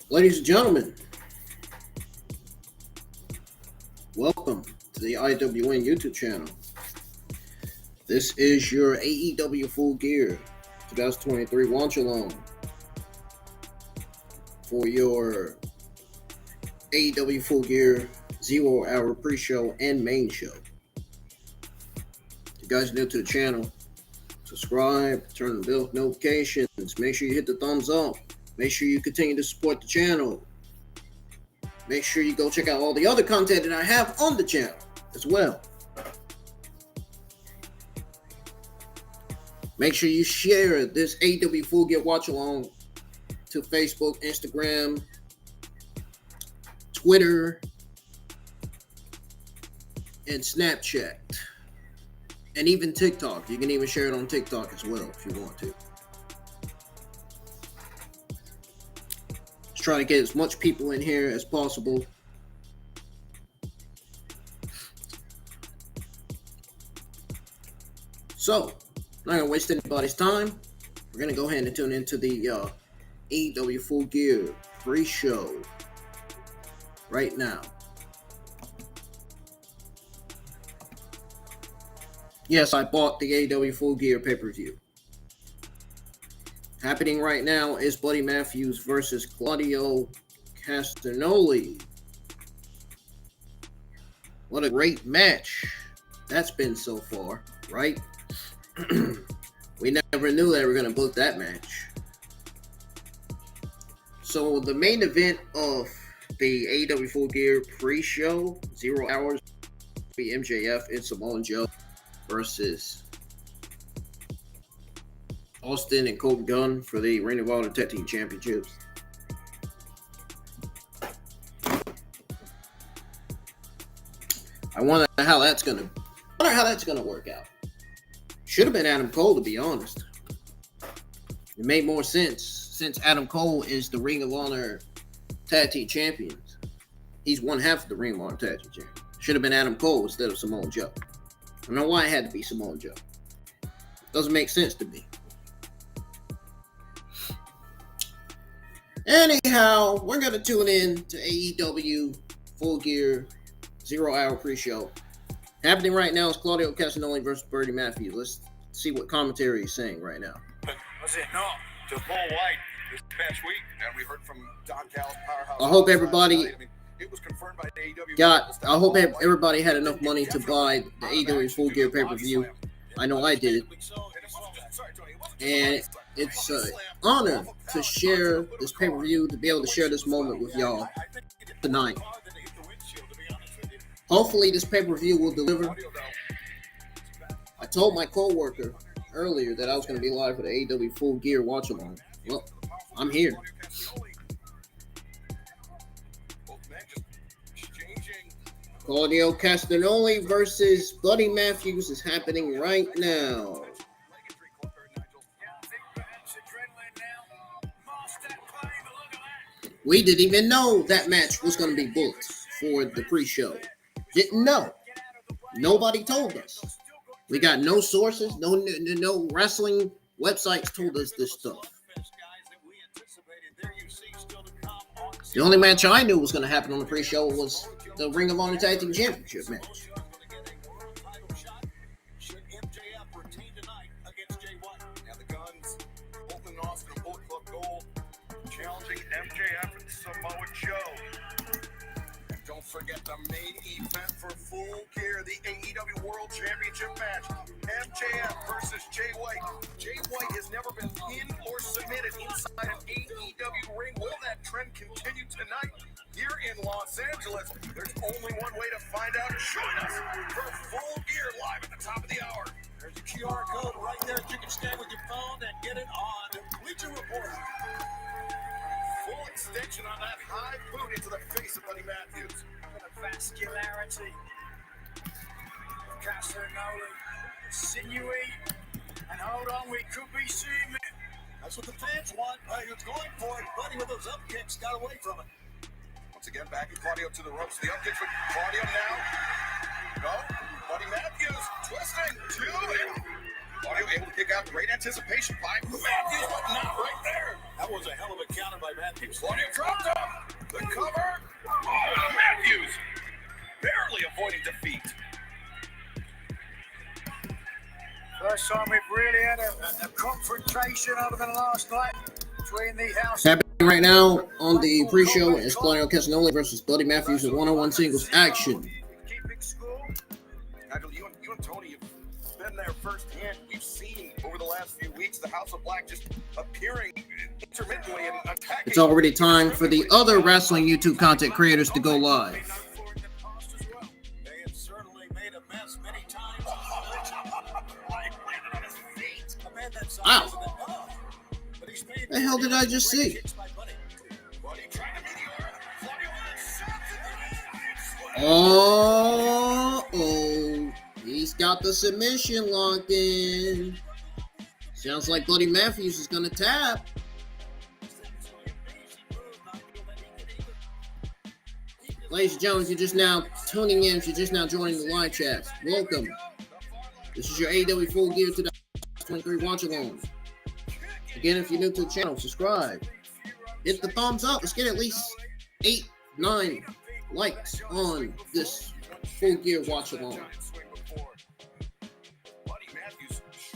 Ladies and gentlemen, welcome to the IWN YouTube channel. This is your AEW Full Gear 2023 launch along for your AEW Full Gear 0 hour pre-show and main show. If you guys are new to the channel, subscribe, turn on the bell notifications, make sure you hit the thumbs up. Make sure you continue to support the channel. Make sure you go check out all the other content that I have on the channel as well. Make sure you share this AEW Full Gear watch along to Facebook, Instagram, Twitter, and Snapchat. And even TikTok. You can even share it on TikTok as well if you want to. Try to get as much people in here as possible. So, not gonna waste anybody's time. We're gonna go ahead and tune into the AEW Full Gear pre-show right now. Yes, I bought the AEW Full Gear pay-per-view. Happening right now is Buddy Matthews versus Claudio Castagnoli. What a great match that's been so far, right? We never knew they were going to book that match. So the main event of the AEW Full Gear pre-show, 0 hours, be MJF and Samoa Joe versus Austin and Colten Gunn for the Ring of Honor Tag Team Championships. I wonder how that's gonna work out. Should have been Adam Cole, to be honest. It made more sense since Adam Cole is the Ring of Honor Tag Team Champions. He's one half of the Ring of Honor Tag Team Champions. Should have been Adam Cole instead of Samoa Joe. I don't know why it had to be Samoa Joe. Doesn't make sense to me. Anyhow, we're going to tune in to AEW Full Gear 0 hour pre-show. Happening right now is Claudio Castagnoli versus Buddy Matthews. Let's see what commentary is saying right now. Was it not to Paul White this past week? And we heard from Don Callis, Powerhouse. I hope everybody it was confirmed by AEW. I hope everybody had enough money to buy the AEW Full Gear pay-per-view. I know I did. And it's an honor to share this pay-per-view, to be able to share this moment with y'all tonight. Hopefully this pay-per-view will deliver. I told my co-worker earlier that I was going to be live for the AEW Full Gear watch-along. Well, I'm here. Claudio Castagnoli versus Buddy Matthews is happening right now. We didn't even know that match was going to be booked for the pre-show. Didn't know. Nobody told us. We got no sources, no wrestling websites told us this stuff. The only match I knew was going to happen on the pre-show was the Ring of Honor Tag Team Championship match. Colten and Austin Gunn challenging MJF and Samoa Joe. And don't forget the main event for Full Gear, the AEW World Championship match. MJF versus Jay White. Jay White has never been pinned or submitted inside an AEW ring. Will that trend continue tonight? Here in Los Angeles, there's only one way to find out. Join us for Full Gear live at the top of the hour. There's a QR code right there. You can scan with your phone and get it on Bleacher Report. Full extension on that high boot into the face of Buddy Matthews. The vascularity. Castagnoli, sinewy, and hold on, we could be seeing it. That's what the fans want. He was going for it. Buddy with those up kicks got away from it. Once again, back in Claudio to the ropes. The up kicks with Claudio now. No, Buddy Matthews twisting to it. Claudio able to kick out. Great anticipation by Matthews, but not right there. That was a hell of a counter by Matthews. Claudio dropped him. The cover. Oh, Matthews barely avoiding defeat. First time we've really had a confrontation other than last night between the house. Happening right now on the pre-show is Claudio Castagnoli versus Buddy Matthews in one-on-one singles action. Keeping score. Nigel, you and Toni have been there firsthand. We've seen over the last few weeks the House of Black just appearing intermittently and attacking. It's already time for the other wrestling YouTube content creators to go live. Wow. The hell did I just see? Oh, he's got the submission locked in. Sounds like Buddy Matthews is going to tap. Ladies and gentlemen, if you're just now tuning in, if you're just now joining the live chat, welcome. This is your AEW Full Gear 2023 watch along. Again, if you're new to the channel, subscribe. Hit the thumbs up. Let's get at least 8-9 likes on this Full Gear watch along.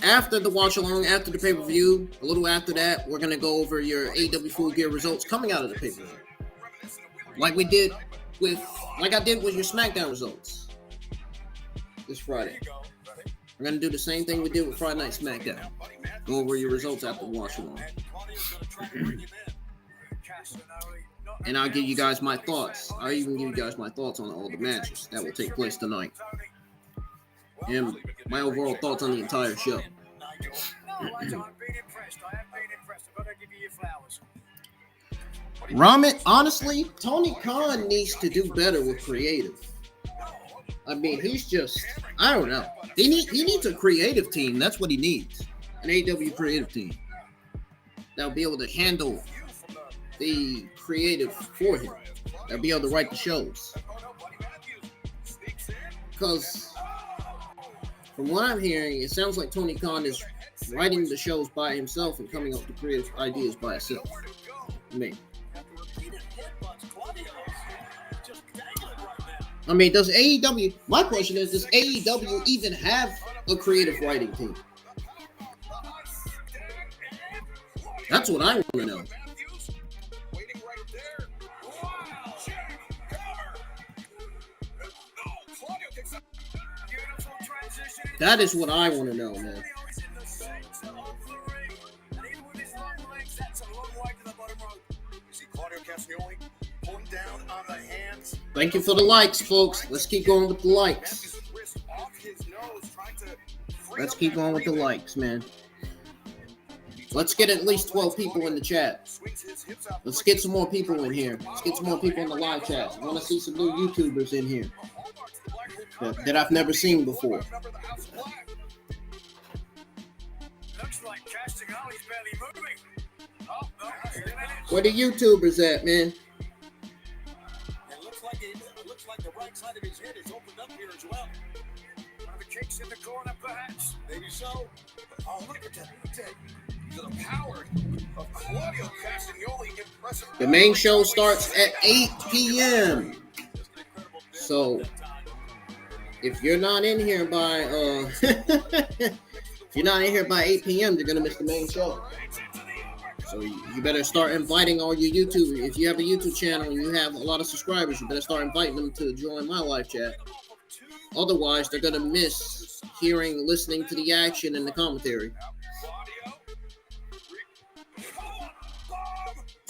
After the watch along, after the pay-per-view, a little after that, we're going to go over your AEW Full Gear results coming out of the pay-per-view. Like I did with your SmackDown results this Friday. We're going to do the same thing we did with Friday Night SmackDown. Go over your results after the watch along. And I'll give you guys my thoughts. I'll even give you guys my thoughts on all the matches that will take place tonight. And my overall thoughts on the entire show. Ramen, honestly, Tony Khan needs to do better with creative. I mean, he's just, I don't know. He needs a creative team. That's what he needs. An AEW creative team that'll be able to handle the creative for him. That'll be able to write the shows. Because from what I'm hearing, it sounds like Tony Khan is writing the shows by himself and coming up with creative ideas by himself. I mean, does AEW, my question is, does AEW even have a creative writing team? That's what I want to know. That is what I want to know, man. Thank you for the likes, folks. Let's keep going with the likes. Let's keep going with the likes, man. Let's get at least 12 people in the chat. Let's get some more people in here. Let's get some more people in the live chat. I want to see some new YouTubers in here that I've never seen before. Where the YouTubers at, man? It looks like the right side of his head is opened up here as well. One of the kicks in the corner, perhaps. Maybe so. Oh, look at that. To the power of Claudio Castagnoli. Impressive. The main show starts at 8 p.m. So if you're not in here by if you're not in here by 8 p.m., you're gonna miss the main show. So you better start inviting all your YouTube. If you have a YouTube channel and you have a lot of subscribers, you better start inviting them to join my live chat. Otherwise, they're gonna miss listening to the action and the commentary.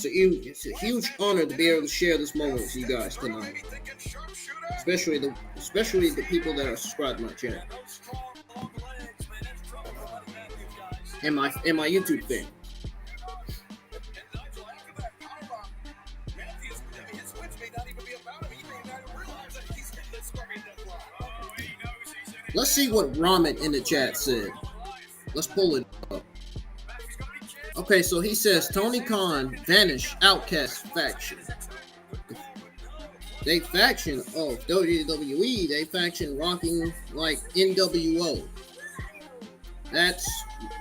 It's a huge honor to be able to share this moment with you guys tonight. Especially the people that are subscribed to my channel. And my YouTube thing. Let's see what Ramen in the chat said. Let's pull it up. Okay, so he says Tony Khan vanish Outcast faction. They faction of WWE. They faction rocking like NWO. That's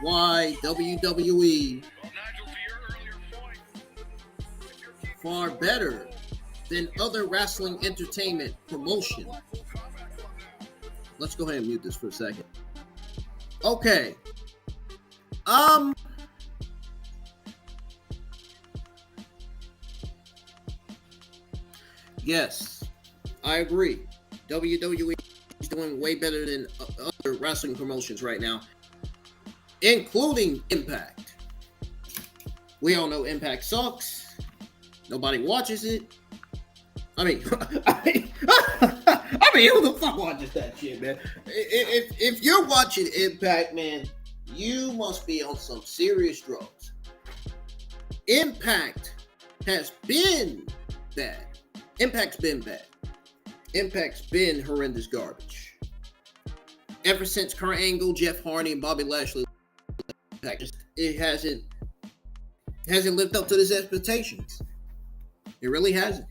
why WWE far better than other wrestling entertainment promotion. Let's go ahead and mute this for a second. Okay. Yes, I agree. WWE is doing way better than other wrestling promotions right now, including Impact. We all know Impact sucks. Nobody watches it. I mean, who the fuck watches that shit, man? If you're watching Impact, man, you must be on some serious drugs. Impact has been bad. Impact's been bad. Impact's been horrendous garbage. Ever since Kurt Angle, Jeff Hardy, and Bobby Lashley, it hasn't lived up to his expectations. It really hasn't.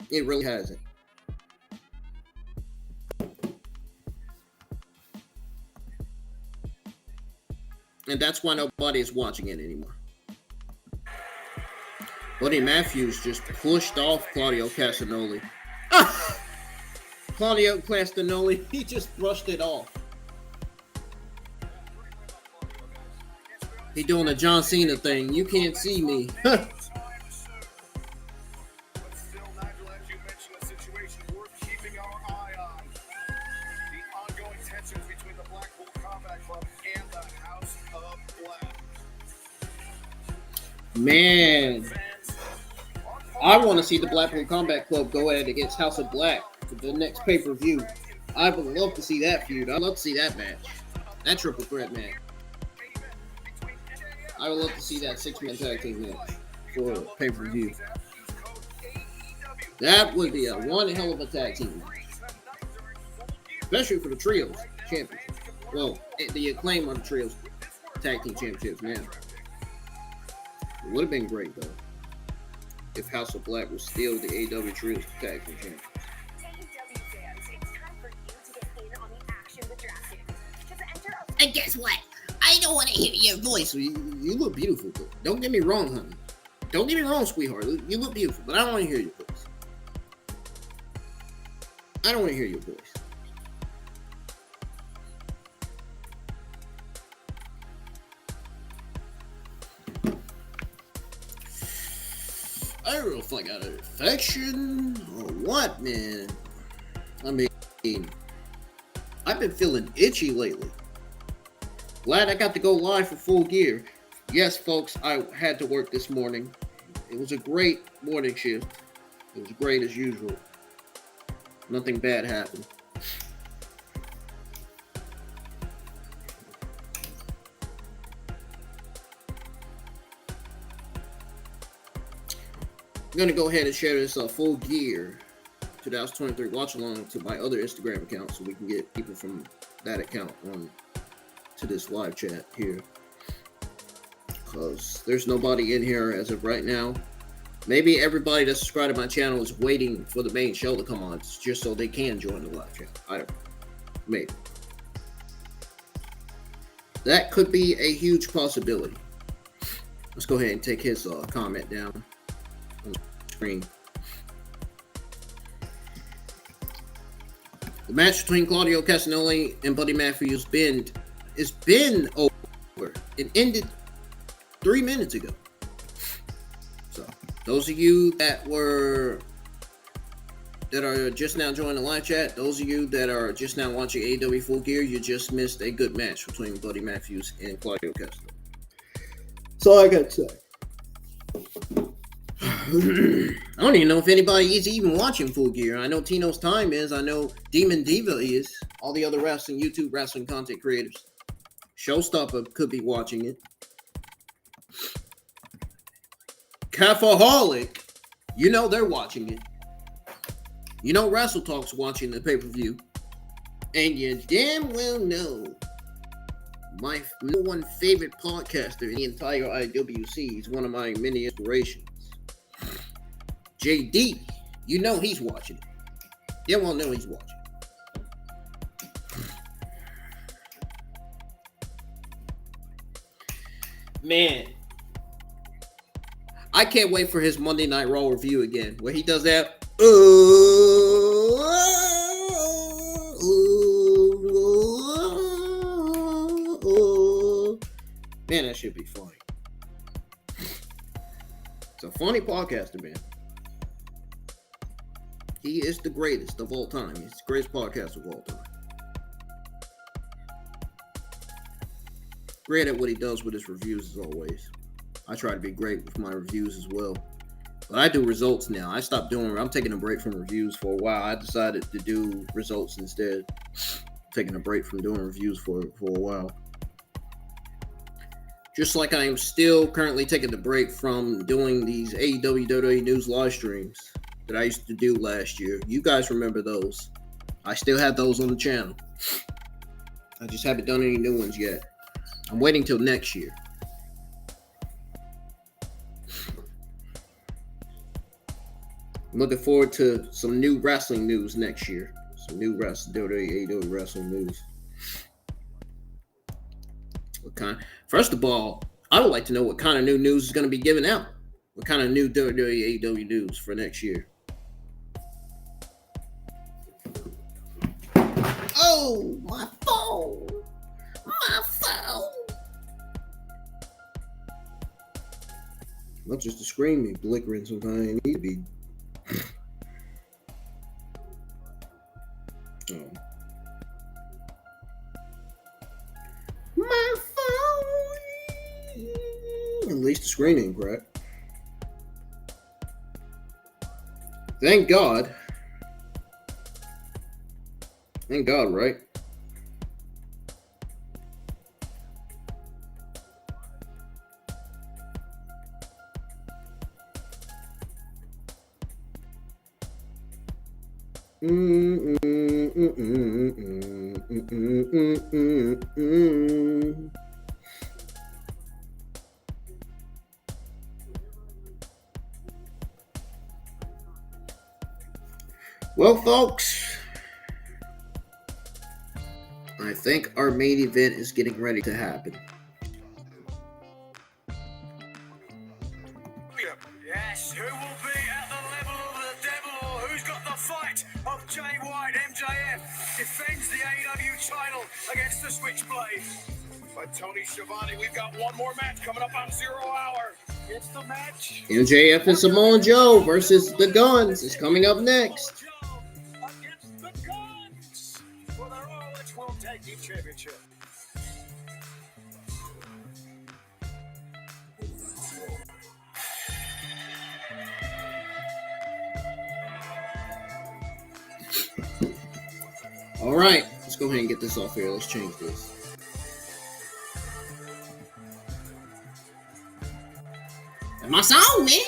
It really hasn't. And that's why nobody is watching it anymore. Buddy Matthews just pushed off Claudio Castagnoli. Claudio Castagnoli, he just brushed it off. He doing a John Cena thing. You can't see me. Man, I want to see the Blackpool Combat Club go at it against House of Black for the next pay-per-view. I would love to see that feud. I'd love to see that match. That triple threat match. I would love to see that 6-man tag team match for a pay-per-view. That would be a one hell of a tag team match. Especially for the Trios Championship. Well, the Acclaim on the Trios Tag Team Championships now. It would have been great, though, if House of Black was still the AEW Trios Tag Team Champions. And guess what? I don't want to hear your voice. You look beautiful, though. Don't get me wrong, honey. Don't get me wrong, sweetheart. You look beautiful, but I don't want to hear your voice. I don't want to hear your voice. I don't know if I got an infection or what, man. I mean, I've been feeling itchy lately. Glad I got to go live for Full Gear. Yes, folks, I had to work this morning. It was a great morning shift. It was great as usual. Nothing bad happened. I'm going to go ahead and share this Full Gear 2023 watch along to my other Instagram account so we can get people from that account on to this live chat here. Because there's nobody in here as of right now. Maybe everybody that's subscribed to my channel is waiting for the main show to come on just so they can join the live chat. I don't know. Maybe. That could be a huge possibility. Let's go ahead and take his comment down on the screen. The match between Claudio Castagnoli and Buddy Matthews has been over. It ended 3 minutes ago. So those of you that are just now joining the live chat, those of you that are just now watching AEW Full Gear, you just missed a good match between Buddy Matthews and Claudio Castagnoli. That's all I got to say. I don't even know if anybody is even watching Full Gear. I know Tino's Time is. I know Demon Diva is. All the other YouTube wrestling content creators. Showstopper could be watching it. Cafaholic, you know they're watching it. You know Wrestle Talk's watching the pay-per-view. And you damn well know my number one favorite podcaster in the entire IWC is one of my many inspirations. JD, you know he's watching it. You won't know he's watching. Man, I can't wait for his Monday Night Raw review again, where he does that. Man, that should be funny. It's a funny podcaster, man. He is the greatest of all time. He's the greatest podcaster of all time. Great at what he does with his reviews as always. I try to be great with my reviews as well. But I do results now. I'm taking a break from reviews for a while. I decided to do results instead. Taking a break from doing reviews for a while. Just like I am still currently taking the break from doing these AEW WWE News live streams that I used to do last year. You guys remember those. I still have those on the channel. I just haven't done any new ones yet. I'm waiting till next year. I'm looking forward to some new wrestling news next year. Some new AEW wrestling news. First of all, I would like to know what kind of new news is going to be given out. What kind of new WWE AEW news for next year? Oh, my phone! My phone! Not just the screen be flickering sometimes. It need to be. Oh. My phone! At least the screen ain't cracked. Thank God. Thank God, right? Well, folks, I think our main event is getting ready to happen. Yes, who will be at the level of the devil, or who's got the fight of Jay White? MJF defends the AEW title against the Switchblade. But Tony Schiavone, we've got one more match coming up on 0 Hour. It's the match. MJF and Samoa Joe versus the Guns is coming up next. Against the Guns for their ROH World Tag Team Championship. All right, let's go ahead and get this off here. Let's change this. That's my song, man.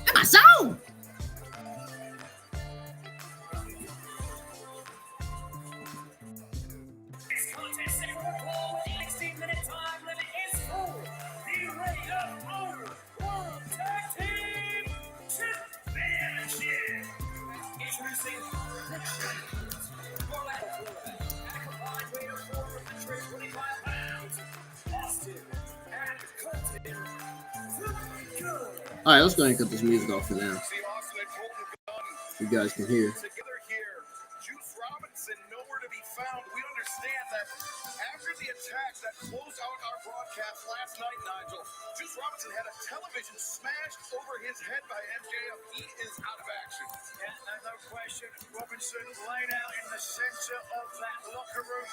That's my song. All right, let's go ahead and cut this music off for now. You guys can hear. Together here, Juice Robinson nowhere to be found. We understand that after the attack that closed out our broadcast last night, Nigel, Juice Robinson had a television smashed over his head by MJF. He is out of action. Yeah, no question. Robinson laid out in the center of that locker room.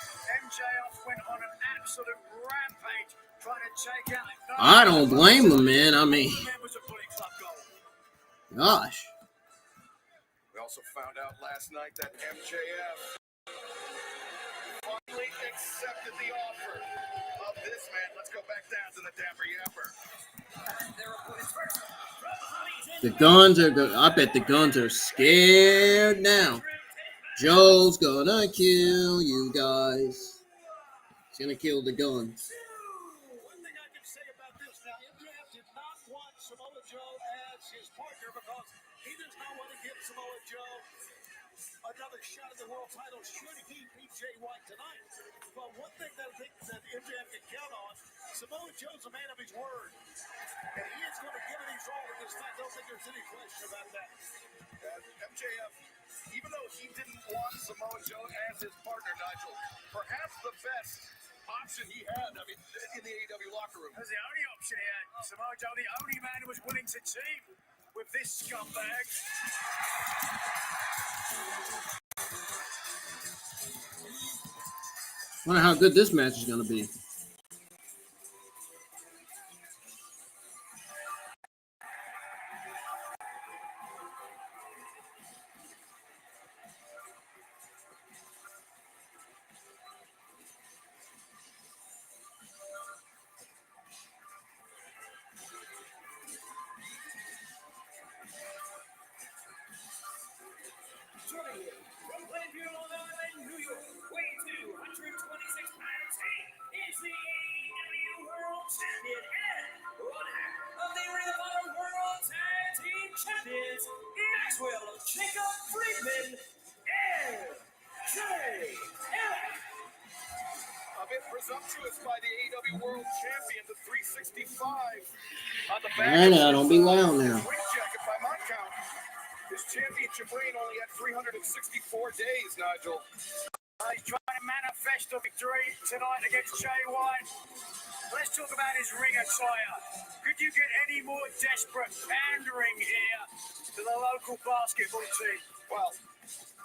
MJF went on an absolute rampage trying to take out. I don't blame him, man. I mean, gosh. We also found out last night that MJF finally accepted the offer of this man. Let's go back down to the Dapper Yapper. The Guns are good. I bet the Guns are scared now. Joe's gonna kill you guys. He's gonna kill the Guns. One thing I can say about this now, MJF did not want Samoa Joe as his partner because he does not want to give Samoa Joe another shot at the world title should he beat Jay White tonight. But one thing that I think that MJF can count on, Samoa Joe's a man of his word. And he is going to give it his all in this fight. I don't think there's any question about that. MJF, even though he didn't want Samoa Joe as his partner, Nigel, perhaps the best option he had, I mean, in the AEW locker room. That was the only option he had. Samoa Joe, the only man who was willing to team with this scumbag. Wonder how good this match is gonna be. From Plainview, Long Island, New York, weighing 226 pounds, he is the AEW World Champion and one half of the Ring of Honor World Tag Team Champions, Maxwell Jacob Friedman, MJF. A bit presumptuous by the AEW World Champion, the 365 on the back. I don't be loud now. Wing jacket by my count. His championship reign only had 364 days, Nigel. He's trying to manifest a victory tonight against Jay White. Let's talk about his ring attire. Could you get any more desperate pandering here to the local basketball team? Well,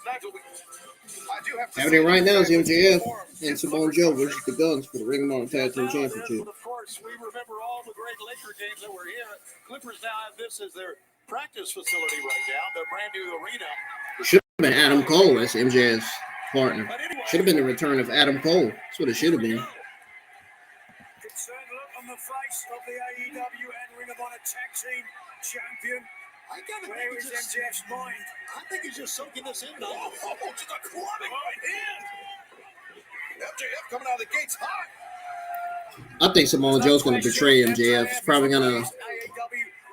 Nigel, I do have to Happening right now is MJF and Samoa Joe versus the Guns for the Ring of Honor Tag Team Championship. Of course, we remember all the great Laker games that were here. Clippers now have this as their practice facility right now, the brand new arena. Should have been Adam Cole as MJF's partner. Should have been the return of Adam Cole. That's what it should have been. Concerned look on the face of the AEW and Ring of Honor Tag Team Champion. Where is MJF's mind? I think he's just soaking this in. Oh, just a clubbing right in. MJF coming out of the gates hot. I think Samoa Joe's going to betray MJF. He's probably going to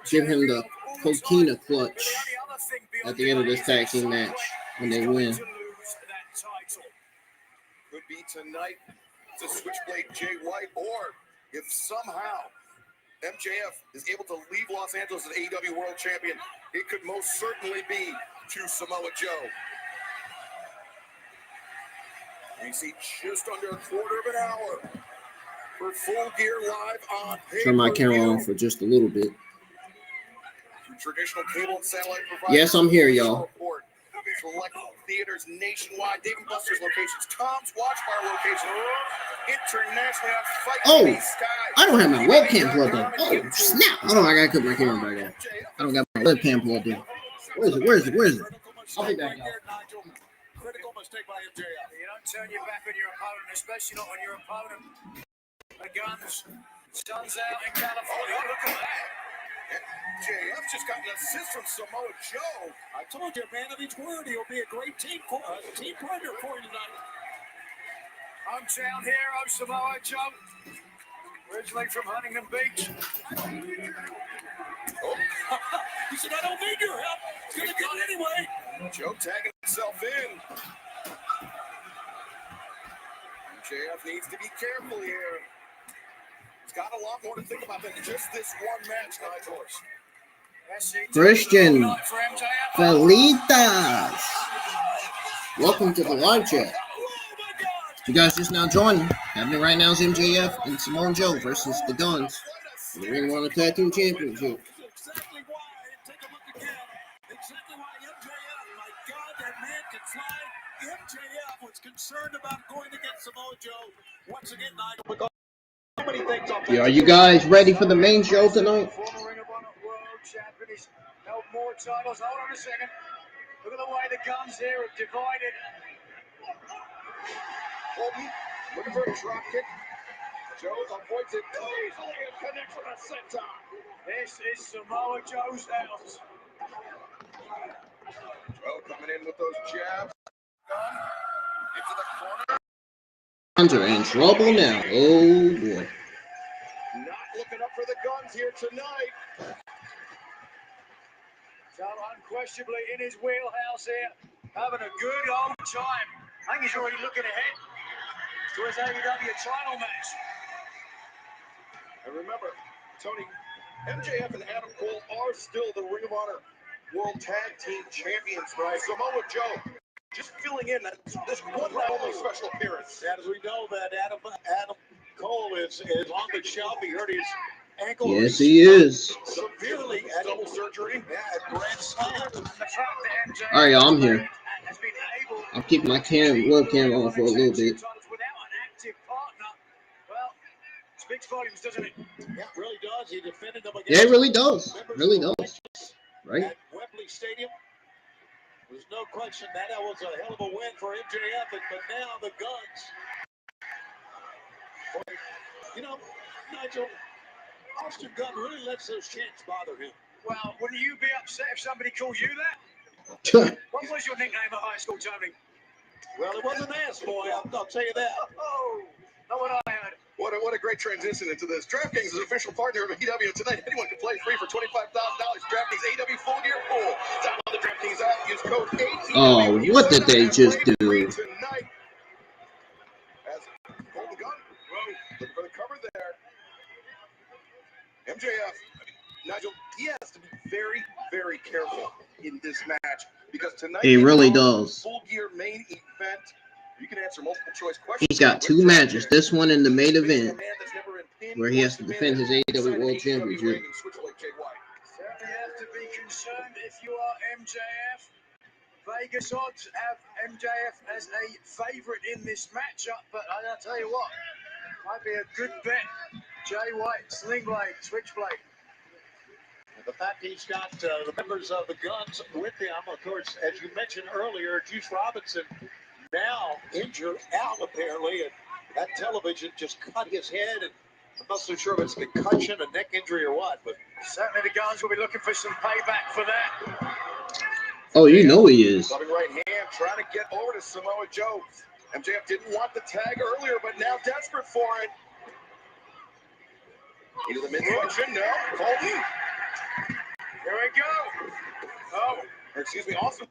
give him the coquina clutch at the end of this tag team match when they win. Could be tonight to Switchblade Jay White, or if somehow MJF is able to leave Los Angeles as AEW World Champion, it could most certainly be to Samoa Joe. We see just under a quarter of an hour for Full Gear live on pay-per-view. Turn my camera on for just a little bit. Traditional cable and satellite providers. Yes, I'm here, y'all. Select theaters nationwide, Dave & Buster's locations, Tom's Watch Bar location, internationally on Fight TV, Skye. I don't have my webcam plugged in. Oh, snap. Hold on, I got to put my camera back on. I don't got my webcam plugged in. Where is it? I'll be back, y'all. Critical mistake by MJF. You turn your back on your opponent, especially not when your opponent, the Guns, sun's out in California. Oh, look at that. MJF just got an assist from Samoa Joe. I told you, man of each word, he'll be a great team partner for you tonight. Hometown hero Samoa Joe, originally from Huntington Beach. He said, I don't need your help. It's going to do it anyway. Joe tagging himself in. MJF needs to be careful here. He's got a lot more to think about than just this one match, Nigel. Christian Felitas. Welcome to the live chat. You guys just now joining. Happening right now is MJF and Samoa Joe versus the Guns for the Ring of Honor Tag Team Championship. Exactly why. Take a look again. Exactly why MJF, my God, that man can fly. MJF was concerned about going against Samoa Joe once again, Nigel, because so many things up there. Are you guys ready for the main show tonight? Former Ring of Honor World Champion. He's held more titles. Hold on a second. Look at the way the Guns here have divided. Colton looking for a drop kick. Joe avoids it easily and connects with a senton. This is Samoa Joe's house. Joe coming in with those jabs. Gun into the corner. Guns are in trouble now. Oh boy. Not looking up for the Guns here tonight. So unquestionably in his wheelhouse here, having a good old time. I think he's already looking ahead to his AEW title match. And remember, Tony, MJF and Adam Cole are still the Ring of Honor World Tag Team Champions, right? Samoa Joe just filling in this one and only special appearance. And as we know that Adam Cole is on the shelf. He hurt his ankle. Yes, he is. Severely at Double surgery. at Grand Slam. All right, y'all, I'm here. I'll keep my webcam on for a little bit. Without an active partner, well, speaks volumes, doesn't it? Yeah, it really does. He defended them against. Yeah, it really does. Really does. Right? At Wembley Stadium. There's no question that was a hell of a win for MJF, but now the Guns. You know, Nigel, Austin Gunn really lets those chants bother him. Well, wouldn't you be upset if somebody called you that? What was your nickname at high school, Tony? Well, it wasn't ass, boy. I'll tell you that. Oh, not what I heard. What a great transition into this. DraftKings is an official partner of AEW tonight. Anyone can play free for $25,000. DraftKings AEW Full Gear Pool. Download the DraftKings app. Use code 8. Oh, what did they just do? Tonight, as Colten Gunn, looking for the cover there. MJF, Nigel, he has to be very, very careful in this match because tonight He really does. Full Gear main event. You can answer multiple choice questions. He's got two matches. This one in the main event, where he has to defend his AEW World Championship. Certainly have to be concerned if you are MJF. Vegas odds have MJF as a favorite in this matchup, but I'll tell you what, might be a good bet. Jay White, Sling Blade, Switchblade. The fact he's got the members of the Guns with him, of course, as you mentioned earlier, Juice Robinson now injured out apparently, and that television just cut his head, and I'm not so sure if it's a concussion, a neck injury, or what, but Certainly the Guns will be looking for some payback for that. Oh, you know he is. Loving right hand, trying to get over to Samoa Joe. MJF didn't want the tag earlier, but now desperate for it. Into the midsection, no. Colton. Here we go. Oh, or excuse me, awesome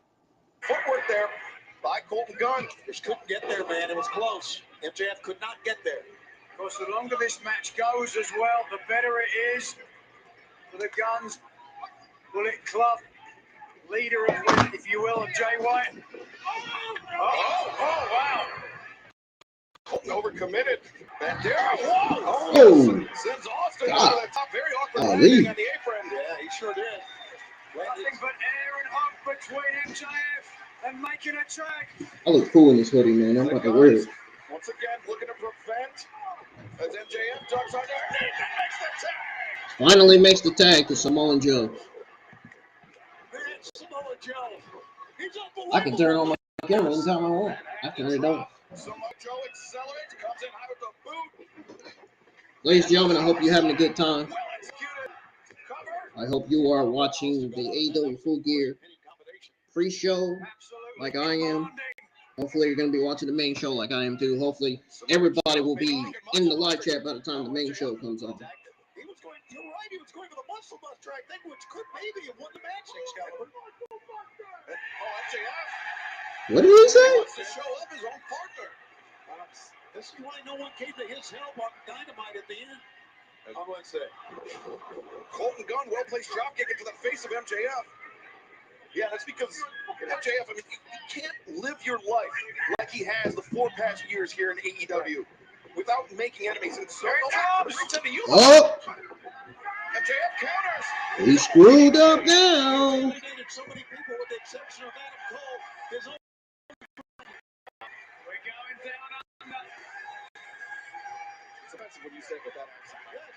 footwork there by Colten Gunn. just couldn't get there, man. It was close. MJF could not get there. Of course, the longer this match goes as well, the better it is for the Guns. Bullet Club, leader of, if you will, of Jay White. Oh, wow. Colton overcommitted. Bandera. Oh. Sends Austin God. over the top. Very awkward Golly. landing on the apron. Yeah, he sure did. Nothing but air and hug between MJF and making a tag. I look cool in this hoodie, man. I'm about to wear it. Once again, looking to prevent as MJF ducks underneath and makes the tag. Finally makes the tag to Samoa Joe. Man, Samoa Joe. He's unbelievable. I can turn on my camera anytime I want. I turn it on. Samoa Joe accelerates, comes in high with the boot. Ladies and gentlemen, I hope you're having a good time. Well executed. Cover. I hope you are watching the AEW Full Gear pre-show like I am. Hopefully you're going to be watching the main show like I am too. Hopefully everybody will be in the live chat by the time the main show comes on. He was going, you're right, he was going for the muscle buster, I think, which could maybe have won the match, Excalibur. What did he say? Wants to show up his own partner. This is why no one came to his help on Dynamite at the end. I'm going to say. Colten Gunn, well-placed drop kick into the face of MJF. Yeah, that's because MJF, I mean, you can't live your life like he has the 4 past years here in AEW without making enemies. And so, Oh! MJF counters. He screwed up now. So many people, with the exception of Adam Cole, his own. We're going down under. It's offensive when you say it with that accent. Yes.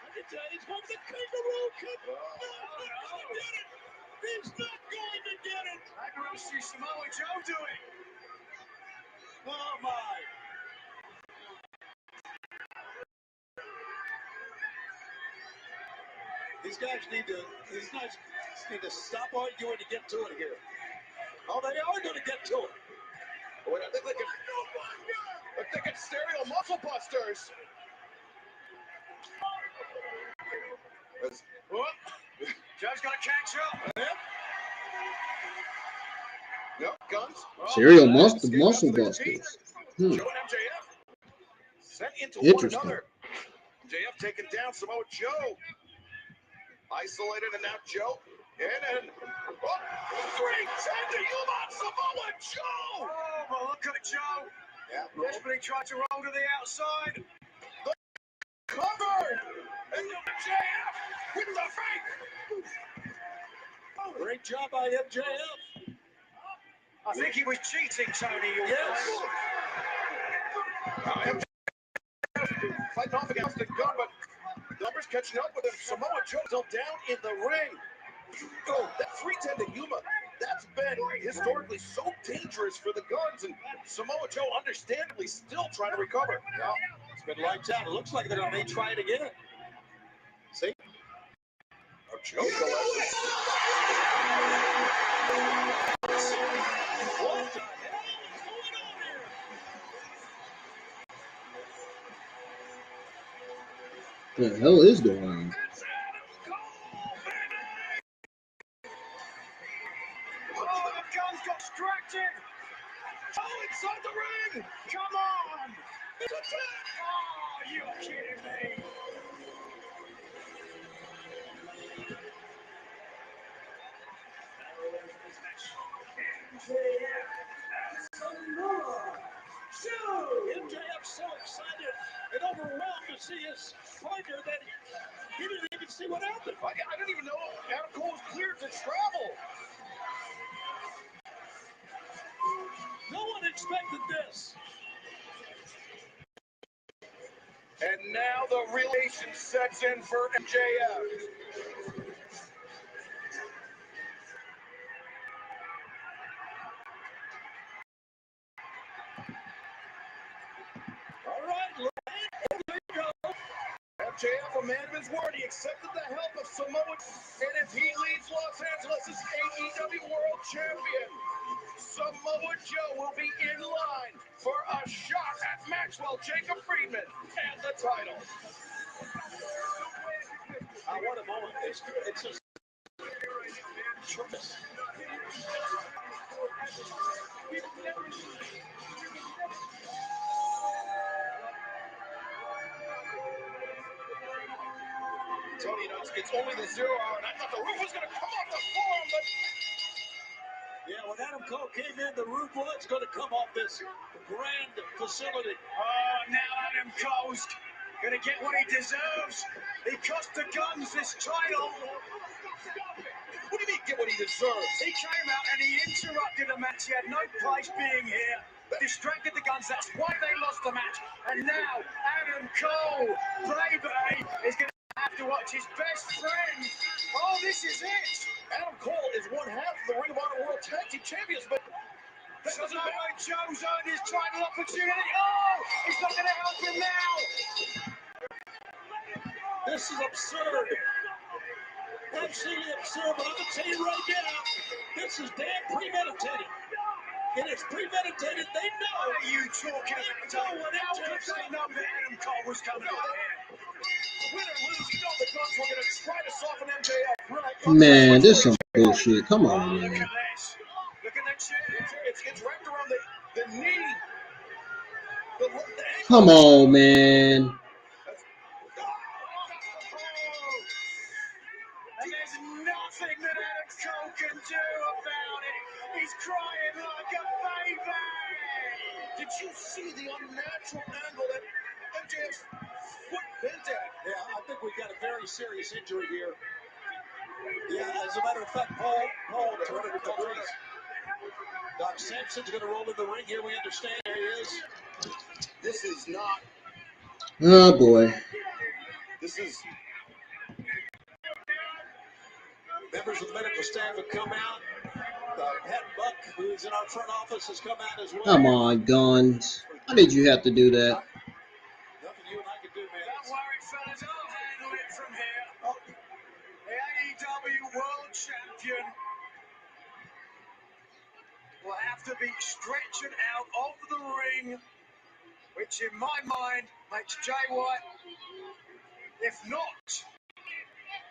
I can tell you, he's going to the kangaroo kick. No, he's not going to get it. I can really see Samoa Joe doing. Oh, my. These guys need to stop arguing to get to it here. Oh, they are going to get to it. Wait, I think it's stereo muscle busters. Joe's got to catch up. Yep, guns. Serial muscle busters. Joe and MJF sent into one Interesting. another. MJF taking down Samoa Joe. Isolated, and now Joe. In and 310 to Yuma, Samoa Joe. Oh, but look at Joe. Yeah, Desperately tried to roll to the outside. covered. And MJF with the fake. Great job by MJF. I think he was cheating, Tony. Yes. Fighting off against the gun, but numbers catching up with him. Samoa Joe still down in the ring. Oh, that 310 to Yuma, that's been historically so dangerous for the Guns, and Samoa Joe understandably still trying to recover. Yeah, it's been lights out. It looks like they may try it again. See? Oh, Joe collects. What the hell is going on here? What the hell is going on? Oh, the Guns got distracted. Oh, inside the ring! Come on. It's a tap! Oh, you're kidding me. MJF's so excited and overwhelmed to see his partner that he didn't even see what happened. I didn't even know Adam Cole was cleared to travel. No one expected this. And now the relation sets in for MJF. All right, here we go. MJF, a man of his word, he accepted the help of Samoa, and if he leads Los Angeles as AEW World Champion, Samoa Joe will be in line for a shot at Maxwell Jacob Friedman and the title. What a moment. It's just tremendous. Tony, it's only the 0 hour, and I thought the roof was going to come off the forum, but Yeah, when Adam Cole came in, the roof was going to come off this grand facility. Oh, now Adam Cole's going to get what he deserves. He cost the Guns this title. what do you mean get what he deserves? He came out and he interrupted the match. He had no place being here. Distracted the Guns. That's why they lost the match. And now Adam Cole, baby, is going to have to watch his best friend. Oh, this is it. Adam Cole is one half of the Ring of Honor World Tag Team Champions, but Samoa Joe's earned his title opportunity. Oh, it's not going to help him now. This is absurd. Absolutely absurd. But I'm going to tell you right now, this is damn premeditated. And it's premeditated. They know. What are you talking about? How could they know that Adam Cole was coming out here? Win or lose, you know the Guns were going to try to soften MJF. Right. Man, this is some bullshit. Come on, Look man. at this. Look at that shit. It's wrapped around the knee. Come on, man. And there's nothing that Adam Cole can do about it. He's crying like a baby. Did you see the unnatural angle that MJF's foot bent at? Yeah, I think we've got a very serious injury here. Yeah, as a matter of fact, Paul turned with the breeze. Doc Sampson's going to roll in the ring here. We understand. There he is. This is not. Oh, boy. This is. Members of the medical staff have come out. Head Buck, who's in our front office, has come out as well. Come on, Guns. Why did you have to do that? Nothing you and I can do, man. Don't worry, fellas. I'll handle it from here. The AEW World Champion will have to be stretched out of the ring, which in my mind makes Jay White, if not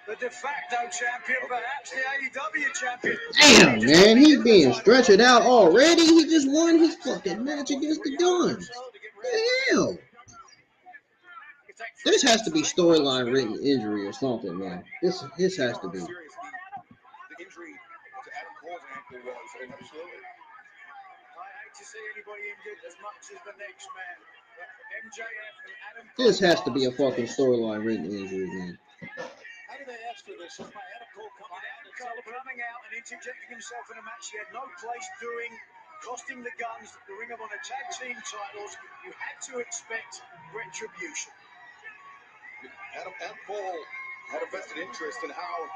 the de facto champion, perhaps the AEW champion. Damn, man. He's being stretched out already. He just won his fucking match against the Guns. What the hell? This has to be storyline written injury or something, man. This has to be. The injury to Adam Cole's ankle was absolutely. I hate to see anybody injured as much as the next man. But MJF and Adam Cole. This has to be a fucking storyline written injury, man. How do they ask for this? Just by Adam Cole coming out and Cole coming out and interjecting himself in a match he had no place doing, costing the Guns the Ring of Honor tag team titles. You had to expect retribution. Adam Cole had a vested interest in how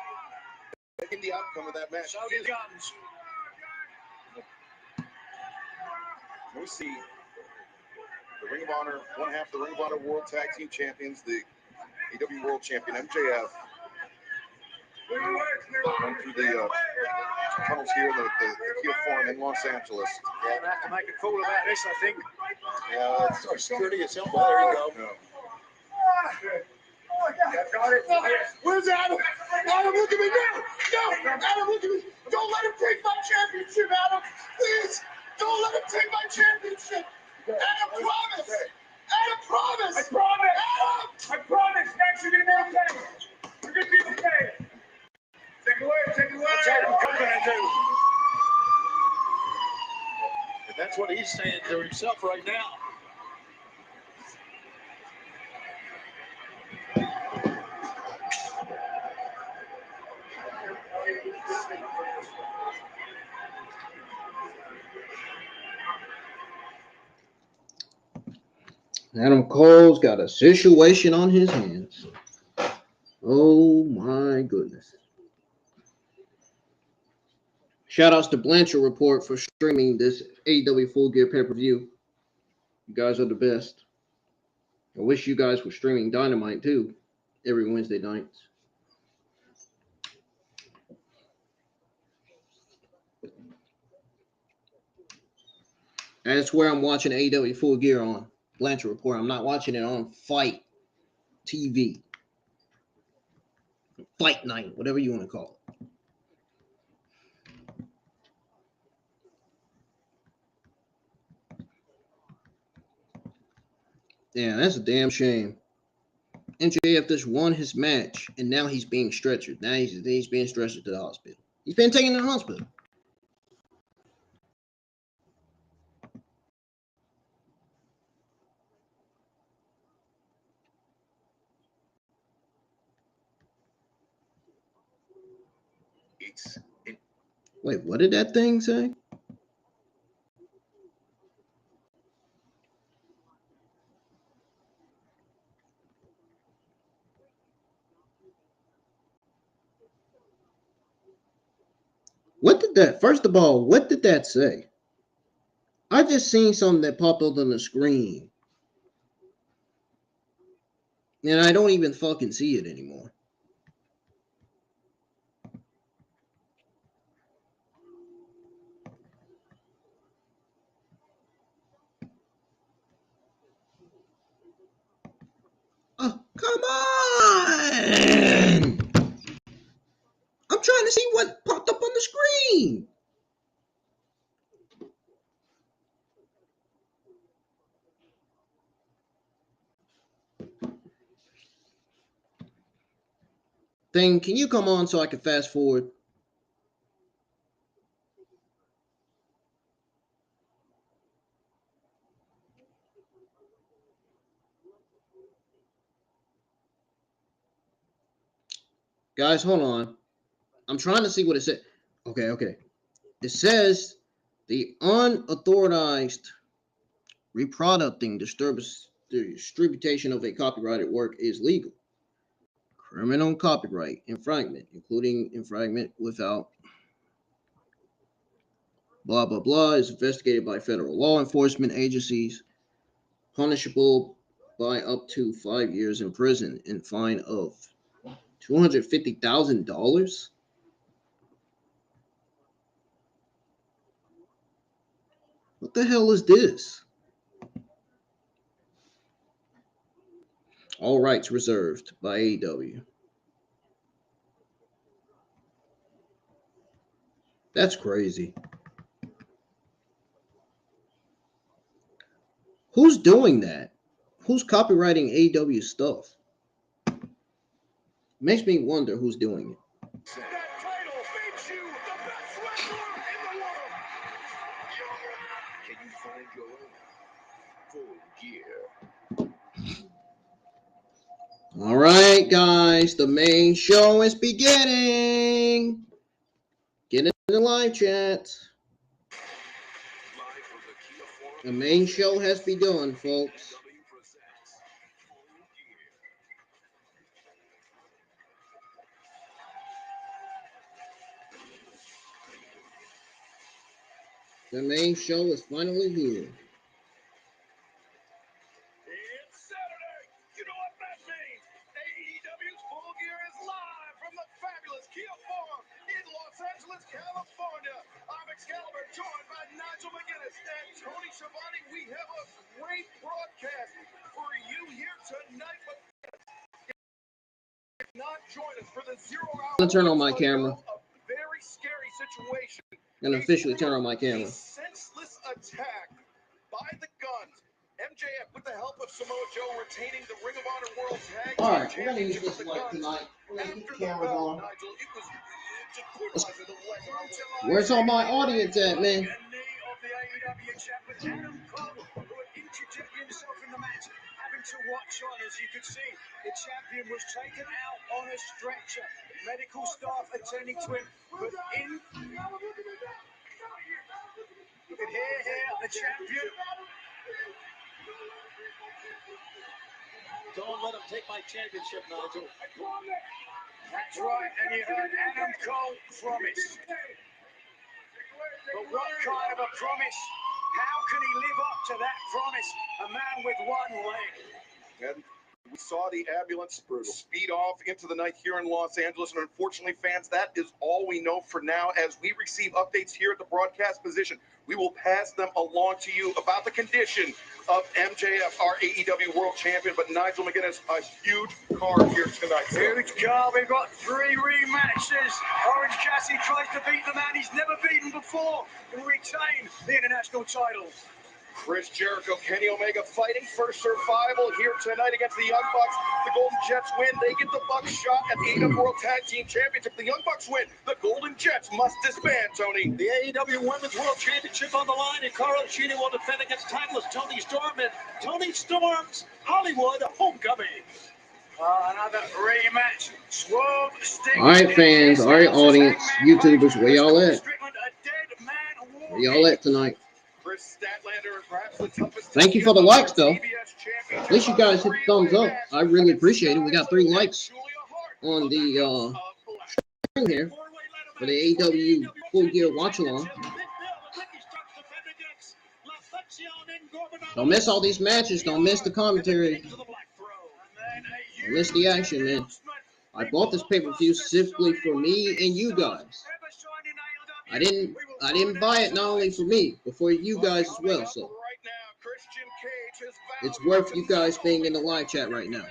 in the outcome of that match. So did Guns. We see the Ring of Honor, one half the Ring of Honor World Tag Team Champions, the AEW World Champion MJF, going through the tunnels here in the Kia Forum in Los Angeles. Yeah, they have to make a call about this, I think. Yeah, it's our security is helpful. There you go. No. Where's Adam? Adam, look at me now! No! Adam, look at me! Don't let him take my championship, Adam! Please! Don't let him take my championship! Adam, promise! Adam, promise! I promise! Adam! I promise! Next, you're gonna be okay! You're gonna be okay! Take it away! Take it away! What's Adam gonna do? And that's what he's saying to himself right now. Adam Cole's got a situation on his hands. Oh my goodness. Shout outs to Blanchard Report for streaming this AEW Full Gear pay-per-view. You guys are the best. I wish you guys were streaming Dynamite too every Wednesday nights. That's where I'm watching AEW Full Gear on Blanchard Report. I'm not watching it on Fight TV. Fight Night, whatever you want to call it. Yeah, that's a damn shame. MJF just won his match, and now he's being stretchered. Now he's being stretchered to the hospital. He's been taken to the hospital. Wait, what did that thing say? What did that, first of all, what did that say? I just seen something that popped up on the screen. And I don't even fucking see it anymore. Oh, come on! I'm trying to see what popped up on the screen. Thing, can you come on so I can fast forward? Guys, hold on. I'm trying to see what it said. Okay. It says the unauthorized reproducing disturbs the distribution of a copyrighted work is legal. Criminal copyright infringement, including infringement without blah, blah, blah, is investigated by federal law enforcement agencies, punishable by up to 5 years in prison and fine of $250,000. What the hell is this? All rights reserved by AEW. That's crazy. Who's doing that? Who's copywriting AEW stuff? Makes me wonder who's doing it. That title makes you the best wrestler in the world. Can you find your own Full Gear? All right, guys, the main show is beginning. Get in the live chat. The main show has begun, folks. The main show is finally here. It's Saturday. You know what that means. AEW's Full Gear is live from the fabulous Kia Farm in Los Angeles, California. I'm Excalibur, joined by Nigel McGuinness and Toni Schiavone. We have a great broadcast for you here tonight. But not join us for the 0 hour. I'm gonna turn on my camera. A very scary situation. I'm gonna officially turn on my A camera. senseless attack by the Guns. MJF, with the help of Samoa Joe, retaining the Ring of Honor World Tag Team All right, we're gonna use Championship this with the light Guns. tonight. We're gonna keep After the the cameras bell, on. Nigel, it was just brutalizing the way. Where's all my audience at, man? A knee of the AEW champion, Adam Cole, who had interjected himself in the match, having to watch on. As you could see, the champion was taken out on a stretcher. Medical staff attending to him, but in... You can hear here the champion. Don't let him take my championship, Nigel. That's right, and you heard Adam Cole promise. But what kind of a promise? How can he live up to that promise? A man with one leg. And we saw the ambulance speed off into the night here in Los Angeles. And unfortunately, fans, that is all we know for now. As we receive updates here at the broadcast position, we will pass them along to you about the condition of MJF, our AEW World Champion. But Nigel McGuinness, a huge card here tonight. Huge card. We've got 3 rematches. Orange Cassidy tries to beat the man he's never beaten before and retain the international title. Kris, Jericho, Kenny Omega fighting for survival here tonight against the Young Bucks. The Golden Jets win. They get the Bucks shot at the AEW World Tag Team Championship. The Young Bucks win. The Golden Jets must disband, Tony. The AEW Women's World Championship on the line. Hikaru and Shida will defend against timeless Toni Storm and Toni Storm's Hollywood Homecoming. Another rematch. Swerve, Sting. All right, fans. All right, audience. YouTubers, where y'all at? Where y'all at tonight? Kris, Statlander, and perhaps the toughest. Thank you for the likes, though. At least you guys hit the thumbs up. I really appreciate it. We got 3 likes on the stream here for the AEW Full Gear watch along. Don't miss all these matches. Don't miss the commentary. Don't miss the action, man. I bought this pay-per-view specifically for me and you guys. I didn't buy it not only for me, but for you guys as well. So it's worth you guys being in the live chat right now.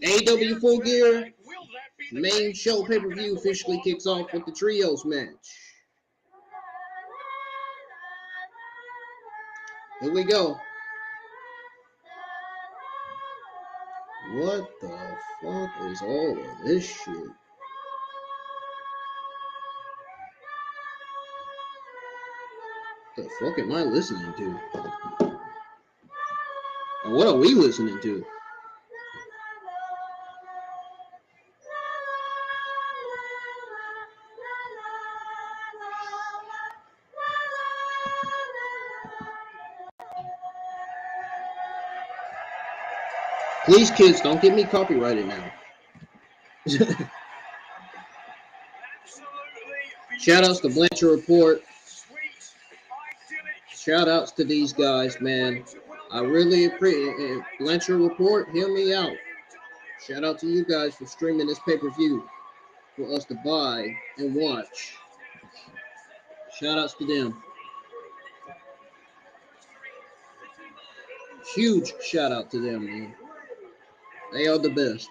AEW Full Gear main show pay-per-view officially kicks off with the trios match. Here we go. What the fuck is all of this shit? What the fuck am I listening to? Or what are we listening to? Please, kids, don't get me copyrighted now. Shout outs to Blanchard Report. Shout outs to these guys, man. I really appreciate it. Blanchard Report, hear me out. Shout out to you guys for streaming this pay-per-view for us to buy and watch. Shout outs to them. Huge shout out to them, man. They are the best.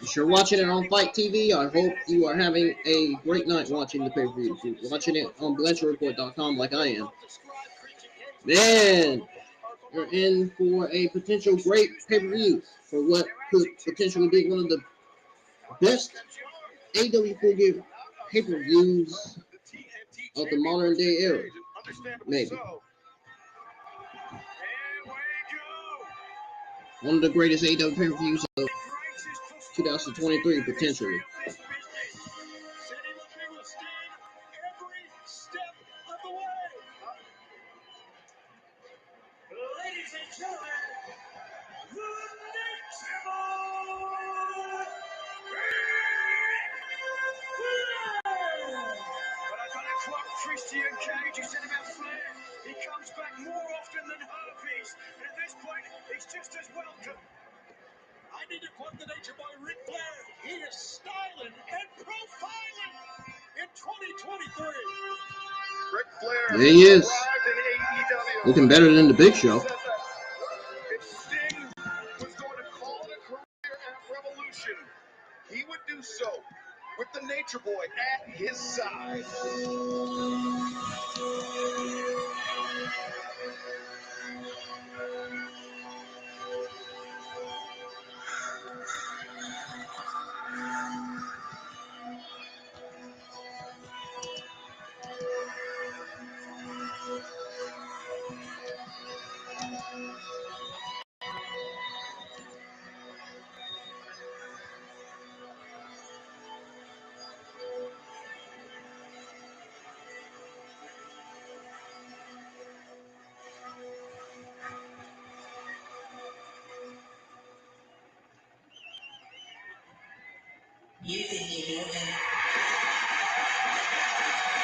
If you're watching it on Fight TV, I hope you are having a great night watching the pay-per-view. If you're watching it on BlanchardReport.com like I am, man, you're in for a potential great pay-per-view for what could potentially be one of the best AEW Full Gear pay-per-views of the modern day era. Maybe. One of the greatest AEW pay-per-views of 2023, potentially. Ladies and gentlemen, the But I gotta clock Christian Cage. He said about Flair, he comes back more often than herpes. And at this point, he's just as welcome. I need to quote the Nature Boy Ric Flair. He is styling and profiling in 2023. Ric Flair There he is. arrived in AEW. Looking better than the Big Show. If Sting was going to call it a career at Revolution, he would do so with the Nature Boy at his side.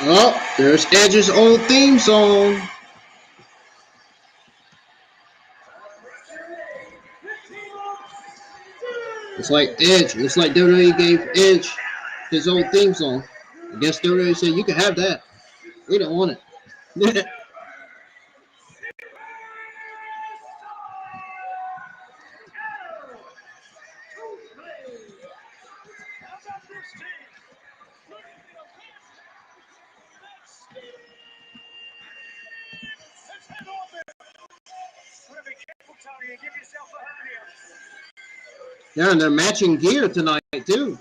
Oh, there's Edge's old theme song. It's like Edge. Looks like WWE gave Edge his old theme song. I guess WWE said, you can have that. We don't want it. Yeah, and they're matching gear tonight, too.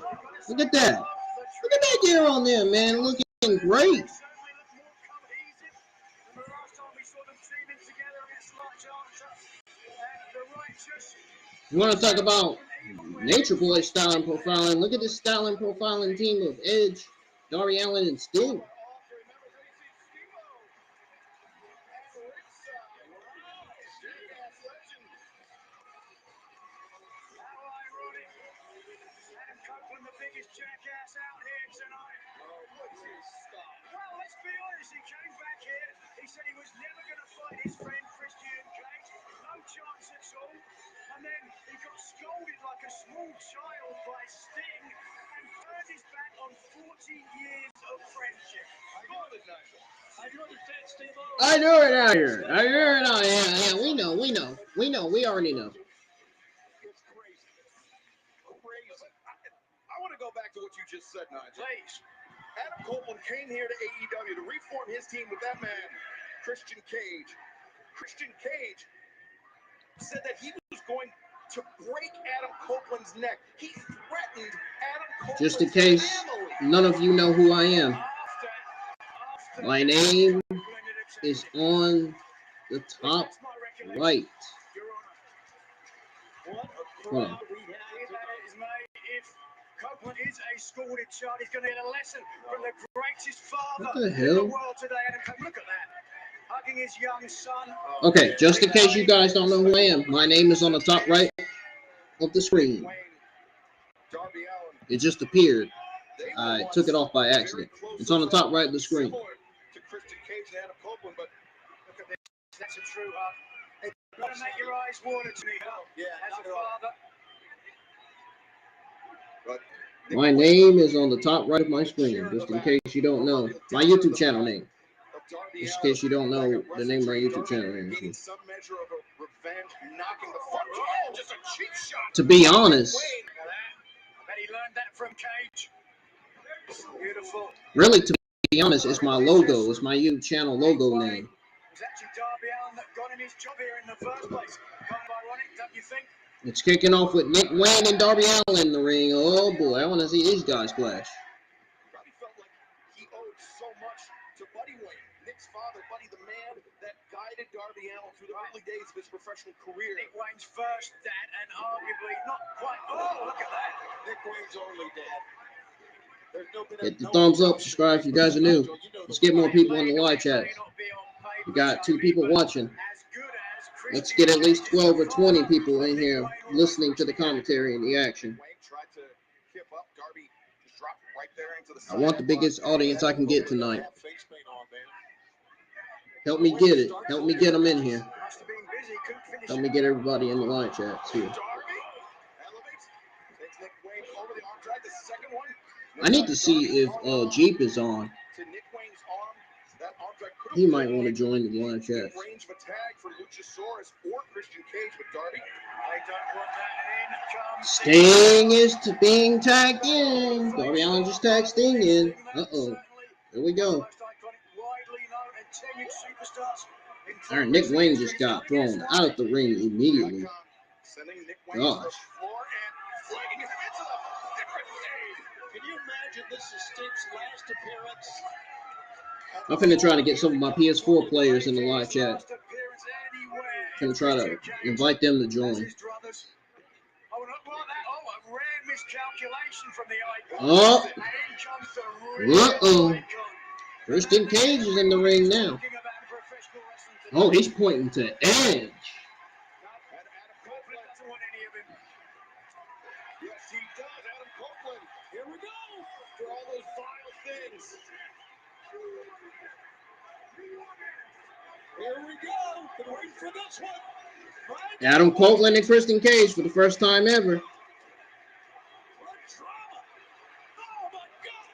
Look at that. Look at that gear on there, man. Looking great. You want to talk about Nature Boy style and profiling? Look at this style and profiling team of Edge, Darby Allin, and Sting. jackass out here tonight. Well, let's be honest, he came back here, he said he was never going to fight his friend Christian Cage, no chance at all, and then he got scolded like a small child by Sting and turned his back on 40 years of friendship. I do understand, Steve. I know it out here. I know it out here. Yeah, we know. We already know. It's crazy. Crazy. I want to go back to what you just said, Nigel. Please. Adam Copeland came here to AEW to reform his team with that man, Christian Cage. Christian Cage said that he was going to break Adam Copeland's neck. He threatened Adam Copeland's Just in case none of you know who I am. My name is on the top right. Hold on. Copeland is a schooled child. He's going to get a lesson from the greatest father What the in hell? the world today. And look at that. Hugging his young son. Okay, just in case you guys don't know who I am, my name is on the top right of the screen. Darby Allin. It just appeared. I took it off by accident. It's on the top right of the screen. To Christian Cage and Adam Copeland, but Look at this. That's a true hug. It's got to make your eyes water to me. yeah, As a father. but My name is on the top right of my screen, just in case you don't know. My YouTube channel name. Just in case you don't know the name of my YouTube channel name. Gaining some measure of a revenge, knocking the front. Oh, just a cheap shot. To be honest, I bet he learned that from Cage. Beautiful. really, to be honest, it's my logo. It's my YouTube channel logo name. It was actually Darby Allin that got him his job here in the first place. Kind of ironic, don't you think? It's kicking off with Nick Wayne and Darby Allin in the ring. Oh boy, I want to see these guys clash. Probably felt like he owed so much to Buddy Wayne, Nick's father, Buddy, the man that guided Darby Allin through the early days of his professional career. Nick Wayne's first dad, and arguably not quite. Oh, look at that. Nick Wayne's only dad. Hit the thumbs up, subscribe if you guys are new. Let's get more people in the live chat. We got 2 people watching. Let's get at least 12 or 20 people in here listening to the commentary and the action. Wayne tried to kip up. Darby just dropped right there into the I want the biggest audience I can get tonight. Help me get it. Help me get them in here. Must have been busy, couldn't finish. Help me get everybody in the live chat too. Darby elevates, takes Nick Wayne over the arm drag. The second one. I need to see if Jeep is on. To Nick Wayne's arm. That arm drag could have He might want to join the live chat. range of attack for Luchasaurus or Christian Cage, but Darby. They don't want that in. Comes Sting is being tagged in. Darby Allin just tagged Sting in. Uh-oh. There we go. All right, Nick Wayne just got thrown out of the ring immediately. Sending Nick Wayne to the Gosh. floor and flagging him into the different stage. Can you imagine this is Sting's last appearance? I'm finna try to get some of my PS4 players in the live chat. Gonna try to invite them to join. Oh. Uh-oh. Christian Cage is in the ring now. Oh, he's pointing to Edge. Yes, he does. Adam Copeland. Here we go. For all those vile things. Here we go. Been waiting for this one. Right? Adam Copeland and Christian Cage for the first time ever. What drama. Oh, my God.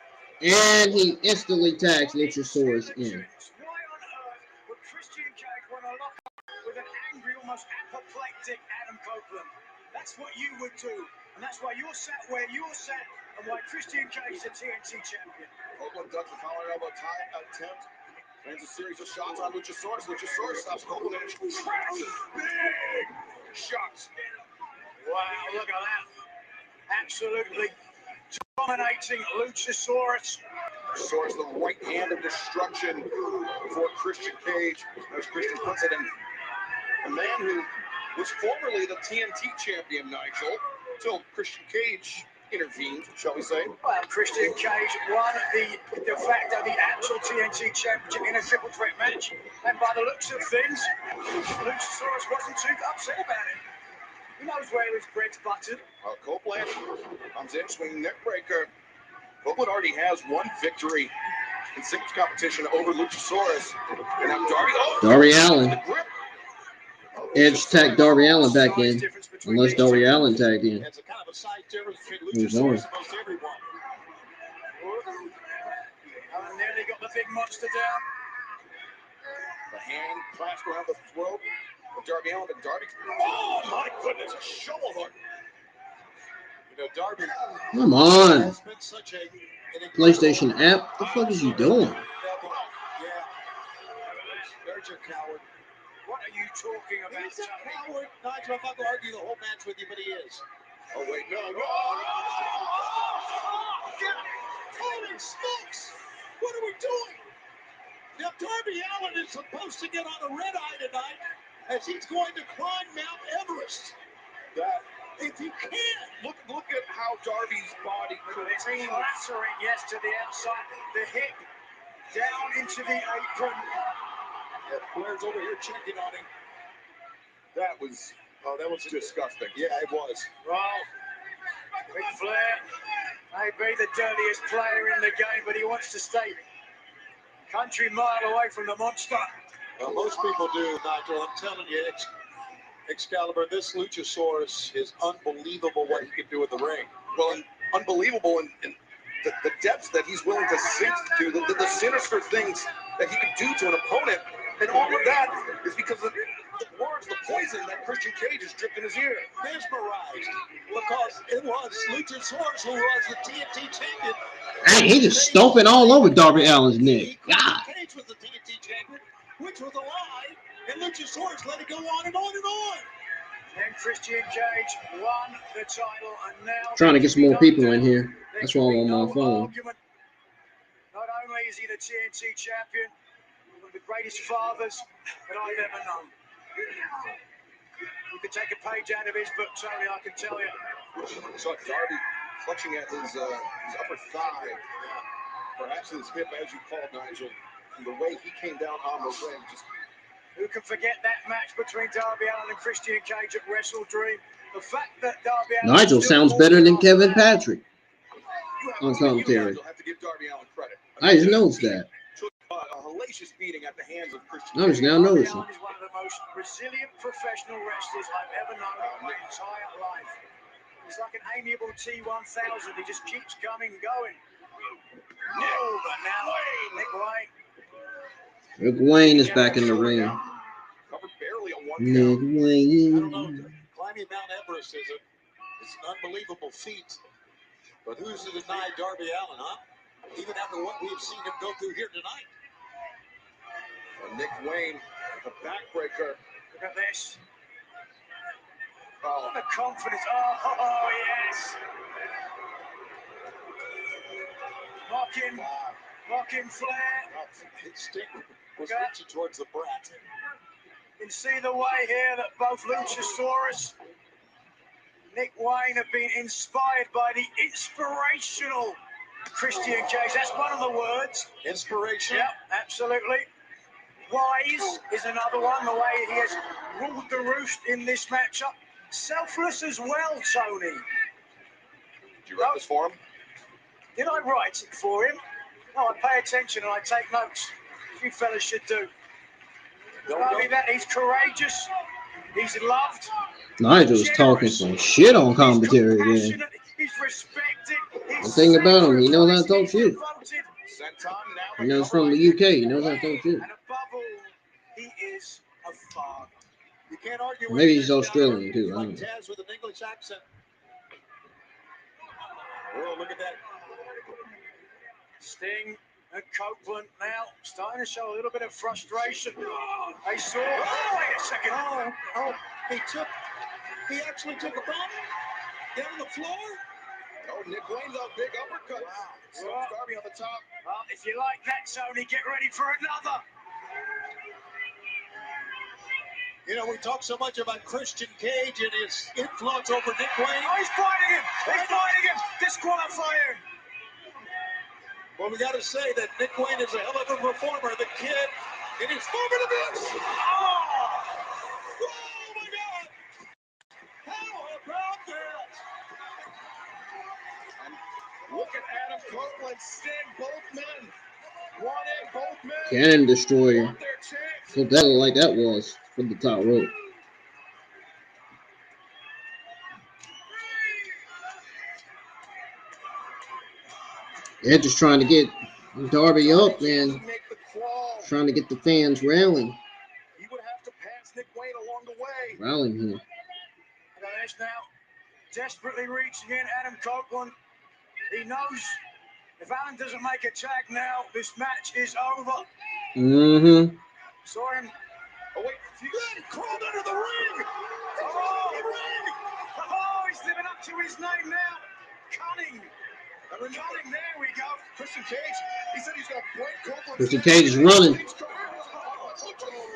And he instantly tags Luchasaurus in. Why on earth would Christian Cage want to lock up with an angry, almost apoplectic Adam Copeland? That's what you would do. And that's why you're sat where you're sat and why Christian Cage is a TNT champion. Copeland ducks the collar elbow tie attempt. Lands a series of shots on Luchasaurus. Luchasaurus stops Copeland and big shots. Wow, look at that. Absolutely dominating Luchasaurus. Luchasaurus, the right hand of destruction for Christian Cage. As Christian puts it in, a man who was formerly the TNT champion, Nigel, until Christian Cage intervened, shall we say. Well, Christian Cage won the de facto, the actual TNT championship in a triple threat match. And by the looks of things, Luchasaurus wasn't too upset about it. He knows where his bread's buttered. Copeland comes in, swinging neck breaker. Copeland already has one victory in singles competition over Luchasaurus. And now Darby. Oh, Darby Allin. the grip. Edge tagged Darby Allin back in. Unless Darby Allin tagged in. It's a kind of a size difference between Who's Luchasaurus on? and most everyone. And nearly got the big monster down. The hand clasped around the throat of Darby Allin, but Darby. Oh my goodness, a shovel hook. You know, Darby Come on. has been such an PlayStation app. What the fuck is you doing? Yeah. There's your coward. What are you talking about, He's a Tony? coward. Nigel, I'm not going to argue the whole match with you, but he is. Oh wait, no. Holy smokes! What are we doing? Now, Darby Allin is supposed to get on a red eye tonight as he's going to climb Mount Everest. That If he can't, look at how Darby's body It's careened. clattering, yes, to the outside. The hip down into the apron. Blair's over here checking on him. That was disgusting. Yeah, it was. Well, Ric Flair may be the dirtiest player in the game, but he wants to stay country mile away from the monster. Well, most people do, Nigel. I'm telling you, Excalibur, this Luchasaurus is unbelievable what he can do in the ring. Well, and unbelievable, and the depths that he's willing to sink to, the sinister things that he can do to an opponent, and all of that is because of the words, the poison that Christian Cage has dripped in his ear. Mesmerized, because it was Luchasaurus who was the TNT champion. Hey, he just stomping all over Darby Allin's neck. God. Cage was the TNT champion, which was a lie, and Luchasaurus let it go on and on and on. Then Christian Cage won the title, and now Trying to get some more people in here. That's why I'm on my phone. Argument. Not only is he the TNT champion, one of the greatest fathers that I've ever known. You could take a page out of his book, Tony, I can tell you. So Darby clutching at his upper thigh, perhaps his hip, as you called, Nigel. And the way he came down on the ring, just Who can forget that match between Darby Allin and Christian Cage at Wrestle Dream? The fact that Darby Allin Nigel still sounds better than walking on Kevin that. Patrick on commentary. You'll have to give Darby Allin credit. I just noticed that. Took a hellacious beating at the hands of Christian I was Cage. now Darby noticing. Allin is one of the most resilient professional wrestlers I've ever known in my entire life. He's like an amiable T-1000. He just keeps coming, going. No, but now Nick Wayne. Rick Wayne is back in the ring. Covered barely a 1 Nick count. I don't know. Wayne. Climbing Mount Everest is an unbelievable feat. But who's to deny Darby Allin, huh? Even after what we've seen him go through here tonight. Nick Wayne, the backbreaker. Look at this. Oh, The confidence. Oh, yes. Mocking Flair. His stick was reaching towards the brat. You can see the way here that both Luchasaurus, Nick Wayne have been inspired by the inspirational Christian Cage. That's one of the words. Inspiration. Yep, absolutely. Wise is another one, the way he has ruled the roost in this matchup. Selfless as well, Tony. did you write this for him? Did I write it for him? No, I pay attention and I take notes. You fellas should do. Not only that, he's courageous. He's loved. Nigel's talking some shit on commentary again. He's He's respected. The thing about him, he knows how to talk shit. Senton now He knows from the UK. He knows how to talk shit. And above all, he is a father. You can't argue with Maybe this he's Australian guy. too. I Like don't know. Taz with an English accent. Oh, look at that. Sting and Copeland now starting to show a little bit of frustration. They saw. Oh, wait a second. He actually took a bump down on the floor. Oh, Nick Wayne's a big uppercut. So Darby on the top. Well, if you like that, Tony, get ready for another. You know, we talk so much about Christian Cage and his influence over Nick Wayne. Oh, he's fighting him. He's fighting him. Disqualifying. Well, we got to say that Nick Wayne is a hell of a performer. The kid in his moment of this. Oh my God! How about that? Look at Adam Cole. and Sting, both men. One in, both men. Cannon Destroyer. Want their chance. So that like that was for the top rope. They're just trying to get Darby up, man. Make the crawl. Trying to get the fans rallying. He would have to pass Nick Wayne along the way. Rallying here. Look at this now. Desperately reaching in, Adam Copeland. He knows if Allin doesn't make a tag now, this match is over. Mm-hmm. Saw him. Oh, wait. He then crawled under the ring. Oh, the ring. Oh, he's living up to his name now. Cunning. Cunning, there we go. Christian Cage, he said he's going to break Copeland's Christian neck. Cage is running.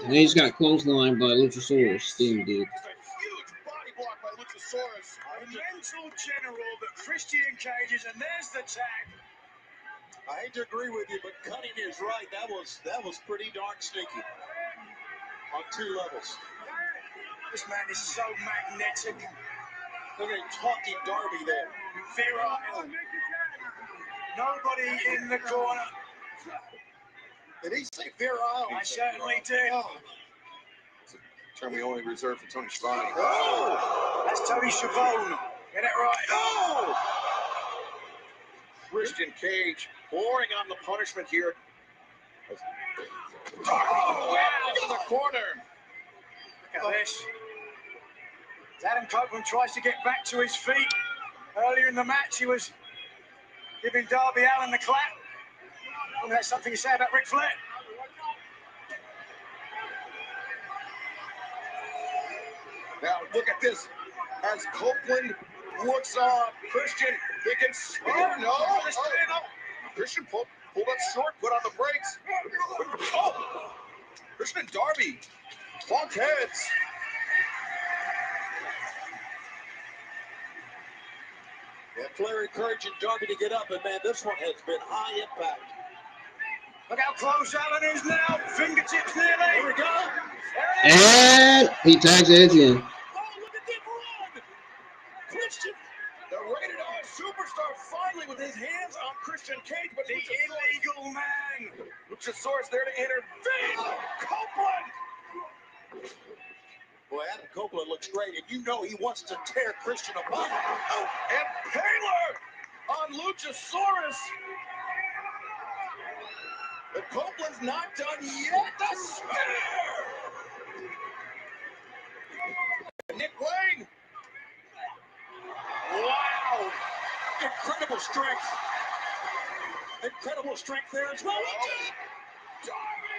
And And he's got clothesline by Luchasaurus. Sting did. Huge body block by Luchasaurus. A mental general that Christian Cage is, and there's the tag. I hate to agree with you, but Cunning is right. That was pretty darn sneaky on two levels. This man is so magnetic. Look at him talking Darby there. Virile. Nobody in the corner. Did he say virile? I certainly did. It's a term we only reserve for Tony Schiavone. Oh, that's Tony Schiavone. Get it right. Oh! Christian Cage pouring on the punishment here. Oh, wow, in the corner. Look at this. As Adam Copeland tries to get back to his feet. Earlier in the match, he was giving Darby Allin the clap. Oh, that's something to say about Ric Flair. Now, look at this. As Copeland looks on, Christian, he can spin. No. Christian pulled up short, put on the brakes. Oh! Christian and Darby bumped heads. Yeah, Flair encouraging Darby to get up, and man, this one has been high impact. Look how close Allin is now. Fingertips nearly. Here we go. And he tags Edge in. Oh, look at them run. Christian, the rated R superstar, finally with his hands on Christian Cage, but The illegal man. Luchasaurus there to intervene. Copeland. Boy, Adam Copeland looks great, and you know he wants to tear Christian apart. Oh, and Paler on Luchasaurus. But Copeland's not done yet. The spear. Nick Wayne. Wow! Incredible strength. Incredible strength there as well. Watch it! Darby.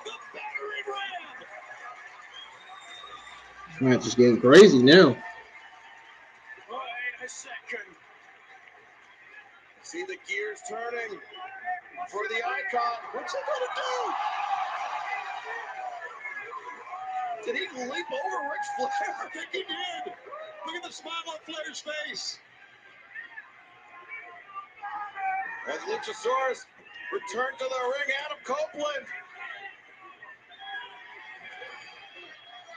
The battering ram. This match is getting crazy now. Wait a second. See the gears turning for the icon. What's he gonna do? Did he leap over Ric Flair? I think he did. Look at the smile on Flair's face. As Luchasaurus returned to the ring, Adam Copeland.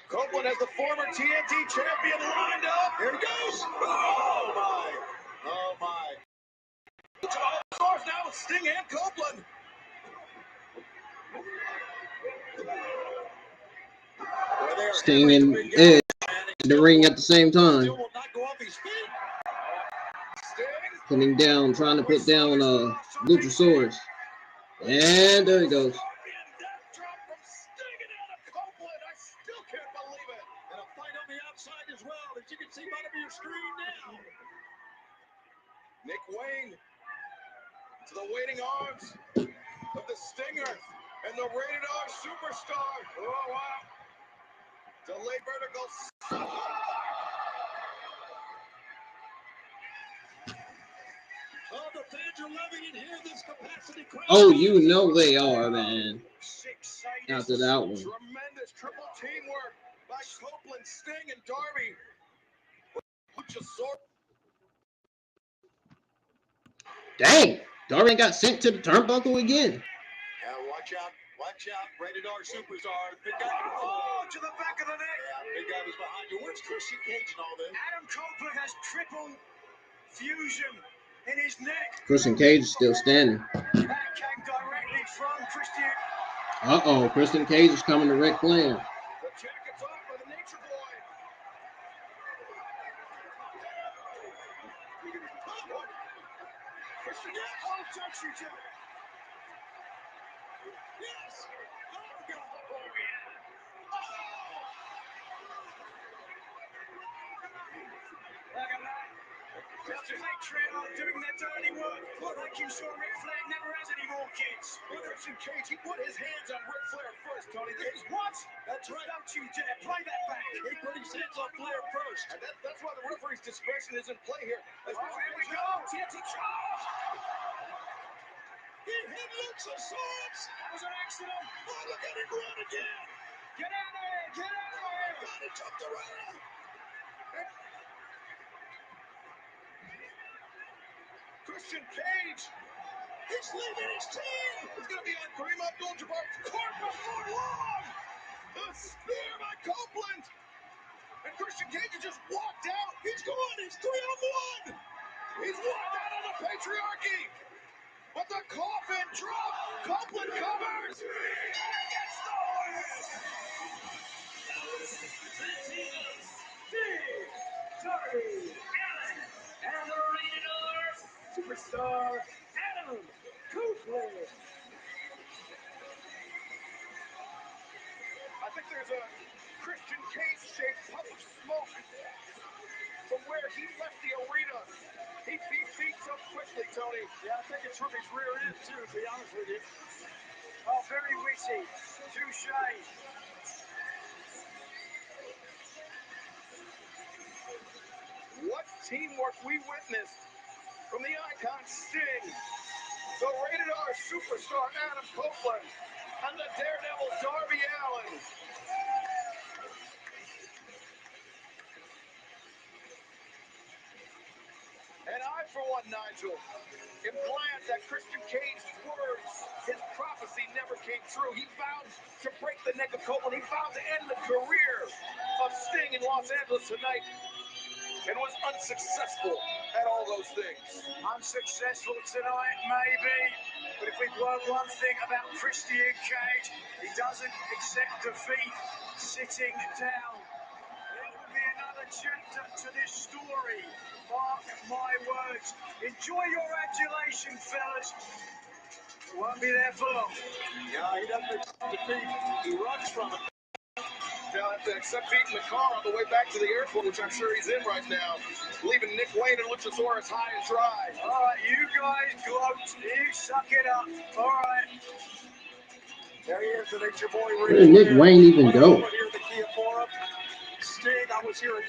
Copeland has the former TNT champion lined up. Here he goes. Oh, my. Oh, my. Luchasaurus now with Sting and Copeland. Sting and Edge in the ring at the same time. Still will not go off his feet. Putting down, trying to put down Luchasaurus. And there he goes. And a fight on the outside as well, as you can see bottom of your screen now. Nick Wayne to the waiting arms of the Stinger and the rated R superstar. Oh, wow. Delayed vertical. Oh, the fans are loving it here, this capacity crowd. Oh, you know they are, man. After that one. Tremendous triple teamwork by Copeland, Sting, and Darby. Luchasaurus. Dang, Darby got sent to the turnbuckle again. Watch out, rated R superstar. Big guy. Oh, to the back of the neck. Yeah, big guy was behind you. Where's Christian Cage and all this? Adam Copeland has triple fusion. in his neck. Christian Cage is still standing. That came directly from Christian. Uh-oh, Christian Cage is coming to Ric Flair. The jacket's off by the Nature Boy. Christian, oh, touch you, Jack. Yes. Oh, God. Look at that. Just as they tread on doing their dirty work, like you saw Ric Flair never has any more kids. Well, Christian Cage, he put his hands on Ric Flair first, Tony. This is what? That's right. Don't you dare play that back. He put his hands on Flair first. And that's why the referee's discretion is in play here. Oh, here we go. TNT charge. He hit Luchasaurus. That was an accident. Oh, look at him run again. Get out of here. Get out of here. God, he jumped around. Christian Cage, he's leaving his team. He's going to be on Kareem Abdul-Jabbar's court before long. The spear by Copeland. And Christian Cage has just walked out. He's gone. He's 3-on-1. He's walked out on the patriarchy. But the coffin drop. Copeland covers. Against the horse. Darby, Allin, and the Rated R Superstar Adam Copeland. I think there's a Christian Cage-shaped puff of smoke from where he left the arena. He beats up quickly, Tony. Yeah, I think it's from his rear end, too, to be honest with you. Oh, very witty. Touche. What teamwork we witnessed from the icon Sting, the Rated R Superstar Adam Copeland, and the Daredevil Darby Allin. And I, for one, Nigel, am glad that Christian Cage's words, his prophecy never came true. He vowed to break the neck of Copeland. He vowed to end the career of Sting in Los Angeles tonight and was unsuccessful at all those things. Unsuccessful tonight, maybe. But if we've learned one thing about Christian Cage, he doesn't accept defeat sitting down. There will be another chapter to this story. Mark my words. Enjoy your adulation, fellas. It won't be there for long. Yeah, he doesn't accept defeat. He runs from it. They'll have to accept beating the car on the way back to the airport, which I'm sure he's in right now, leaving Nick Wayne and Luchasaurus high and dry. All right, you guys gloat. You suck it up. All right. There he is, the Nature Boy. Where did Nick Wayne even go? Here at the Kia Forum. Sting, I was here in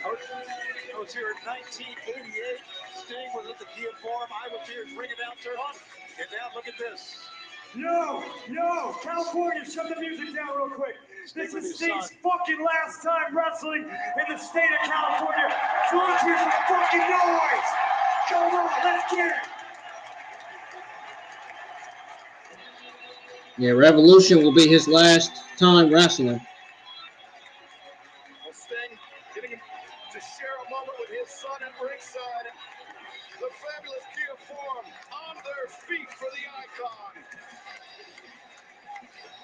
1988. Sting was at the Kia Forum. I was here as ring announcer. And now look at this. No, California, shut the music down real quick. This is Sting's fucking last time wrestling in the state of California. So let's hear some fucking noise. Come on, let's get it. Yeah, Revolution will be his last time wrestling. Well, Sting getting him to share a moment with his son at ringside. The fabulous Kia Forum on their feet for the icon.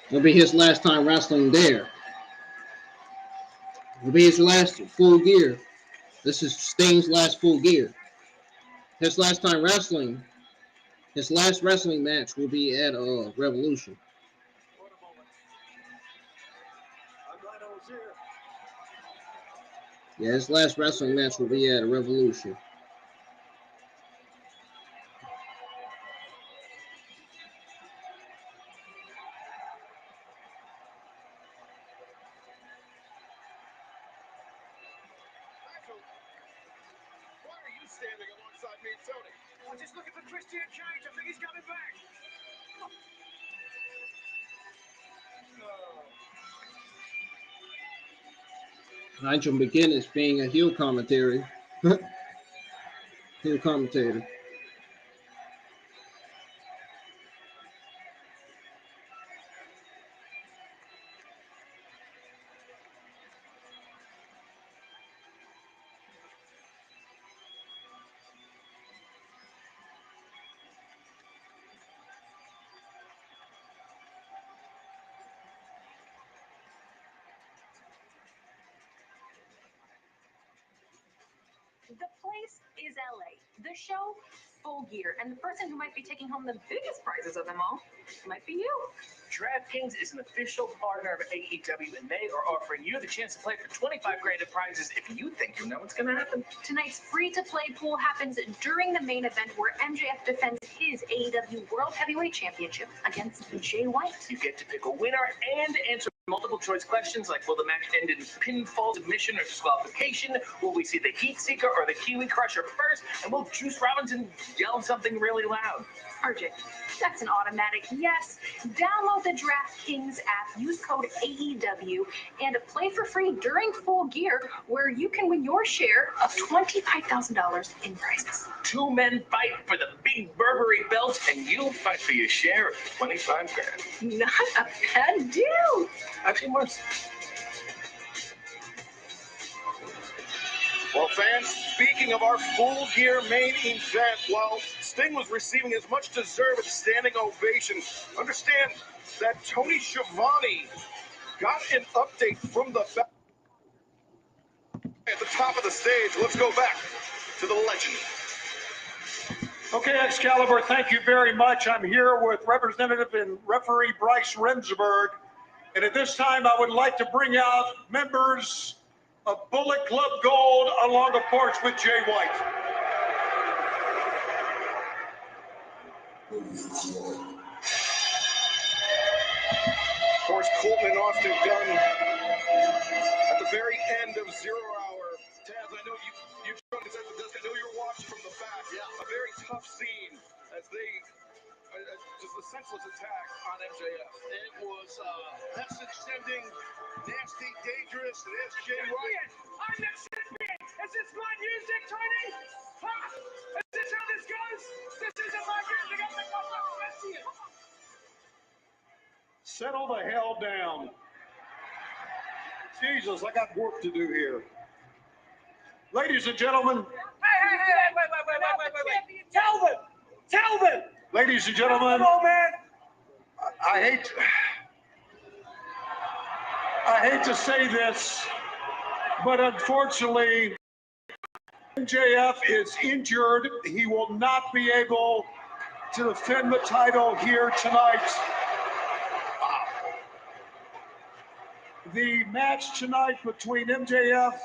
It'll be his last time wrestling there. It'll be his last Full Gear. This is Sting's last Full Gear. His last time wrestling, his last wrestling match will be at Revolution. What a moment. I'm glad I was here. Yeah, his last wrestling match will be at Revolution. Why are you standing alongside me and Tony? I'm just looking for Christian Cage. I think he's coming back. Nigel McGuinness being a heel commentator. Heel commentator. The place is LA. The show, Full Gear. And the person who might be taking home the biggest prizes of them all might be you. DraftKings is an official partner of AEW, and they are offering you the chance to play for 25 grand in prizes if you think you know what's going to happen. Tonight's free-to-play pool happens during the main event where MJF defends his AEW World Heavyweight Championship against Jay White. You get to pick a winner and answer multiple choice questions like, will the match end in pinfall, submission, or disqualification? Will we see the Heat Seeker or the Kiwi Crusher first? And will Juice Robinson yell something really loud? RJ, that's an automatic yes. Download the DraftKings app, use code AEW, and play for free during Full Gear, where you can win your share of $25,000 in prizes. Two men fight for the big Burberry belt, and you'll fight for your share of 25 grand. Not a bad deal. I've seen worse. Well, fans, speaking of our Full Gear main event, while Sting was receiving his much deserved standing ovation, understand that Tony Schiavone got an update from the back at the top of the stage. Let's go back to the legend. Okay, Excalibur, thank you very much. I'm here with Representative and Referee Bryce Remsburg. And at this time, I would like to bring out members of Bullet Club Gold along the porch with Jay White. Of course, Colten and Austin Gunn at the very end of 0 Hour. Taz, I know you showed us at the desk. I know you're watching from the back. Yeah. A very tough scene as they just a senseless attack on MJF. It was message sending, nasty, dangerous, and it's Jay White. I'm the champion! Is this my music, Tony? Huh? Is this how this goes? This isn't my music, I'm the champion! Settle the hell down. Jesus, I got work to do here. Ladies and gentlemen. Hey, wait. Tell them! Ladies and gentlemen. Come on, man! I hate to say this, but unfortunately, MJF is injured. He will not be able to defend the title here tonight. The match tonight between MJF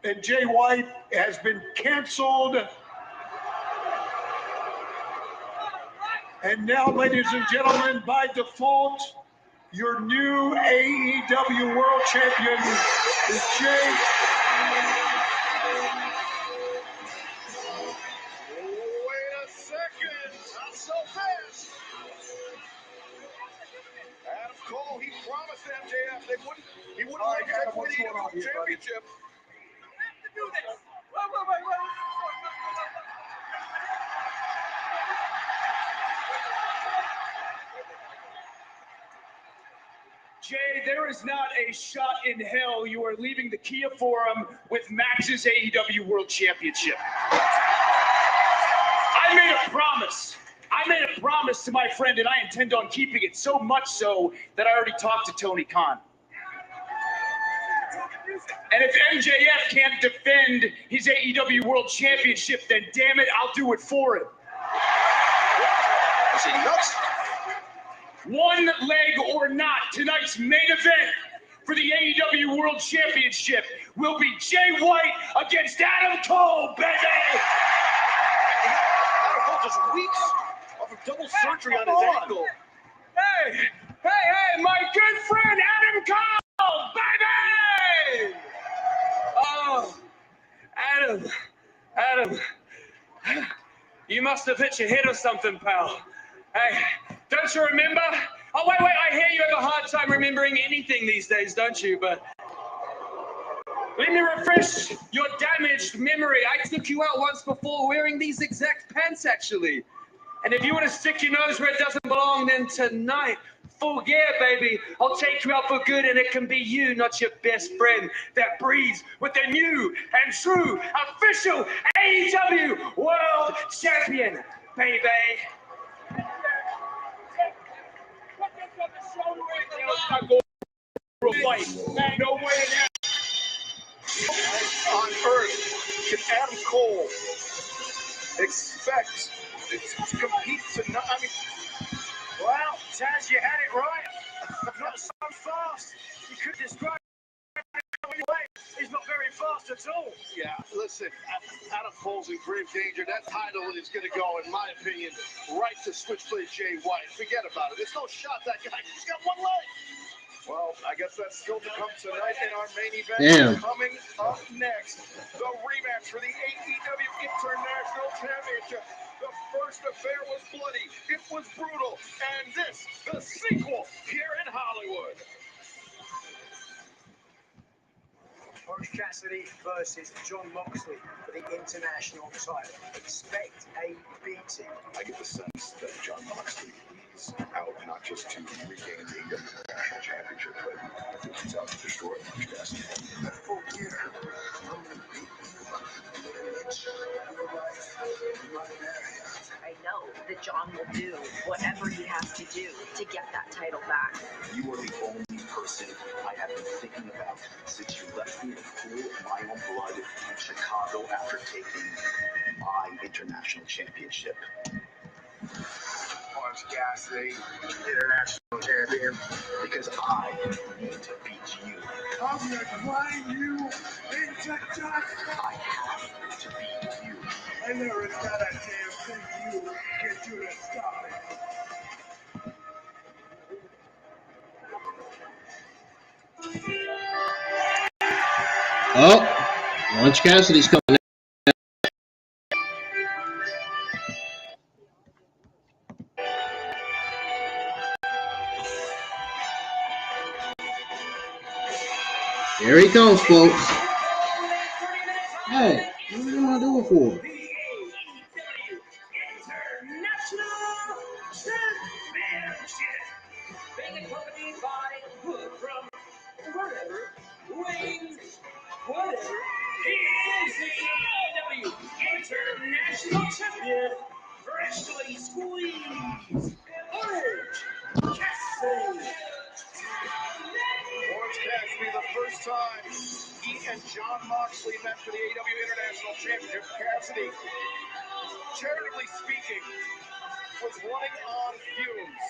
and Jay White has been canceled. And now, ladies and gentlemen, by default, your new AEW World Champion is Jay. Wait a second, not so fast. Adam Cole, he promised MJF he wouldn't let him take the AEW championship. We have to do this! Wait. Jay, there is not a shot in hell you are leaving the Kia Forum with Max's AEW World Championship. I made a promise. To my friend, and I intend on keeping it, so much so that I already talked to Tony Khan. And if MJF can't defend his AEW World Championship, then damn it, I'll do it for him. Is he nuts? One leg or not, tonight's main event for the AEW World Championship will be Jay White against Adam Cole, baby! Adam Cole just weeks of a double surgery on his ankle. Hey, my good friend Adam Cole, baby! Oh, Adam, you must have hit your head or something, pal. Hey, don't you remember? Oh, wait, I hear you have a hard time remembering anything these days, don't you? But let me refresh your damaged memory. I took you out once before wearing these exact pants, actually. And if you want to stick your nose where it doesn't belong, then tonight, Full Gear, baby, I'll take you out for good, and it can be you, not your best friend, that breathes with the new and true official AEW World Champion, baby. No way in hell on earth Can Adam Cole expect to compete tonight? I mean, Well, Taz, you had it right. Not so fast. You could describe it any way. He's not very fast at all. Yeah, listen, Adam Cole's in grave danger. That title is going to go, in my opinion, right to Switchblade Jay White. Forget about it. There's no shot that guy. He's got one leg. well, I guess that's still to come tonight in our main event. Damn. Coming up next, the rematch for the AEW International Championship. The first affair was bloody, it was brutal, and this, the sequel, here in Hollywood. Orange Cassidy versus John Moxley for the international title. Expect a beating. I get the sense that John Moxley is out not just to regain the AEW National Championship, but he's out to destroy Orange Cassidy. Full Gear. I'm gonna beat I know that John will do whatever he has to do to get that title back. You are the only person I have been thinking about since you left me in the pool of my own blood in Chicago after taking my international championship. Orange Cassidy, international champion. Because I need to beat you. I'm gonna grind you into dust. I have to beat you. And there is not a damn thing you can do to stop it. Oh, Orange Cassidy's coming out. Here he comes, folks. Hey, what are you doing for? International champion, freshly squeezed, Orange Cassidy. Orange Cassidy, the first time he and John Moxley met for the AEW International Championship. Cassidy, charitably speaking, was running on fumes.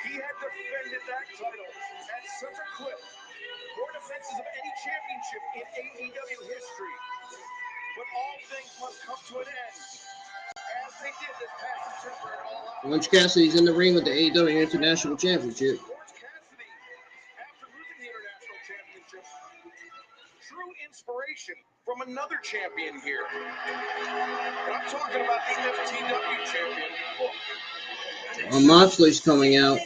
He had defended that title at such a clip, more defenses of any championship in AEW history. But all things must come to an end, as they did this past September at All Out. Orange Cassidy's in the ring with the AEW International Championship. Orange Cassidy, after losing the International Championship, true inspiration from another champion here. And I'm talking about the FTW champion. Well, Moxley's coming out.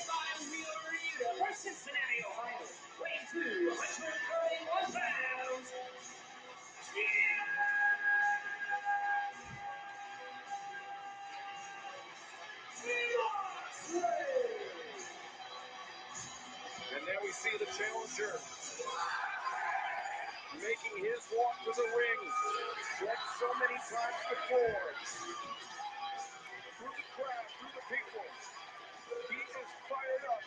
And then we see the challenger making his walk to the ring, like so many times before. Through the crowd, through the people, he is fired up,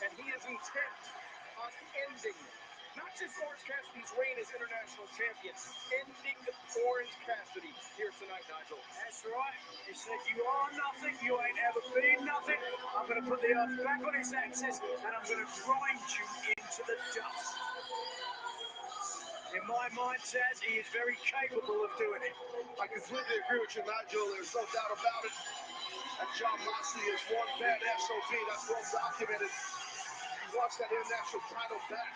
and he is intent on ending not just Orange Cassidy's reign as international champion, ending Orange Cassidy here tonight, Nigel. That's right. He said, you are nothing, you ain't ever been nothing. I'm going to put the earth back on its axis, and I'm going to grind you into the dust. In my mind, Taz, he is very capable of doing it. I completely agree with you, Nigel. There's no doubt about it. And John Moxley is one bad SOB. That's well documented. He wants that international title back.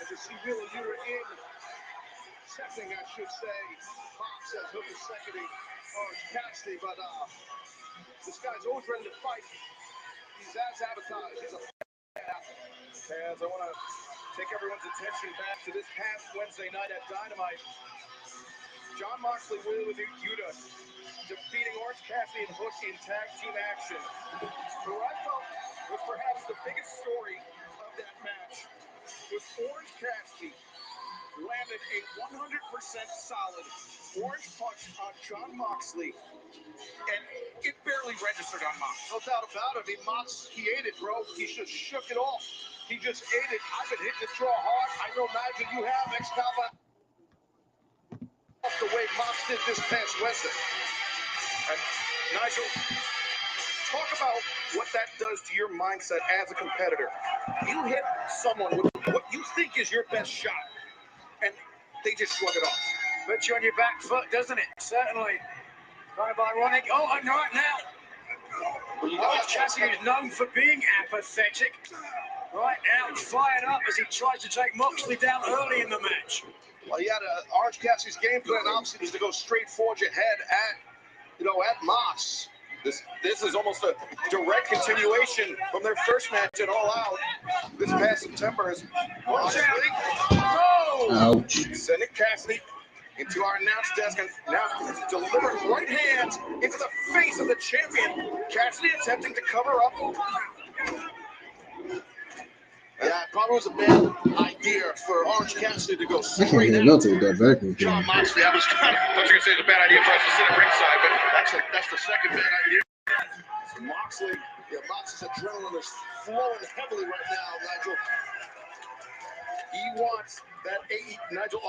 And to see Wheeler Yuta in second, I should say, Fox says he'll be seconding Orange Cassidy. But this guy's always ready to fight. He's as advertised. He's a Taz, I want to take everyone's attention back to this past Wednesday night at Dynamite. John Moxley, Wheeler Yuta, defeating Orange Cassidy and Hook in tag team action. What I felt was perhaps the biggest story of that match was Orange Cassidy landed a 100% solid orange punch on John Moxley, and it barely registered on Mox. no doubt about it. I mean, Mox, he ate it, bro. He just shook it off. He just ate it. I've been hitting the jaw hard. I know, Nigel, you have. Excalibur. Mox did this past Wednesday. And Nigel, talk about what that does to your mindset as a competitor. You hit someone with what you think is your best shot, and they just shrug it off. Puts you on your back foot, doesn't it? Certainly. Kind of ironic. Oh, and right now, Cassidy is known for being apathetic. Right now, he's fired up as he tries to take Moxley down early in the match. Well, he had Orange Cassidy's game plan, obviously, was to go straight forge ahead at Mox. This is almost a direct continuation from their first match at All Out this past September. As Moxley, sending Cassidy into our announce desk, and now delivering right hands into the face of the champion. Cassidy attempting to cover up. Yeah, it probably was a bad idea for Orange Cassidy to go straight. I can't get nothing with that vacuum. John Moxley, I was trying to say it's a bad idea for us to sit at ringside, but that's the second bad idea. So Moxley's adrenaline is flowing heavily right now, Nigel. He wants that Nigel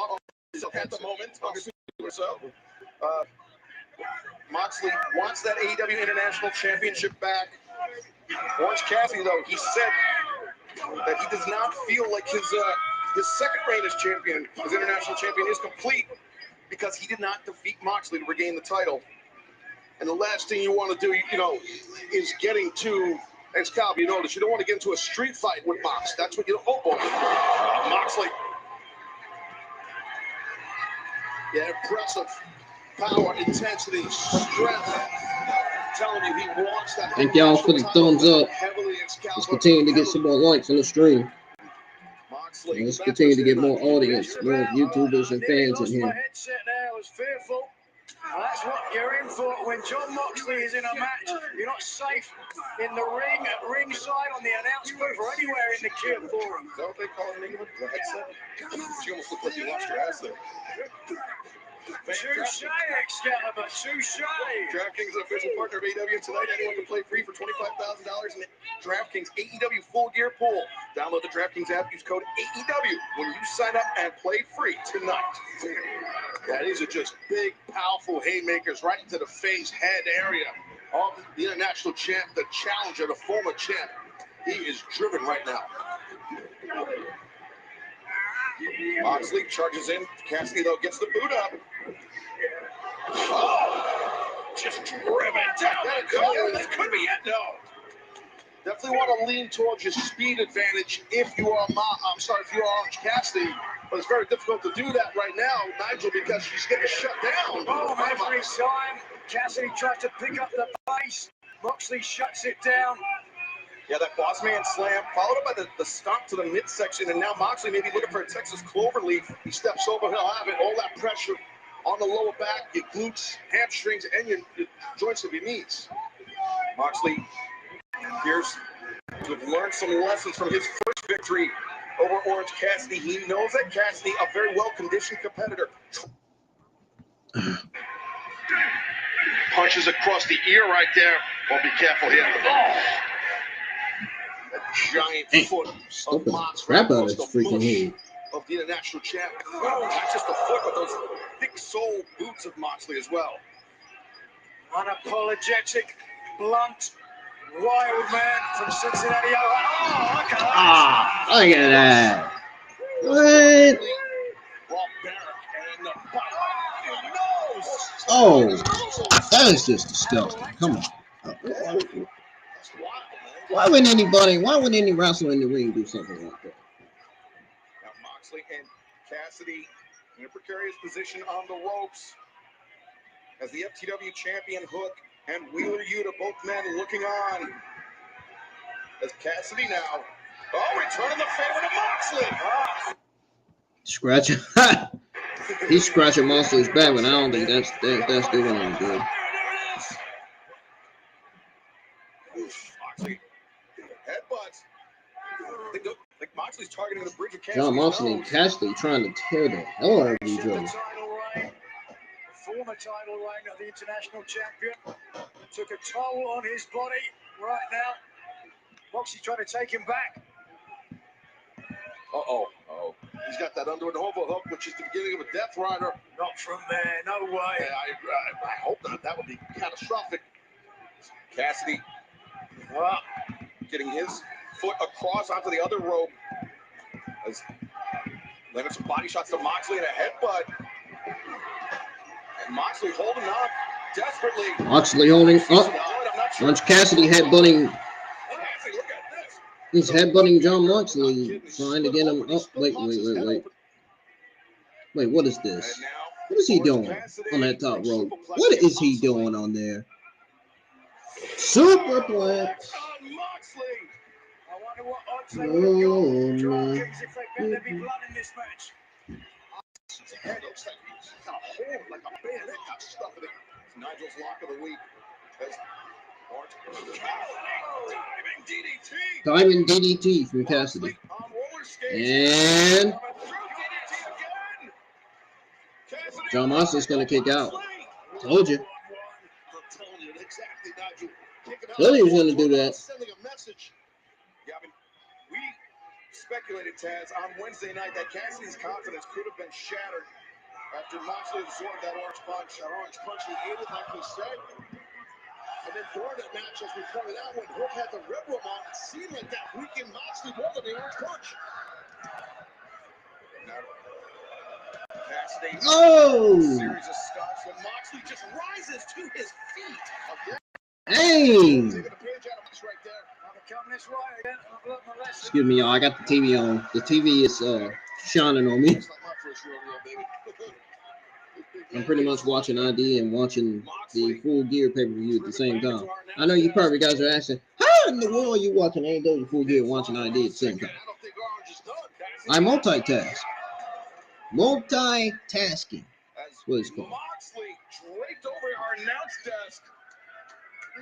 at the moment, obviously, so. Moxley wants that AEW International Championship back. Orange Cassidy, though, he said that he does not feel like his second reign as champion, as international champion, is complete because he did not defeat Moxley to regain the title. And the last thing you want to do, is getting to, as Cal, you notice, you don't want to get into a street fight with Mox. That's what you don't. Oh, boy. Moxley. Yeah, impressive power, intensity, strength. Telling you he wants that. Thank y'all for the thumbs up. Let's continue to get some more likes on the stream. Let's continue to get more audience, more YouTubers and fans in here. I was fearful. That's what you're in for when John Moxley is in a match. You're not safe in the ring, at ringside, on the announce booth, or anywhere in the Kia Forum. Is that what they call it in England? The headset? She almost looked like you lost your ass there. Touche, Excalibur, touche. DraftKings is an official partner of AEW, and tonight anyone can play free for $25,000 in the DraftKings AEW Full Gear Pool. Download the DraftKings app, use code AEW when you sign up and play free tonight. Yeah, these are just big, powerful haymakers right into the face, head area of the international champ, the challenger, the former champ. He is driven right now. Moxley charges in. Cassidy, though, gets the boot up. Oh, just driven down. That could be it. No. Definitely want to lean towards your speed advantage if you are Orange Cassidy. But it's very difficult to do that right now, Nigel, because she's getting shut down. Oh, every time Cassidy tries to pick up the pace, Moxley shuts it down. Yeah, that boss man slam, followed up by the stomp to the midsection, and now Moxley may be looking for a Texas cloverleaf. He steps over, he'll have it. All that pressure on the lower back, your glutes, hamstrings, and your joints of your knees. Moxley appears to have learned some lessons from his first victory over Orange Cassidy. He knows that Cassidy, a very well-conditioned competitor. Punches across the ear right there. Well, be careful here. Oh! Giant foot of Mox crap out of his freaking head. Of the international champ. Oh, not just the foot, but those thick sole boots of Moxley as well. Unapologetic, blunt, wild man from Cincinnati. Oh, look at that. Look at that. What? Oh, that is just disgusting. Come on. Why wouldn't any wrestler in the ring do something like that? Now Moxley and Cassidy in a precarious position on the ropes as the FTW champion Hook and Wheeler Yuta, both men looking on. As Cassidy now, returning the favor to Moxley. Scratching. He's scratching Moxley's back, but I don't think that's doing any good. Moxley headbutts. Like Moxley's targeting the bridge of Cassidy. John Moxley and Cassidy trying to tear the hell out of each other. Former title reign of the international champion took a toll on his body right now. Moxley trying to take him back. He's got that under and overhook, which is the beginning of a death rider. Not from there, no way. I hope not. That would be catastrophic. Cassidy getting his foot across onto the other rope. As limits some body shots to Moxley and a headbutt. And Moxley holding on desperately. Moxley holding up. Once Cassidy headbutting. He's headbutting John Moxley, trying to get him up. Wait. Wait, what is this? What is he doing on that top rope? What is he doing on there? Superplex. I wonder what odds they would have got. DraftKings if they bet there'd be blood in this match. His head looks like he's got a hole, like a bayonet got stuck in it. It's Nigel's lock of the week. Diamond DDT from Cassidy. And John Moxley's going to kick out. Told you. Told you he was going to do that. Yeah, I mean, we speculated, Taz, on Wednesday night that Cassidy's confidence could have been shattered after Moxley absorbed that orange punch. That orange punch he hated, like we said. And then during that match, as we pointed out, when Hook had the red room on, it seemed like that weakened Moxley more than the orange punch. Cassidy, series of stops, and Moxley just rises to his feet. Hey! Taking a page out of this right there. Excuse me, y'all. I got the TV on. The TV is shining on me. I'm pretty much watching ID and watching the Full Gear pay-per-view at the same time. I know you probably guys are asking, how in the world are you watching AEW Full Gear and watching ID at the same time? I multitask. Multitasking. That's what it's called. Moxley draped over our announce desk.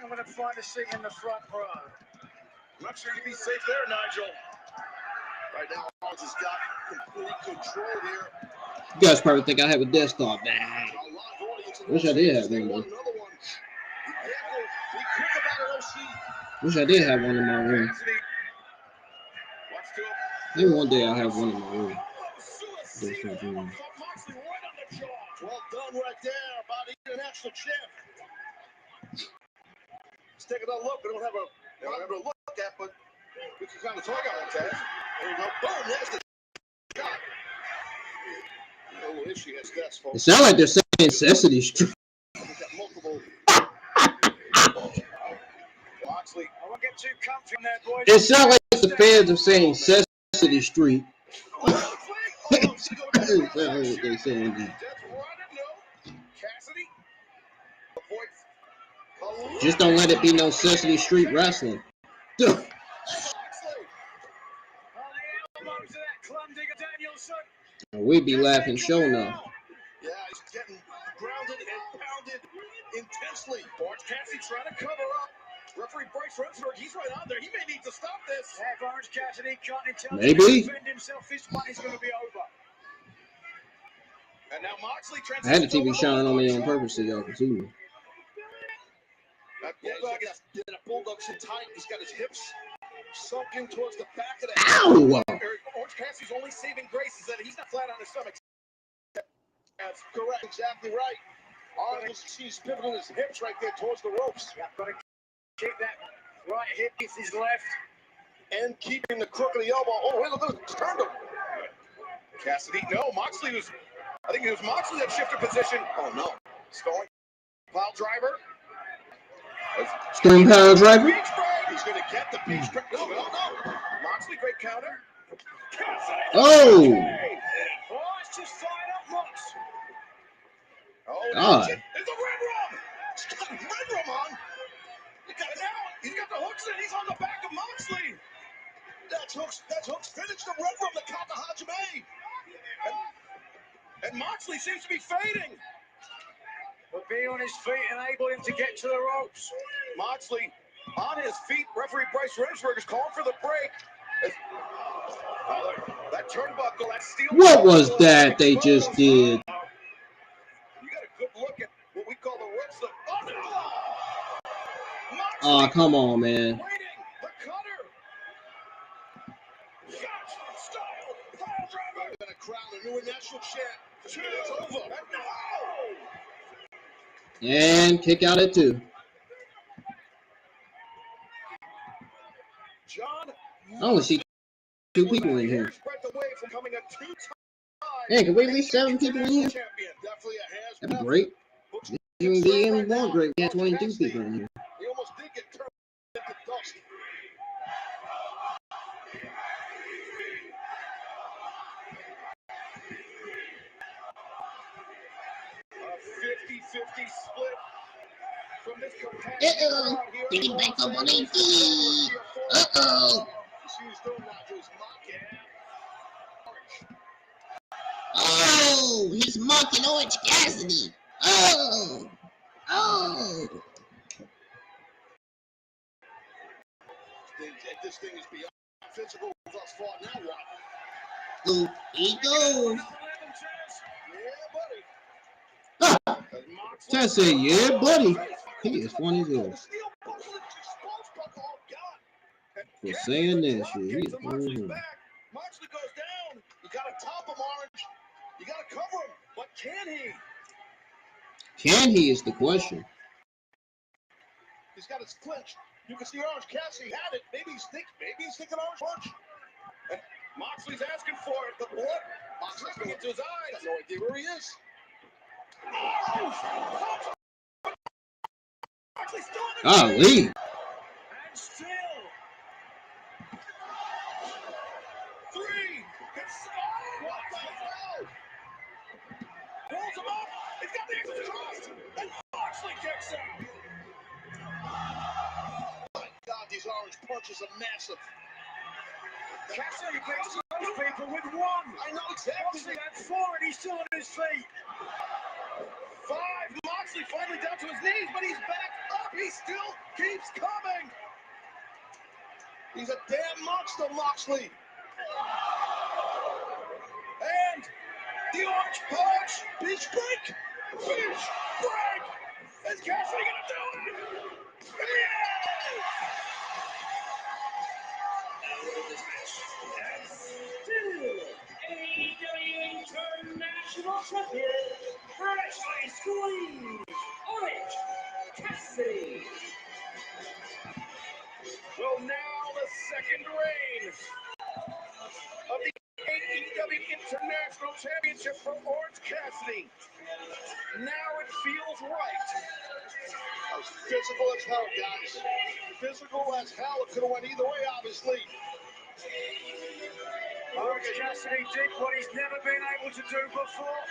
I'm going to find a seat in the front row. I'm not sure you'd be safe there, Nigel. Right now, Owens has got complete control here. You guys probably think I have a desktop. Nah. Wish I did have one. Wish I did have one in my room. Maybe one day I'll have one in my room. Well done right there by the international champ. Let's take another look. We don't have a look at, but we can kind of talk about that, Taz. There we go. Boom, there's the shot. No issue has this, folks. It sounds like they're saying Cassidy Street. We've got multiple. Moxley. I won't get too comfy in there, boys. It sounds like the fans are saying Cassidy Street. That's what they're saying. Just don't let it be no Sesame Street wrestling. We'd be laughing show now. Yeah, he's getting grounded and pounded intensely. Orange Cassidy trying to cover up. Referee Bryce Remsburg, he's right on there. He may need to stop this. If Orange Cassidy can't maybe defend himself, this fight is going to be over. And now Moxley I had the TV shining on me on purpose so y'all can see me. That bulldog is in a bulldog so tight. He's got his hips sunken towards the back of the head. Ow! Orange Cassidy's only saving grace is that he's not flat on his stomach. That's correct. Exactly right. Orange, he's pivoting his hips right there towards the ropes. Yeah, got to keep that right hip with his left. And keeping the crook of the elbow. Oh, wait, look at it. Turned him. Cassidy, no. Moxley was, I think it was Moxley that shifted position. Oh, no. Stalling. Pile driver. Stone power driver. He's going to get the beach break. No. Moxley, great counter. Oh. It's just fired up, Mox. Oh, God. There's the red room. He's got red room on. He got it out. He's got the hooks in. He's on the back of Moxley. That's hooks. Finished the red room. The Kata Hajime. And Moxley seems to be fading. But being on his feet enabled him to get to the ropes. Moxley on his feet. Referee Bryce Remsburg is calling for the break. That turnbuckle, that steel. What was that they just did? You got a good look at what we call the ropes. Oh, come on, man. Waiting, the cutter. Stop. Pile driver. Gonna The new national champ. It's over. And kick out at 2. John. I only see 2 people in here. Hey, can we at least 7 people in here? That'd be great. It would be even more great if we had 22 people in here. He almost did get turned into dust. A 50-50 split from this competitive crowd here. Getting back up on their feet. Uh-oh. Oh, he's mocking Orange Cassidy. Oh. Oh. This thing is beyond physical thus far. Now what? Oh, he goes. Yeah, buddy. Ah. Just say, yeah, buddy. He is funny as hell. For saying that shit, he is funny as hell. Moxley goes down. You gotta top him, Orange. You gotta cover him. But can he? Can he is the question. He's got his clinch. You can see Orange Cassidy had it. Maybe he's thinking Orange punch. And Moxley's asking for it. The blood. Moxley's looking into his eyes. No idea where he is. Golly. And still. 3. It's what the hell? Rolls him up. He's got the extra cross. And Moxley kicks out. My God, these orange punches are massive. Cassidy beats most people with 1. I know exactly. Moxley had 4 and he's still on his feet. 5. Moxley finally down to his knees, but he's back up. He still keeps coming. He's a damn monster, Moxley. And the orange punch. Fish break. Fish break. Is Cassidy gonna do it? And still, AEW International Champion, freshly squeezed, Orange Cassidy. Well, now the second reign of the AEW International Championship for Orange Cassidy. Now it feels right. That was physical as hell, guys. Physical as hell. It could have went either way, obviously. Orange Cassidy did what he's never been able to do before.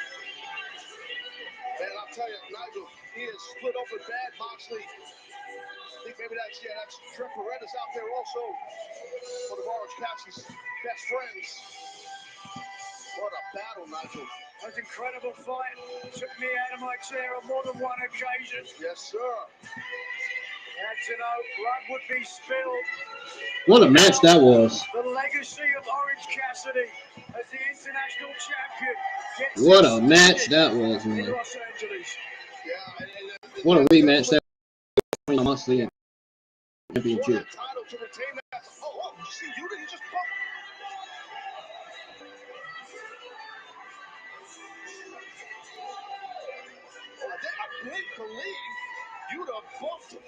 And I'll tell you, Nigel, he is split open bad, Moxley. I think maybe that's Trent Beretta's out there also. One of Orange Cassidy's best friends. What a battle, Nigel. That was an incredible fight. Took me out of my chair on more than one occasion. Yes, sir. Had to know blood would be spilled. What a match that was. The legacy of Orange Cassidy as the international champion. What a match that was, man. In Los Angeles. Yeah, What a rematch that was between Moxley and championship. title to retain that. Oh, did you see Yuta? He just bumped. I believe Yuta bumped him.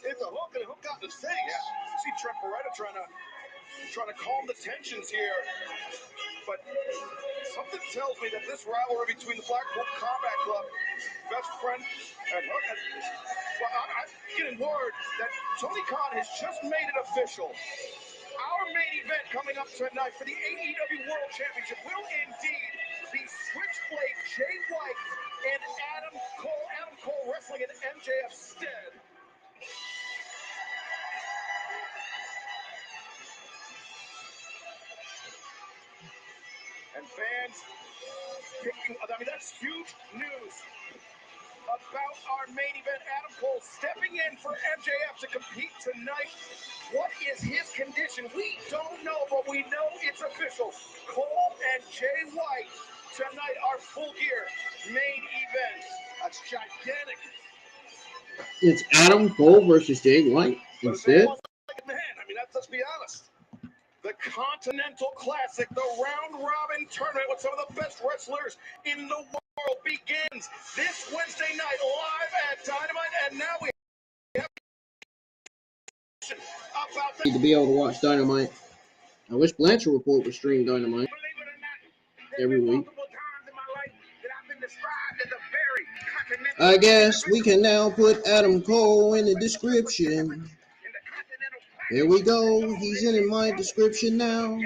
It's a hook and a hook got in his face. Yeah. You see Trent Beretta trying to calm the tensions here. But something tells me that this rivalry between the Blackpool Combat Club, best friend, and Hook, well, I'm getting word that Tony Khan has just made it official. Our main event coming up tonight for the AEW World Championship will indeed be Switchblade Jay White and Adam Cole. Adam Cole wrestling in MJF's stead. And fans picking, that's huge news about our main event. Adam Cole stepping in for MJF to compete tonight. What is his condition? We don't know, but we know it's official. Cole and Jay White tonight, our Full Gear main event. That's gigantic. It's Adam Cole versus Jay White instead. Man, let's be honest. the Continental Classic, the round-robin tournament with some of the best wrestlers in the world begins this Wednesday night live at Dynamite, and now we have about Need to be able to watch Dynamite. I wish Blanchard Report would stream Dynamite every week. I guess we can now put Adam Cole in the description. There we go. He's in my description now.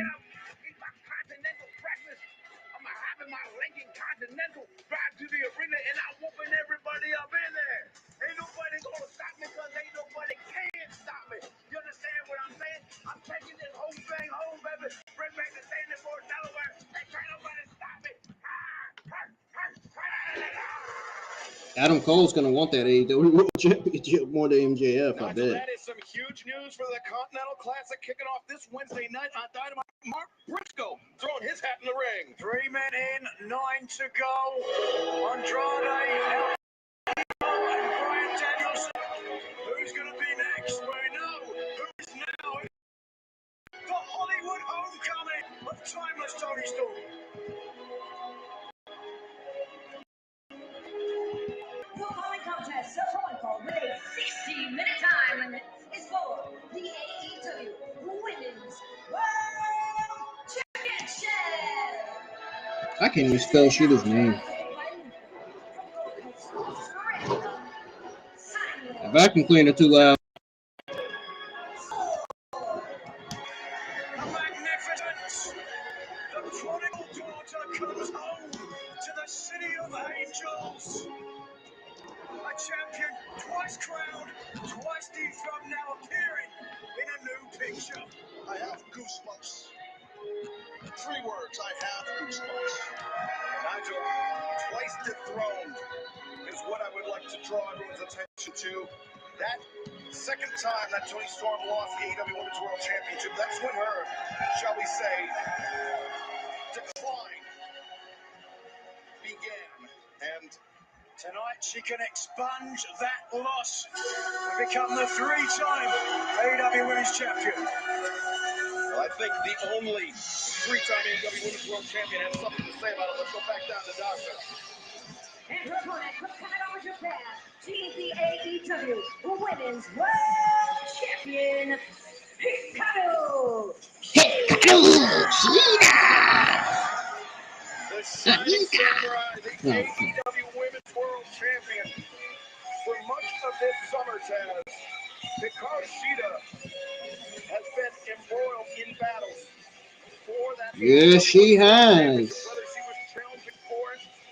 Adam Cole's going to want that AEW World Championship more than MJF, I bet. That is some huge news for the Continental Classic kicking off this Wednesday night on Dynamite. Mark Briscoe throwing his hat in the ring. 3 men in, 9 to go. Andrade, and Bryan Danielson. Who's going to be next? We know who's now the Hollywood homecoming of timeless Toni Storm. The following contest, a phone call with a 60-minute time limit, is for the AEW Women's World Championship. I can't even spell Shida's name. If I can clean it too loud. The prodigal daughter comes home to the city of angels. A champion, twice crowned, twice dethroned, now appearing in a new picture. I have goosebumps. 3 words, I have goosebumps. Nigel, twice dethroned is what I would like to draw everyone's attention to. That second time that Toni Storm lost the AEW Women's World Championship, that's when her, shall we say, decline began. And tonight she can expunge that loss and become the 3-time AEW Women's Champion. I think the only 3-time AEW Women's World Champion has something to say about it. Let's go back down to Doctor. And her opponent from Hikaru, Japan, she's the AEW Women's World Champion, Hikaru. The Shining Samurai, the AEW Women's World Champion. For much of this summer, Taz, Hikaru Shida has been embroiled in battles for that. Yes, she has.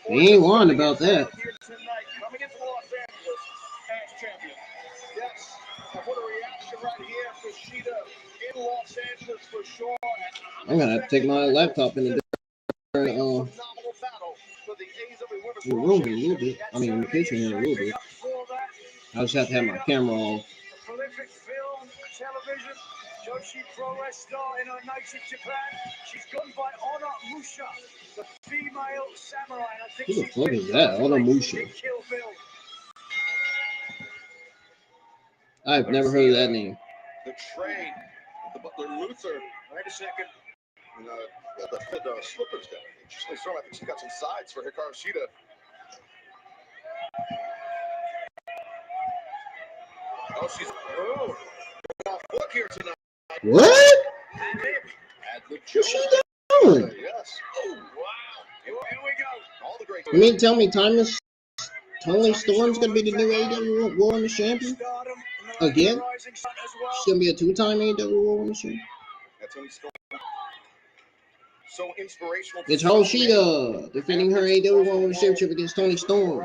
He ain't lying about that. Tonight, coming into Los Angeles as champion. Yes, and what a reaction right here for Shida in Los Angeles for sure. I'm gonna have to take my laptop in the room here a little bit. I mean, in the kitchen here a little bit. I just have to have my camera on. Prolific film, television, Joshi pro wrestler star in her native Japan. She's gone by Honor Musha, the female samurai. And I think Who the fuck is that? Honor Musha. I've never heard of that name. The train, the Butler Luther. Wait a second. The slippers down. Interesting story. I think she got some sides for Hikaru Shida. Oh, she's off book here tonight. What? What's she doing? Yes. Oh, wow. Here we go. All the great. You mean tell me Toni Storm's gonna be the new AEW World Women's Champion? Again? She's gonna be a 2-time AEW World Women's Champion? That's Toni Storm. So inspirational. It's Hikaru Shida defending her AEW World Women's Championship against Toni Storm.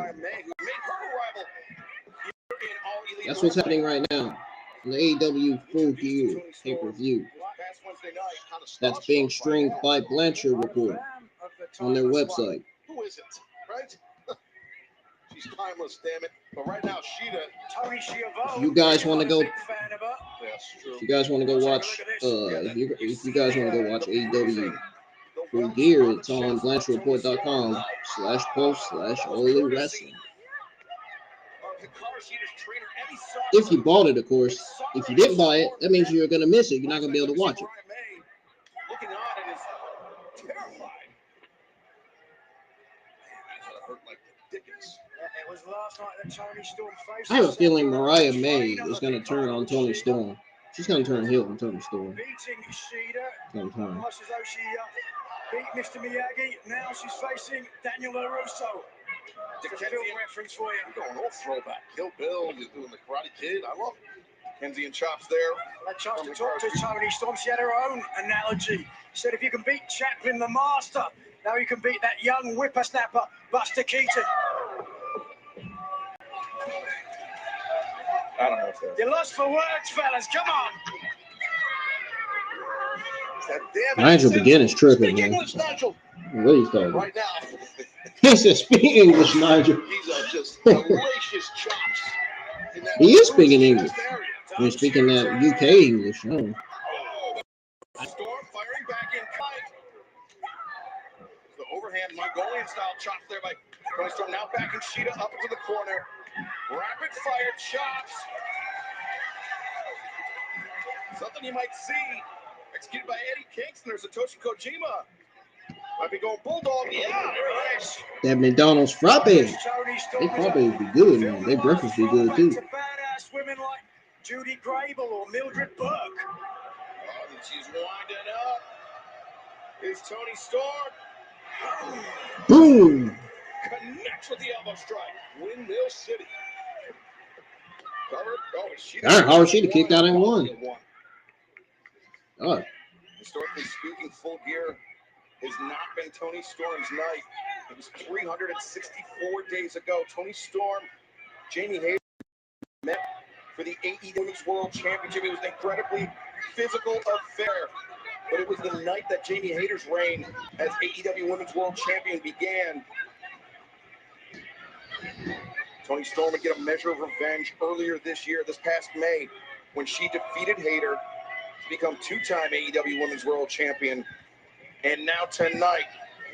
That's what's happening right now in the AEW Full Gear pay-per-view. That's being streamed by Blanchard Report on their website. Who is it? Right? She's timeless, damn it. But right now, Shida. You guys want to go? Yes, true. If you guys want to go watch? If you guys want to go watch AEW Full Gear, it's on BlanchardReport.com/post/All Wrestling. If you bought it, of course. If you didn't buy it, that means you're gonna miss it. You're not gonna be able to watch it. last night that Toni Storm faced. I have a feeling Mariah May is going to turn on Toni Storm. She's going to turn heel on Toni Storm. Beating Shida. Sometime. Much as though she beat Mr. Miyagi, now she's facing Daniel LaRusso. It's a film reference for you. You're going all throwback. Kill Bill, you're doing the Karate Kid. I love it. Kenzie and Chops there. I had a chance to talk to Toni Storm. She had her own analogy. She said, if you can beat Chaplin the Master, now you can beat that young whippersnapper, Buster Keaton. I don't know if that's... You're lost for words, fellas. Come on. Nigel begin is tripping, man. English, Nigel. What he's talking? Right now. He said, "Speak English, Nigel." These are just delicious chops. He is speaking English. He's speaking that UK English. Oh. Storm firing back in kite. The overhand Mongolian style chops there by Toni Storm. Now back in Shida up into the corner. Rapid fire chops. Something you might see executed by Eddie Kingston or Satoshi Kojima. Might be going bulldog. Yeah, there it is. That McDonald's frappe. They frappe be good, man. They breakfast be good too. Badass women like Judy Grable or Mildred Burke. Oh, she's winding up. It's Toni Storm. Boom. Connects with the elbow strike. Windmill City. Covered. Oh, she Darn, Howard Shida kicked out and won. Oh. Historically speaking, Full Gear has not been Toni Storm's night. It was 364 days ago. Toni Storm, Jamie Hayter met for the AEW Women's World Championship. It was an incredibly physical affair. But it was the night that Jamie Hayter's reign as AEW Women's World Champion began. Toni Storm would get a measure of revenge earlier this year, this past May, when she defeated Hayter to become two-time AEW Women's World Champion. And now tonight,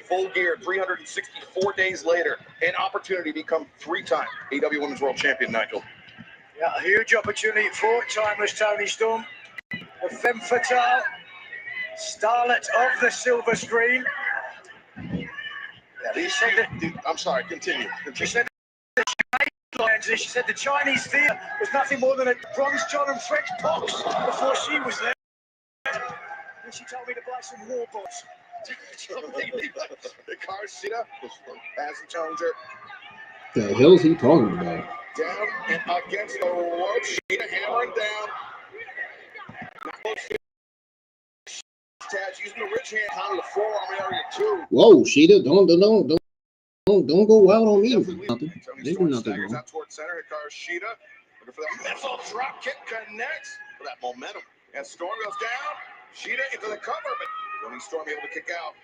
Full Gear, 364 days later, an opportunity to become three-time AEW Women's World Champion, Nigel. Yeah, a huge opportunity for timeless Toni Storm. The femme fatale, starlet of the silver screen. I'm sorry, continue. She said she said the Chinese theater was nothing more than a bronze John and French box before she was there. And she told me to buy some war balls. Hikaru Shida as the challenger. The hell is he talking about? Down and against the rope. Shida hammering down. Taz using the rich hand on the forearm area too. Whoa, Shida, don't go wild on me. Nothing. They do nothing wrong. Out towards center. Hikaru Shida looking for that missile drop kick, connects for that momentum. As Storm goes down, Shida into the cover, but Toni Storm able to kick out.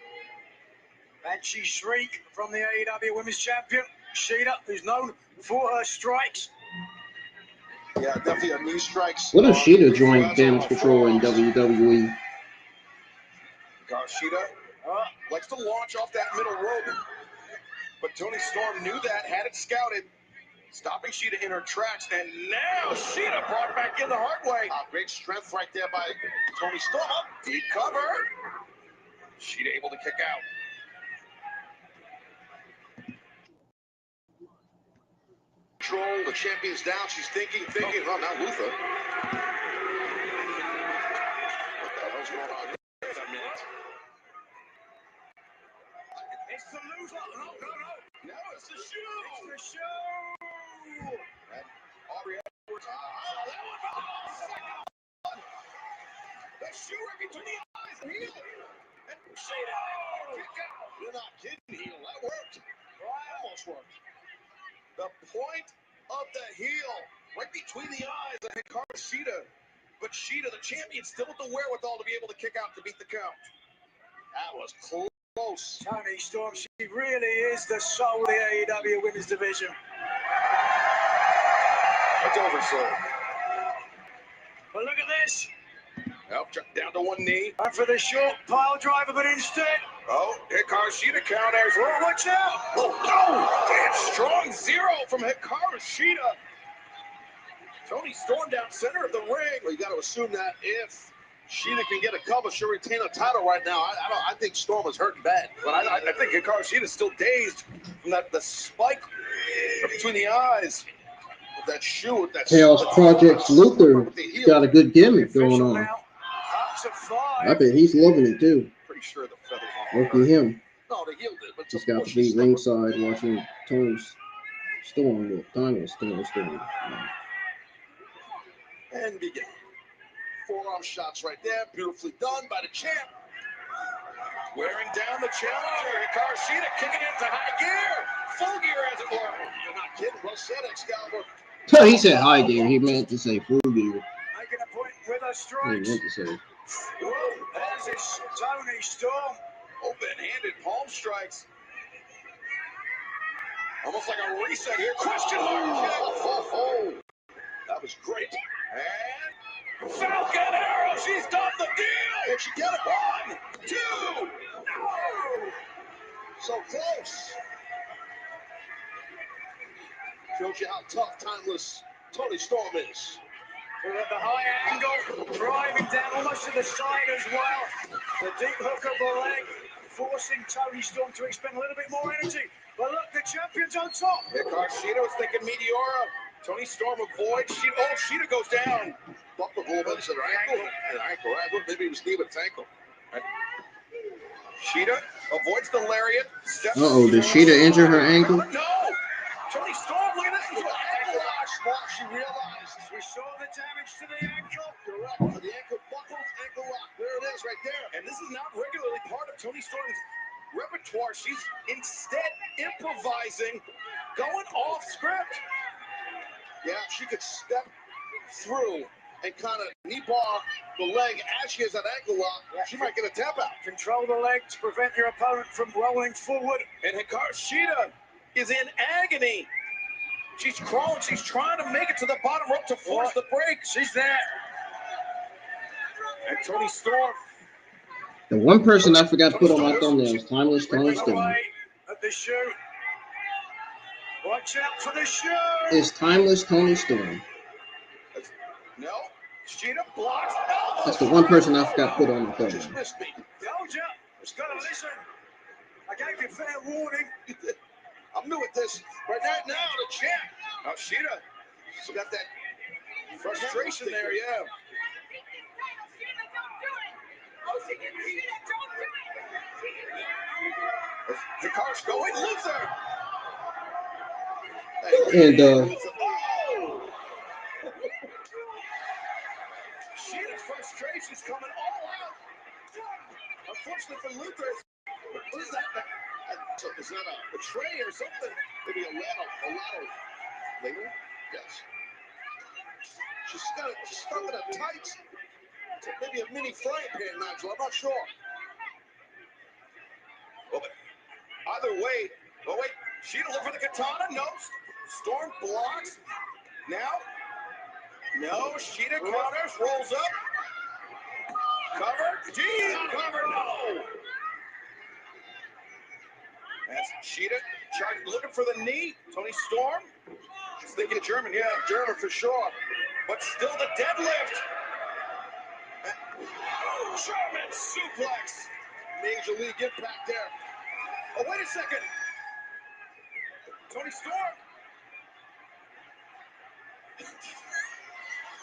Banshee Shriek from the AEW Women's Champion. Shida, who's known for her strikes. Yeah, definitely a knee strikes. What if Shida joined Damage Control in WWE? Shida likes to launch off that middle rope, but Toni Storm knew that, had it scouted, stopping Shida in her tracks, and now Shida brought back in the hard way. Great strength right there by Toni Storm. Up, deep cover. Shida able to kick out. Control, the champion's down. She's thinking. Oh, now Luther. What the hell's going on here? Wait a minute. It's the loser. No, it's the shoe. It's the shoe. And Aubrey Edwards. That one. The shoe right between the eyes and heel. And Shida. Kick out. You're not kidding, heel. That worked. Almost worked. The point of the heel, right between the eyes of Hikaru Shida. But Shida, the champion, still with the wherewithal to be able to kick out to beat the count. That was close. Toni Storm, she really is the soul of the AEW Women's Division. It's over, so. But look at this. Oh, down to one knee. And for the short pile driver, but instead. Oh, Hikaru Shida counters. Oh, watch out. Oh, no. Damn strong zero from Hikaru Shida. Toni Storm down center of the ring. Well, you got to assume that if Shida can get a cover. She'll retain a title right now. I think Storm is hurting bad. But I think Hikaru Shida's still dazed from the spike between the eyes. With that shoe. With that Chaos Project's Luther got a good gimmick going on. I bet he's loving it too. Pretty sure the feathers on. Lucky him. No, they healed it. But Just got to be ringside watching Tony's Storm. Well, Tony's Storm. And begin. Forearm shots right there. Beautifully done by the champ. Wearing down the challenger. Hikaru Shida kicking into high gear. Full gear, as it were. You're not kidding. Well said, Excalibur. He said high gear. He meant to say full gear. Making a point with a He strike. meant to say. There's his Toni Storm. Open-handed palm strikes. Almost like a reset here. Question mark. Oh. That was great. And Falcon Arrow. She's done the deal. Did she get it? 1, 2. No. So close. Shows you how tough, timeless Toni Storm is. We're at the high angle, driving down almost to the side as well. The deep hook of the leg, forcing Toni Storm to expend a little bit more energy. But look, the champion's on top. Hikaru Shida was thinking Meteora. Toni Storm avoids. Shida goes down. Buckle a little bit. It's an ankle. Maybe it was knee, but it's ankle. Right. Shida avoids the lariat. Uh-oh, did Shida injure her ankle? No. Toni Storm, look at this. Into an ankle lock. She realized. We saw the damage to the ankle. Correct. The ankle buckles, ankle lock. There it is right there. And this is not regularly part of Toni Storm's repertoire. She's instead improvising, going off script. Yeah, she could step through and kind of knee bar the leg as she has that ankle lock. She might get a tap out. Control the leg to prevent your opponent from rolling forward. And Hikaru Shida is in agony. She's crawling. She's trying to make it to the bottom rope to force the break. She's there. And Toni Storm. The one person I forgot to put on my thumbnail is Timeless Toni Storm. Away at the shoe. Watch out for the shoe. It's Timeless Toni Storm. No. Shida blocks. That's the one person I forgot to put on my thumbnail. Just missed me. Told you. Just gotta listen. I gave you fair warning. I'm new at this. Right now, the champ. Oh, Shida. She got that frustration there, yeah. Hikaru's going, Luther. And Shida's frustration's coming all out. Unfortunately for Luther, what is that? Is that a tray or something? Maybe a ladle. Later? Yes. She's stuck in a tight, maybe a mini frying pan, Nigel. I'm not sure. Well, but either way, Shida look for the katana. No. Storm blocks. Now. No. Shida counters. Rolls up. Cover. Deep cover. No. That's Shida looking for the knee. Toni Storm. She's thinking German. Yeah, German for sure. But still the deadlift. German suplex. Major league impact there. Oh, wait a second. Toni Storm.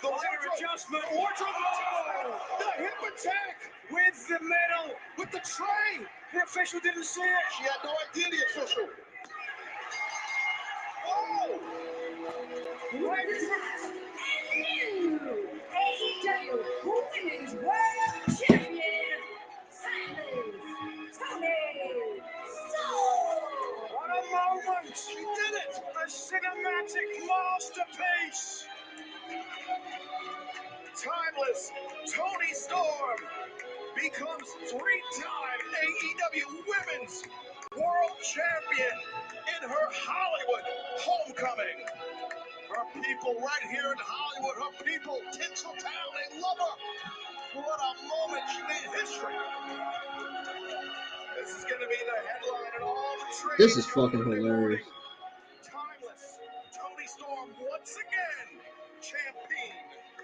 The wardrobe adjustment. The hip attack With the medal. with the tray. The official didn't see it. She had no idea, the official. Oh! Right now, new AEW Women's World Champion, Toni Storm. What a moment. She did it. A cinematic masterpiece. Timeless Toni Storm becomes 3-time AEW Women's World Champion in her Hollywood homecoming. Her people right here in Hollywood, her people, Tinseltown, they love her. What a moment. She made history. This is going to be the headline in all the trades. this is fucking hilarious. Timeless Toni Storm once again champion.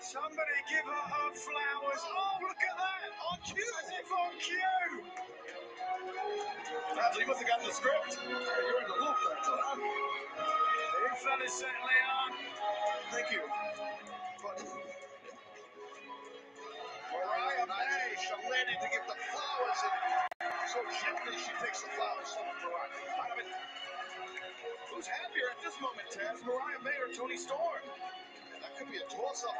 Somebody give her flowers. Oh, look at that. On cue. As if on cue. Bradley, you must have gotten the script. You're in the loop, Bradley, huh? You fellas certainly are. Thank you. Mariah May, Statlander to give the flowers, and so gently she takes the flowers from Mariah. I mean, who's happier at this moment, Taz? Mariah May or Toni Storm? And that could be a toss-up.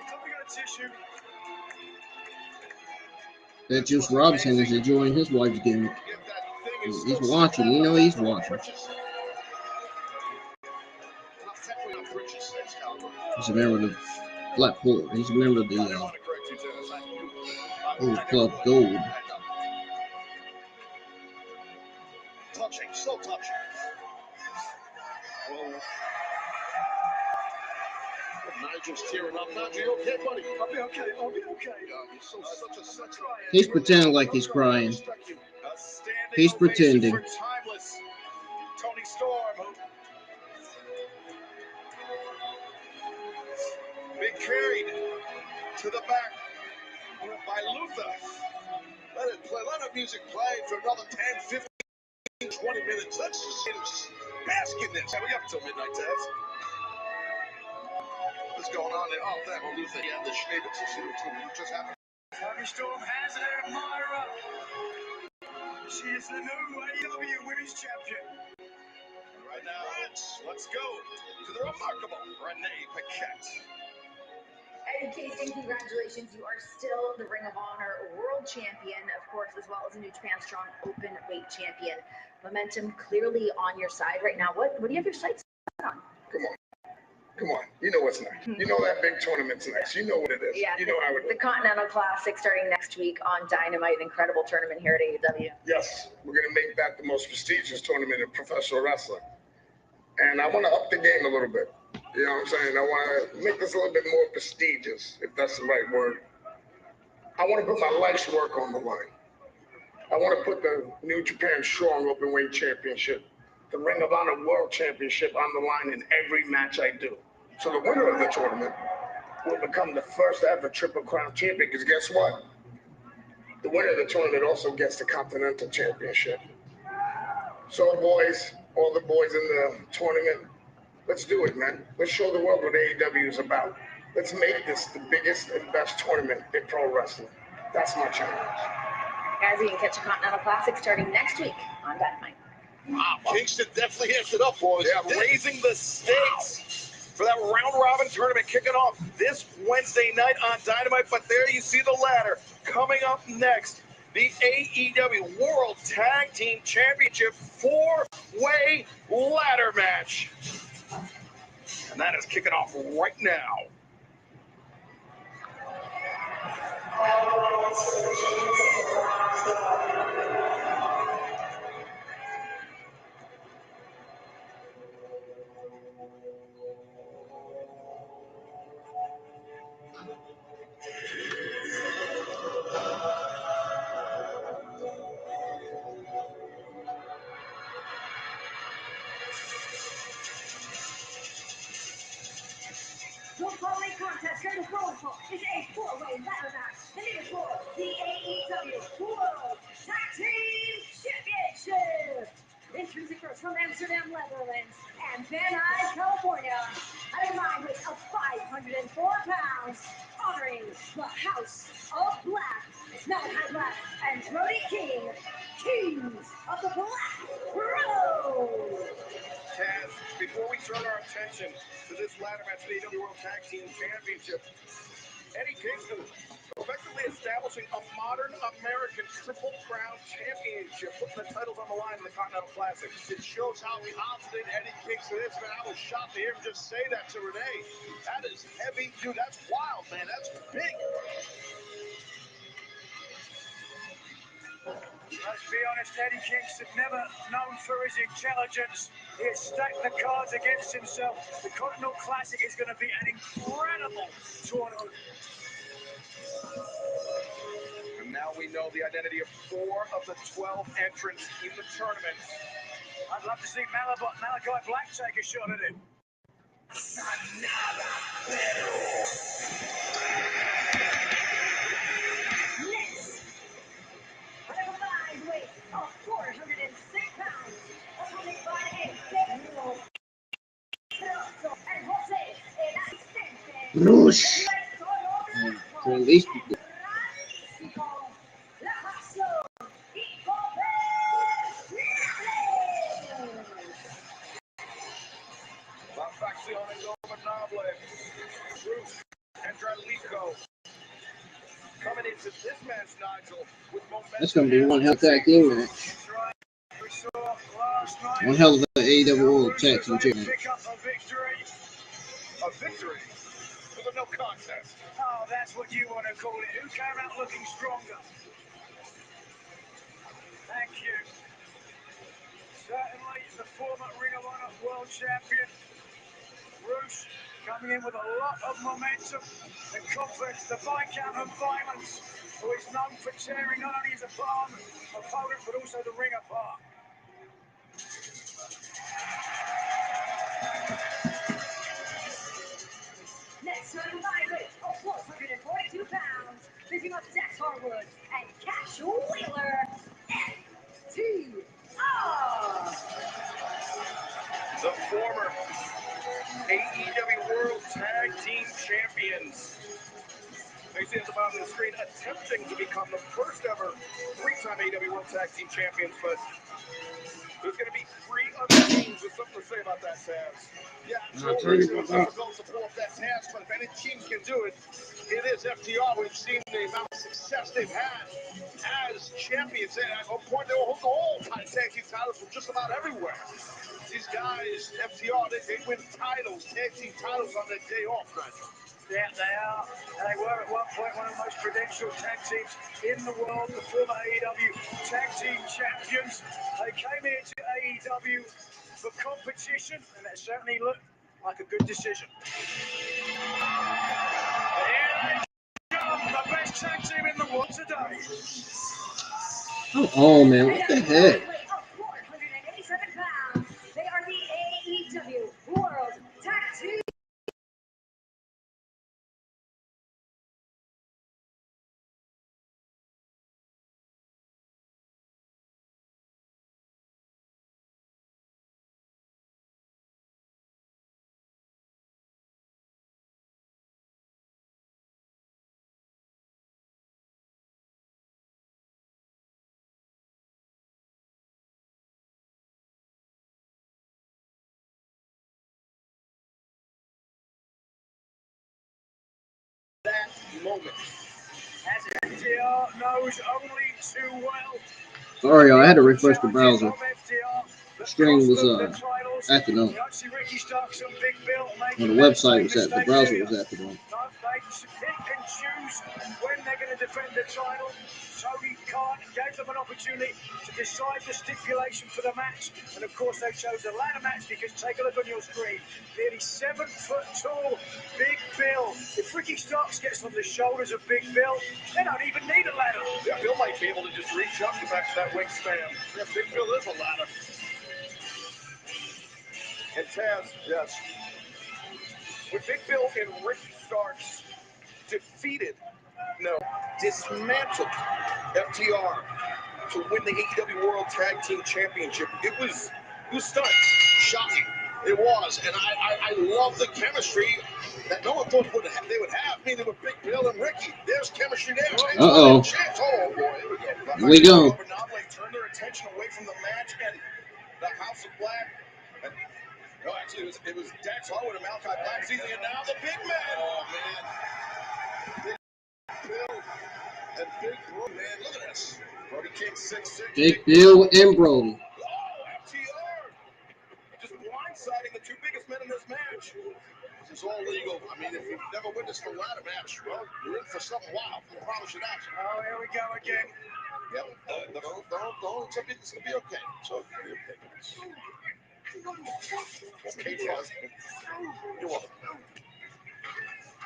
Have we got a tissue? That Juice Robinson is enjoying his wife's gimmick. He's watching. You know he's watching. He's a member of the Blackpool. He's a member of the Old Club Gold. Touching, so touching. Oh. Nigel's tearing up. Nigel, you okay, buddy? I'll be okay. I'll be okay. You're such a sex riot. He's pretending like he's crying. He's pretending. Timeless Toni Storm. Being carried to the back by Luther. Let it play. Let the music play for another 10, 15, 20 minutes. Let's just bask in this. We got until midnight, Taz. What's going on there? Oh, that Luther. Yeah, the Schnabels. See what just happened. Toni Storm has an admirer. She is the new AEW Women's Champion. Right now, let's go to the remarkable Renee Paquette. And Casey, congratulations. You are still the Ring of Honor World Champion, of course, as well as a New Japan Strong Openweight Champion. Momentum clearly on your side right now. What do you have your sights on? Come on. You know what's next. You know that big tournament's next. You know what it is. Yeah, you know how it is. The Continental Classic starting next week on Dynamite. An incredible tournament here at AEW. Yes, we're going to make that the most prestigious tournament in professional wrestling. And I want to up the game a little bit. You know what I'm saying? I want to make this a little bit more prestigious, if that's the right word. I want to put my life's work on the line. I want to put the New Japan Strong Openweight Championship, the Ring of Honor World Championship on the line in every match I do. So the winner of the tournament will become the first ever Triple Crown champion, because guess what? The winner of the tournament also gets the Continental Championship. So boys, all the boys in the tournament, let's do it, man. Let's show the world what AEW is about. Let's make this the biggest and best tournament in pro wrestling. That's my challenge. Guys, you can catch a Continental Classic starting next week on Dynamite. Wow, Kingston definitely amped it up, boys. Yeah, raising the stakes for that round-robin tournament kicking off this Wednesday night on Dynamite. But there you see the ladder coming up next. The AEW World Tag Team Championship 4-way ladder match. And that is kicking off right now. The following contest scheduled for is a four-way ladder match. And it is for the AEW World Tag Team Championship. Introducing first from Amsterdam, Netherlands, and Van Nuys, California, at a combined weight of 504 pounds, honoring the House of Black, Malakai Black and Brody King, Kings of the Black Road. Taz, before we turn our attention to this ladder match for the AEW World Tag Team Championship, Eddie Kingston effectively establishing a modern American Triple Crown Championship, putting the titles on the line in the Continental Classic. It shows how confident Eddie Kingston is, man. I was shocked to hear him just say that to Renee. That is heavy. Dude, that's wild, man. That's big. Let's be honest, Eddie Kingston, never known for his intelligence. He has stacked the cards against himself. The Continental Classic is going to be an incredible tournament. And now we know the identity of 4 of the 12 entrants in the tournament. I'd love to see Malakai Black take a shot at him. Next, at a combined weight of 406 pounds, opponent by AEW and Jose el Asistente. Rush. Dralístico. La Facción, Ingobernable. La Facción Ingobernable. Bruce and Dralístico. Coming into this match, Nigel, with momentum. That's going to be one hell of a tag team match. One hell of the AEW World Tag Team Championship. Pick up a victory. A victory with a no contest. Oh, that's what you want to call it. Who came out looking stronger? Thank you. Certainly the former Ring of Honor World Champion, Bruce, coming in with a lot of momentum and confidence, the Viscount of Violence, who is known for tearing not only his opponent, but also the ring apart. Next, at a combined weight of 442 pounds, picking up Dax Harwood and Cash Wheeler, FTR. The former AEW World Tag Team Champions. They see at the bottom of the screen attempting to become the first ever three-time AEW World Tag Team Champions, but there's going to be 3 other teams with something to say about that, Taz. Yeah, it's difficult to pull up that task, but if any team can do it, it is FTR. We've seen the amount of success they've had as champions. And at one point, they will hold all tag team titles from just about everywhere. These guys, FTR, they win titles, tag team titles on their day off, Nigel. Yeah, they are. And they were at one point one of the most credentialed tag teams in the world, the former AEW Tag Team Champions. They came here to AEW for competition, and that certainly looked like a good decision. Here they come, the best tag team in the world today. Oh, man, what the heck? 487 pounds. They are the AEW World Tag Team. That moment. As FTR knows only too well. Sorry, y'all, I had to refresh the browser. The stream was acting up. And the website was at, the browser was acting up. Pick and choose when they're going to defend the title. Toni Khan gave them an opportunity to decide the stipulation for the match. And of course, they chose a ladder match because take a look on your screen. Nearly 7 foot tall, Big Bill. If Ricky Starks gets on the shoulders of Big Bill, they don't even need a ladder. Yeah, Bill might be able to just reach up to back to that wingspan. Yeah, Big Bill is a ladder. And Taz, yes. When Big Bill and Ricky Starks dismantled FTR to win the AEW World Tag Team Championship, it was stunning, shocking. It was, and I love the chemistry that no one thought they would have. I mean, they were Big Bill and Ricky. There's chemistry there. Uh-oh. Oh, boy. Here we go. Ingobernable turned their attention away from the match and the House of Black. No, actually, it was Dax Harwood and Malakai Black season, and now the big man. Oh, man. Big Bill and Big Brody, man. Look at this. Brody King 6'6". Big Bill and Brody. Oh, FTR. Just blindsiding the 2 biggest men in this match. This is all legal. I mean, if you've never witnessed a ladder match, well, you're in for something wild. I promise you that. Oh, here we go again. Yep. Don't. It's going to be okay. So, okay. Okay, Taz. You're welcome.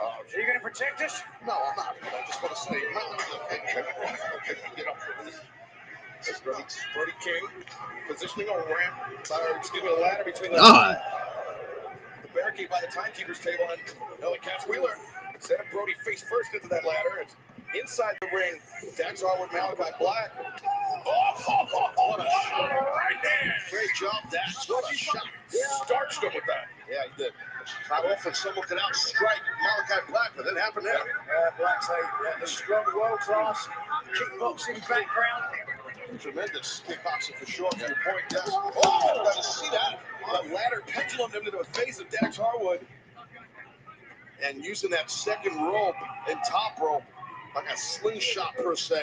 Are you going to protect us? No, I'm not. But I just want to say, okay, get up. That's Brody King positioning a ramp. A ladder between the. God. The barricade hierarchy by the timekeeper's table, and Cass Wheeler sent Brody face first into that ladder. It's inside the ring. Dax Harwood, Malakai Black. What a shot right there. Great job, Dax. What a shot. Starched him with that. Yeah, he did. Not often someone could outstrike Malakai Black, but it happened there. Black's a strong, world-class kickboxing background. Tremendous kickboxing for sure, to your point, Dax. Oh, did you see that? The ladder pendulum into the face of Dax Harwood. And using that second rope and top rope like a slingshot per se.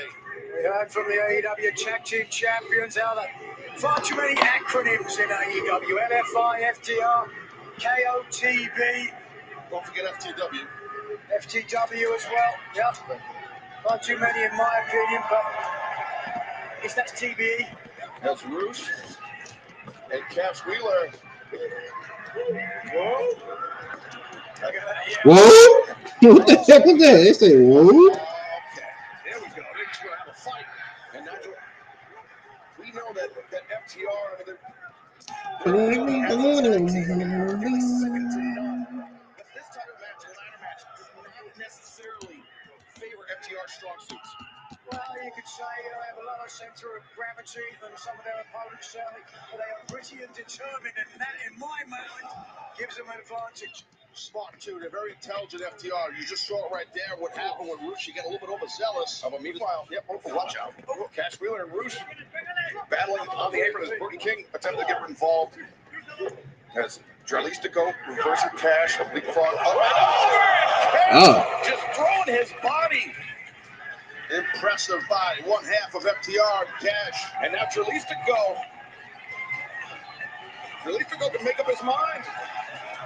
We heard from the AEW Tag Team Champions how that far too many acronyms in AEW. LFI, FTR, KOTB. Don't forget FTW. FTW as well. Yep. Far too many in my opinion, but I guess that's TBE. That's Roosh and Cass Wheeler. Whoa. Whoa! What the heck was that? They say whoa. Okay, there we go. They're just gonna have a fight. And Nigel, we know that FTR over there. But this type of match, a ladder match, does not necessarily favor FTR strong suits. Well, you could say they have a lower center of gravity than some of their opponents, certainly, but they are pretty and determined, and that, in my mind, gives them an advantage. Smart too. They're very intelligent FTR. You just saw it right there. What happened with Roosh? He got a little bit overzealous. Meanwhile, watch out. Cass Wheeler and Roosh battling on the apron as Brody King attempted to get involved. As Dralístico reverses Cash, a leapfrog. Just throwing his body. Impressive by one half of FTR, Cash. And now Dralístico can make up his mind.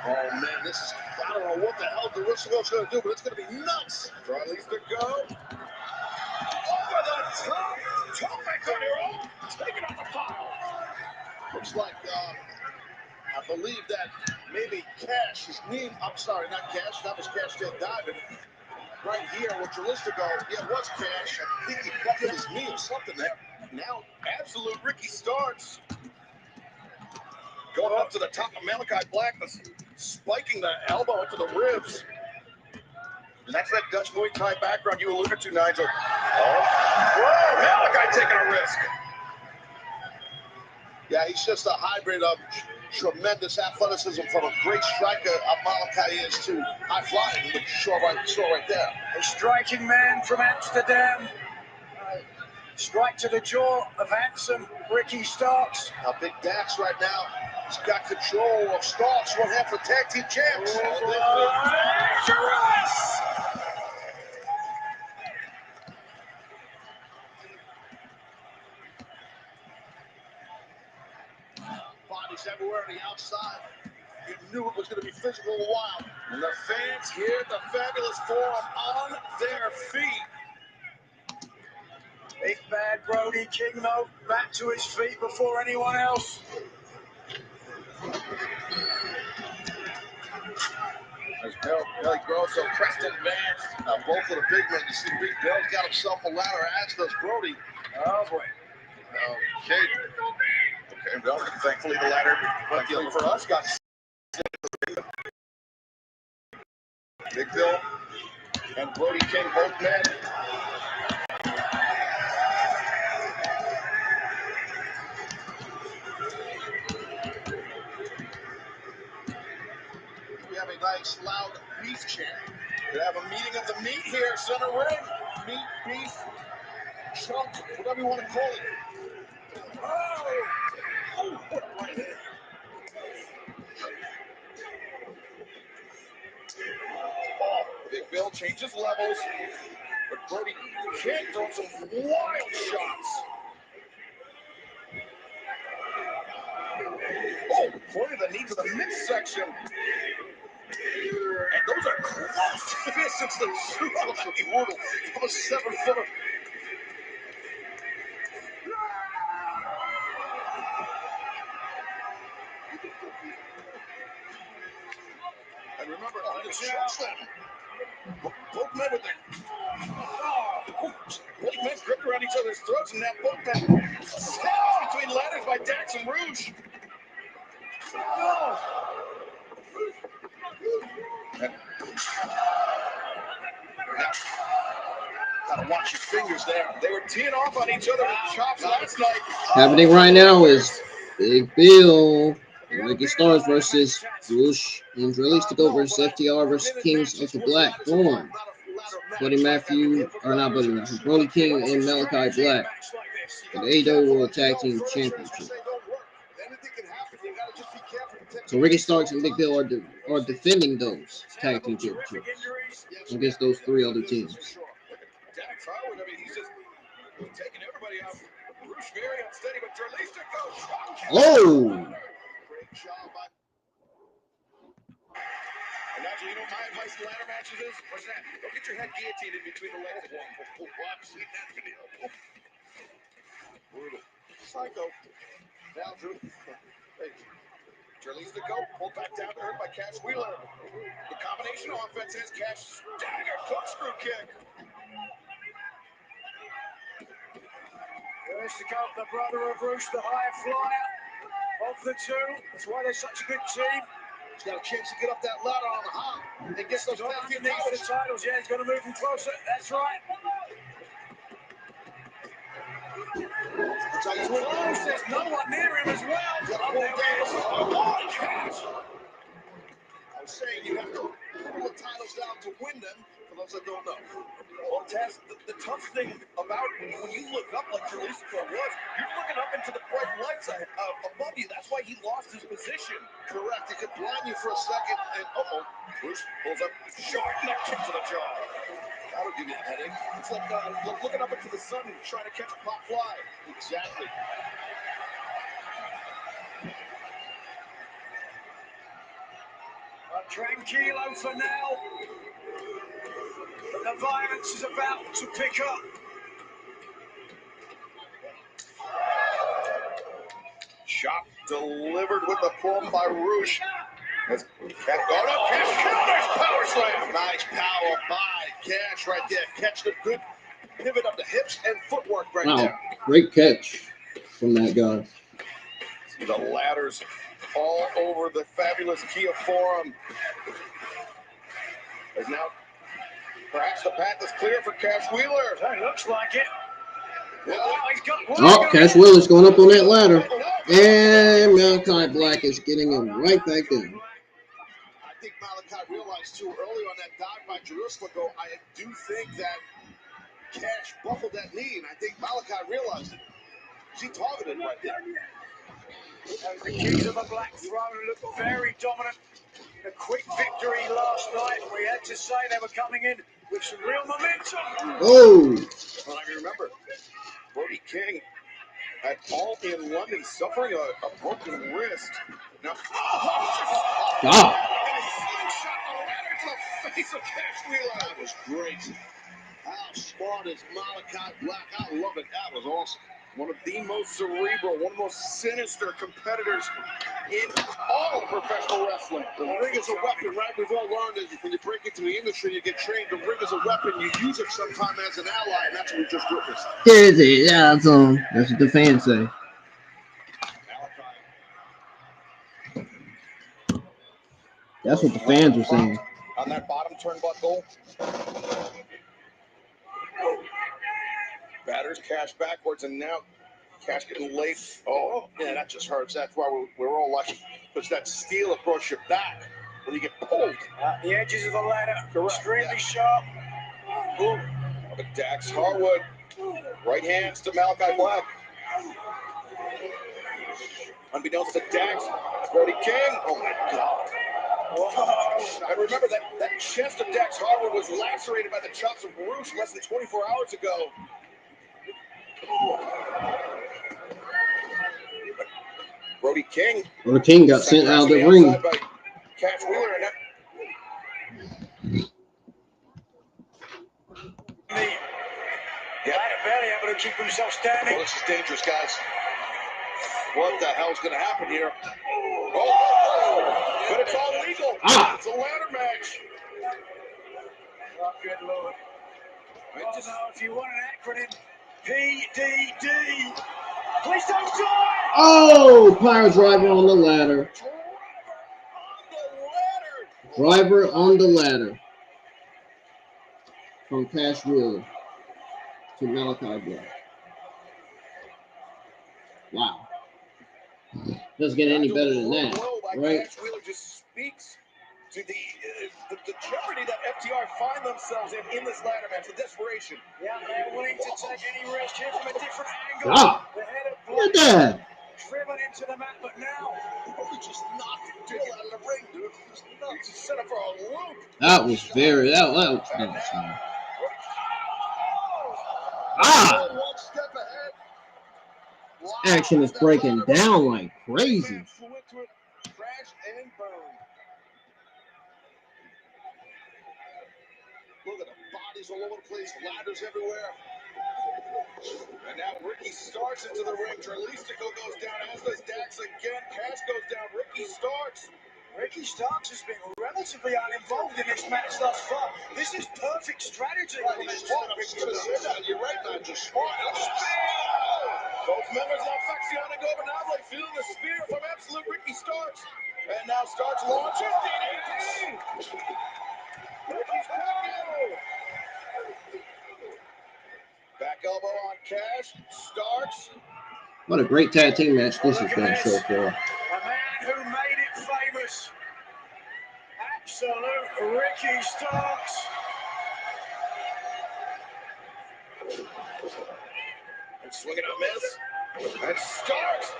Oh man, this is, I don't know what the hell Dralístico's going to do, but it's going to be nuts. Dralístico over the top. Taking out the pile. Looks like, I believe that maybe Cash, his knee, I'm sorry, not Cash, that was Cash still diving. Right here with Dralístico, yeah, it was Cash. I think he buckled his knee or something there. Now, absolute Ricky starts. Going up to the top of Malakai Black, spiking the elbow into the ribs. And that's that Dutch Muay Thai background you alluded to, Nigel. Whoa, Malakai taking a risk. Yeah, he's just a hybrid of tremendous athleticism from a great striker. Malakai is to high flying, which you saw right there. A striking man from Amsterdam. Strike to the jaw of handsome Ricky Starks. Now, Big Dax right now, he's got control of Starks, one half of tag team champs. Bodies everywhere on the outside. You knew it was going to be physical a while. And the fans here at the Fabulous Forum on their feet. Big bad Brody King, though, back to his feet before anyone else. There's Billy Grosso, Preston Vance. Both of the big men. You see Big Bill's got himself a ladder, as does Brody. Oh, boy. Okay, well, thankfully the ladder, luckily for us, got Big Bill and Brody King, both men. We have a nice, loud beef chant. We have a meeting of the meat here, center ring. Meat, beef, chunk, whatever you want to call it. Oh, what a right hand. Oh, Big Bill changes levels, but Brody can't throw some wild shots. Oh, pointing the knee to the midsection. And those are close fists. It's the shoot of a 7-footer. And remember, both men with both men gripped around each other's throats, and now both men stabbed between ladders by Dax and Rouge. Gotta watch your fingers there. They were teeing off on each other with chops last night. Happening right now is Big Bill and Ricky Starks versus Rush and Dralístico versus FTR versus Kings of the Black Thorn. Buddy Matthew, or not Buddy Matthew, Brody King and Malakai Black for the AEW World Tag Team Championship. So Ricky Starks and Big Bill are defending those tag team championships against those three other teams. Oh! Imagine, you know my advice in ladder matches is? What's that? Don't get your head guillotined in between the legs. I've seen that video. Brutal. Psycho. Now, Dralístico pulled back down to hurt by Cash Wheeler. The combination of offense has Cash dagger corkscrew kick. Dralístico, the brother of Rush, the high flyer of the two. That's why they're such a good team. He's got a chance to get up that ladder on the hop and get those underneath the titles. Yeah, he's going to move them closer. That's right. He's close. There's no one near him as well. I was saying you have to pull the titles down to win them. For those that don't know. Well, Tess, the tough thing about when you look up like Dralístico was, you're looking up into the bright lights above you. That's why he lost his position. Correct. It could blind you for a second, and Bruce pulls up short neck kick to the jaw. That would give you a headache. It's like looking up into the sun and trying to catch a pop fly. Exactly. Tranquilo for now. But the violence is about to pick up. Shot delivered with the plum by Rush. Cash counters, power slam. Nice power by Cash right there. Catch the good pivot of the hips and footwork right there. Great catch from that guy. See the ladders all over the fabulous Kia Forum. As now, perhaps the path is clear for Cash Wheeler. That looks like it. Oh, Cash Wheeler's going up on that ladder. And Malakai Black is getting him right back down. I think Malakai realized too early on that dive by Dralístico. I do think that Cash buckled that knee, and I think Malakai realized it. She targeted right there. As the Kings of the Black Throne look very dominant. A quick victory last night. We had to say they were coming in with some real momentum. Oh! Well, I remember Brody King at All in London suffering a broken wrist. Now, and a slingshot ladder to the face of Cash Wheeler. That was great. How smart is Malakai Black? I love it. That was awesome. One of the most cerebral, one of the most sinister competitors in all of professional wrestling. The ring is a weapon, right? We've all learned that when you break into the industry, you get trained. The ring is a weapon. You use it sometimes as an ally, and that's what we just witnessed. That's what the fans say. That's what the fans were saying. On that bottom turnbuckle. Batters Cash backwards, and now Cash getting late. Oh, yeah, that just hurts. That's why we're all lucky. Puts that steel across your back when you get pulled. The edges of the ladder, extremely sharp. Ooh. But Dax Harwood, right hands to Malakai Black. Unbeknownst to Dax, Brody King. Oh my God. Whoa. And remember that chest of Dax Harwood was lacerated by the chops of Bruce less than 24 hours ago. Brody King. Brody King got sent out of the ring. By Cash Wheeler and barely able to keep himself standing. Well, this is dangerous, guys. What the hell's going to happen here? Oh, but it's all legal. It's a ladder match. Oh, good Lord. Just, if you want an acronym, PDD. Please don't die. Oh, power driver on the ladder. Driver on the ladder from Cash Wheeler to Malakai Black. Wow. Doesn't get any better than that, right? Cash Wheeler just speaks to the jeopardy that FTR find themselves in this ladder match, the desperation. Yeah, they're willing to take any risk here from a different angle. Ah, The head of look at that. driven into the mat, but now Brody just knocked Dill out of the ring, dude. Just nuts. He's set up for a loop. That was very, that was nice, man. Ah, One step ahead. action is breaking down like crazy. Crash and burn. Look at the bodies all over the place, ladders everywhere. And now Ricky Starks into the ring. Dralístico goes down, as does Dax again. Cash goes down. Ricky Starks has been relatively uninvolved in this match thus far. This is perfect strategy. Right, he's smart. I was going to say that. You're right, man. Just smart. Both members of Facción Ingobernable feeling the spear from absolute Ricky Starks. And now Starks launches DDT. Ricky's cooking. Back elbow on Cash. Starks. What a great tag team match this has been so far. a man who made it famous. Absolute Ricky Starks. And swing and a miss. And Starks.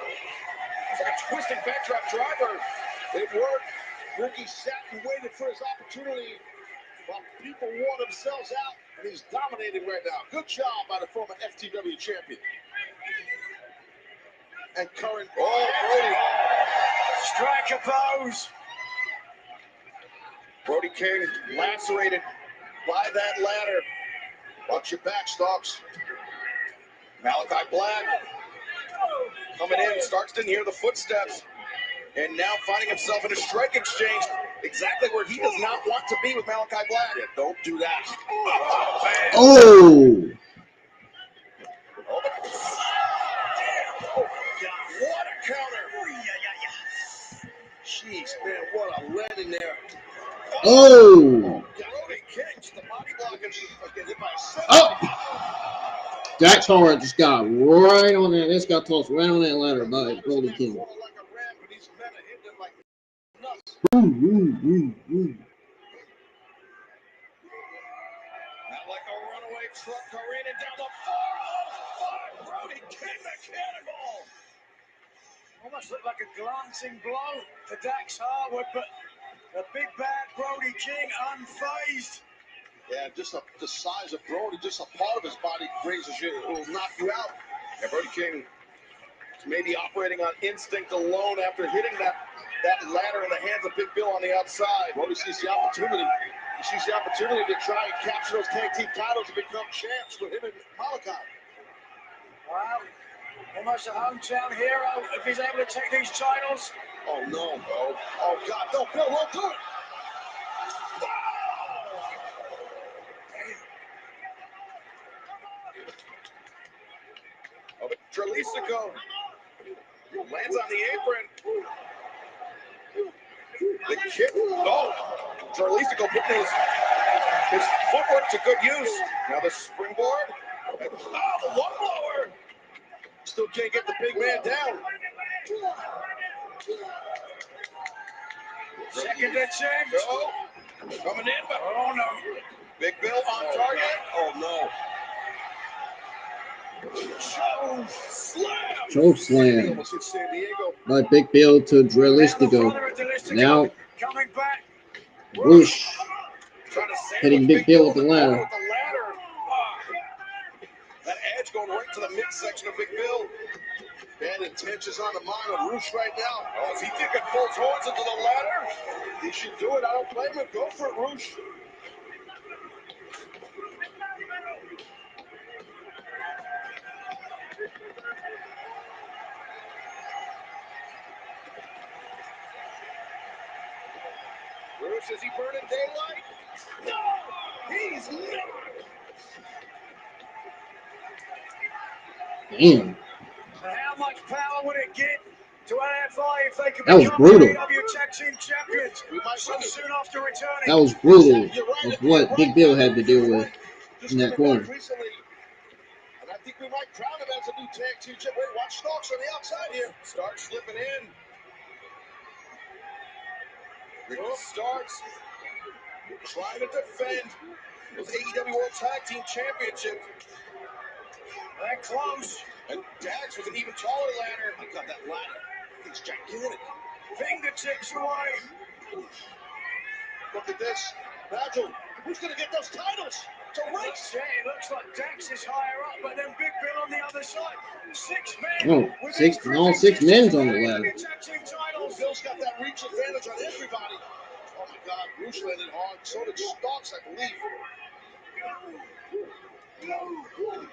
It's like a twisting backdrop driver. It worked. Ricky sat and waited for his opportunity while people wore themselves out. And he's dominating right now. Good job by the former FTW champion. And current Brody. Striker pose. Brody King lacerated by that ladder. Watch your back, Starks. Malakai Black coming in. Starks didn't hear the footsteps. And now finding himself in a strike exchange. Exactly where he does not want to be with Malakai Black. Yeah, don't do that. Oh! What a counter. Jeez, man, what a landing there. Oh! Brody King, the body block and get hit by a set. Oh! Dax Hart just got right on that. This got tossed right on that ladder by Brody King. Ooh, ooh, ooh, ooh. Not like a runaway truck careening down the 405. Brody King mechanical. Almost looked like a glancing blow to Dax Harwood, but the big bad Brody King unfazed. Yeah, just the size of Brody, just a part of his body grazes you. It will knock you out. Yeah, Brody King maybe operating on instinct alone after hitting that ladder in the hands of Big Bill on the outside. Brody sees the opportunity. He sees the opportunity to try and capture those tag team titles and become champs with him and Malakai. Wow. Almost a hometown hero if he's able to take these titles. Oh, no. Oh, God. No, Bill won't do it. Oh, but Dralístico lands on the apron. The kick. Oh, Dralístico putting his footwork to good use. Now the springboard. And, the one blower. Still can't get the big man down. Second attempt. Oh, coming in, but Oh no. Big Bill on target. Oh no. Choke slam Almost hit San Diego. by Big Bill to Dralístico. Now, coming back. whoosh, Trying to sandwich hitting Big Bill with the ladder. That edge going right to the midsection of Big Bill. Bad intentions on the mind of Roosh right now. Oh, is he thinking both horns into the ladder? He should do it. I don't blame him. Go for it, Roosh. Roosh, is he burning daylight? No, he's not. Damn. And how much power would it get to AFI if they could That was become brutal. the AEW Tag tag team champions. So soon after returning. That was brutal of what Big Bill had to deal with in that corner. And I think we might crown him as a new tag team champion. Wait, watch Starks on the outside here. Starks slipping in. Ricky Starks trying to defend those AEW World Tag Team Championship. That close. And Dax with an even taller ladder. I got that ladder. It's gigantic. Fingertips away. Look at this. Nigel, who's going to get those titles? It's a race. Yeah, it looks like Dax is higher up, but then Big Bill on the other side. 6 men. Oh, all 6 men's on the ladder. Bill's got that reach advantage on everybody. Oh my God, Bruce landed hard. So did Starks, I believe.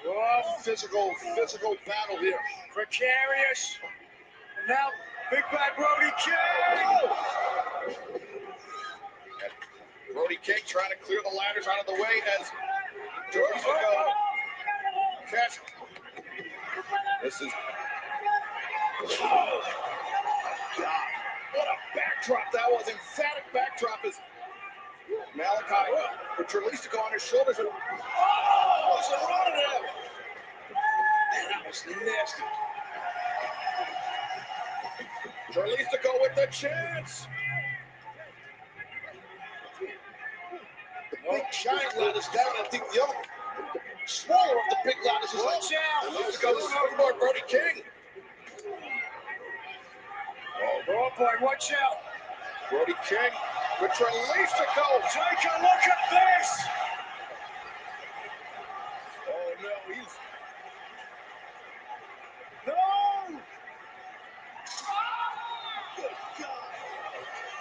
Oh, physical battle here. Precarious. And now, Big Bad Brody King. And Brody King trying to clear the ladders out of the way as Dralístico. Catch. This is. Oh, God. What a backdrop that was. Emphatic backdrop is Malakai with Dralístico on his shoulders. And, oh, it's a run at him. Man, that was nasty. Dralístico with the chance. The big giant ladders down. I think the other smaller of the big ladders is watch out. Dralístico's springboard, Brody King. Oh boy, watch out. Brody King with Dralístico. Take a look at this. Oh no, he's. No! Good God.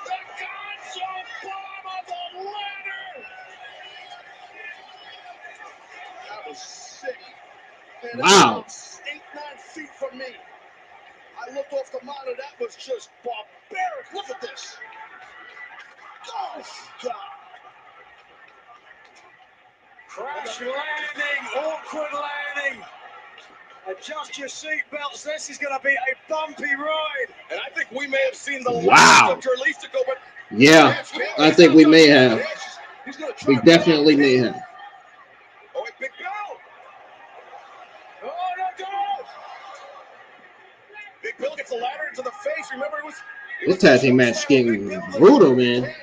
The console bomb of the ladder. That was sick. Man, Wow. 8-9 feet from me. I looked off the monitor. That was just barbaric. Look at this. Oh, God. Crash landing, awkward landing. Adjust your seatbelts. This is going to be a bumpy ride. And I think we may have seen the Wow. last of Dralístico, but Yeah, I think we may have. We definitely may have. Oh, Big Bill. Oh, no, no. Big Bill gets the ladder into the face. Remember, it was. This tag team match getting brutal, man.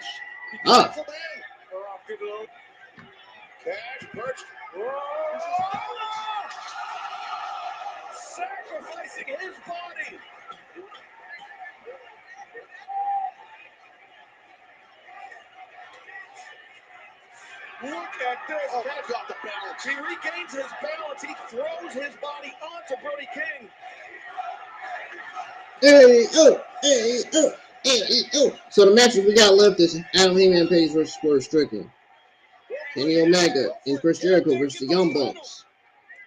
Up. Oh, good Lord. Cash perched. Sacrificing his body. Look at this. Oh, Cash got the balance. He regains his balance. He throws his body onto Brody King. Hey, oh, hey, oh, hey, oh. So the matches we got left is Adam Hangman Page versus Strickland. Kenny Omega and Chris Jericho versus the Young Bucks.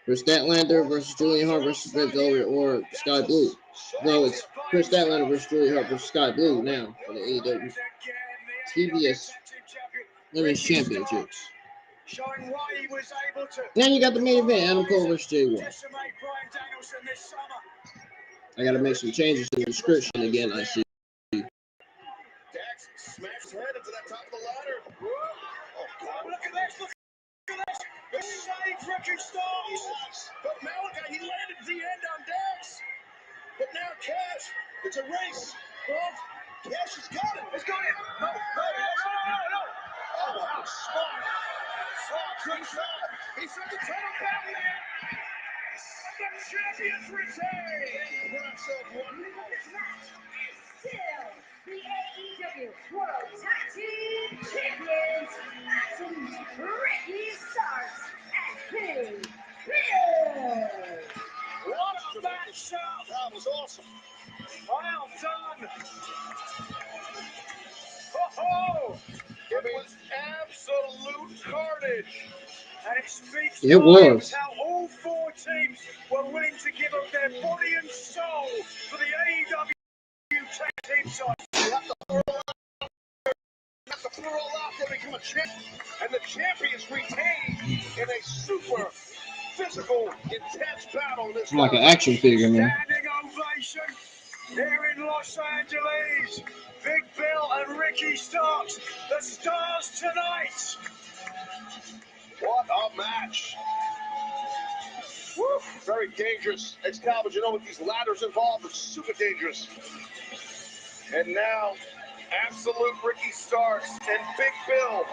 Chris Statlander versus Julian Hart versus Red Velvet or Skye Blue. No, it's Chris Statlander versus Julian Hart versus Skye Blue now for the AEW TBS Women's Championships. Then you got the main event, Adam Cole versus Jay White. I gotta make some changes to the description again, I see. Dax smashed his head into that top of the ladder. Oh, God, look at this. Look at this. The save Ricky Starks. But Malakai, he landed at the end on Dax. But now Cash, it's a race. Oh, Cash has got it. It's got it. No. Oh, how smart. Good shot. He sent the title back there. And the champions retain. Still, the AEW World Tag Team Champions, Allin, Ricky Starks, and Big Bill. What a match! That was awesome. Well done. Oh, It was absolute carnage. and it speaks It was. how all 4 teams were willing to give up their body and soul for the AEW Tag Team title. You have to pull it all out to become a champion. And the champions retain in a super physical, intense battle. This I'm like an action figure, man. Standing ovation here in Los Angeles. Big Bill Ricky Starks, the stars tonight. What a match. Woo, very dangerous. Excalibur, you know, with these ladders involved, it's super dangerous. And now, absolute Ricky Starks and Big Bill.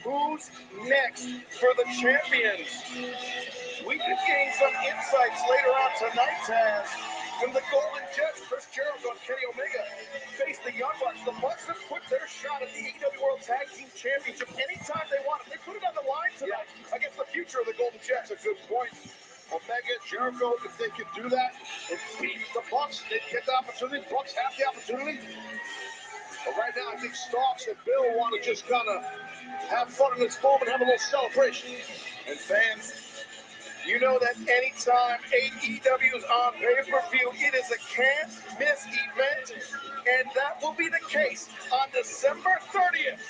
Who's next for the champions? We could gain some insights later on tonight, Taz. When the Golden Jets, Chris Jericho and Kenny Omega, face the Young Bucks, the Bucks have put their shot at the AEW World Tag Team Championship anytime they want it. They put it on the line tonight against the future of the Golden Jets. That's a good point. Omega, Jericho, if they could do that and beat the Bucks, they'd get the opportunity. Bucks have the opportunity. But right now, I think Starks and Bill want to just kind of have fun in this moment, have a little celebration. And fans, you know that anytime AEW is on pay-per-view, it is a can't-miss event, and that will be the case on December 30th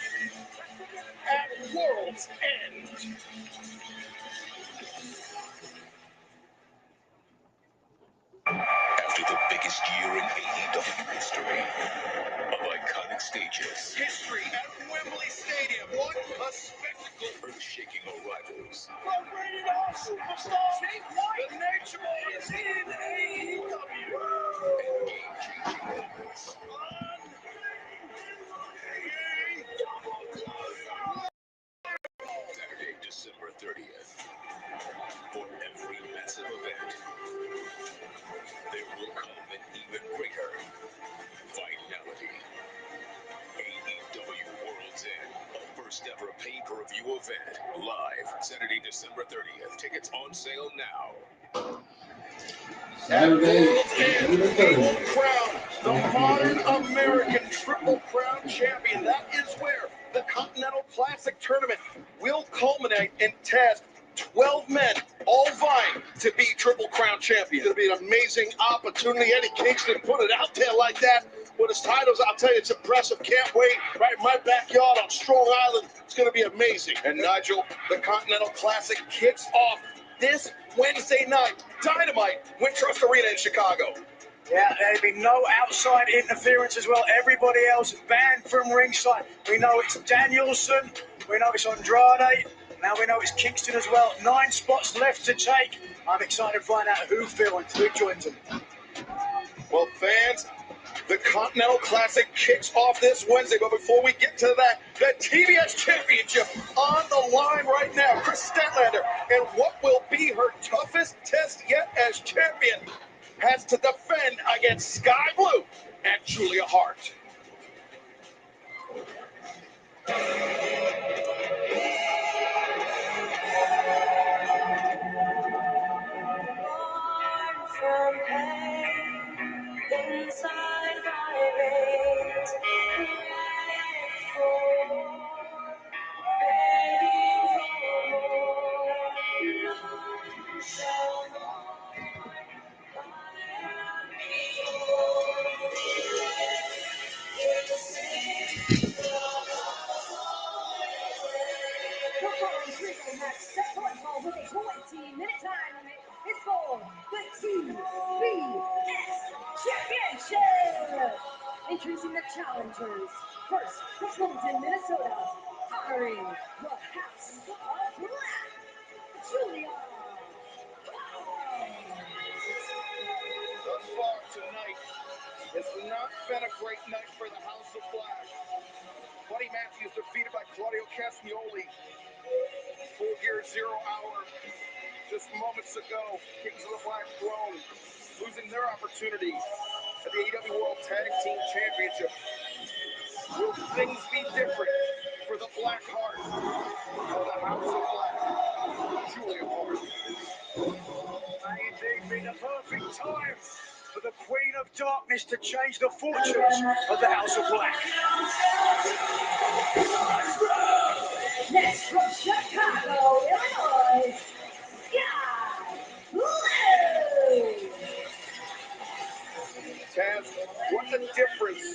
at World's End. After the biggest year in AEW history of iconic stages, History at Wembley Stadium. What a spectacle. earth-shaking arrivals, Rated R superstar Jake White. The Nature Boy is in AEW. and game-changing moments. Saturday, December 30th. For every massive event, there will come an even greater finality. AEW World's End, a first ever pay-per-view event. Live, Saturday, December 30th. Tickets on sale now. Saturday, He will crown the modern American Triple Crown champion. That is where the Continental Classic Tournament will culminate in Taz. 12 men all vying to be Triple Crown champion. It's going to be an amazing opportunity. Eddie Kingston put it out there like that with his titles. I'll tell you, it's impressive. Can't wait. Right in my backyard on Strong Island. It's going to be amazing. And Nigel, the Continental Classic kicks off this Wednesday night. Dynamite, Wintrust Arena in Chicago. Yeah, there'll be no outside interference as well. Everybody else banned from ringside. We know it's Danielson. We know it's Andrade. Now we know it's Kingston as well. 9 spots left to take. I'm excited to find out who joins them. Well, fans, the Continental Classic kicks off this Wednesday. But before we get to that, the TBS Championship on the line right now. Kris Statlander, and what will be her toughest test yet as champion, has to defend against Skye Blue and Julia Hart. From pain inside my veins, begging for more. None shall know I am The following three-way match set protocol with a 20-minute time limit is for the TBS Championship. Introducing the challengers. First, from Colten, Minnesota, honoring the House of Black, Julia Hart. Thus far tonight has not been a great night for the House of Black. Buddy Matthews defeated by Claudio Castagnoli. Full Gear 0 Hour just moments ago. Kings of the Black Throne losing their opportunity at the AEW World Tag Team Championship. Will things be different for the Black Heart? For the House of Black, Julia Hart. May indeed be the perfect time for the Queen of Darkness to change the fortunes of the House of Black. Next from Chicago, Illinois, Skye Blue. Taz, what a difference.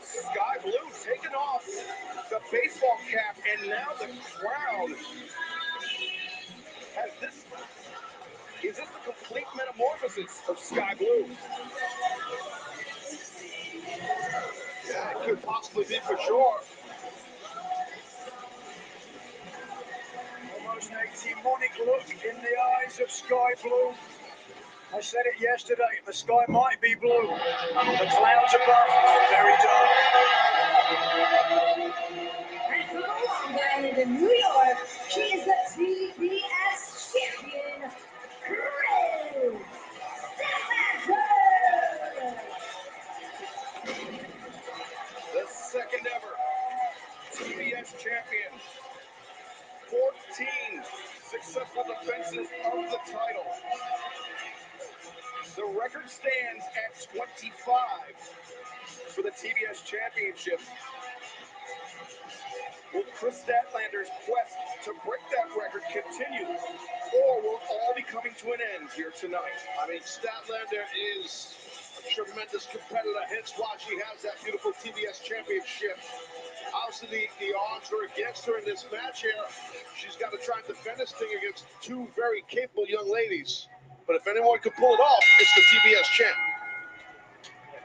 Skye Blue taking off the baseball cap, and now the crowd has this Is this the complete metamorphosis of Skye Blue? Yeah, it could possibly be for sure. Almost a demonic look in the eyes of Skye Blue. I said it yesterday, the sky might be blue. The clouds above are very dark. And from Long Island in New York, she is the TBS champion, Kris Statlander. The second ever TBS champion. 14 successful defenses of the title. The record stands at 25 for the TBS championship. Will Kris Statlander's quest to break that record continue, or will it all be coming to an end here tonight? I mean, Statlander is a tremendous competitor, hence why she has that beautiful TBS championship. Obviously, the odds are against her in this match here. She's got to try and defend this thing against two very capable young ladies. But if anyone can pull it off, it's the TBS champ.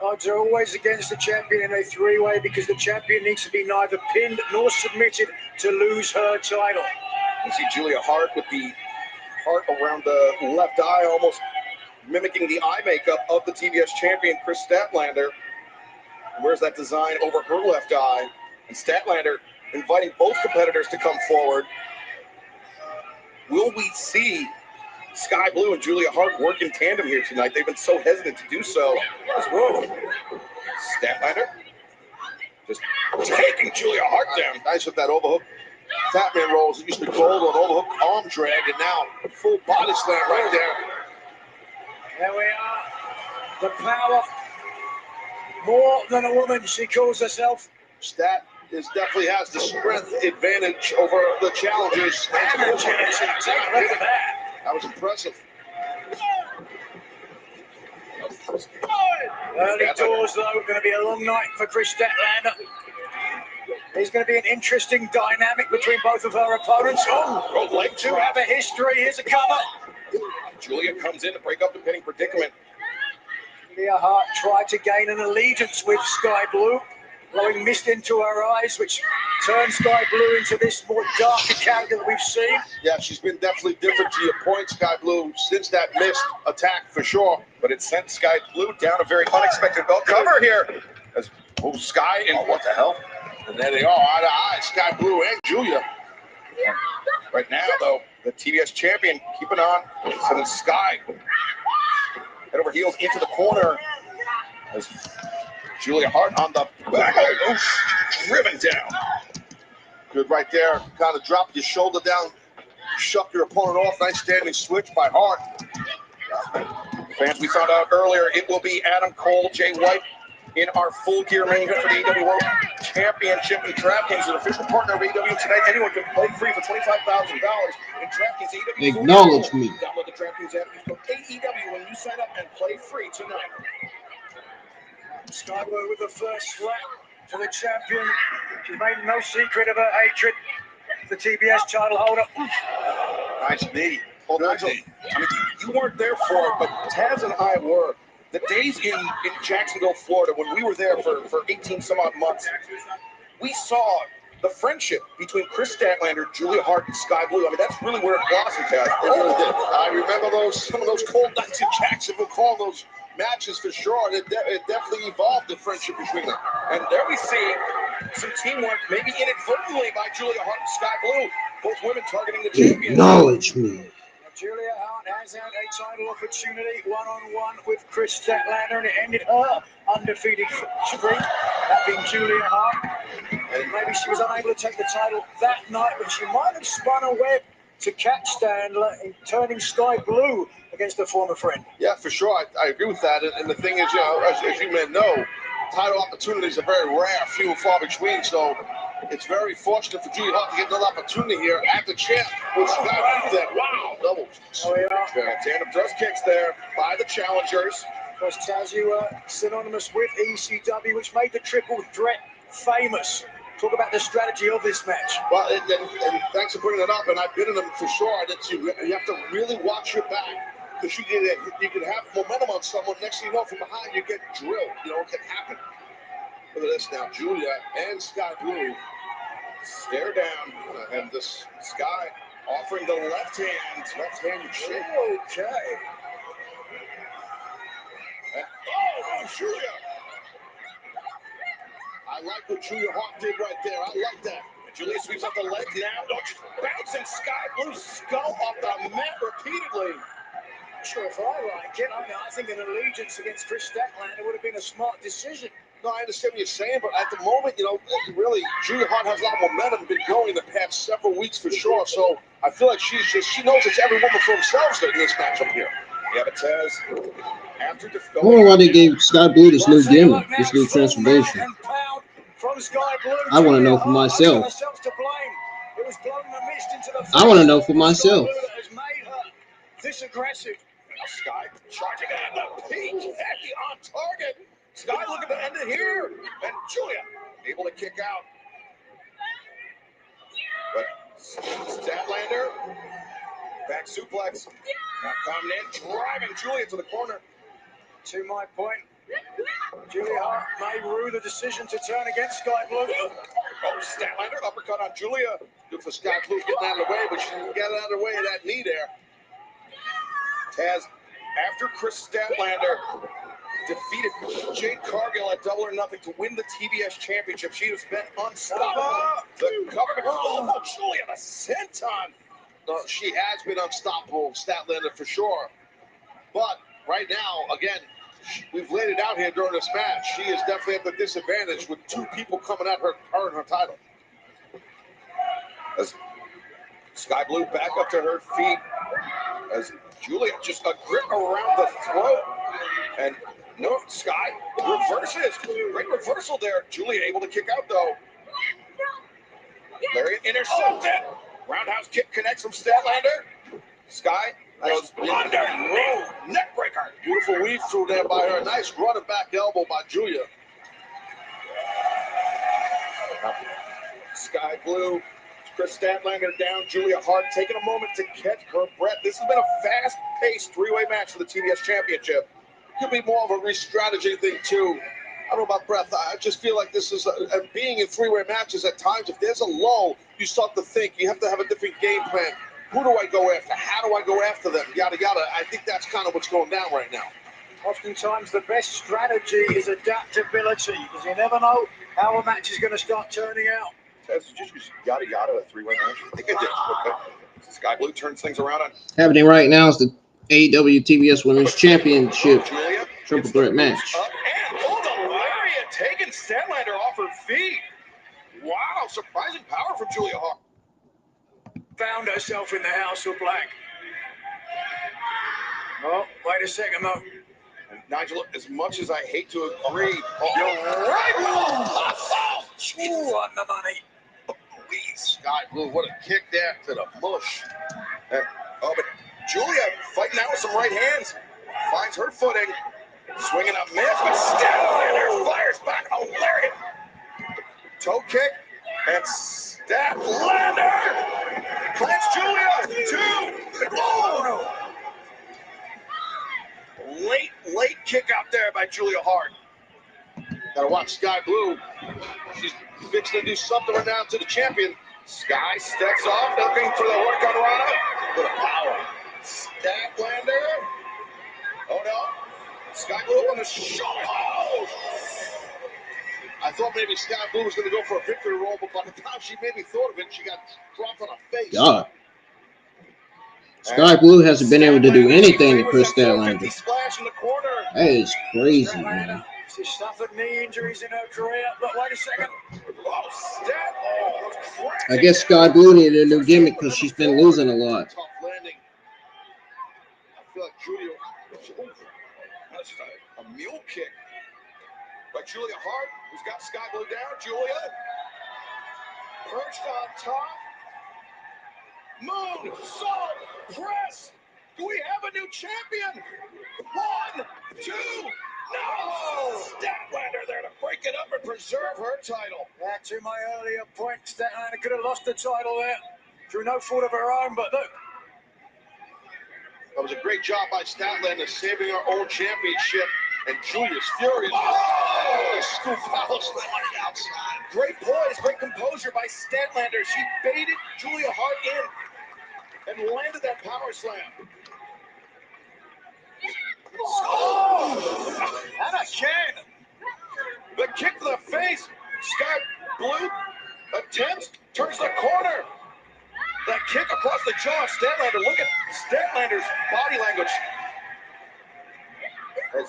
Odds are always against the champion in a three-way because the champion needs to be neither pinned nor submitted to lose her title. You see Julia Hart with the heart around the left eye, almost mimicking the eye makeup of the TBS champion, Kris Statlander. Wears that design over her left eye. And Statlander inviting both competitors to come forward. Will we see Skye Blue and Julia Hart work in tandem here tonight? They've been so hesitant to do so. Statlander just taking Julia Hart down. Nice with that overhook. Batman rolls. It used to be gold on overhook arm drag, and now full body slam right there. There we are. The power. More than a woman, she calls herself. Stat definitely has the strength advantage over the challengers. Take a look at that. That was impressive. Early doors, though, going to be a long night for Kris Statlander. There's going to be an interesting dynamic between both of her opponents. Oh, leg to have a history. Here's a cover. Julia comes in to break up the pinning predicament. Julia Hart tried to gain an allegiance with Skye Blue, blowing mist into her eyes, which turned Skye Blue into this more darker character that we've seen. Yeah, she's been definitely different to your point, Skye Blue, since that mist attack for sure. But it sent Skye Blue down a very unexpected belt cover here. As Skye and what the hell? And there they are, eye to eye, Skye Blue and Julia. Right now, though, the TBS champion keeping on, sending Skye head over heels into the corner. As Julia Hart on the back, driven down. Good right there. Kind of drop your shoulder down, shuck your opponent off. Nice standing switch by Hart. Fans, we found out earlier it will be Adam Cole, Jay White in our Full Gear main event for the AEW World Championship. And DraftKings, an official partner of AEW tonight. Anyone can play free for $25,000 in DraftKings AEW. Acknowledge me. Download the DraftKings app. Use code AEW when you sign up and play free tonight. Skye Blue with the first slap to the champion. She's made no secret of her hatred. The TBS title holder. Nice knee. I mean, you weren't there for it, but Taz and I were. The days in Jacksonville, Florida, when we were there for 18 some odd months, we saw the friendship between Kris Statlander, Julia Hart, and Skye Blue. I mean, that's really where it blossomed, Taz. It really did. I remember some of those cold nights in Jacksonville, call those matches for sure. It definitely evolved the friendship between them. And there we see some teamwork, maybe inadvertently, by Julia Hart and Skye Blue. Both women targeting the champion. Acknowledge me. Julia Hart has had a title opportunity one-on-one with Kris Statlander, and it ended her undefeated streak, that being Julia Hart. And maybe she was unable to take the title that night, but she might have spun a web to catch Statlander in turning Skye Blue against a former friend. Yeah, for sure. I agree with that. And the thing is, as you men know, title opportunities are very rare, few and far between. So it's very fortunate for Julia Hart to get another opportunity here at the champ, which got that. Wow, double. Oh, yeah. Tandem thrust kicks there by the challengers. Because Taz, you were synonymous with ECW, which made the triple threat famous. Talk about the strategy of this match. Well, and thanks for bringing it up. And I've been in them for sure. That you have to really watch your back. because you can have momentum on someone. Next thing you know, from behind, you get drilled. You know, it can happen. Look at this now. Julia and Skye Blue stare down, and this Skye offering the left hand shake. Okay. Oh, Julia. I like what Julia Hart did right there. I like that. Julia sweeps up the leg now. Bouncing Skye Blue's skull off the mat repeatedly. Not sure if I like it. I think an allegiance against Kris Statlander would have been a smart decision. No, I understand what you're saying, but at the moment, you know, really, Julia Hart has a lot of momentum, been going the past several weeks for sure. So I feel like she knows it's every woman for themselves in this matchup here. Yeah, but Taz, after I don't know why they gave Skye Blue this new gimmick, this new transformation. I want to know for myself. I want to know for myself. This aggressive. Now Skye charging at the peak, heavy on target. Skye looking to end it here, and Julia able to kick out. But Statlander, back suplex, now coming in, driving Julia to the corner. To my point, Julia Hart may rue the decision to turn against Skye Blue. Oh, Statlander, uppercut on Julia. Good for Skye Blue getting out of the way, but she didn't get out of the way of that knee there. Taz, after Kris Statlander defeated Jade Cargill at Double or Nothing to win the TBS Championship, she has been unstoppable. The cover, oh, Julia, the senton. She has been unstoppable, Statlander for sure. But right now, again, we've laid it out here during this match. She is definitely at the disadvantage with two people coming at her and her title. As Skye Blue back up to her feet, as Julia just a grip around the throat, and no, Skye reverses. Great reversal there. Julia able to kick out though. Lariat intercepted. Roundhouse kick connects from Statlander. Skye goes under. Neck breaker. Beautiful weave through there by her. Nice running back elbow by Julia. Skye Blue. Kris Statlander down. Julia Hart taking a moment to catch her breath. This has been a fast-paced three-way match for the TBS Championship. Could be more of a re-strategy thing, too. I don't know about breath. I just feel like this is being in three-way matches at times. If there's a lull, you start to think. You have to have a different game plan. Who do I go after? How do I go after them? Yada, yada. I think that's kind of what's going down right now. Oftentimes, the best strategy is adaptability, because you never know how a match is going to start turning out. Did you just yada yada a three-way match? I think I did. Okay. Skye Blue turns things around on. Happening right now is the AEW TBS Women's Championship Triple Threat match. And the lariat taking Statlander off her feet. Wow, surprising power from Julia Hart. Found herself in the House of Black. Oh, wait a second, though. And Nigel, as much as I hate to agree, you're right. Ooh, on the money. Skye Blue, what a kick there to the mush. And, but Julia fighting out with some right hands. Finds her footing. Swinging up miss, but Statlander fires back. Oh, lariat. Toe kick. And Statlander plants Julia. Two. Oh, no. Late kick out there by Julia Hart. Gotta watch Skye Blue. She's fixing to do something right now to the champion. Skye steps off, looking for the Hurricane Rana. With a power. Statlander. Oh no. Skye Blue on the shoulder. Oh. I thought maybe Skye Blue was going to go for a victory roll, but by the time she maybe thought of it, she got dropped on her face. God. Skye Blue hasn't been able to do anything to Kris Statlander. That is crazy, man. She's suffered knee injuries in her career, but wait a second. I guess Skye Blue needed a new gimmick because she's been losing a lot. Tough landing. I feel like Julia. That's a mule kick by Julia Hart, who's got Skye Blue down. Julia perched on top. Moon, salt, press. Do we have a new champion? 1, 2. No! Statlander there to break it up and preserve her title. Back to my earlier point, Statlander could have lost the title there through no fault of her own, but look. That was a great job by Statlander saving our own championship. And Julia's furious. Oh, scoop power slam on the outside. Great poise, great composure by Statlander. She baited Julia Hart in and landed that power slam. Oh! And again! The kick to the face. Sky Blue attempts, turns the corner. That kick across the jaw of Statlander. Look at Statlander's body language. The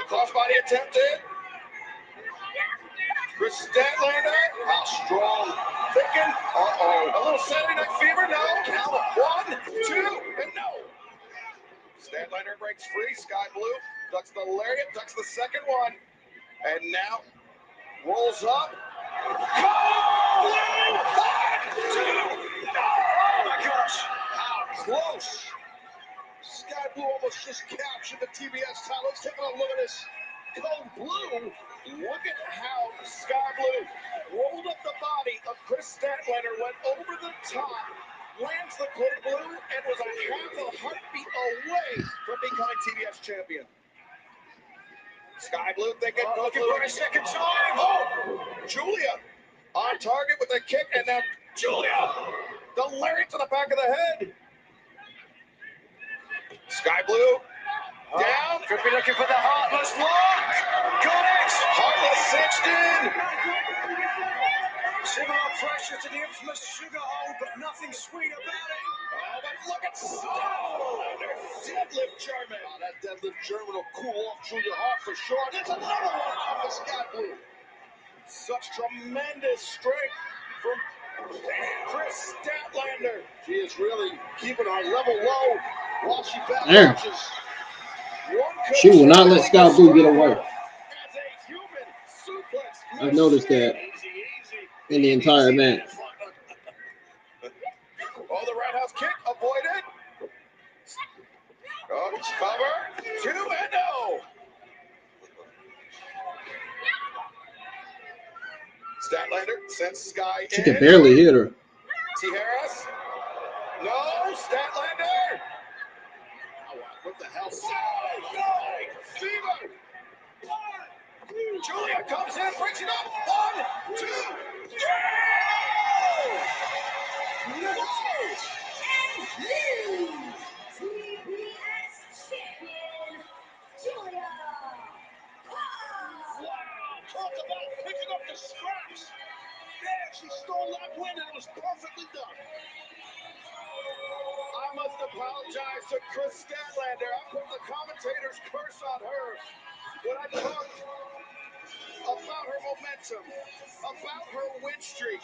crossbody attempted. Kris Statlander. How strong. Thinking. A little Saturday Night Fever. No. Count. 1, 2, and no. Statlander breaks free. Sky Blue ducks the lariat, ducks the second one. And now rolls up. Go! 1, 2. Oh my gosh. How close. Sky Blue almost just captured the TBS title. Let's take a look at this. Cold Blue. Look at how Sky Blue rolled up the body of Kris Statlander, went over the top, lands the Cold Blue, and was a half a heartbeat away from becoming TBS champion. Sky Blue thinking, looking for a second time. Oh, Julia on target with a kick, and now Julia, the lariat to the back of the head. Sky Blue down. Could be looking for the Heartless lock. Got it. Heartless cinched in. Similar pressure to the infamous sugar hold, but nothing sweet about it. Oh, but look at deadlift German. Oh, that deadlift German will cool off Julia Hart for sure. There's another one off the Sky Blue. Such tremendous strength from Kris Statlander. She is really keeping our level low while she battles. She will not let Sky Blue get away. I've noticed that in the entire match. Oh, the roundhouse kick avoided. Oh, cover. 2 and no. Statlander sends Skye in. She can barely hit her. T. Harris. No, Statlander. What the hell? Fever. Julia comes in, breaks it up. 1, 2, 3. And new TBS champion, Julia. Wow, talk about picking up the scraps. Yeah, she stole that win and it was perfectly done. I must apologize to Kris Statlander. I put the commentator's curse on her when I talked about her momentum, about her win streak.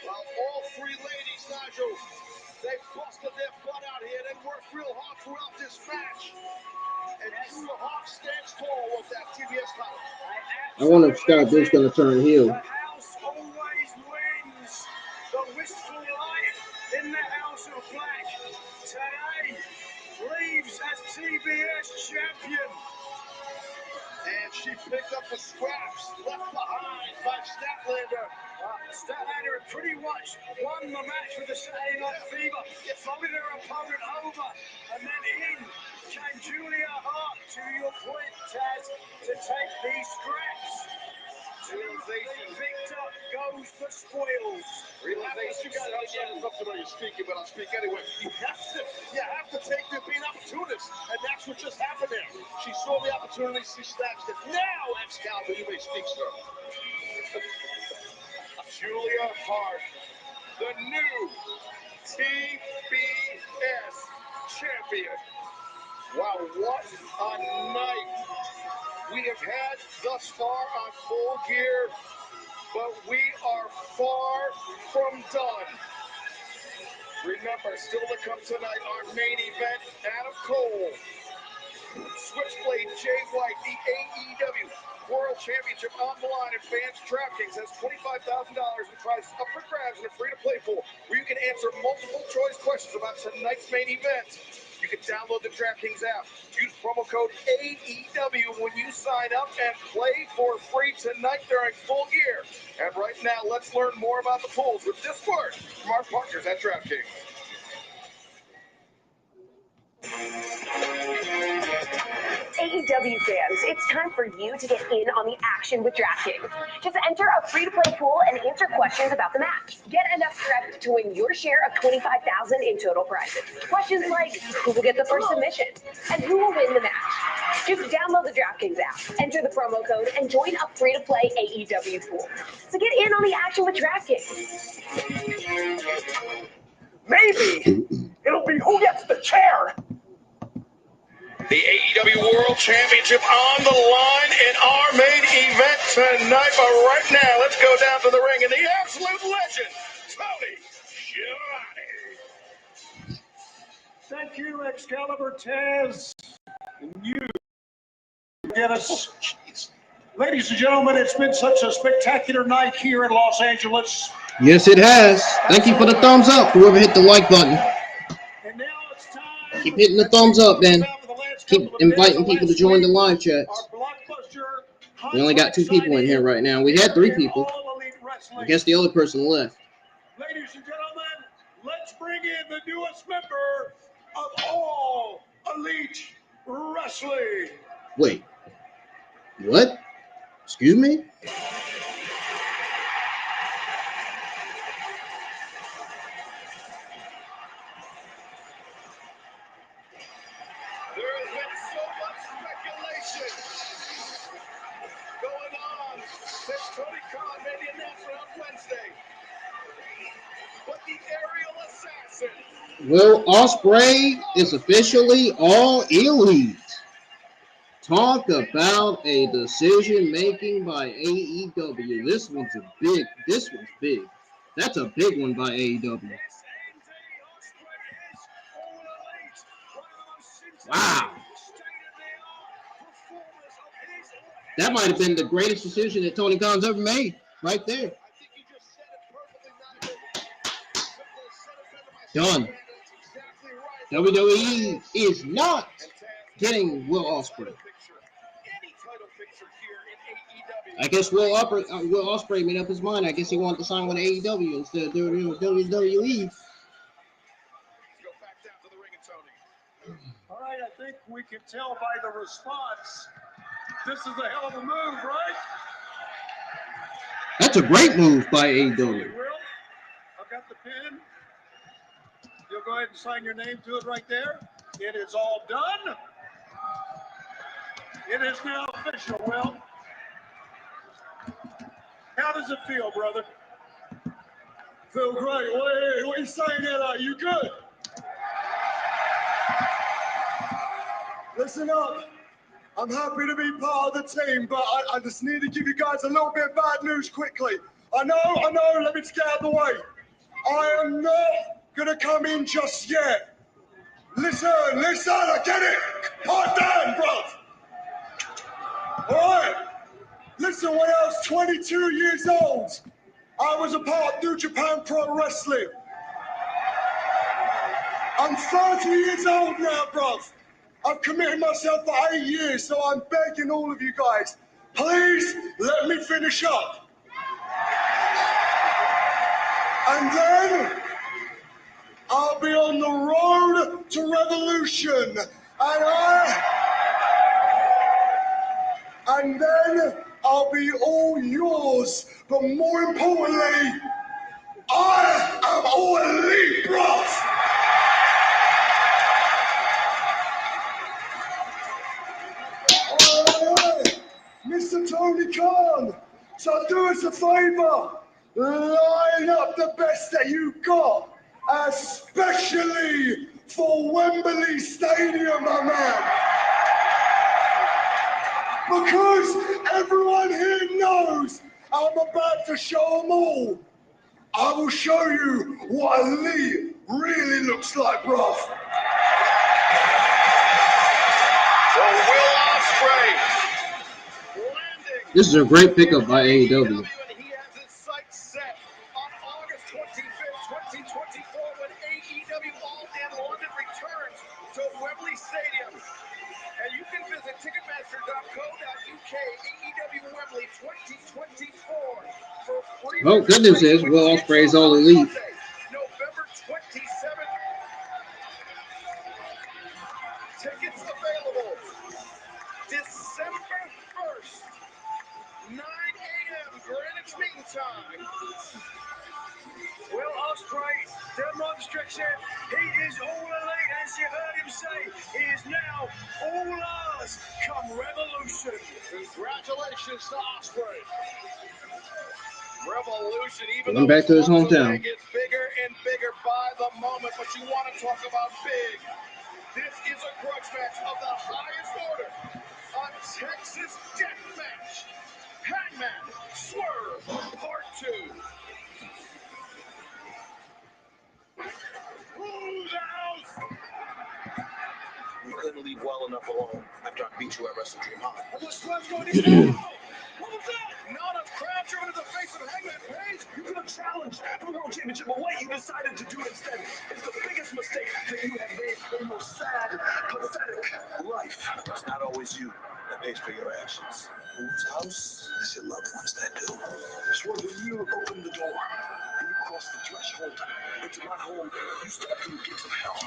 Well, all 3 ladies, Nigel, they busted their butt out here. They worked real hard throughout this match. And Julia Hart stands tall with that TBS title. I wonder if Sky Blue's going to turn heel. The house always wins. The wistful light in the House of Black today leaves as TBS champion. And she picked up the scraps left behind by Statlander. Statlander had pretty much won the match with the Saturday Night Fever, followed her opponent over, and then in came Julia Hart, to your point, Taz, to take these scraps. To the victor goes the spoils. Realization is up to where you're speaking, but I'll speak anyway. You have to take the being opportunist, and that's what just happened there. She saw the opportunity, she snatched it. Now, Excalibur, you may speak, sir. Julia Hart, the new TBS champion. Wow, what a night we have had thus far on Full Gear, but we are far from done. Remember, still to come tonight, our main event, Adam Cole, Switchblade Jay White, the AEW World Championship on the line, and Fans DraftKings has $25,000 in prizes up for grabs in a free-to-play pool where you can answer multiple choice questions about tonight's main event. You can download the DraftKings app. Use promo code AEW when you sign up and play for free tonight during Full Gear. And right now, let's learn more about the pools with this word from our partners at DraftKings. AEW fans, it's time for you to get in on the action with DraftKings. Just enter a free-to-play pool and answer questions about the match. Get enough direct to win your share of $25,000 in total prizes. Questions like, who will get the first submission? And who will win the match? Just download the DraftKings app, enter the promo code, and join a free-to-play AEW pool. So get in on the action with DraftKings. Maybe it'll be who gets the chair. The AEW World Championship on the line in our main event tonight. But right now, let's go down to the ring and the absolute legend, Toni Schiavone. Thank you, Excalibur Taz. And you get us. Ladies and gentlemen, it's been such a spectacular night here in Los Angeles. Yes, it has. Thank you for the thumbs up, whoever hit the like button. And now it's time. Keep hitting the thumbs up, man. Keep inviting people to join the live chats. We only got 2 people in here right now. We had 3 people. I guess the other person left. Ladies and gentlemen, let's bring in the newest member of All Elite Wrestling. Wait. What? Excuse me? Since Tony Khan made the announcement on Wednesday. But the aerial assassin. Will Ospreay is officially All Elite. Talk about a decision making by AEW. This one's big. That's a big one by AEW. Wow. That might have been the greatest decision that Tony Khan's ever made, right there. Done. WWE is not getting Will Ospreay. I guess Will Ospreay made up his mind. I guess he wanted to sign with AEW instead of WWE. All right, I think we can tell by the response. This is a hell of a move, right? That's a great move by AEW. I've got the pen. You'll go ahead and sign your name to it right there. It is all done. It is now official, Will. How does it feel, brother? Feel great. What are you saying that? Are you good? Listen up. I'm happy to be part of the team, but I just need to give you guys a little bit of bad news quickly. I know, let me just get out of the way. I am not gonna come in just yet. Listen, I get it. Hard down, bro. All right. Listen, when I was 22 years old, I was a part of New Japan Pro Wrestling. I'm 30 years old now, bro. I've committed myself for 8 years, so I'm begging all of you guys, please let me finish up. And then I'll be on the road to revolution. And then I'll be all yours. But more importantly, I am All Elite, bro. Mr. Tony Khan, so do us a favor, line up the best that you got, especially for Wembley Stadium, my man. Because everyone here knows I'm about to show them all. I will show you what Elite really looks like, bro. So Will Ospreay. This is a great pickup by AEW. He has his sights set on August 25th, 2024, when AEW All in London returns to Wembley Stadium. And you can visit ticketmaster.co.uk AEW Wembley 2024 for free. Well, good news is Will Ospreay's All Elite. November 27th. ring time. Well, Ospreay demonstrates it. He is all elite, as you heard him say. He is now all ours come Revolution. Congratulations to Ospreay. Revolution, even Going back to his hometown. Gets bigger and bigger by the moment, but you want to talk about big. This is a grudge match of the highest order. A Texas death match. Hangman, Swerve, Part 2. Who's out? You couldn't leave well enough alone after I beat you at Wrestle Dream High. What's going on? What was that? Not a crowd driven to the face of Hangman Page. You could have challenged for the World Championship, but what you decided to do instead is the biggest mistake that you have made in your sad, pathetic life. It's not always you that pays for your actions. Whose house is your loved ones that do? Swerve, when you open the door and you cross the threshold into my home, you step through the gates of hell.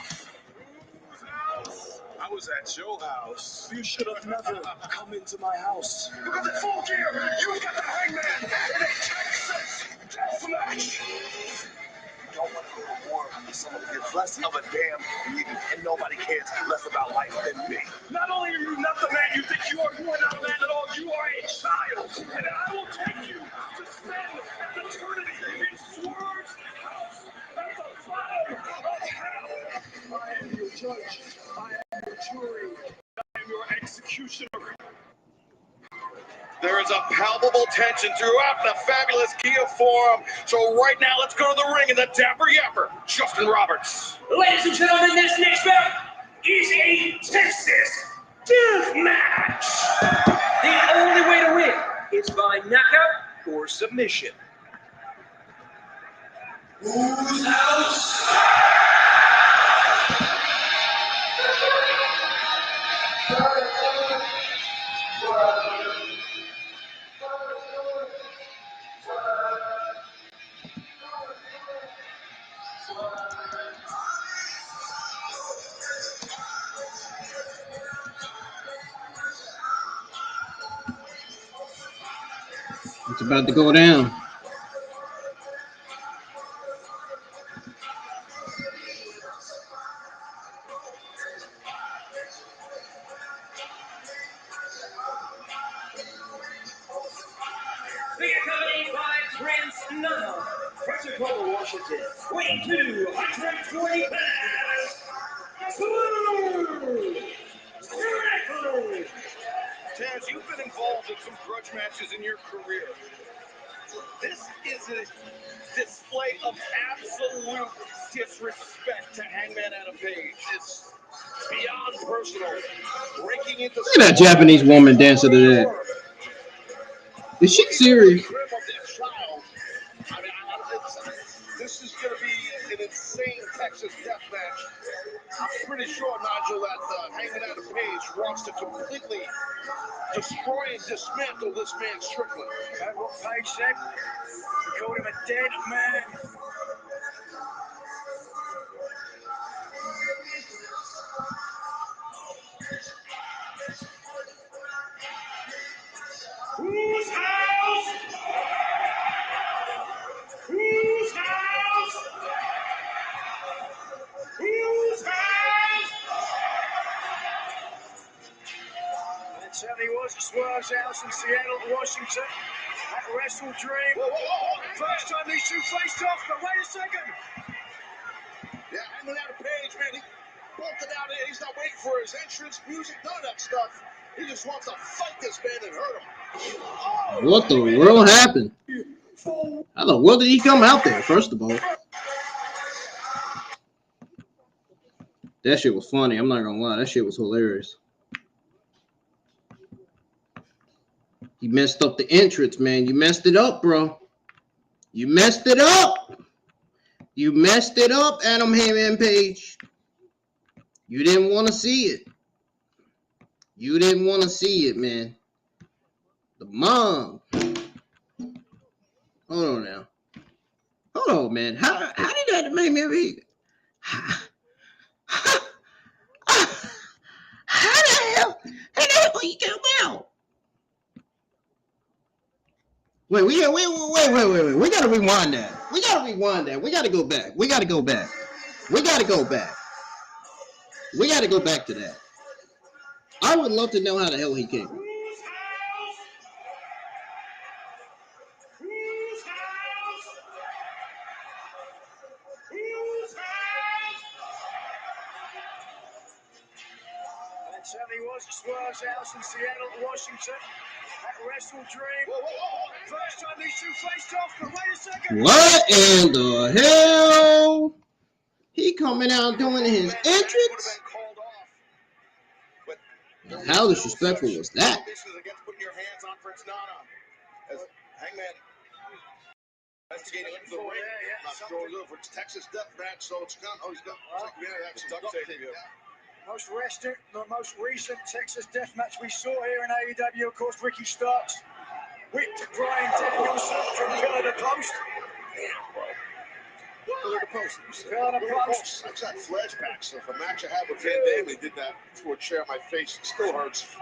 I was at your house. You should have never come into my house. Because at Full Gear, you got the Hangman in a Texas death match. You don't want to go to war with someone who gives less of a damn than you do, and nobody cares less about life than me. Not only are you not the man you think you are not a man at all, you are a child. And I will take you to spend an eternity in Swerve's house at the bottom of hell. I am your judge. I am your jury. I am your executioner. There is a palpable tension throughout the fabulous Kia Forum. So right now, let's go to the ring in the Dapper Yapper, Justin Roberts. Ladies and gentlemen, this next bout is a Texas death match. The only way to win is by knockout or submission. Who's house? It's about to go down. Accompanied by Prince Nana, Pensacola, Washington, weighing 220 pounds. Strickland. Taz, you've been involved in some grudge matches in your career. This is a display of absolute disrespect to Hangman Adam Page. It's beyond personal. Breaking into Look at that Japanese woman dancing to that. Is she serious? This is going to be an insane Texas death match. I'm pretty sure, Nigel, that Hangman Adam Page wants to completely destroy and dismantle this man Strickland. That's what Page said. We called him a dead man. Whose house? Whose house? Whose house? It certainly was Swerve's house in Seattle, Washington. At Wrestle Dream. First time these two faced off, but wait a second. Yeah, Hangman Adam Page, man, he bolted out there. He's not waiting for his entrance, music, none of that stuff. He just wants to fight this man and hurt him. What the world happened? How the world did he come out there, first of all? That shit was funny. I'm not gonna lie. That shit was hilarious. You messed up the entrance, man. You messed it up, bro. You messed it up. You messed it up, Adam Hangman Page. You didn't want to see it. You didn't want to see it, man. The mom. Hold on now. Hold on, man. How did that make me read? How the hell? How the hell you come out? Wait. We gotta rewind that. We gotta go back. We gotta go back to that. I would love to know how the hell he came. It certainly was Swerve's house in Seattle, Washington. That wrestle dream. First time these two faced off, but wait a second. What in the hell? He coming out doing his entrance? How disrespectful was that? Against putting your hands on Prince Nana. As Hangman investigating into the ring. Not sure if it's Texas death match, so it's got. Oh, he's got. We gotta have some duct tape here. The most recent Texas death match we saw here in AEW, of course, Ricky Starks whipped Brian Danielson from pillar to post. Pillar to post. Pillar to post. I've got flashbacks of a match I had with Van Damme. They did that to a chair. My face still hurts.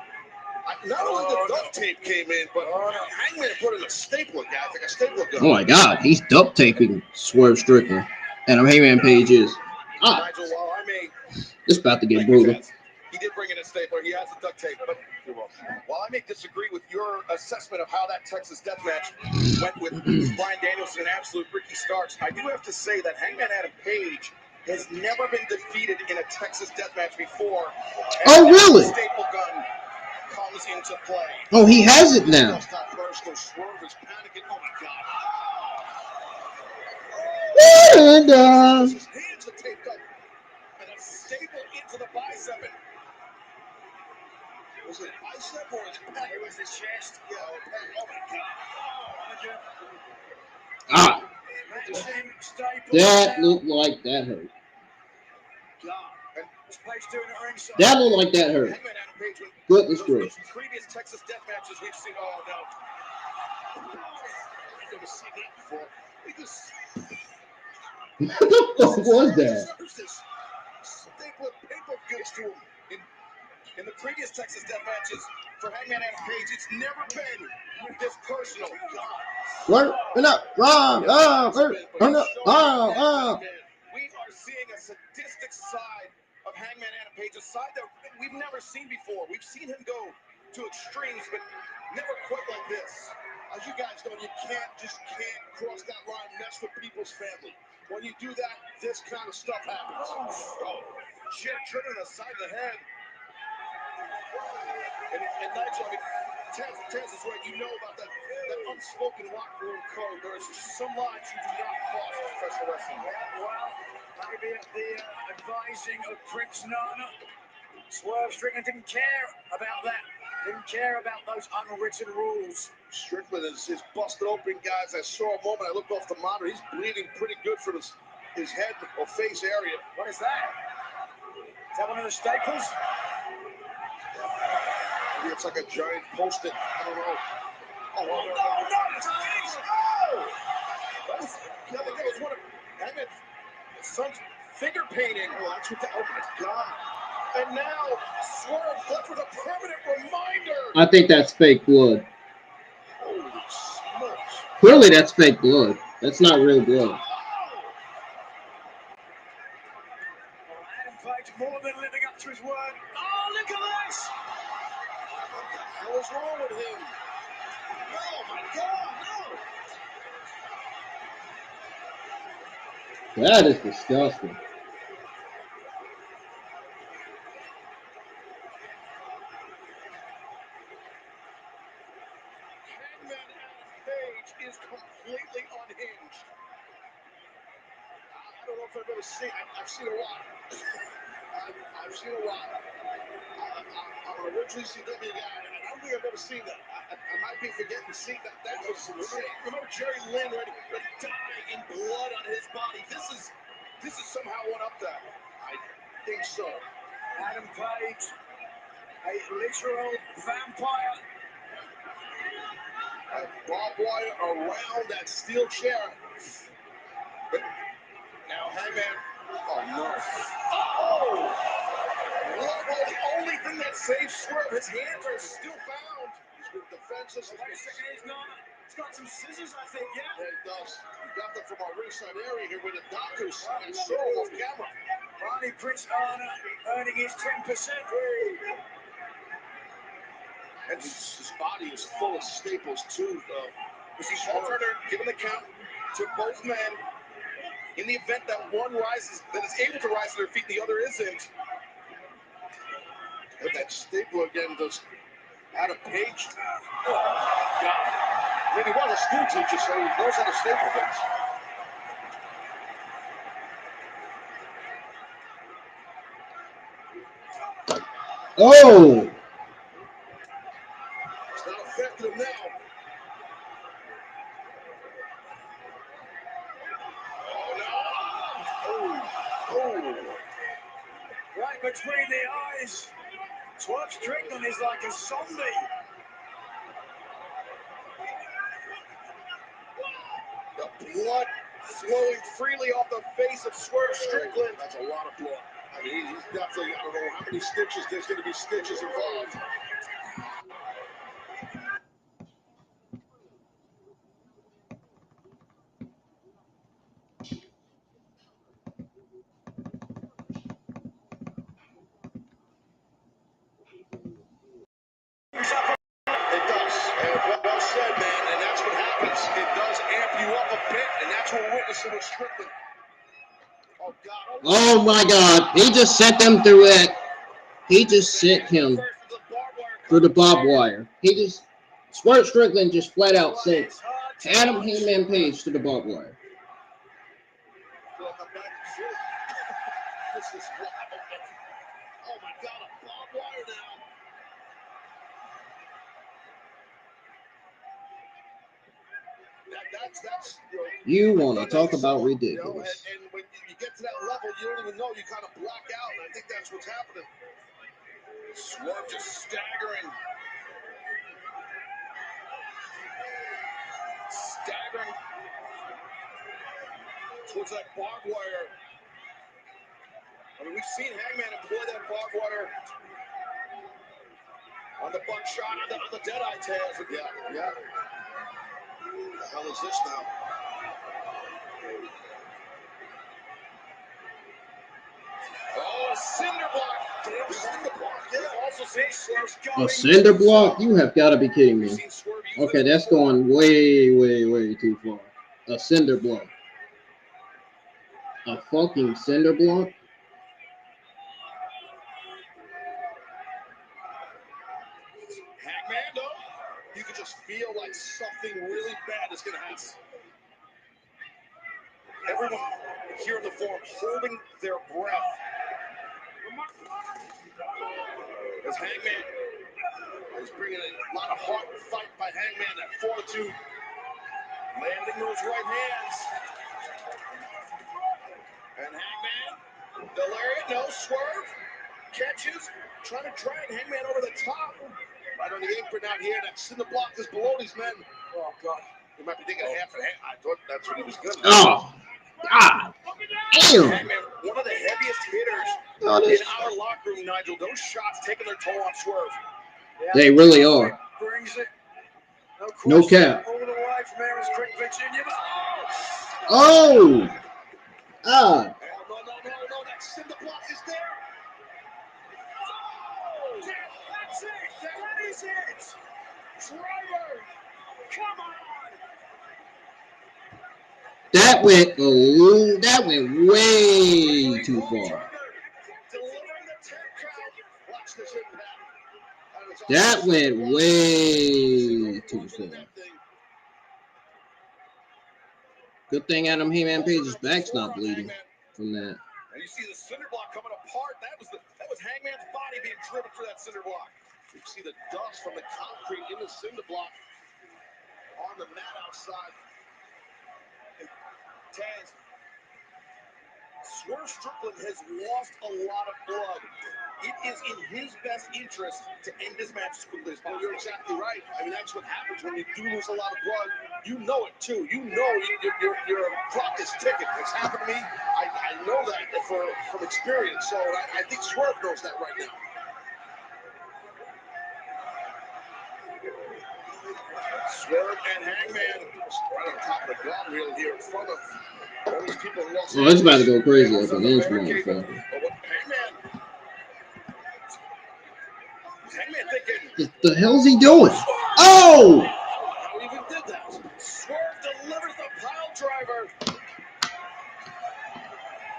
Not only the duct tape came in, but Hangman put in a stapler guy. I think a stapler gun. Oh my God, he's duct taping Swerve Strickland. And Hangman Page is. Nigel, while I may, It's about to get brutal. he did bring in a stapler. He has the duct tape. But while I may disagree with your assessment of how that Texas death match went with Brian Danielson and absolute Ricky Starks, I do have to say that Hangman Adam Page has never been defeated in a Texas death match before. Oh, really? The staple gun comes into play. Oh, he has it now. Swerve is panicking. Oh my God. And His hands are taped up and a staple into the bicep. Was it bicep or his pec? It was his chest. Yeah, oh my God. That looked like that hurt. That looked like that hurt. Goodness gracious. Previous Texas death matches we've seen. Oh no. I've never seen that before. What the fuck was that? Stapler paper goods to him. In the previous Texas death matches for Hangman Adam Page, it's never been this personal. What? No, wrong. We are seeing a sadistic side of Hangman Adam Page, a side that we've never seen before. We've seen him go to extremes, but never quite like this. As you guys know, you can't cross that line, mess with people's family. When you do that, this kind of stuff happens. Oh, shit, tripping the side of the head. And Nigel, I mean, Taz is right. You know about that unspoken locker room code. There's some lines you do not cross in professional wrestling. Well, maybe at the advising of Prince Nana, Swerve Strickland didn't care about that. Didn't care about those unwritten rules. Strickland is busted open, guys. I saw a moment. I looked off the monitor. He's bleeding pretty good from his head or face area. What is that? Is that one of the staples? Maybe it's like a giant post-it. I don't know. Oh, no, I think that was one of Hangman's son's finger painting. Oh, that's what oh my God. And now Swerve left with a permanent reminder. I think that's fake blood. Holy smokes. Clearly, that's fake blood. That's not real blood. Adam Page more than living up to his word. Oh, look at this! What was wrong with him? Oh my God, no! That is disgusting. Hangman Adam Page is completely unhinged. I don't know if I've ever seen. I've seen a lot. I've seen a lot. I'm an original CW guy, and I don't think I've ever seen that. I might be forgetting to see that. That was insane. Remember Jerry Lynn ready to die in blood on his body? This is somehow one up that. I think so. Adam Page, a literal vampire. Barbed wire around that steel chair. But now Hangman. Oh no. Oh! Well, the only thing that saves Swerve, his hands are still bound. He's been defenseless. Wait a second, he's not. It's got some scissors, I think, yeah? Yeah, it does. We got them from our ringside area here with the doctors and show them off camera. Ronnie Prince earning his 10%. And his body is full of staples, too. We see Turner giving the count to both men. In the event that one rises, that is able to rise to their feet, the other isn't. But that staple again does add a page. Oh, God. I mean, he was a school teacher, so he knows how to staple things. Oh! It's not affecting him now. Right between the eyes. Swerve Strickland is like a zombie. The blood flowing freely off the face of Swerve Strickland. That's a lot of blood. I mean, he's definitely, I don't know how many stitches, there's going to be stitches involved. It does. Well said, man. And that's what happens. It does amp you up a bit, and that's what we're witnessing with Strickland. Oh, God. Oh my God. He just sent them through it. He just sent him through the barbed wire. Swerve Strickland just flat out sent Adam Hangman Page to the barbed wire. This is wild. Oh, my God. A barbed wire now. That's You want to talk about and ridiculous. when you get to that level, you don't even know. You kind of black out, and I think that's what's happening. Swerve just staggering. Staggering towards that barbed wire. I mean, we've seen Hangman employ that barbed wire on the buckshot, on the Deadeye tails. Yeah. What the hell is this now? Oh, a cinder block. Damn cinder block. Yeah, also seen Swerve. A cinder block? You have got to be kidding me. Okay, that's going way, way, way too far. A cinder block. A fucking cinder block? Hangman, though, you can just feel like something really bad is going to happen. Everyone here in the forum holding their breath. As Hangman is bringing a lot of heart and fight by Hangman, that fortitude, landing those right hands. And Hangman, the lariat, no, Swerve, catches, trying to drag Hangman over the top. Right on the apron out here, that cinder block is below these men. Oh, God. He might be thinking half and half. I thought that's what he was going to do. Oh, God. Damn. Hangman, one of the heaviest hitters in our locker room, Nigel. Those shots taking their toll on Swerve. Yeah, They really are. brings it. No cap. All the way from Aaron's Creek, Virginia. Oh! Ah. Oh, no, that cinder block is there. Oh, that's it. That is it. Driver, come on. That went way too far. That went way too far. Good thing Adam Hangman Page's back's not bleeding from that. And you see the cinder block coming apart. That was Hangman's body being driven through that cinder block. You see the dust from the concrete in the cinder block on the mat outside. And Taz, Swerve Strickland has lost a lot of blood. It is in his best interest to end this match as quickly as possible. You're exactly right. I mean, that's what happens when you do lose a lot of blood. You know it, too. You know your clock is ticking. It's happened to me. I know that from experience. So I think Swerve knows that right now. Swerve and Hangman right on top of the guardrail here in front of all these people in Los Oh, it's about to go crazy Angeles. up in this motherfucker. Hangman thinking, What the hell's he doing? Oh! how he even did that. Swerve delivers the pile driver.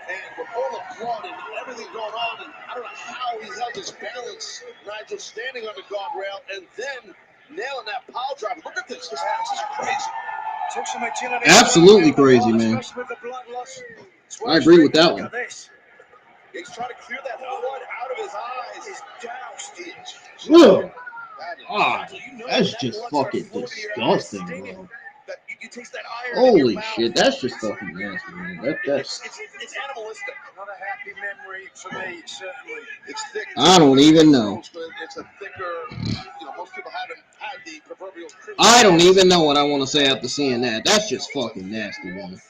And with all the blood and everything going on, and I don't know how he held his balance, Nigel standing on the guardrail and then nailing that pile driver. Look at this. This is crazy. Took some agility. Absolutely crazy, man. Especially with the blood loss. I agree with that one. Look at this. He's trying to clear that blood out of his eyes. He's doused. Whoa. Ah, that's just fucking disgusting, bro. You taste that iron Holy shit, that's just fucking nasty, man. That's it's animalistic. Not a happy memory for me, certainly. It's thick. I don't even know. It's a thicker, most people haven't had the proverbial. I don't even know what I want to say after seeing that. That's just fucking nasty, man.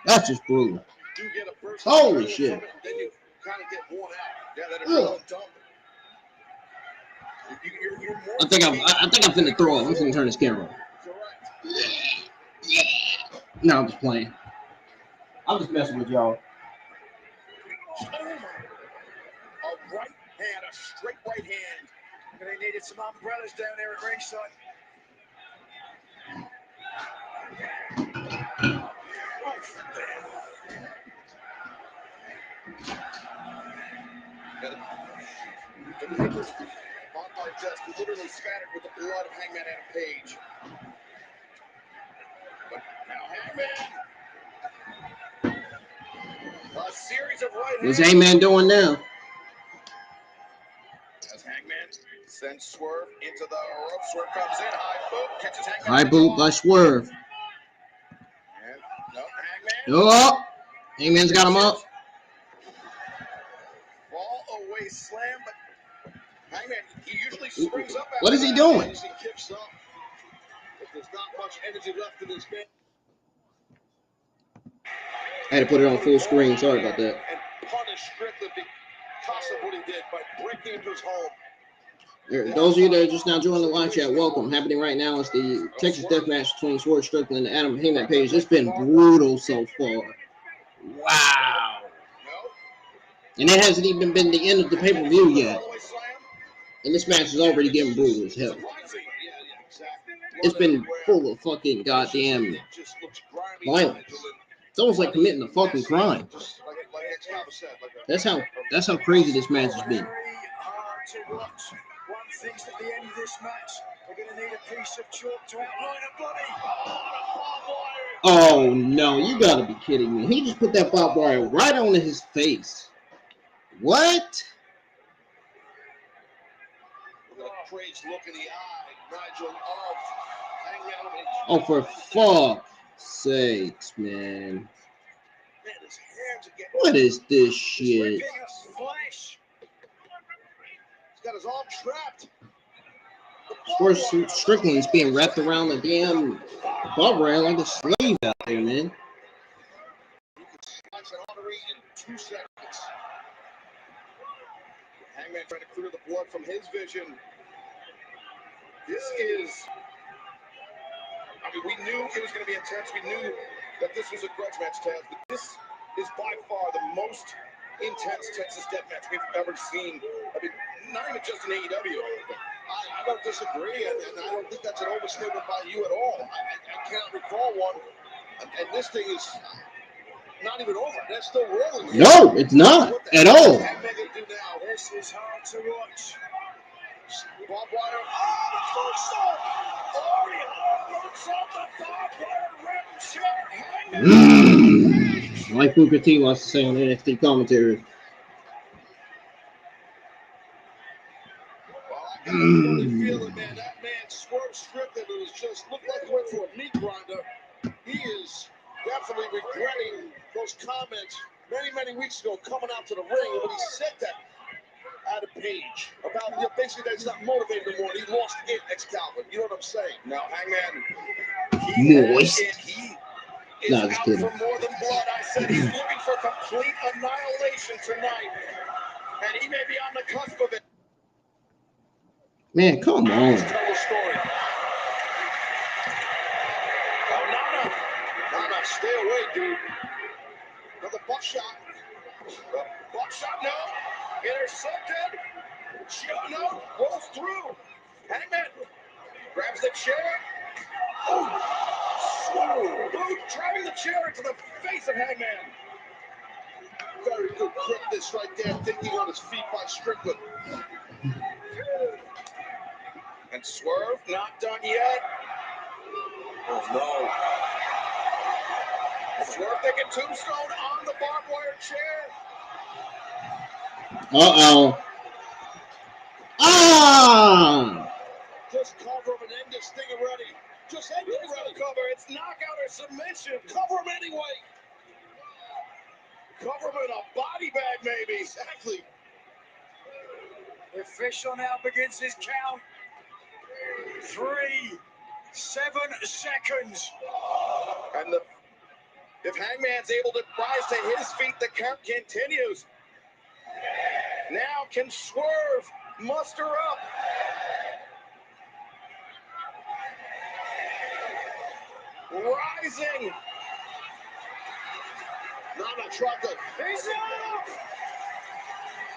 That's just brutal. Holy shit. Then you kind of get worn out. Yeah, that adrenaline dump. I think I'm finna throw up. I'm finna turn this camera on. No, I'm just playing. I'm just messing with y'all. A right hand, a straight right hand. They needed some umbrellas down there at ringside. The papers on my desk literally scattered with the blood of Hangman and Page. But now Hangman. A series of right hands. What's Hangman doing now? As Hangman sends Swerve into the rope. Swerve comes in, high boot, catches Hangman. High boot by Swerve. And no, Hangman. Oh, Hangman's got him up. Fall away slam, but Hangman, he usually springs up. What is he doing? He kicks up. But there's not much energy left in this man. I had to put it on full screen. Sorry about that. And punish Strickland because of what he did by breaking into his home. Those of you that are just now joining the live chat, welcome. Happening right now is the Texas Death Match between Swerve Strickland and Adam Hangman Page. It's been brutal so far. Wow. And it hasn't even been the end of the pay-per-view yet. And this match is already getting brutal as hell. It's been full of fucking goddamn violence. It's almost like committing a fucking crime. That's how crazy this match has been. One thinks at the end of this match, they're going to need a piece of chalk to outline a body. Oh no, you gotta be kidding me. He just put that barbed wire right on his face. What? Look at a crazed look in the eye, Nigel, of Hangman. Oh, for fuck's sakes, man. What is this shit? He's got his arm trapped. Swerve Strickland's being wrapped around the damn barbed wire like a slave out there, man. You can slice an artery in 2 seconds. Hangman trying to clear the blood from his vision. This is, we knew it was going to be intense. We knew that this was a grudge match, Taz, but this is by far the most intense Texas Death Match we've ever seen. Not even just in AEW. I don't disagree, and I don't think that's an overstatement by you at all. I cannot recall one, and this thing is not even over. They're still rolling. No, it's not at all. This is hard to watch. Barbed wire. Like Booker T wants to say on NXT commentary. Feeling, man, that man Swerve Strickland was just looked like he went through a meat grinder. He is definitely regretting those comments many weeks ago coming out to the ring when he said that at a Page about basically that he's not motivated anymore. He lost it, Excalibur. You know what I'm saying? Now, Hangman, Moist. He is No, just out kidding. for more than blood. I said he's looking for complete annihilation tonight, and he may be on the cusp of it. Man, come on. stay away, dude. Another buckshot. Buckshot, no. Intercepted. No, rolls through. Hangman grabs the chair. Oh, boot driving the chair into the face of Hangman. Very good quickness right there, thinking on his feet by Strickland. And Swerve, not done yet. Oh, no. Swerve taking tombstone on the barbed wire chair. Uh-oh. Ah! Just cover him and end this thing already. Just end it already. Cover. It's knockout or submission. Cover him anyway. Cover him in a body bag, maybe. Exactly. The official now begins his count. 3, 7 seconds. And if Hangman's able to rise to his feet, the count continues. Now can Swerve muster up? Rising. Nana tried to. He's up.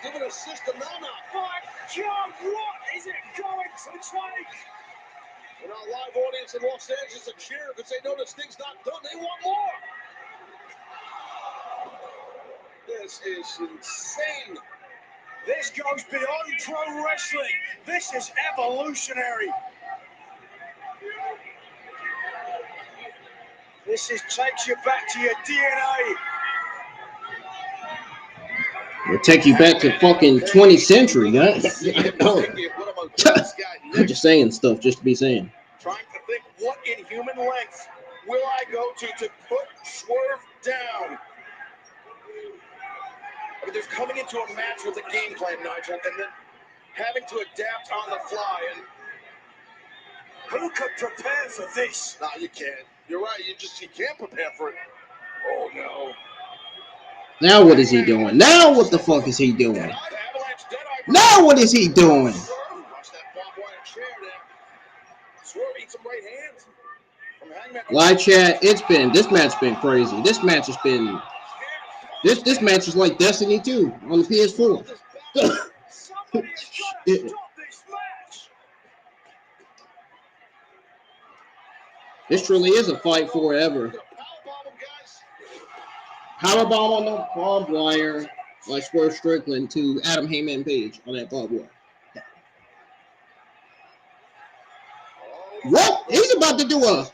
Give an assist to Nana. My God, what is it going to take? And our live audience in Los Angeles are cheering because they know this thing's not done. They want more. This is insane. This goes beyond pro wrestling. This is evolutionary. This takes you back to your DNA. It'll take you back to fucking 20th century, guys. I'm just saying stuff just to be saying. Trying to think what inhuman lengths will I go to put Swerve down. I mean, there's coming into a match with a game plan, Nigel, and then having to adapt on the fly. And who could prepare for this? No, you can't. You're right. You can't prepare for it. Oh no. Now what is he doing? Now what the fuck is he doing? Now what is he doing? Watch that barbed wire chair there. Swerve eats some right hands from Hangman. Live chat, this match's been crazy. This match has been this match is like Destiny 2 on the PS4. Somebody has got to stop this match. This truly is a fight forever. Powerbomb on the barbed wire by Swerve Strickland to Adam Hangman Page on that barbed wire. What? He's about to do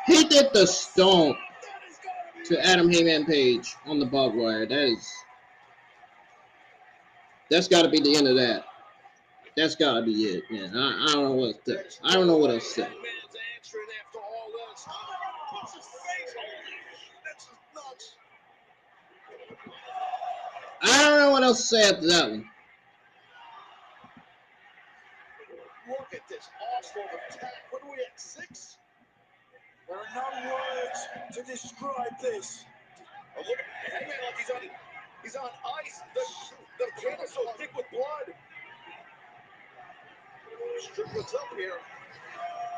he did the stomp to Adam Hangman Page on the barbed wire. That's got to be the end of that. That's got to be it, man. I don't know what to, I don't know what else to say. I don't know what else to say after that one. Look at this awful attack. What are we at, 6? There are no words to describe this. Oh, look at Hangman like he's on ice. The can is so thick with blood. Strickland's up here.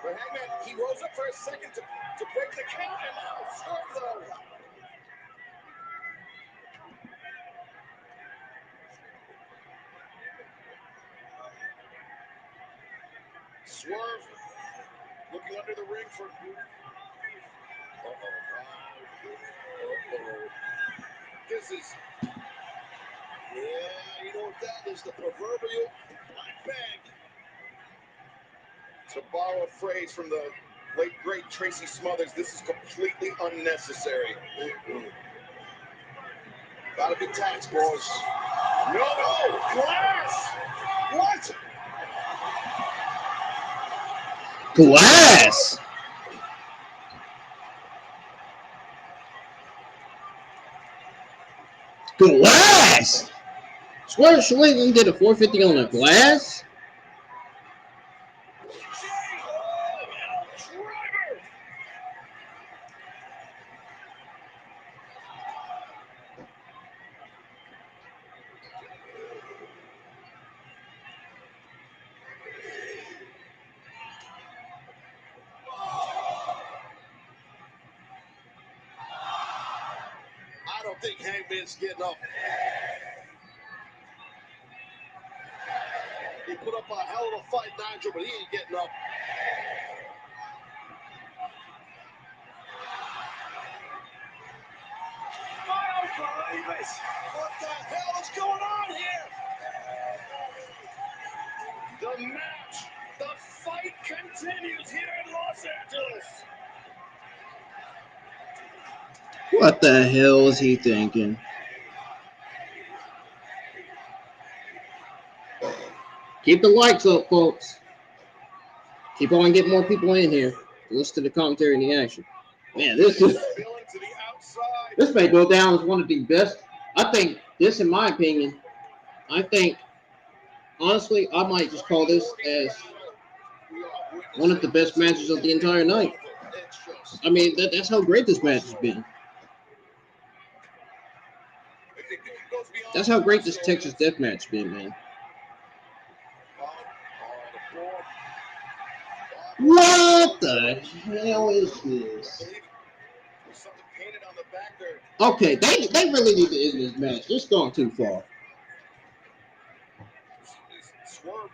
But Hangman, he rose up for a second to break the count, and now Swerve though. Swerve looking under the ring for. This is. Yeah, you know what that is? The proverbial black bag. To borrow a phrase from the late great Tracy Smothers, this is completely unnecessary. Gotta be taxed, boys. No, glass. What? Glass. Glass. Swerve Strickland did a 450 on the glass. think Hangman's getting up. He put up a hell of a fight, Nigel, but he ain't getting up. I don't believe it. What the hell is going on here? The match, the fight continues here in Los Angeles. What the hell is he thinking? Keep the lights up, folks. Keep on getting more people in here. Listen to the commentary and the action. Man, this may go down as one of the best. I think this, in my opinion, honestly, I might just call this as one of the best matches of the entire night. I mean, that's how great this match has been. That's how great this Texas Death Match has been, man. What the hell is this? Okay, they really need to end this match. It's gone too far. Swerve,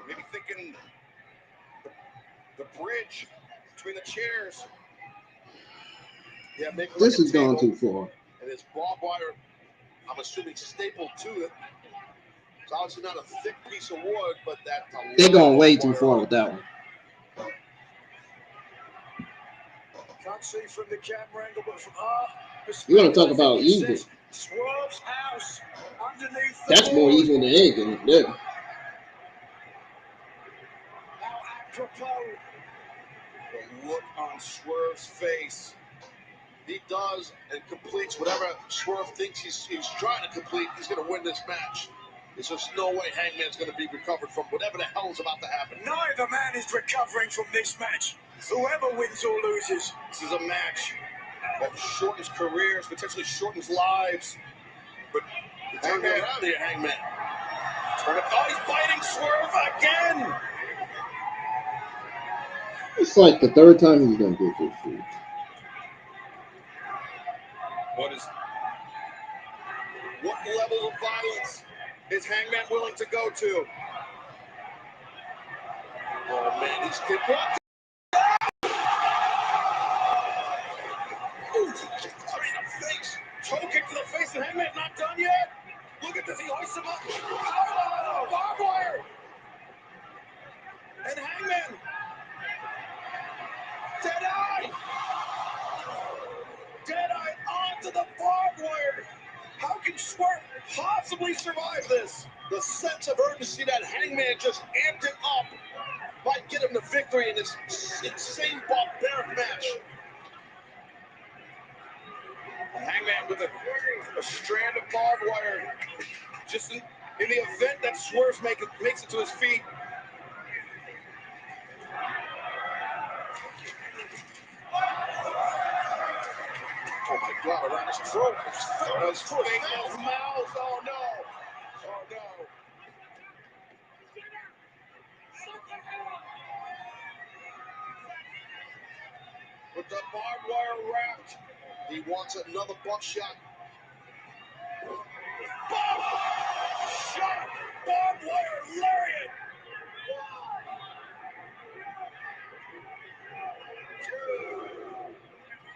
maybe thinking the bridge between the chairs. Yeah, make This like has gone too far. And it's barbed wire, I'm assuming, stapled to it. It's obviously not a thick piece of wood, but that's a They're going way too far with that one. Can't see from the camera angle, but from You want to talk about evil? Swerve's house underneath. That's more evil than anything. Yeah. Now, apropos, the look on Swerve's face. He does and completes whatever Swerve thinks he's trying to complete. He's going to win this match. There's just no way Hangman's going to be recovered from whatever the hell is about to happen. Neither man is recovering from this match. Whoever wins or loses. This is a match that shortens careers, potentially shortens lives. But turn it around here, Hangman. Turn it. Oh, he's biting Swerve again. It's like the third time he's going to get this shit. What level of violence is Hangman willing to go to? Oh man, he's getting what? Ooh, sorry, the face. Toe kick to the face, and Hangman's not done yet. Look at this, he hoists him up. Oh, barbed wire. And Hangman. Deadeye. Deadeye onto the barbed wire. How can Swerve possibly survive this? The sense of urgency that Hangman just amped it up might get him the victory in this insane barbaric match. Hangman with a strand of barbed wire. Just in the event that Swerve makes it to his feet. Oh my God, around his throat. His face, mouth. Oh no. Oh no. With the barbed wire wrapped, he wants another buckshot. Shot! Barbed wire lariat!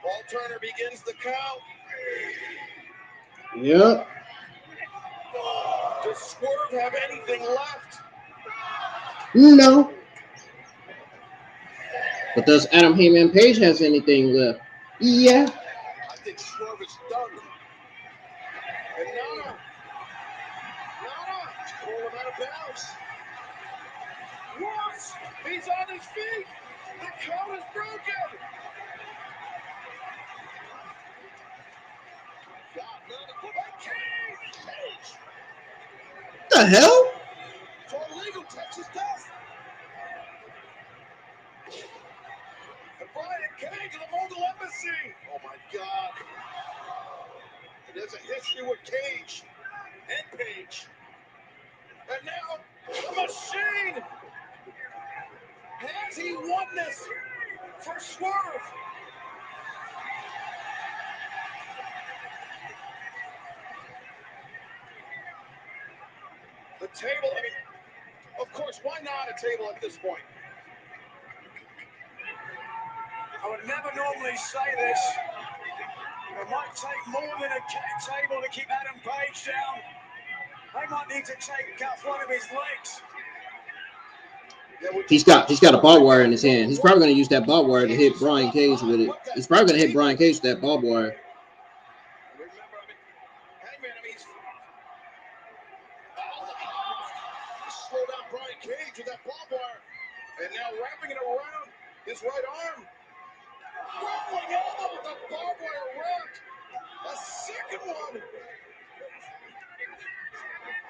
Paul Turner begins the count. Yep. Does Swerve have anything left? No. But does Adam Heyman Page has anything left? Yeah. I think Swerve is done. And Nana pull him out of bounds. What? He's on his feet. The count is broken. God, Nana, Cage. What the hell? For illegal Texas death. And Brian Cage in the Mogul Embassy. Oh my God. And there's a history with Cage and Page. And now the Machine. Has he won this for Swerve? table. I mean, of course, why not a table at this point? I would never normally say this. It might take more than a table to keep Adam Page down. They might need to take off one of his legs. He's got a barbed wire in his hand. He's probably going to use that barbed wire to hit Brian Cage with it. He's probably going to hit Brian Cage with that barbed wire. Remember, Hangman, he's slow down Brian Cage with that barbed wire, and now wrapping it around his right arm. Rolling elbow with the barbed wire wrapped. A second one.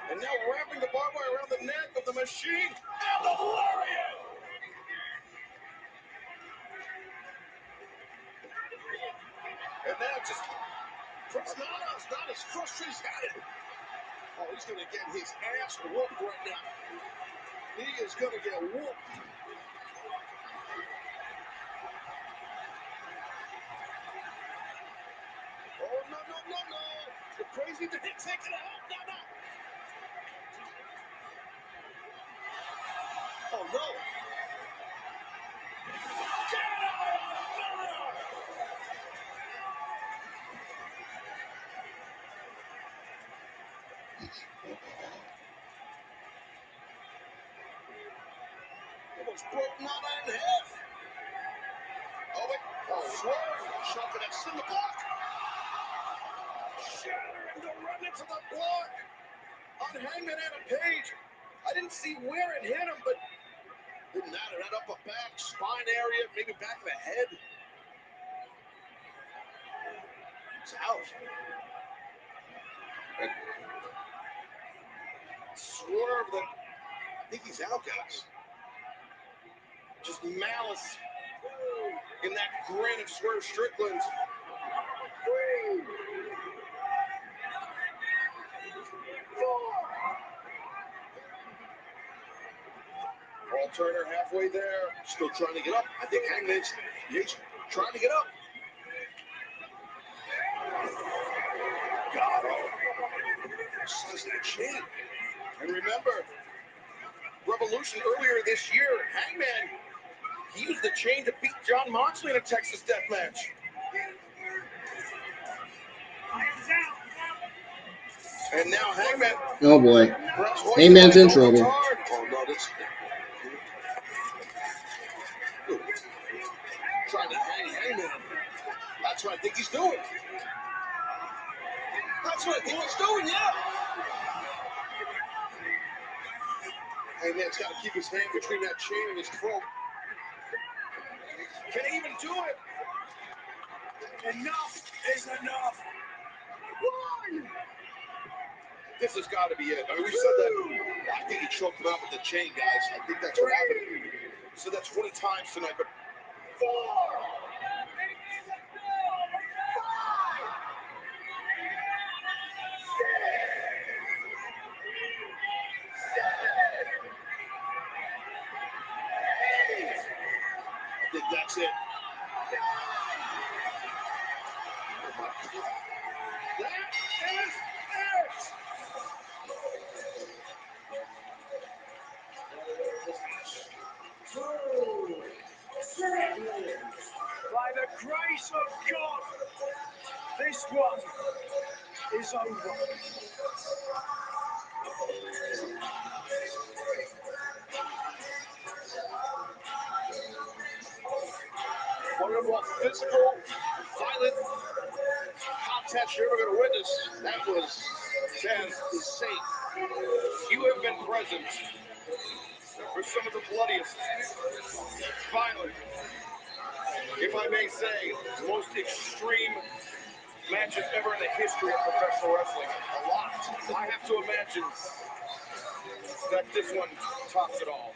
And now wrapping the barbed wire around the neck of the machine. And the lariat. And now just not as frustrated as had it. Oh, he's going to get his ass whooped right now. He is going to get whooped. Oh, no. The crazy thing, take it out. No. Oh, no. Almost broke Nana in half. Oh, wait. Oh, Swerve. Choking that in the block. Shattering to run into the block on Hangman and a Page. I didn't see where it hit him, but didn't matter. That upper back, spine area, maybe back of the head. It's out. And Swerve, I think he's out, guys. Just malice in that grin of Swerve Strickland. Paul Turner halfway there, still trying to get up. I think Hangman's trying to get up. Got him. Says that chain. And remember, Revolution earlier this year, Hangman, he used the chain to beat John Moxley in a Texas death match. And now Hangman. Oh boy. Hangman's in trouble. Oh no, this. Trying to hang Hangman. That's what I think he's doing. That's what I think he's doing, yeah. Hangman's got to keep his hand between that chain and his throat. Can he even do it? Enough is enough. One. This has got to be it. I mean, we said that. I think he choked him out with the chain, guys. I think that's what happened. We said that 20 times tonight, but 4. I think that's it. That is it! By the grace of God, this one is over. One of the most physical, violent contests you're ever going to witness. That was Taz insane. You have been present for some of the bloodiest, violent, if I may say, most extreme matches ever in the history of professional wrestling. A lot. I have to imagine that this one tops it all.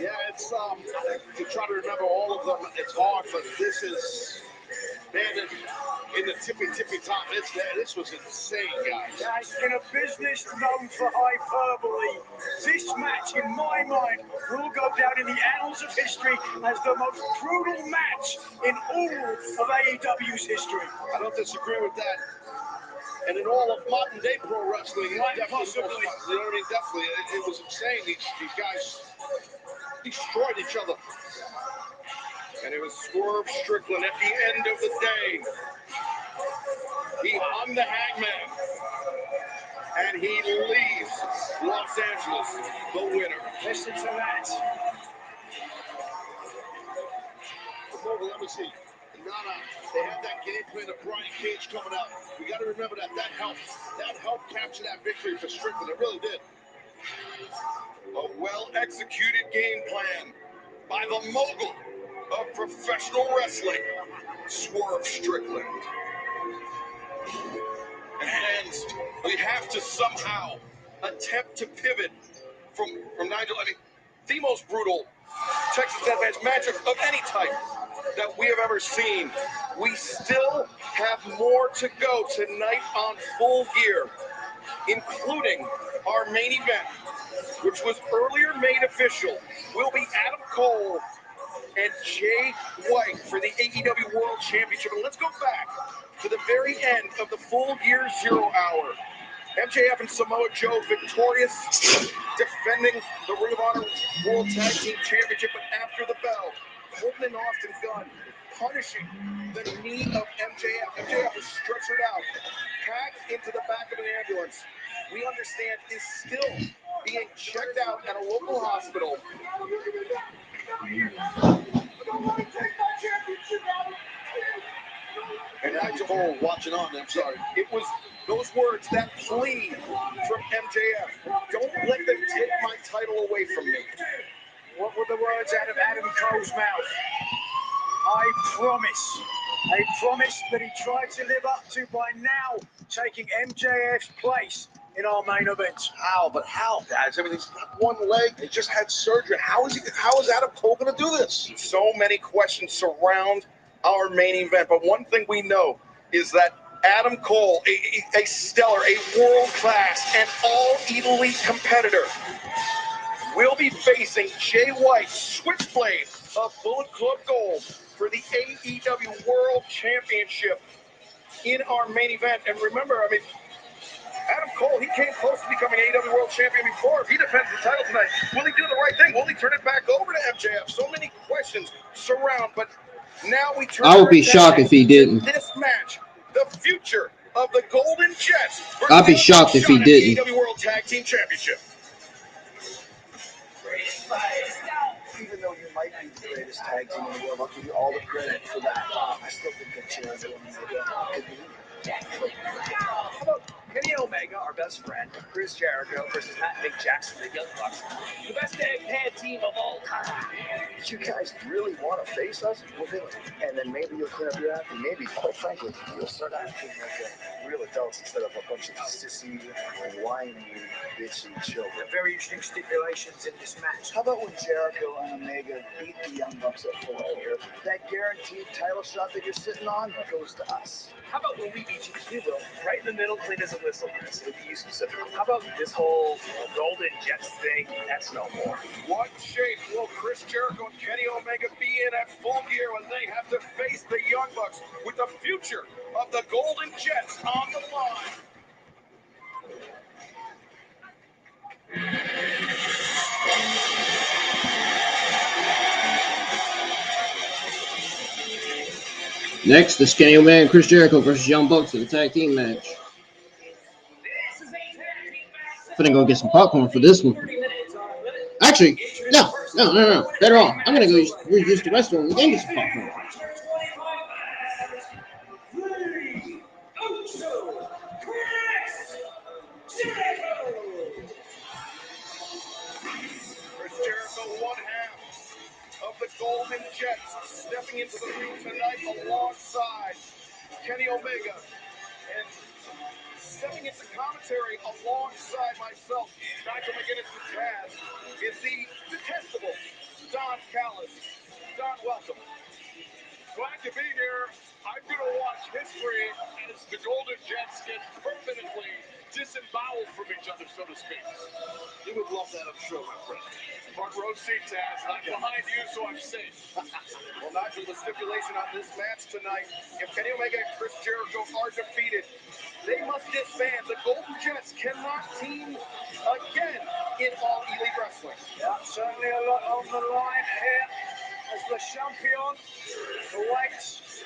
Yeah, it's to try to remember all of them, it's hard, but this is, man, in the tippy top. This was insane, guys. Guys, in a business known for hyperbole, this match, in my mind, will go down in the annals of history as the most brutal match in all of AEW's history. I don't disagree with that. and in all of modern day pro wrestling, possibly. You know what I mean? Definitely, it was insane. These guys destroyed each other. And it was Swerve Strickland at the end of the day. He hung the Hangman. And he leaves Los Angeles the winner. Listen to that. Let me see. They had that game plan of Brian Cage coming out. We got to remember that. That helped capture that victory for Strickland. It really did. A well-executed game plan by the mogul of professional wrestling, Swerve Strickland. And we have to somehow attempt to pivot from Nigel. I mean, the most brutal Texas Deathmatch matchup of any type that we have ever seen. We still have more to go tonight on Full Gear, including our main event, which was earlier made official, will be Adam Cole and Jay White for the AEW World Championship. And let's go back to the very end of the Full Gear 0 hour. MJF and Samoa Joe victorious, defending the Ring of Honor World Tag Team Championship. But after the bell, Colten and Austin Gunn punishing the knee of MJF. MJF was stretchered out, packed into the back of an ambulance. We understand is still being checked out at a local hospital. And Nigel Cole watching on, I'm sorry. It was those words, that plea from MJF. Don't let them take my title away from me. What were the words out of Adam Cole's mouth? I promise that he tried to live up to by now, taking MJF's place in our main event. How? But how, guys? I mean, he's got one leg. He just had surgery. How is Adam Cole going to do this? So many questions surround our main event. But one thing we know is that Adam Cole, a stellar, a world-class, and all-elite competitor, will be facing Jay White, Switchblade of Bullet Club Gold, for the AEW World Championship in our main event. And remember, I mean, Adam Cole, he came close to becoming AEW World Champion before. If he defends the title tonight, will he do the right thing? Will he turn it back over to MJF? So many questions surround, but now we turn. I would be shocked if he didn't. This match, the future of the Golden Jets. I'd be shocked if he didn't. AEW World Tag Team Championship. Even though you might be the greatest tag team in the world, I'll give you all the credit for that. I still think that Jericho could be How about Kenny Omega, our best friend, Chris Jericho versus Matt Big Jackson, the Young Bucks, the best tag team of all time. You guys really want to face us? We'll do it. And then maybe you'll clean up your act, and maybe, quite frankly, you'll start acting like real adults instead of a bunch of sissy, whiny, bitchy children. Very interesting stipulations in this match. How about when Jericho and Omega beat the Young Bucks at Full Gear? That guaranteed title shot that you're sitting on goes to us. How about when we beat you? We will. Right in the middle, clean as a whistle, Chris. It'll be you specific. How about this whole Golden Jets thing? That's no more. What shape will Chris Jericho and Kenny Omega be in at Full Gear when they have to face the Young Bucks with the future of the Golden Jets on the line? Next, the Kenny Omega and Chris Jericho versus Young Bucks in the tag team match. I'm gonna go get some popcorn for this one. Actually, no. Better off. I'm gonna go use the restroom and get some popcorn. Chris Jericho, one half of the Golden Jets, stepping into the ring tonight alongside Kenny Omega, and stepping into commentary alongside myself, Nigel McGuinness and Taz, is the detestable Don Callis. Don, welcome. Glad to be here. I'm going to watch history as the Golden Jets get permanently disemboweled from each other, so to speak. You would love that, I'm sure, my friend. Front row seat, Taz. I'm behind you, so I'm safe. Well, Nigel, the stipulation on this match tonight, if Kenny Omega and Chris Jericho are defeated, they must disband. The Golden Jets cannot team again in All Elite Wrestling. Yeah, certainly a lot on the line here as the champion awaits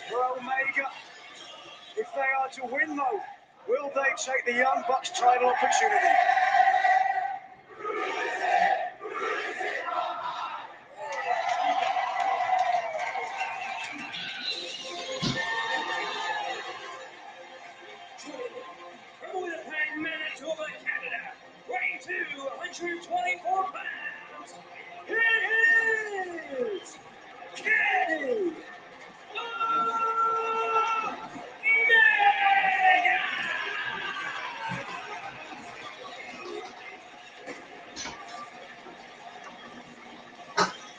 for Omega. If they are to win, though, will they take the Young Bucks title opportunity? From Winnipeg, Manitoba, Canada, weighing 224 pounds, it is Kenny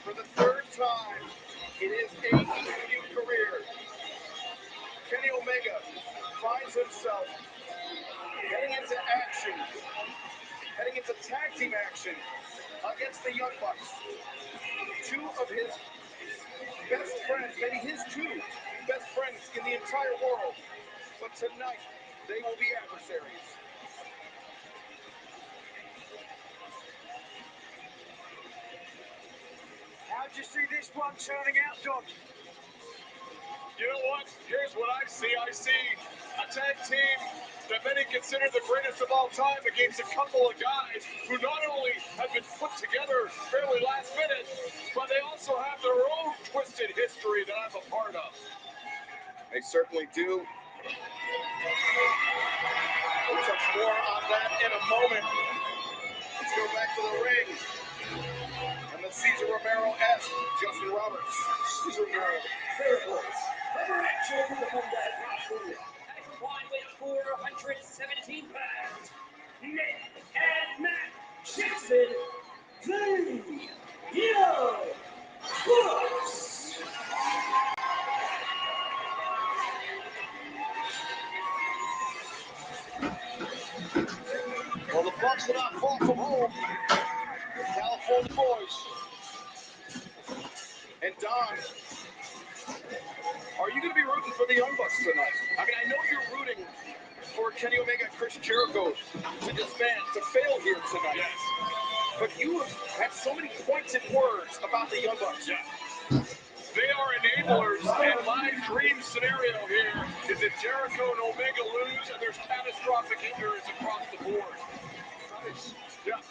For the third time in his AEW career, Kenny Omega finds himself heading into action, heading into tag team action against the Young Bucks. Two of his best friends, maybe his two best friends in the entire world. But tonight, they will be adversaries. How'd you see this one turning out, Don? You know what? Here's what I see. I see a tag team that many consider the greatest of all time against a couple of guys who not only have been put together fairly last minute, but they also have their own twisted history that I'm a part of. They certainly do. We'll touch more on that in a moment. Let's go back to the ring. And the Cesar Romero-esque Justin Roberts. Cesar Romero, fair voice. Number action from that wrestling. At a combined weight of 417 pounds, Nick and Matt Jackson, the Young Bucks. Well, the Bucks are not far from home. The California boys. And Don, are you going to be rooting for the Young Bucks tonight? I mean, I know you're rooting for Kenny Omega and Chris Jericho to disband, to fail here tonight. Yes. But you have had so many pointed words about the Young Bucks. Yeah. They are enablers, and my dream scenario here is that Jericho and Omega lose, and there's catastrophic injuries across the board. Nice. Yeah.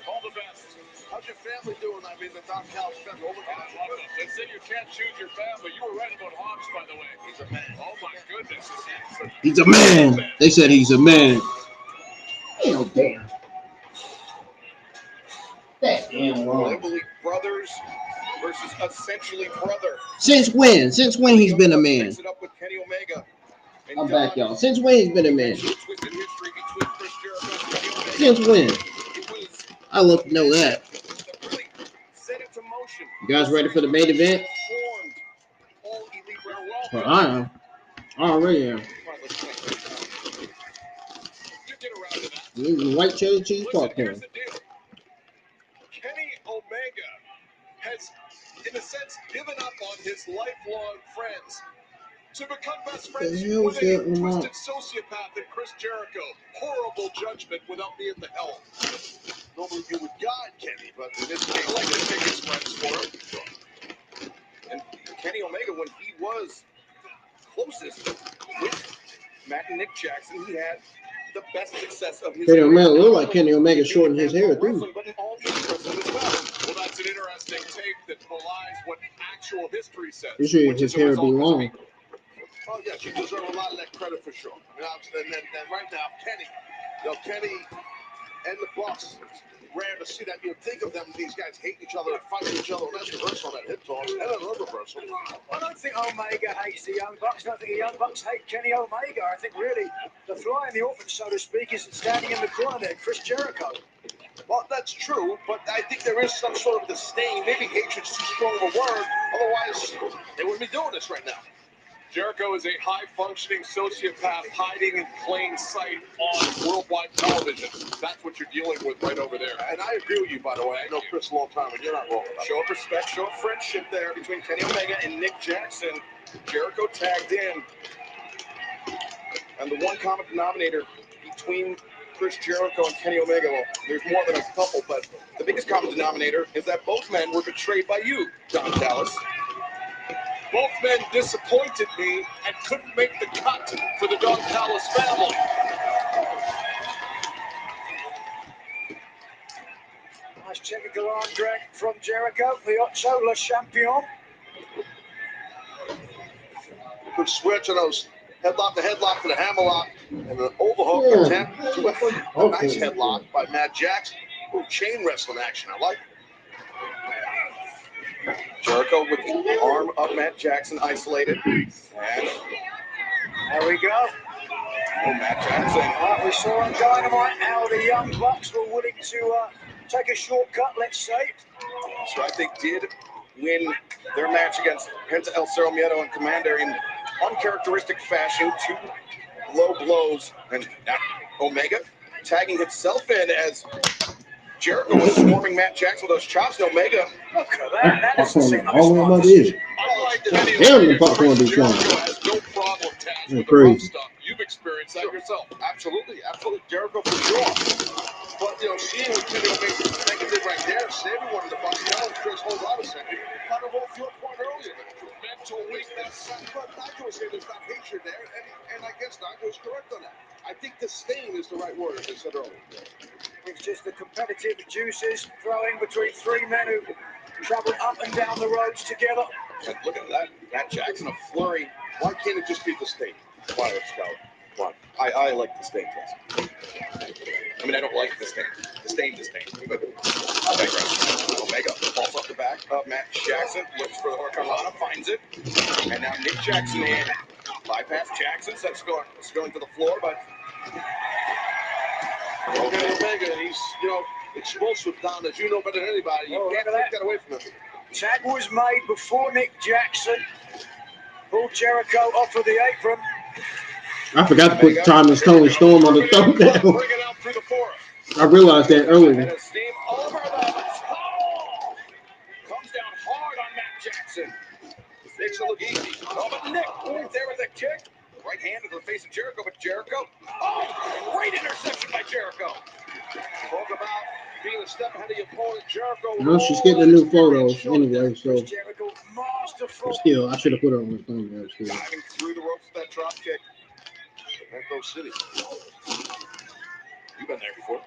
All the best. How's your family doing? I mean, the Don Callis family. Oh, look at Love them. They say you can't choose your family. You were right about Hobbs, by the way. He's a man. Oh, my goodness. He's a man. They said he's a man. Ain't no damn. That damn wrong. I believe brothers versus essentially brother. Since when? Since when he's been a man? Mix it up with Kenny Omega. And I'm back, y'all. Since when he's been a man? Twisted history between Chris Jericho and Kenny Omega. Since when? It was I love to know that. really set it to motion. You guys ready for the main event? Formed All Elite Wrestling. Well, I am. I already am. White cheddar cheese popcorn. Here's the deal. Kenny Omega has, in a sense, given up on his lifelong friends to become best friends with a twisted sociopath in Chris Jericho. Horrible judgment without me at the helm. Normally you would guide Kenny, but in this case, I like to take his friends for him. And Kenny Omega, when he was closest with Matt and Nick Jackson, he had the best success of his Kenny Omega look like Kenny Omega shortened his hair too. But in all wrestling as well. Well, that's an interesting take that belies what actual history says. You should his hair be long. Oh yeah, she deserves a lot of that credit for sure. And right now, Kenny and the Bucks. Rare to see that. You think of them, these guys hate each other and fight each other. That's reversal on that hip toss and another reversal. I don't think Omega hates the Young Bucks. I don't think the Young Bucks hate Kenny Omega. I think really the fly in the offing, so to speak, is standing in the corner there, Chris Jericho. Well, that's true, but I think there is some sort of disdain. Maybe hatred's too strong of a word. Otherwise, they wouldn't be doing this right now. Jericho is a high-functioning sociopath hiding in plain sight on worldwide television. That's what you're dealing with right over there. And I agree with you, by the way. I know Kris a long time, and you're not wrong. Show of respect, show of friendship there between Kenny Omega and Nick Jackson. Jericho tagged in. And the one common denominator between Chris Jericho and Kenny Omega, well, there's more than a couple, but the biggest common denominator is that both men were betrayed by you, Don Callis. Both men disappointed me and couldn't make the cut for the Don Callis family. Nice technical arm drag from Jericho, the Ocho Le Champion. Good switch on those headlock to headlock to the hammerlock, and an overhook attempt to a nice headlock by Matt Jackson. Ooh, chain wrestling action, I like it. Jericho with the arm of Matt Jackson isolated. And there we go. Oh, Matt Jackson. We saw on Dynamite how the Young Bucks were willing to take a shortcut, let's say. So I think did win their match against Penta El Cerro Miedo and Commander in uncharacteristic fashion. 2 low blows. And now Omega tagging himself in as Jericho was swarming Matt Jackson with those chops. And Omega. Look at that. That doesn't seem like a All smart of them decision. Damn, the popcorn be fun. Has no problem tagging with the Crazy. rough stuff. You've experienced that yourself. Absolutely. Jericho for sure. But, seeing what Kenny Omega did right there, saved everyone in the Bucks. Now Chris holds out a second. Kind of hold your point earlier. Mental weakness. But Nigel was saying there's not hatred there, and I guess Nigel was correct on that. I think disdain is the right word, as I said earlier. It's just the competitive juices flowing between 3 men who travel up and down the roads together. And look at that. Matt Jackson, a flurry. Why can't it just be disdain? Why, let's go. Why? I like disdain, yes. I mean, I don't like disdain. Disdain. But I digress. Omega falls off the back of Matt Jackson, looks for the Hurricanrana, finds it. And now Nick Jackson in. Bypass Jackson, that's going to the floor, but Omega, he's, explosive, Don, as you know better than anybody. You can't take that away from him. Tag was made before Nick Jackson pulled Jericho off of the apron. I forgot to put Thomas Tony Storm on the thumbnail. I realized that earlier. And a steam over the top. Comes down hard on Matt Jackson. Makes it look easy. Oh, but Nick right there with a kick. Right hand into the face of Jericho, but Jericho. Oh, great interception by Jericho. Talk about being a step ahead of your opponent, Jericho. No, she's getting a new photo anyway, so still, I should have put her on the thumbnail. Diving through the ropes with that drop kick. Echo City. You've been there before.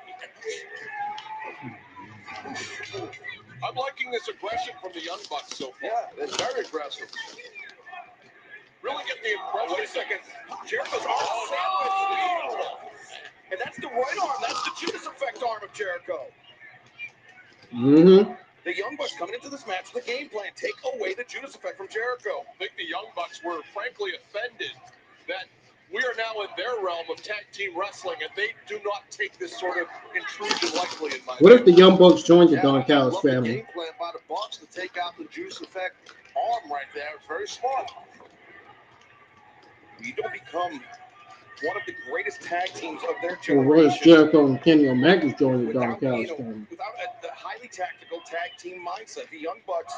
I'm liking this aggression from the Young Bucks so far. Yeah, it's very aggressive. Really get the impression. Wait a second. Jericho's arm sandwich. And that's the right arm. That's the Judas effect arm of Jericho. Mm-hmm. The Young Bucks coming into this match with a game plan. Take away the Judas effect from Jericho. I think the Young Bucks were frankly offended that we are now in their realm of tag team wrestling, and they do not take this sort of intrusion lightly in my What if the Young Bucks joined the Don Callis family? Game plan by the Bucks to take out the Juice Effect arm right there. It's very smart. You don't become one of the greatest tag teams of their Well, what if generation Jericho and Kenny Omega joined the Don Callis family? without the highly tactical tag team mindset. The Young Bucks.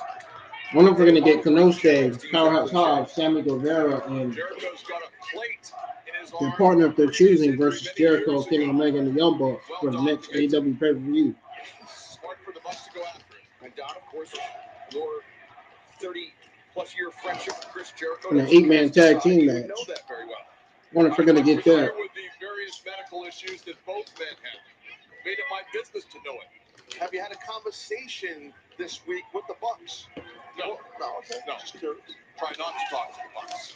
I wonder if we're going to get Kanosuke, Powerhouse Hobbs, Sammy Guevara, and Jericho's got a plate in his the arm. partner if they're choosing versus Jericho, Kenny Omega, and the Young Bucks for the next AEW pay-per-view. Smart for the Bucks to go after it. And Don, of course, your 30-plus year friendship with Chris Jericho. And an 8-man tag team match. You know that very well. I wonder if we're going to get that. With the various medical issues that both men have, made it my business to know it. Have you had a conversation this week with the Bucks? No. Okay. No. Just curious. Try not to talk to the Bucks.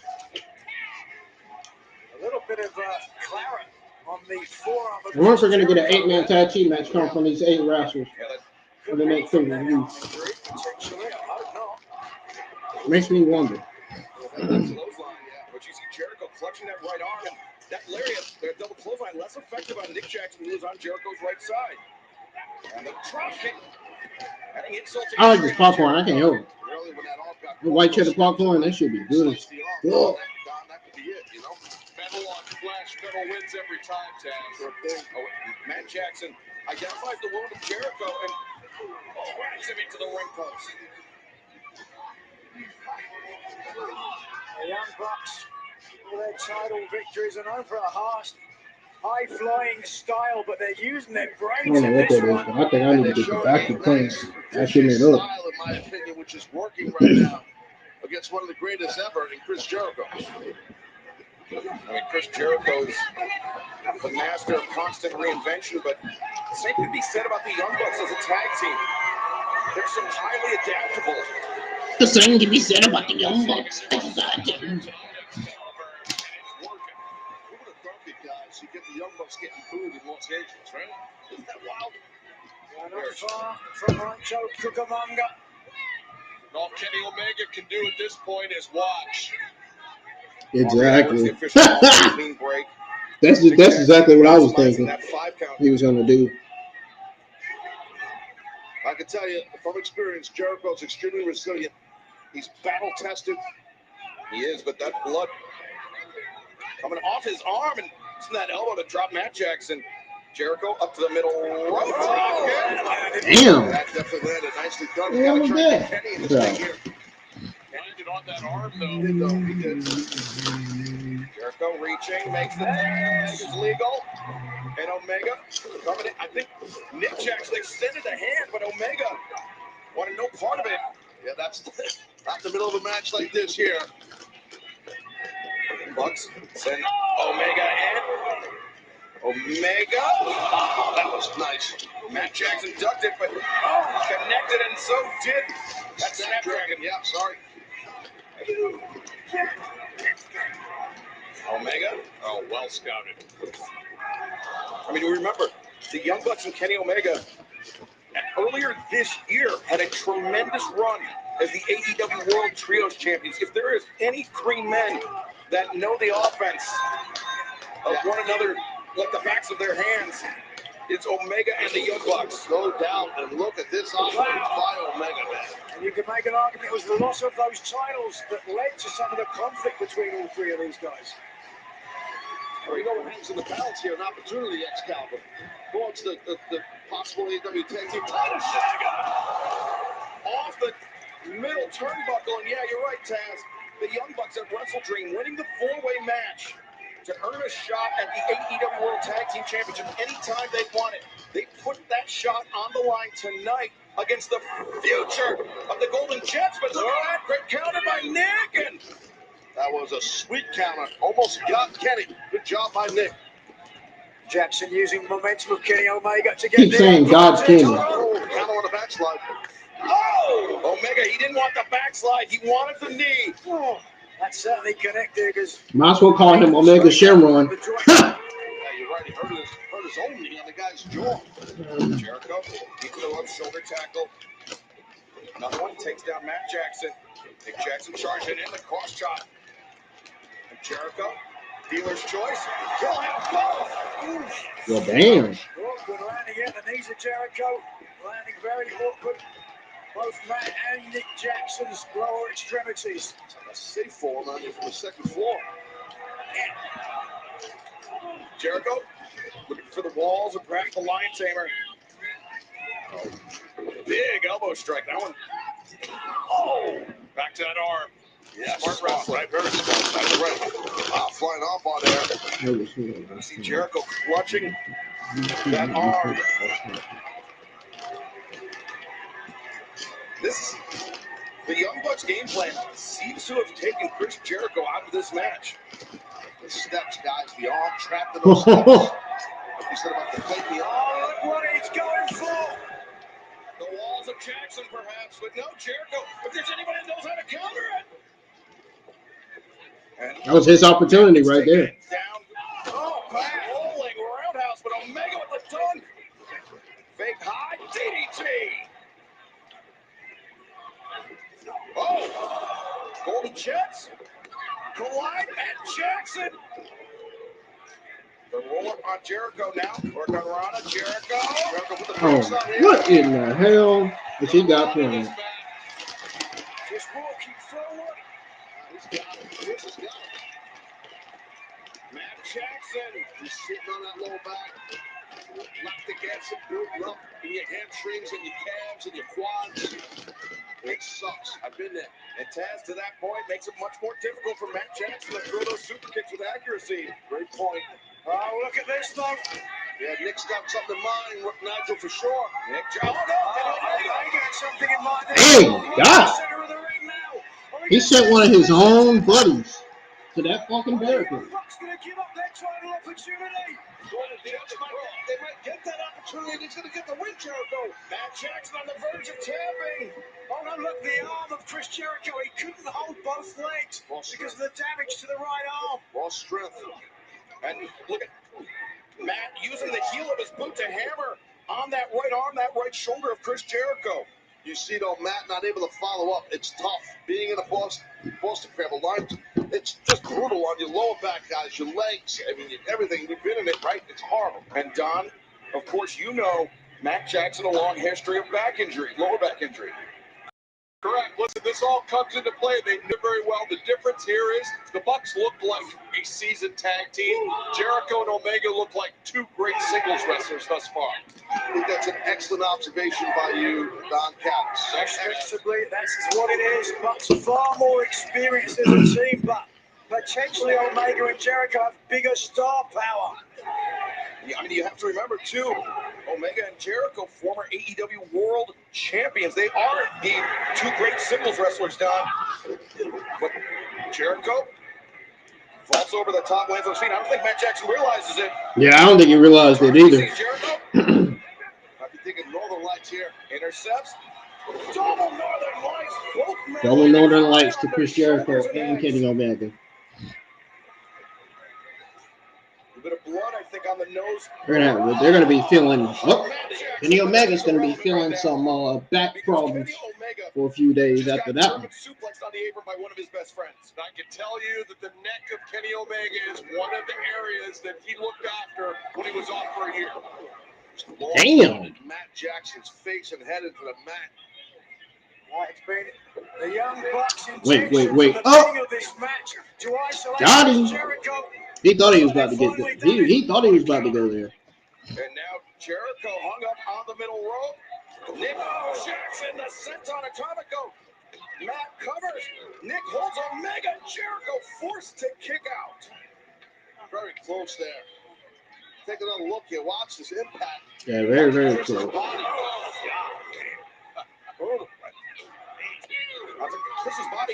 A little bit of claret on the forearm. I wonder if we're going to get an 8-man tag team match come from these 8 wrestlers for the next pay-per-view. Potentially, I hope not. Makes me wonder. That's clothesline, yeah. But you see Jericho clutching that right arm, and that lariat, that double clothesline, less effective on Nick Jackson, who was on Jericho's right side. And the drop kick. I like this popcorn. I can't help it. The white cheddar popcorn, that should be good. That could be it, you know. Metal on flesh, metal wins every time, Taz. Matt Jackson identifies the wound of Jericho and drives him into the ring post. The Young Bucks, all their title victories are known for a high-flying style, but they're using their I brains don't know in what this that is, one. but I think I need to get the vacuum cleaner. I shouldn't have up. Style, in my opinion, which is working right now against one of the greatest ever in Chris Jericho. I mean, Chris Jericho's the master of constant reinvention, but the same could be said about the Young Bucks as a tag team. They're so highly adaptable. The same can be said about the Young Bucks. Guys, you get the Young Bucks getting booed in Los Angeles, right? Isn't that wild? Not far from Rancho Cucamonga. All Kenny Omega can do at this point is watch. Exactly. That's exactly what I was thinking he was going to do. I can tell you from experience, Jericho's extremely resilient. He's battle tested. He is, but that blood coming off his arm and using that elbow to drop Matt Jackson. Jericho up to the middle rope. Damn. That definitely landed nicely done. What was that? Kenny in this thing here. Landed on that arm though. He did. Jericho reaching, makes the tag. It's legal. And Omega coming in. I think Nick Jackson extended a hand, but Omega wanted no part of it. Yeah, that's not the middle of a match like this here. Bucks send Omega in. Omega. Oh, that was nice. Matt Jackson ducked it, but connected, and so did that Snapdragon. Yeah, sorry. Omega. Oh, well scouted. I mean, remember, the Young Bucks and Kenny Omega earlier this year had a tremendous run as the AEW World Trios Champions. If there is any three men that know the offense of one another like the backs of their hands, it's Omega and the Young Bucks. Go down and look at this offense by Omega, man. And you could make an argument it was the loss of those titles that led to some of the conflict between all three of these guys. Well, you know what hangs in the balance here? An opportunity, Excalibur. Who wants the possible AEW Tag Team title shot together? Off the middle turnbuckle, and yeah, you're right, Taz. The Young Bucks at Wrestle Dream winning the four-way match to earn a shot at the AEW World Tag Team Championship anytime they want it. They put that shot on the line tonight against the future of the Golden Jets, but look at that, great counter by Nick, and that was a sweet counter. Almost got Kenny. Good job by Nick. Jackson using momentum of Kenny Omega to get Keep saying God's Kenny. Oh, counter on the backslide. Oh! Omega, he didn't want the backslide. He wanted the knee. Oh, that certainly connected because Might as well call him Omega Shamron. Yeah, you're right. He hurt his own knee on the guy's jaw. Jericho keeps the rope, shoulder tackle. Another one takes down Matt Jackson. Nick Jackson charging in the cross chop. And Jericho, dealer's choice. Kill him both. Well, damn. Awkward landing at the knees of Jericho. Landing very awkward. Both Matt and Nick Jackson's lower extremities. A safe form on from the second floor. Jericho looking for the walls and perhaps the Lion Tamer. Oh, big elbow strike. That one. Oh, back to that arm. Yeah, smart wrestling. Right, very smart. That's right. Wow, flying off on there. You see Jericho clutching that arm. The Young Bucks game plan seems to have taken Chris Jericho out of this match. The steps, guys, the arm trapped in those steps. Like you said about the plate, the arm. Oh, look what he's going for. The walls of Jackson, perhaps, but no, Jericho. If there's anybody that knows how to counter it. And That was his opportunity right there. Down. Oh, back rolling roundhouse, but Omega with the tongue. Fake high DDT. Oh, Golden Jets collide at Jackson. The roll up on Jericho now. Work on Rana. Jericho. Jericho put the Oh, brakes on him. what in the hell has he got planned? Just walking forward. He's got it. Kris has got it. Matt Jackson. He's sitting on that low back. Lactic acid building up in your hamstrings and your calves and your quads. It sucks. I've been there. And Taz, to that point, makes it much more difficult for Matt Jackson to throw those super kicks with accuracy. Great point. Oh, look at this, though. Yeah, Nick's got something in mind, Nigel, for sure. Nick, oh, no. I got something in mind. Dang, God. Center of the ring now. He sent one of his own buddies to that fucking barricade. Bucks going to give up their title opportunity. They might get that opportunity. He's going to get the win, Jericho. Matt Jackson on the verge of tapping. Oh, no, look, the arm of Chris Jericho. He couldn't hold both legs because of the damage to the right arm. Lost strength. And look at Matt using the heel of his boot to hammer on that right arm, that right shoulder of Chris Jericho. You see, though, Matt not able to follow up. It's tough. Being in a Boston Crab line, it's just brutal on your lower back, guys, your legs. I mean, everything. You've been in it, right? It's horrible. And, Don, of course, you know Matt Jackson, a long history of back injury, lower back injury. Correct. Listen, this all comes into play. They knew very well. The difference here is the Bucks look like a seasoned tag team. Jericho and Omega look like two great singles wrestlers thus far. I think that's an excellent observation by you, Don Callis. Ostensibly, that's what it is. Bucks are far more experienced as a team, but potentially Omega and Jericho have bigger star power. Yeah, I mean, you have to remember, too, Omega and Jericho, former AEW World Champions. They are the two great singles wrestlers, Don. But Jericho falls over the top, lands on his feet. I don't think Matt Jackson realizes it. Yeah, I don't think he realized it either. Jericho? I'd be thinking Northern Lights here. Intercepts. Double Northern Lights. Double Northern Lights to Chris Jericho and Kenny Omega. A bit of blood, I think, on the nose. They're gonna be feeling. Oh, Kenny Omega's gonna be feeling some back problems for a few days after that one. Suplexed on the apron by one of his best friends. And I can tell you that the neck of Kenny Omega is one of the areas that he looked after when he was off for a year. Damn. Matt Jackson's face and head into the mat. It's been the Young Bucks Wait. of this match to isolate Got him. Jericho. He thought he was about to get there. He thought he was about to go there. And now Jericho hung up on the middle rope. Nick Jackson, the senton atomico. Matt covers. Nick holds Omega. Jericho forced to kick out. Very close there. Take another look here. Watch this impact. Yeah, very, very close. Chris's body.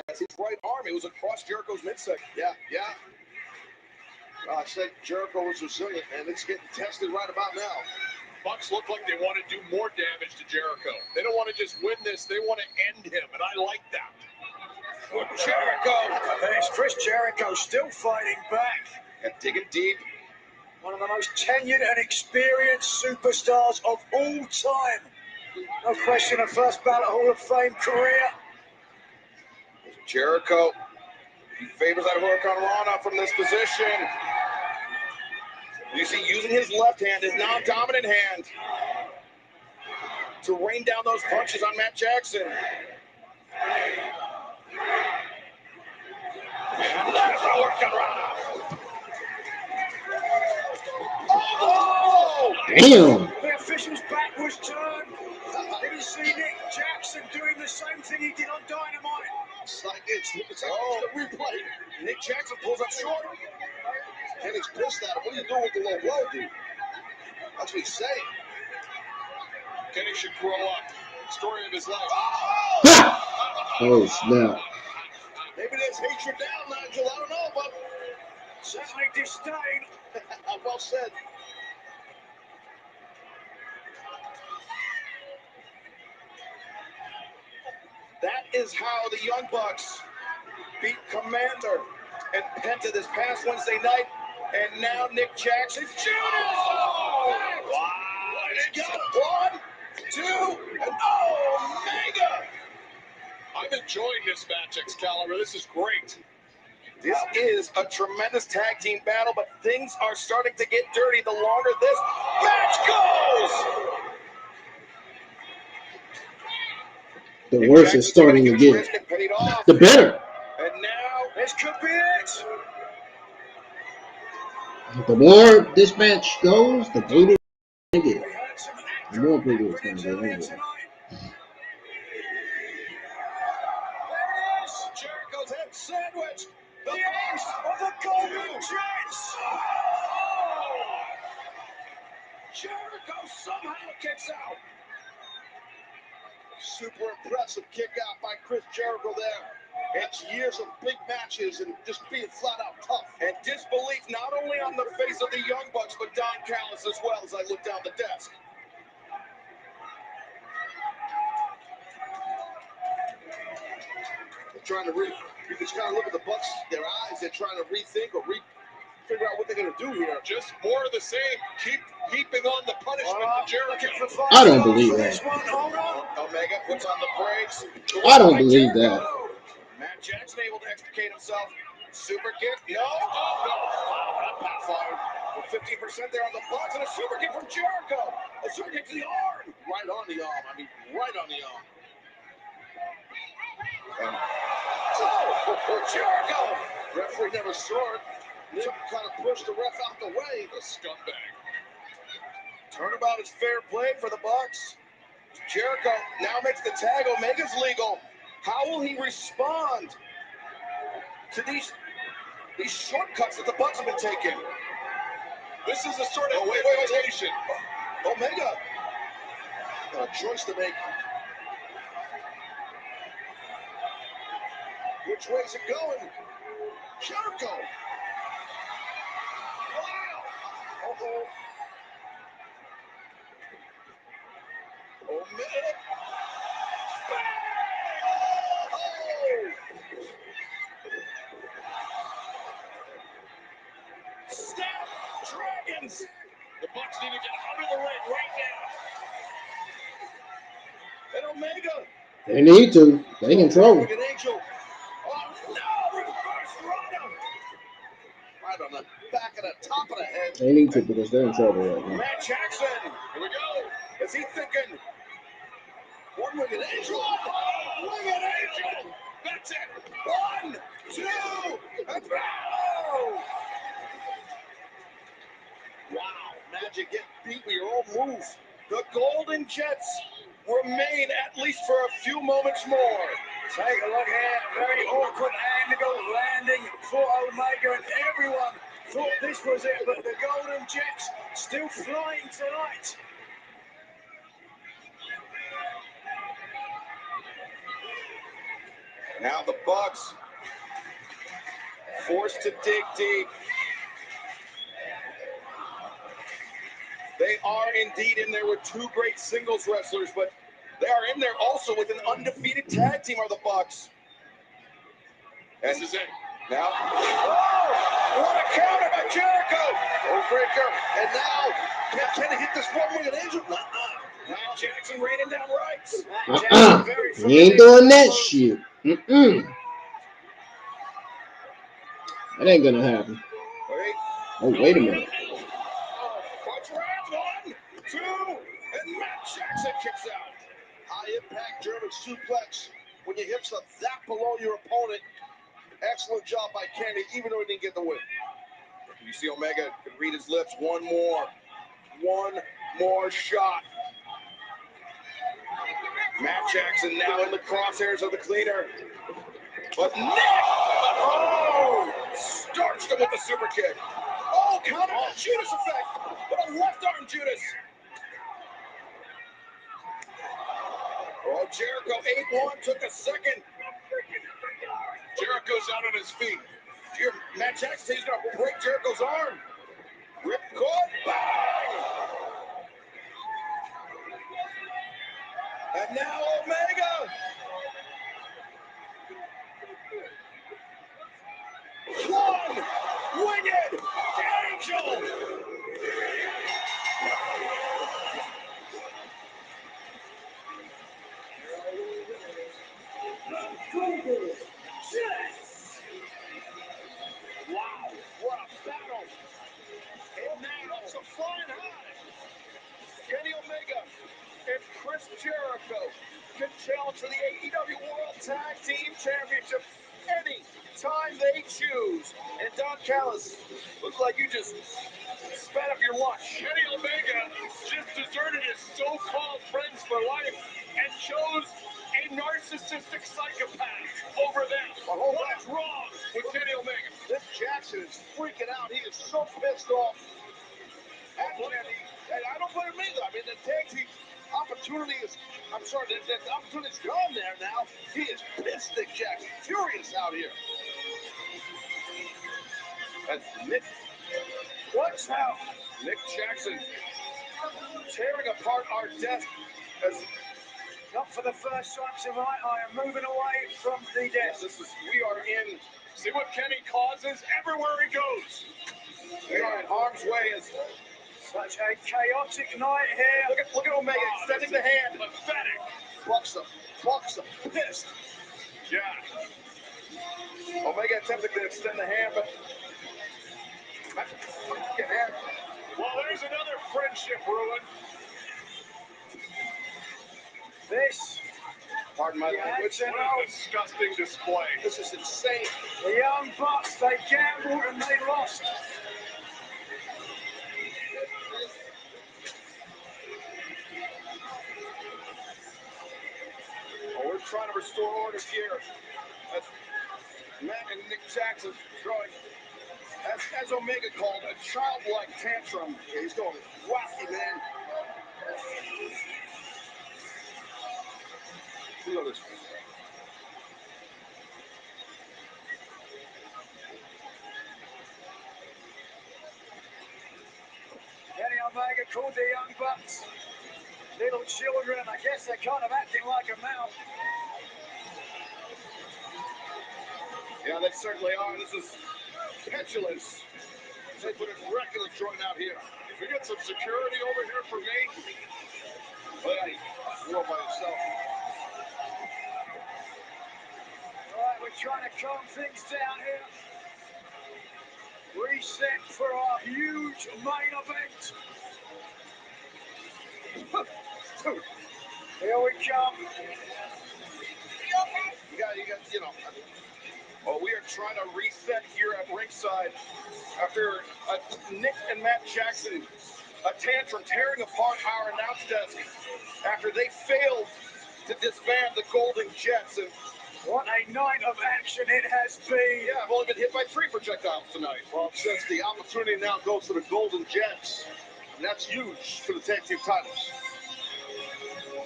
His right arm. It was across Jericho's midsection. Yeah. I said Jericho was resilient, and it's getting tested right about now. Bucks look like they want to do more damage to Jericho. They don't want to just win this. They want to end him, and I like that. Jericho. There's Chris Jericho still fighting back. And digging deep. One of the most tenured and experienced superstars of all time. No question, a first ballot Hall of Fame career. Jericho, he favors that Hurricane Rana from this position. You see, using his left hand, his non-dominant hand, to rain down those punches on Matt Jackson. And that's a Hurricane Rana. Oh! Damn. The official's back was turned. Did you see Nick Jackson doing the same thing he did on Dynamite? It's a replay. Nick Jackson pulls up short. Kenny's pissed at him. What are you doing with the low blow, dude? That's what he's saying. Kenny should grow up. Story of his life. Oh, snap. Maybe there's hatred down, Nigel. I don't know, but certainly disdain. Well said. That is how the Young Bucks beat Commander and Penta this past Wednesday night. And now Nick Jackson. Oh! Wow! It's got 1, 2, and Omega! I'm enjoying this match, Excalibur. This is great. This is a tremendous tag team battle, but things are starting to get dirty the longer this match goes. The worse it's starting to get, the better. And now this could be it. The more this match goes, the brutal it's going to get. The more brutal it's going to get anyway. Jericho's head sandwich. The first of the Golden Jets. Jericho somehow kicks out. Super impressive kick out by Chris Jericho there. It's years of big matches and just being flat out tough. And disbelief not only on the face of the Young Bucks, but Don Callis as well as I look down the desk. They're trying to you can kind of look at the Bucks, their eyes, they're trying to rethink or figure out what they're going to do here. Just more of the same. Keep heaping on the punishment to Jericho. I don't believe that. Omega puts on the brakes. I don't believe that. Matt Jackson able to extricate himself. Super kick. No. Not backfired. With 50% there on the Bucks and a super kick from Jericho. A super kick to the arm. Right on the arm. I mean, right on the arm. And, Jericho. Referee never saw it. Kind of pushed the ref out the way. The scumbag. Turnabout is fair play for the Bucks. Jericho now makes the tag. Omega's legal. How will he respond to these shortcuts that the Bucks have been taking? This is a sort of invitation. Omega got a choice to make. Which way is it going? Jericho. Wow. Omega. Snap Dragons. The Bucks need to get out of the ring right now. And Omega. They need to. They in trouble. An angel. Oh no! Reverse runner. Right on the back of the top of the head. They need to because they're in trouble right now. Matt Jackson. Here we go. Is he thinking? One winged angel. Winged angel. That's it. 1, 2, and throw. Wow, Magic get beat with your own move. The Golden Jets remain at least for a few moments more. Take a look here. Very awkward angle landing for Omega, and everyone thought this was it, but the Golden Jets still flying tonight. Now the Bucks forced to dig deep. They are indeed in there with two great singles wrestlers, but they are in there also with an undefeated tag team are the Bucks. And this is it. Now, oh, what a counter by Jericho! Breaker, and now can he hit this one-winged angel? Now Jackson raining down rights. He ain't doing that shit. That ain't gonna happen. Oh, wait a minute. One, two, and Matt Jackson kicks out. High impact German suplex. When your hips are that below your opponent, excellent job by Kenny, even though he didn't get the win. You see Omega can read his lips. One more shot. Matt Jackson now in the crosshairs of the cleaner. But Nick, starched him with the super kick. Oh, counter Judas effect. But a left arm Judas. Oh, Jericho 8-1 took a second. Jericho's out on his feet. Here, Matt Jackson says he's going to break Jericho's arm. Rip cord, bang! And now Omega. One winged angel. challenge for the AEW World Tag Team Championship any time they choose. And Don Callis, looks like you just spat up your lunch. Kenny Omega just deserted his so-called friends for life and chose a narcissistic psychopath over them. What's wrong with Kenny Omega? This Jackson is freaking out. He is so pissed off at Kenny. And I don't blame him either. I mean, the tag team opportunity is, the opportunity's gone there now. He is pissed at Jackson. Furious out here. And Nick, watch out. Nick Jackson tearing apart our desk. Not for the first time tonight. I am moving away from the desk. We are in. See what Kenny causes everywhere he goes. We are in harm's way as such a chaotic night here. Look at Omega extending the hand. Pathetic. Bucks him, pissed. Yeah. Omega attempted to extend the hand, but well, there's another friendship ruin. This, pardon my language, what a disgusting display. This is insane. The Young Bucks, they gambled and they lost. Well, we're trying to restore order here. That's Matt and Nick Jackson throwing, as Omega called, a childlike tantrum. Yeah, he's going wacky, man. Feel this. Kenny Omega called the Young Bucks little children. I guess they're kind of acting like a mouse. Yeah, they certainly are. This is petulance. They put a reckless joint out here. If we get some security over here for me, hey, you're by yourself. All right, we're trying to calm things down here. Reset for our huge main event. Here we come. You know. Well, we are trying to reset here at ringside after Nick and Matt Jackson, a tantrum tearing apart our announce desk after they failed to disband the Golden Jets. And what a night of action it has been. Yeah, I've only been hit by 3 projectiles tonight. Well, since the opportunity now goes to the Golden Jets, and that's huge for the tag team titles.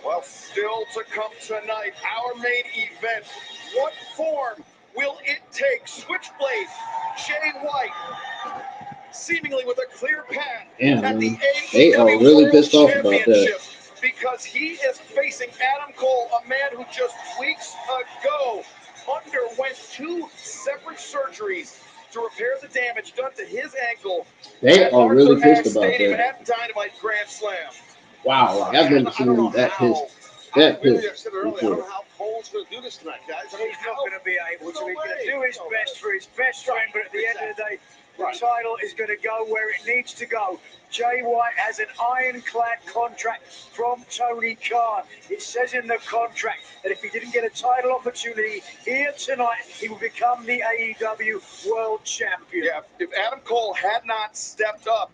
Well, still to come tonight, our main event. What form will it take? Switchblade Jay White, seemingly with a clear path at the AEW they are really World pissed off about that. Because he is facing Adam Cole, a man who just weeks ago underwent 2 separate surgeries to repair the damage done to his ankle. They are really pissed about Stadium that. at Dynamite Grand Slam. Wow, like I've never seen them that pissed. That Really, I pissed said earlier, I don't before. know how Cole's going to do this tonight, guys. I mean, He's not going to be able to. He's going to do his best for his best friend, but at the end of the day, the title is going to go where it needs to go. Jay White has an ironclad contract from Tony Khan. It says in the contract that if he didn't get a title opportunity here tonight, he will become the AEW World Champion. Yeah, if Adam Cole had not stepped up,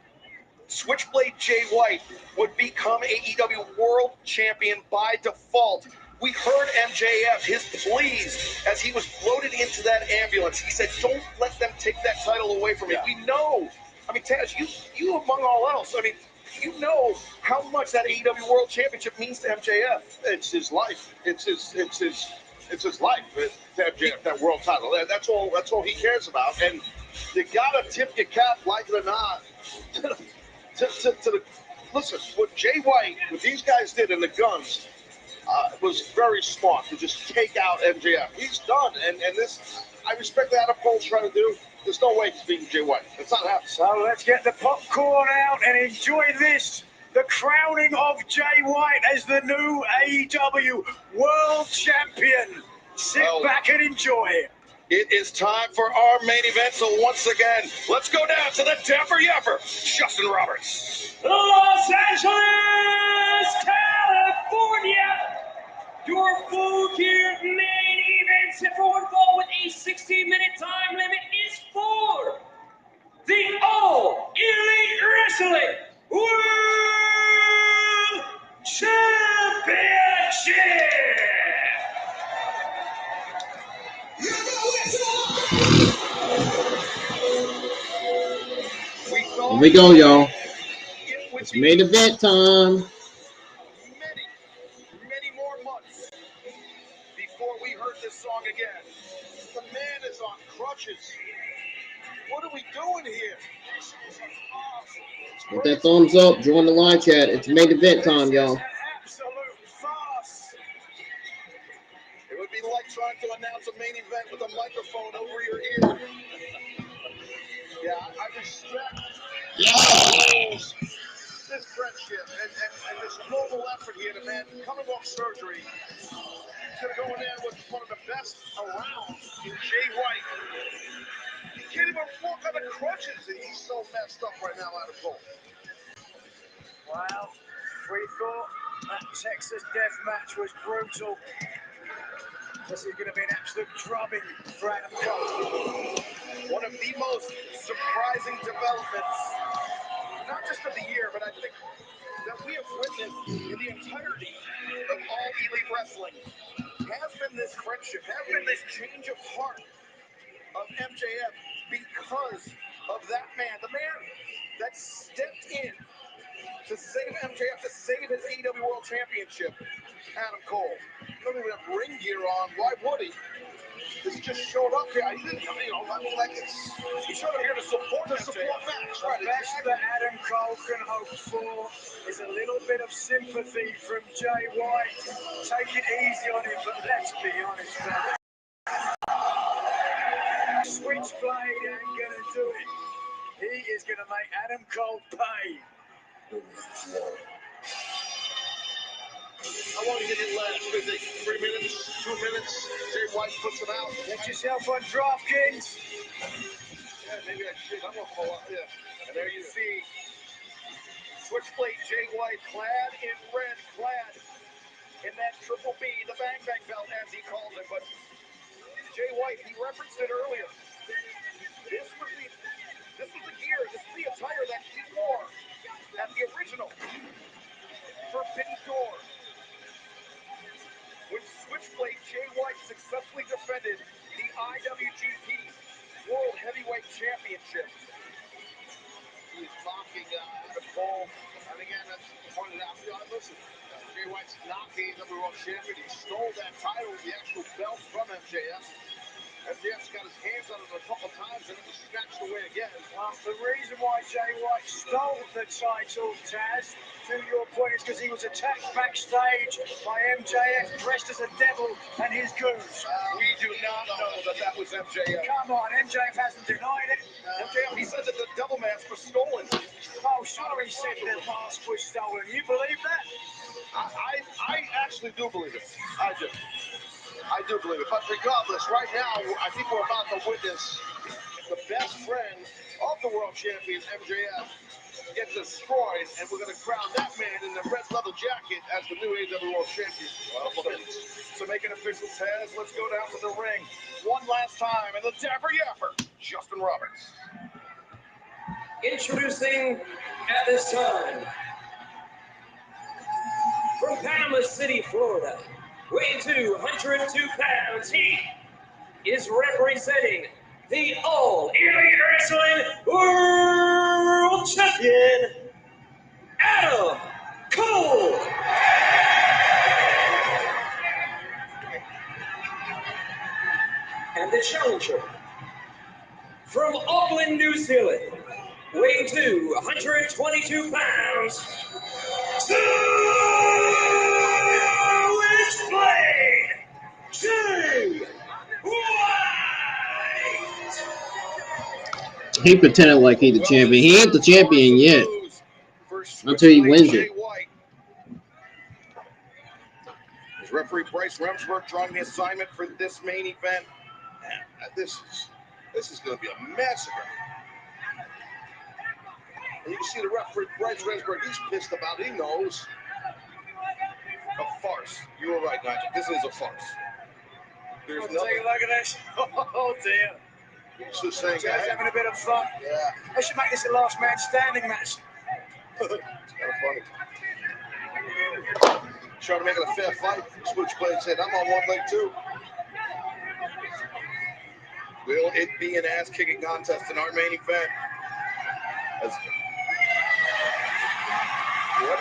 Switchblade Jay White would become AEW World Champion by default. We heard MJF, his pleas as he was floated into that ambulance. He said, don't let them take that title away from me. We know. I mean, Taz, you among all else, I mean, you know how much that AEW World Championship means to MJF. It's his life. It's his life. To MJF, that world title. That's all he cares about. And you gotta tip your cap, like it or not, to the listen. What Jay White, what these guys did in the Guns, was very smart to just take out MJF. He's done, and this, I respect what Adam Cole's trying to do. There's no way he's beating Jay White. It's not happening. So let's get the popcorn out and enjoy this. The crowning of Jay White as the new AEW World Champion. Sit back and enjoy it. It is time for our main event. So once again, let's go down to the Dapper Yapper, Justin Roberts. Los Angeles, California. Your Full Gear main event set for one fall with a 60-minute time limit is for the All Elite Wrestling World Championship. Here we go, y'all. It's main event time. Many more months before we heard this song again. The man is on crutches. What are we doing here? Hit that thumbs up. Join the live chat. It's main event time, y'all. Absolute farce. It would be like trying to announce a main event with a microphone over your ear. Yeah, I respect this friendship and this noble effort here. The man coming off surgery. He's going to go in there with one of the best around in Jay White. He can't even walk on the crutches. He's so messed up right now, Adam Cole. Well, we thought that Texas death match was brutal. This is going to be an absolute drubbing for Adam Cole. One of the most surprising developments, not just of the year, but I think that we have witnessed in the entirety of All Elite Wrestling has been this friendship, has been this change of heart of MJF because of that man, the man that stepped in to save MJF, to save his AEW World Championship, Adam Cole. He doesn't even have ring gear on. Why would he? He just showed up here. He showed up here to support Max. Right, The best that Adam Cole can hope for is a little bit of sympathy from Jay White. Take it easy on him, but let's be honest, brother. Switchblade ain't gonna do it. He is gonna make Adam Cole pay. How long did it last? What is it? 3 minutes? 2 minutes? Jay White puts him out. Get yourself on DraftKings. Yeah, maybe I should. I'm gonna pull up. Yeah. And there you see Switchblade Jay White clad in red, clad in that triple B, the Bang Bang belt as he calls it. But Jay White, he referenced it earlier. This was the gear, this is the attire that he wore at the original Forbidden Door. When Switchblade Jay White successfully defended the IWGP World Heavyweight Championship. He was mocking the Cole. And again, that's pointed out. Listen, Jay White's not the AEW World Champion. He stole that title, the actual belt from MJF. MJF's got his hands on it a couple times and it was snatched away again. The reason why Jay White stole the title, Taz, to your point, is because he was attacked backstage by MJF, dressed as a devil and his goons. We do not know that was MJF. Come on, MJF hasn't denied it. MJF, he said that the devil mask was stolen. Oh, sure, he said the mask was stolen. You believe that? I actually do believe it. I do. I do believe it. But regardless, right now, I think we're about to witness the best friend of the world champion, MJF, get destroyed, and we're going to crown that man in the red leather jacket as the new AEW World Champion. So make it official, Taz. Let's go down to the ring one last time. And the Dapper Yapper, Justin Roberts. Introducing at this time, from Panama City, Florida, weighing 202 pounds, he is representing the All Elite Wrestling World Champion, Adam Cole. And the challenger, from Auckland, New Zealand, weighing 222 pounds, Switchblade Jay White. He pretended like he's the champion. He ain't the champion yet until he wins it. As referee Bryce Remsburg drawing the assignment for this main event. And this is going to be a massacre. And you can see the referee Bryce Remsburg, he's pissed about it. He knows. A farce. You were right, Nigel. This is a farce. There's nothing. Take a look at this. Oh dear. It's just saying Jay's having a bit of fun. Yeah. They should make this a last man standing match. It's kind of funny. Trying to make it a fair fight. Switchblade said, I'm on one leg too. Will it be an ass-kicking contest in our main event? What?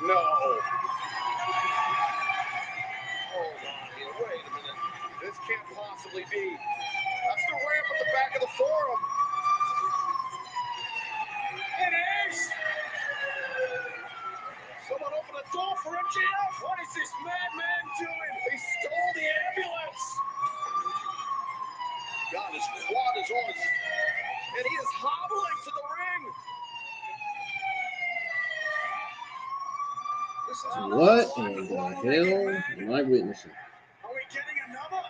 No. Hold on here. Wait a minute. This can't possibly be. That's the ramp at the back of the forum. It is. Someone open a door for MJF. What is this madman doing? He stole the ambulance. God, his quad is on his, and he is hobbling to the ring. This is What in the hell am I witnessing? Are we getting another?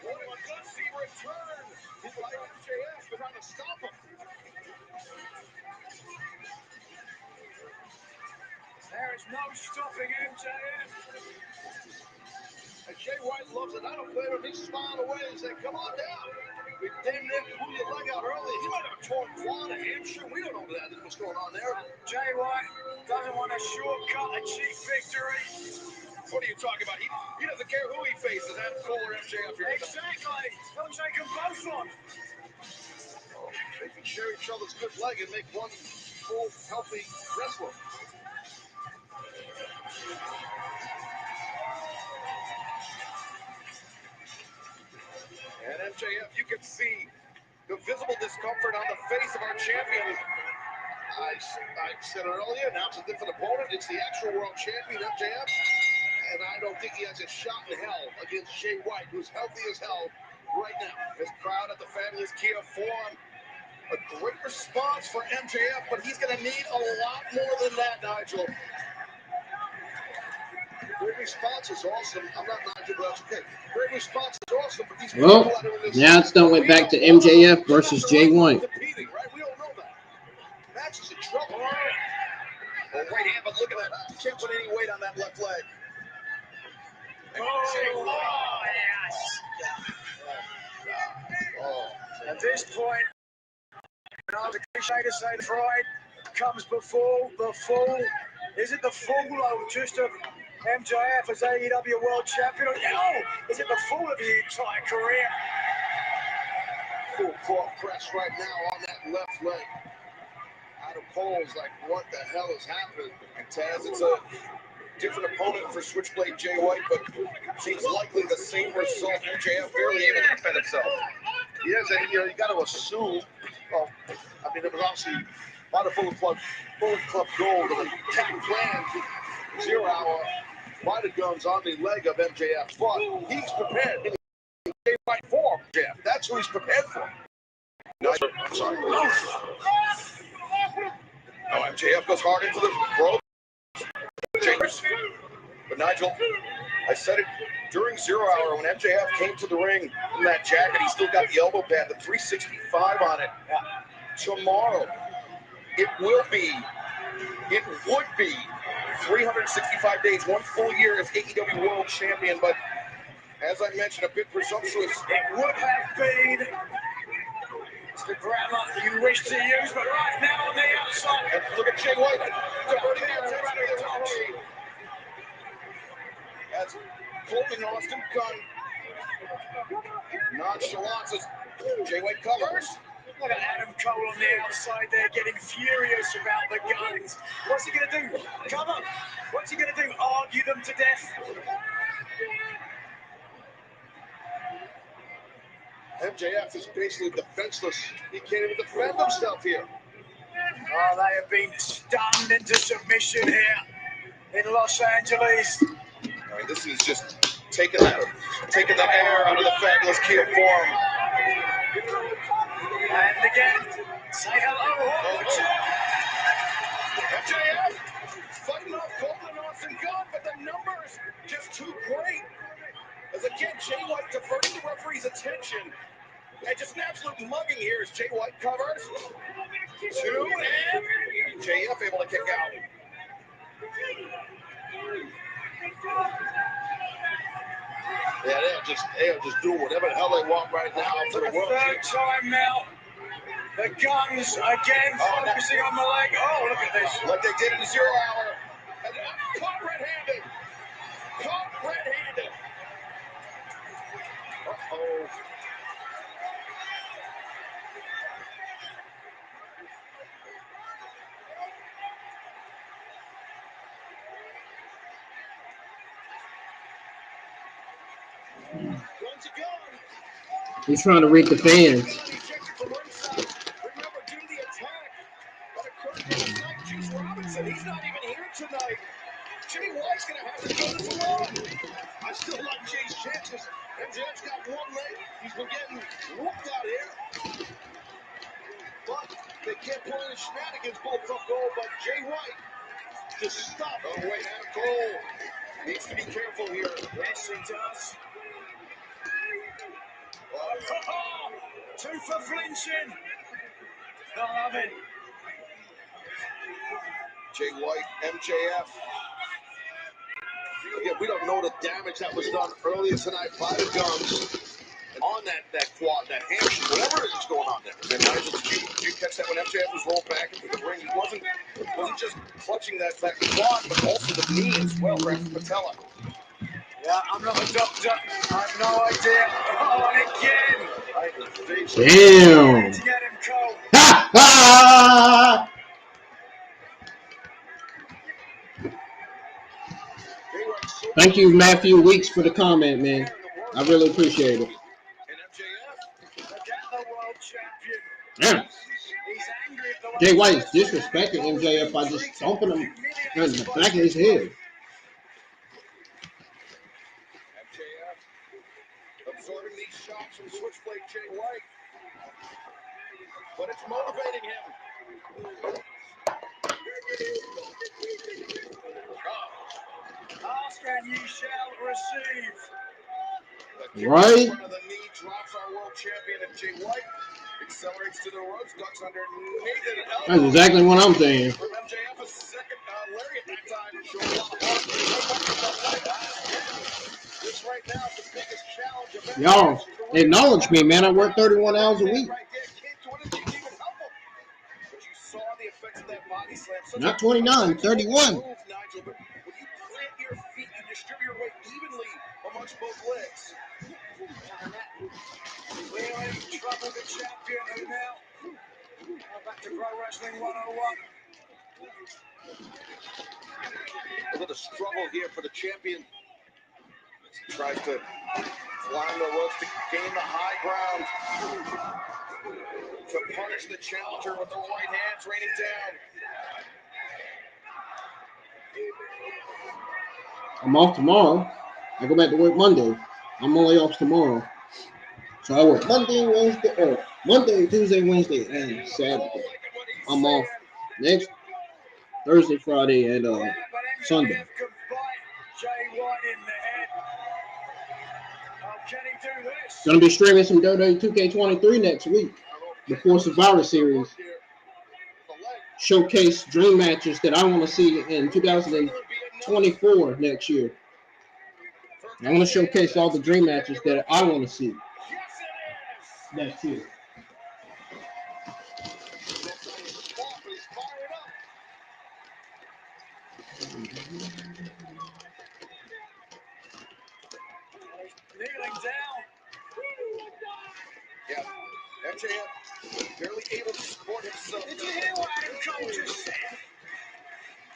What a gutsy return by MJF, but trying to stop him. There is no stopping MJF. And Jay White loves it. I don't blame him. He smiled away and said, come on down. We damn near blew your leg out earlier. He might have a torn quad, a hamstring. We don't know what's going on there. Jay White doesn't want a shortcut, a cheap victory. What are you talking about? He doesn't care who he faces. Adam Cole or MJF here. Exactly. He'll take them both on. They can share each other's good leg and make one full, healthy wrestler. And MJF, you can see the visible discomfort on the face of our champion. I said it earlier, now it's a different opponent. It's the actual world champion, MJF. And I don't think he has a shot in hell against Jay White, who's healthy as hell right now. His crowd at the Fabulous Kia Forum. A great response for MJF, but he's going to need a lot more than that, Nigel. Great response is awesome. I'm not Nigel, but that's okay. Great response is awesome, but these Well, people out here in this now it's done went back to MJF versus Jay White. competing, right? We all know that. Match is in trouble. Oh, right hand, but look at that. You can't put any weight on that left leg. At this point, the cliche to say the pride comes before the fall. Is it the fall of just of MJF as AEW World Champion? Or is it the fall of his entire career? Full court press right now on that left leg. Adam Cole's like, what the hell is happening? And Taz, it's a different opponent for Switchblade Jay White, but seems likely the same result. MJF barely able to defend himself. Yes, and you got to assume. Well, I mean, it was obviously a lot of Bullet Club gold, and a planned 0 hour by the guns on the leg of MJF. But he's prepared in Jay White form. MJF. That's who he's prepared for. No, I'm sorry. Oh, MJF goes hard into the rope. But Nigel, I said it during 0 hour when MJF came to the ring in that jacket. He still got the elbow pad, the 365 on it. Tomorrow, it would be 365 days, 1 full year as AEW World Champion. But as I mentioned, a bit presumptuous. It would have been. It's the grammar you wish to use, but right now on the outside. And look at Jay White. That's Colten and Austin Gunn. Nonchalance as Jay White covers. Look at Adam Cole on the outside there getting furious about the guns. What's he going to do? Cover. What's he going to do? Argue them to death? MJF is basically defenseless. He can't even defend himself here. Oh, they have been stunned into submission here. in Los Angeles. I mean, this is just taking the air out of the Fabulous Kid for him. And again, say hello. MJF fighting off Colten and Austin Gunn, but the numbers just too great. As again, Jay White diverting the referee's attention. And just an absolute mugging here as Jay White covers. 2, and JF able to kick out. Yeah, they'll just do whatever the hell they want right now for the world. Third time now. The Guns again focusing on the leg. Oh, look at this. Like they did in the 0 hour. And caught red-handed. Caught red-handed. Uh-oh. He's trying to reach the fans. Remember, due to the attack that occurred last night, Juice Robinson, he's not even here tonight. Jay White's going to have to do this alone. I still like Jay's chances. MJF's got one leg. He's been getting whooped out here. But they can't pull any shenanigans, both from goal. But Jay White just stopped. Oh, wait, out of goal. Needs to be careful here. Yes, he does. Oh, 2 for flinching. I love it. Jay White, MJF. Again, we don't know the damage that was done earlier tonight by the Guns on that quad, that hamstring, whatever is going on there. And Nigel, did you catch that when MJF was rolled back into the ring? He wasn't just clutching that quad, but also the knee as well, perhaps patella. Yeah, I'm not a doctor. I have no idea. Oh, and again. Damn. To get him, Cole. Ha ha! Thank you, Matthew Weeks, for the comment, man. I really appreciate it. Damn. Jay White's disrespecting MJF by just stomping him in the back of his head. Absorbing these shots from Switchblade Jay White. But it's motivating him. Ask and ye shall receive. Right? The knee drops our world champion, and Jay White accelerates to the ropes, ducks underneath it. That's exactly what I'm saying. From MJF, a second lariat that time. Showing a lot of heart. This right now is the biggest challenge of Y'all acknowledge me, man. I work 31 hours a week. Not 29, 31. Your feet, you distribute your weight evenly amongst both legs. Clearly trouble the champion who now back to Pro Wrestling 101. Look at the struggle here for the champion. He tries to climb the ropes to gain the high ground. To punish the challenger with the right hands raining down. I'm off tomorrow. I go back to work Monday. I'm only off tomorrow. So I work Monday, Tuesday, Wednesday, and Saturday. I'm off next Thursday, Friday, and Sunday. Gonna be streaming some WWE 2K23 next week before Survivor Series. Showcase dream matches that I want to see in 2024 next year. I want to showcase all the dream matches that I want to see next year. Kneeling down. Yeah, MJF barely able to support himself. Did you hear what Adam Cole just said?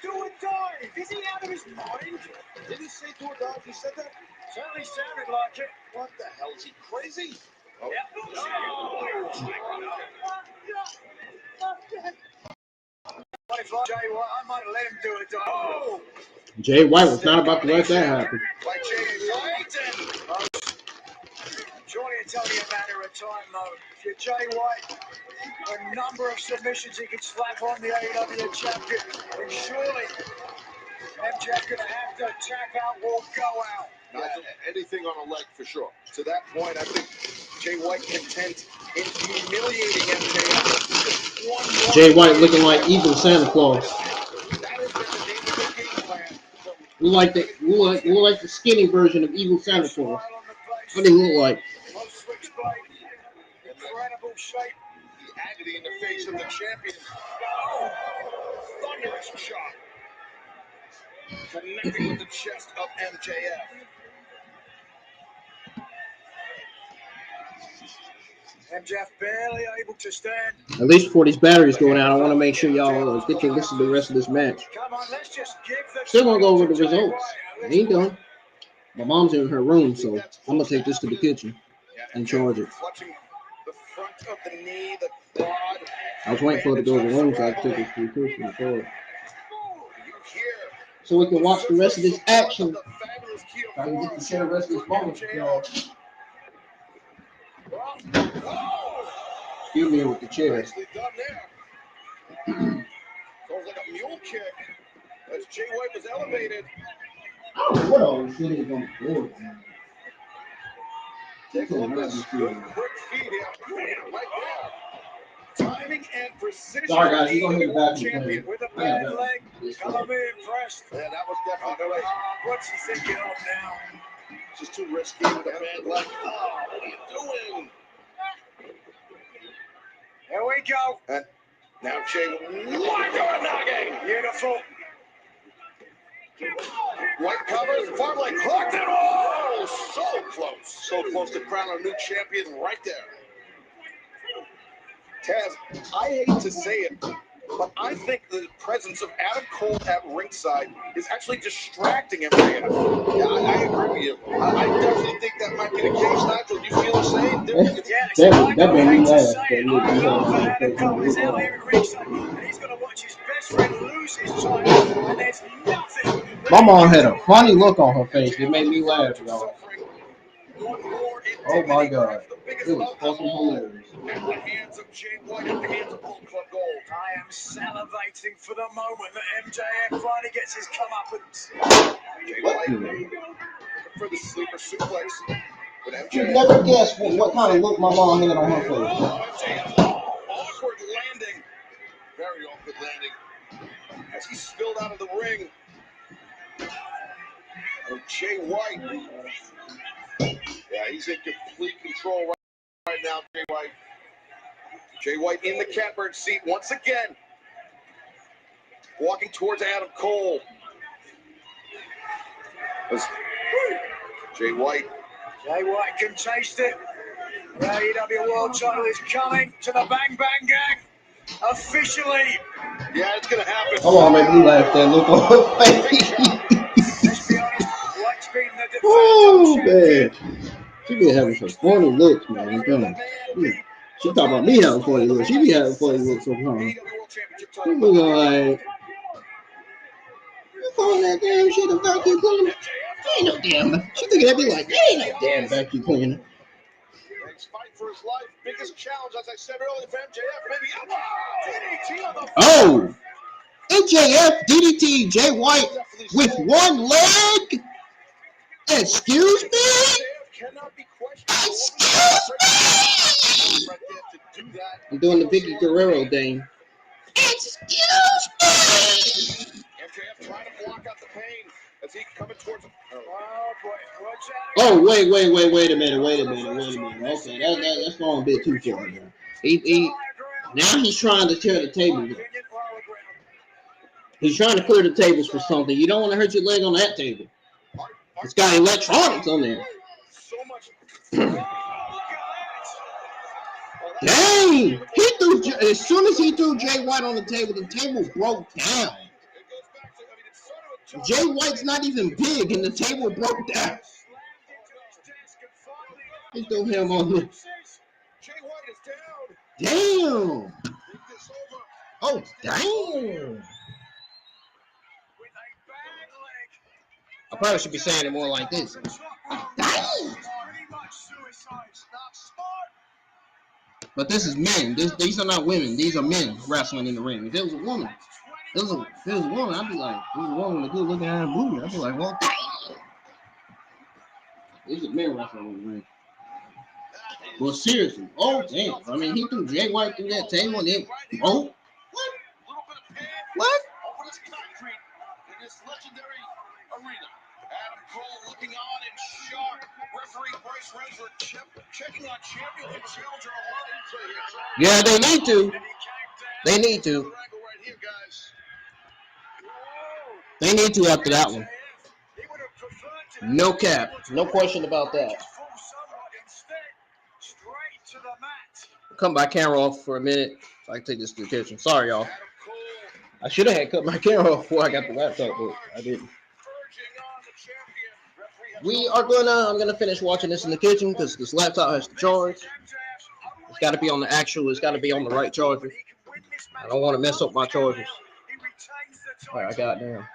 Do or die. Is he out of his mind? Did he say do or die? He said that? Certainly sounded like it. What the hell? Is he crazy? Oh. Yep. If I Jay White, I might let him do or die. Oh! Jay White was not about to let that happen. By Jay White and Surely it's only a matter of time, though. If you're Jay White, a number of submissions he could slap on the AEW champion, and surely MJF's going to have to tap out or go out. Not anything on a leg for sure. To that point, I think Jay White content in humiliating MJF. One more Jay White looking like evil Santa Claus. That has been the name of the game plan. We like the skinny version of evil Santa Claus. What do he look like? Incredible shape. The agony in the face of the champion. Oh, thunderous shot. Connecting with the chest of MJF. MJF barely able to stand. At least before these batteries going out, I want to make sure y'all get to listen to the rest of this match. Come on, let's just give the Still want to go over the results. I ain't done. My mom's in her room, so I'm going to take this to the kitchen and charge it. The front of the knee, the quad. I was waiting for it to go to the room so I could take this to the kitchen and charge it. So we can watch the rest of this action. I can get to share the rest of this moment. Excuse me with the chair. Nicely done there. Goes like a mule kick as Jay White was elevated. I don't know what all this shit is on the floor. Take a look at this good quick feed here. Right there. Timing and precision. Sorry guys, you're going to hear the bathroom champion with a bad leg. Color me impressed. Yeah, that was definitely right. What's he thinking of now? Just too risky with a bad leg. Oh, what are you doing? Here we go. And now Jay White. Beautiful. White covers, far leg hooked and oh, so close. So close to crowning a new champion right there. Taz, I hate to say it, but I think the presence of Adam Cole at ringside is actually distracting MJF. Yeah, I agree with you. I definitely think that might be the case. Nigel, do you feel the same? That made me laugh. Adam Cole is out here at ringside, and he's going to watch his best friend lose his title, and there's nothing. My mom had a funny look on her face. It made me laugh, y'all. Oh my God. It was fucking hilarious. At the hands of Jay White, at the hands of Bullet Club Gold. I am salivating for the moment that MJF finally gets his comeuppance. Jay White for the sleeper suplex. But MJF, You never guess what kind of look my mom had on her face. MJF, awkward landing. Very awkward landing. As he spilled out of the ring. And Jay White. Yeah, he's in complete control right now, Jay White. Jay White in the catbird seat once again. Walking towards Adam Cole. Jay White. Jay White can taste it. The AEW World title is coming to the Bang Bang Gang. Officially. Yeah, it's going to happen. Come on, make me laugh. That look on her face. Let's be honest. White's been the defending Oh, champion. man. She be having some funny looks, man. I'm telling you. She talking about me having funny looks. She be having funny looks sometimes. She looking like, you calling that damn shit a vacuum cleaner? Ain't no damn. She thinking that be like, ain't no damn vacuum cleaner. He's fighting for his life. Biggest challenge, as I said earlier, for MJF. Maybe DDT on the Oh, MJF DDT Jay White with one leg? Excuse me? Excuse me? I'm doing the Vicky Guerrero thing. Excuse me? MJF trying to block out the pain as he coming towards him. Oh, wait a minute. Okay, that's going a bit too far now. Now he's trying to tear the table down. He's trying to clear the tables for something. You don't want to hurt your leg on that table. It's got electronics on there. Dang! As soon as he threw Jay White on the table broke down. Jay White's not even big, and the table broke down. He threw him on the... Damn! Oh, damn! I probably should be saying it more like this. But this is men. These are not women. These are men wrestling in the ring. If it was a woman, I'd be like, if it was a woman with a good looking ass booty, I'd be like, well, damn. These are men wrestling in the ring. Well, seriously, oh damn! I mean, he threw Jay White through that table and then what? Adam Cole looking on and sharp. Referee Bryce Renford checking on champion and challenger alike. Yeah, they need to. They need to. They need to after that one. No cap. No question about that. Cut my camera off for a minute so I can take this to the kitchen. Sorry, y'all. I should have had cut my camera off before I got the laptop, but I didn't. I'm gonna finish watching this in the kitchen because this laptop has to charge. It's got to be on the the right charger. I don't want to mess up my chargers. All right, I got it now.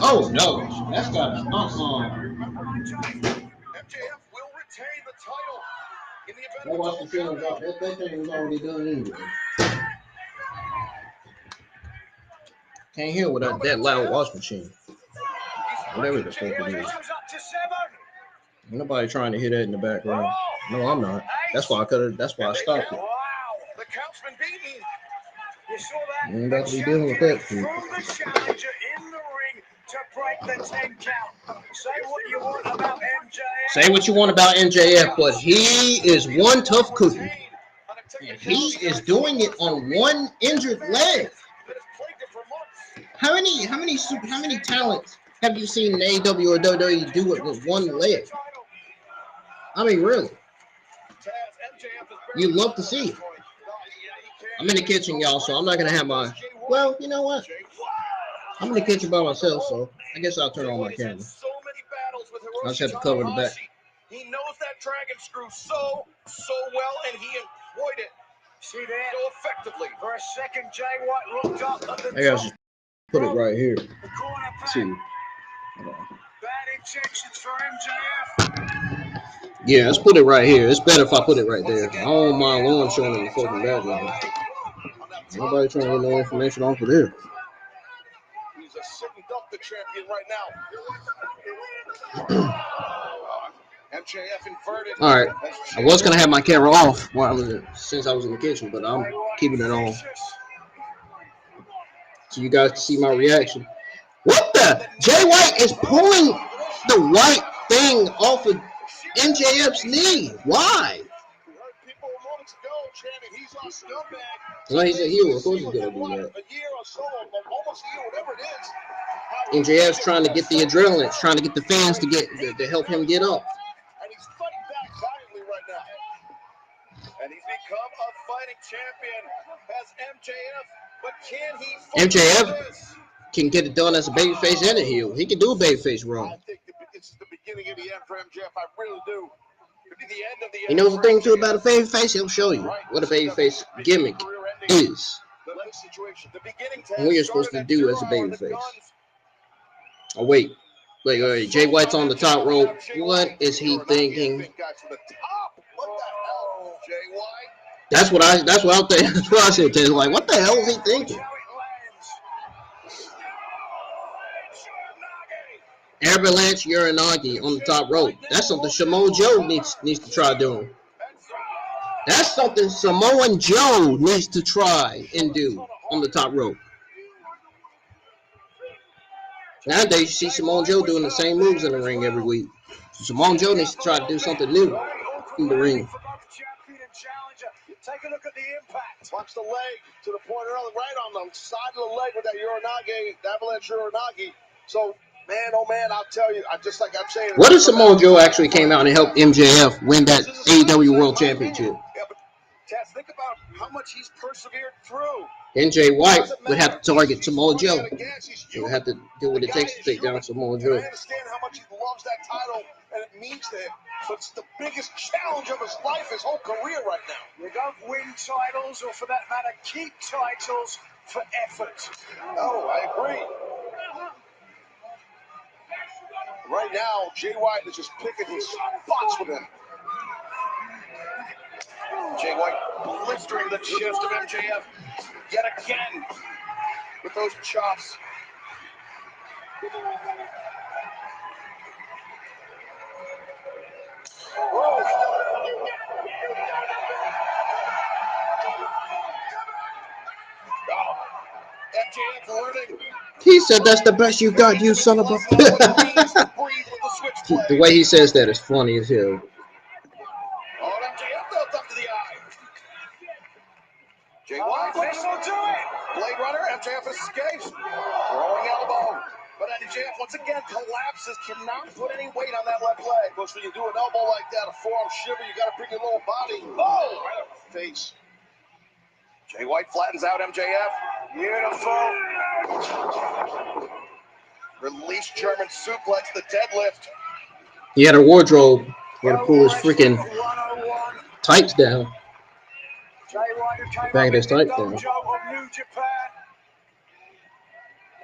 Oh no, that's got MJF will retain the title in the event. I watched the film. That thing was already done anyway. Can't hear without that loud wash machine. Whatever the fuck it is. Ain't nobody trying to hear that in the background. No, I'm not. That's why I cut it. That's why I stopped it. Wow, the count's been beaten. You saw that? You ain't about to be dealing with that. From the challenger in the ring to break the 10 count. Say what you want about MJF. Say what you want about MJF, but he is one tough cookie. And he is doing it on one injured leg. How many talents have you seen in AEW or WWE do it with one leg? I mean, really. You'd love to see it. I'm in the kitchen, y'all, so I'm not going to have my... Well, you know what? I'm in the kitchen by myself, so I guess I'll turn on my camera. I just have to cover the back. He knows that dragon screw so well, and he employed it. See that? So effectively. For a second, Jay White looked up at the I gotta just put it right here. Let's see. bad injections for MJF. Yeah, let's put it right here. It's better if I put it right there. I don't mind Lauren showing in the fucking background. Nobody trying to get no information off of there. He's a sitting duck, the champion right now. MJF inverted. All right, I was gonna have my camera off since I was in the kitchen, but I'm keeping it on so you guys can see my reaction. What the? Jay White is pulling the white thing off of MJF's knee. Why? Well, he's a heel. Of course he's gonna do that. MJF's trying to get the adrenaline. It's trying to get the fans to help him get up. And he's fighting back valiantly right now. And he's become a fighting champion as MJF. But can he? MJF can get it done as a babyface and a heel. He can do a babyface run. I think it's the beginning of the end for MJF. I really do. The end of the You know the thing too about a babyface? He'll show you what a babyface gimmick is. And what you're supposed to do as a babyface. Oh wait. Jay White's on the top rope. What is he thinking? That's what I think. That's what I said to him. Like, what the hell is he thinking? Avalanche Uranagi on the top rope. That's something Samoa Joe needs to try doing. That's something Samoan Joe needs to try and do on the top rope. Nowadays, you see Samoa Joe doing the same moves in the ring every week. So Samoa Joe needs to try to do something new in the ring. Take a look at the impact. Watch the leg to the point early, right on the side of the leg with that Uranagi, Avalanche Uranagi. So, man, oh man, I'll tell you, I'm saying. What if Samoa Joe actually came out and helped MJF win that AEW World Championship? Yeah, but Taz, think about how much he's persevered through. And Jay White would have to target Samoa Joe. He would have to do what it takes to take down Samoa Joe. I understand how much he loves that title and it means to him. but it's the biggest challenge of his life, his whole career right now. You don't win titles, or for that matter, keep titles for effort. Oh, I agree. Right now, Jay White is just picking his spots with him. Jay White blistering the chest of MJF yet again with those chops. Whoa. MJF learning. He said that's the best you got, you son of a. The way he says that is funny as hell. Oh, MJF built up to the eye. Jay White, this will do it. Blade Runner, MJF escapes. Rolling elbow. But MJF once again collapses, cannot put any weight on that left leg. Because when you do an elbow like that, a forearm shiver, you got to bring your lower body. Oh, right up the face. Jay White flattens out MJF. Beautiful. Release German suplex, the deadlift. He had a wardrobe where to pull his freaking tights down. Bang his tights down.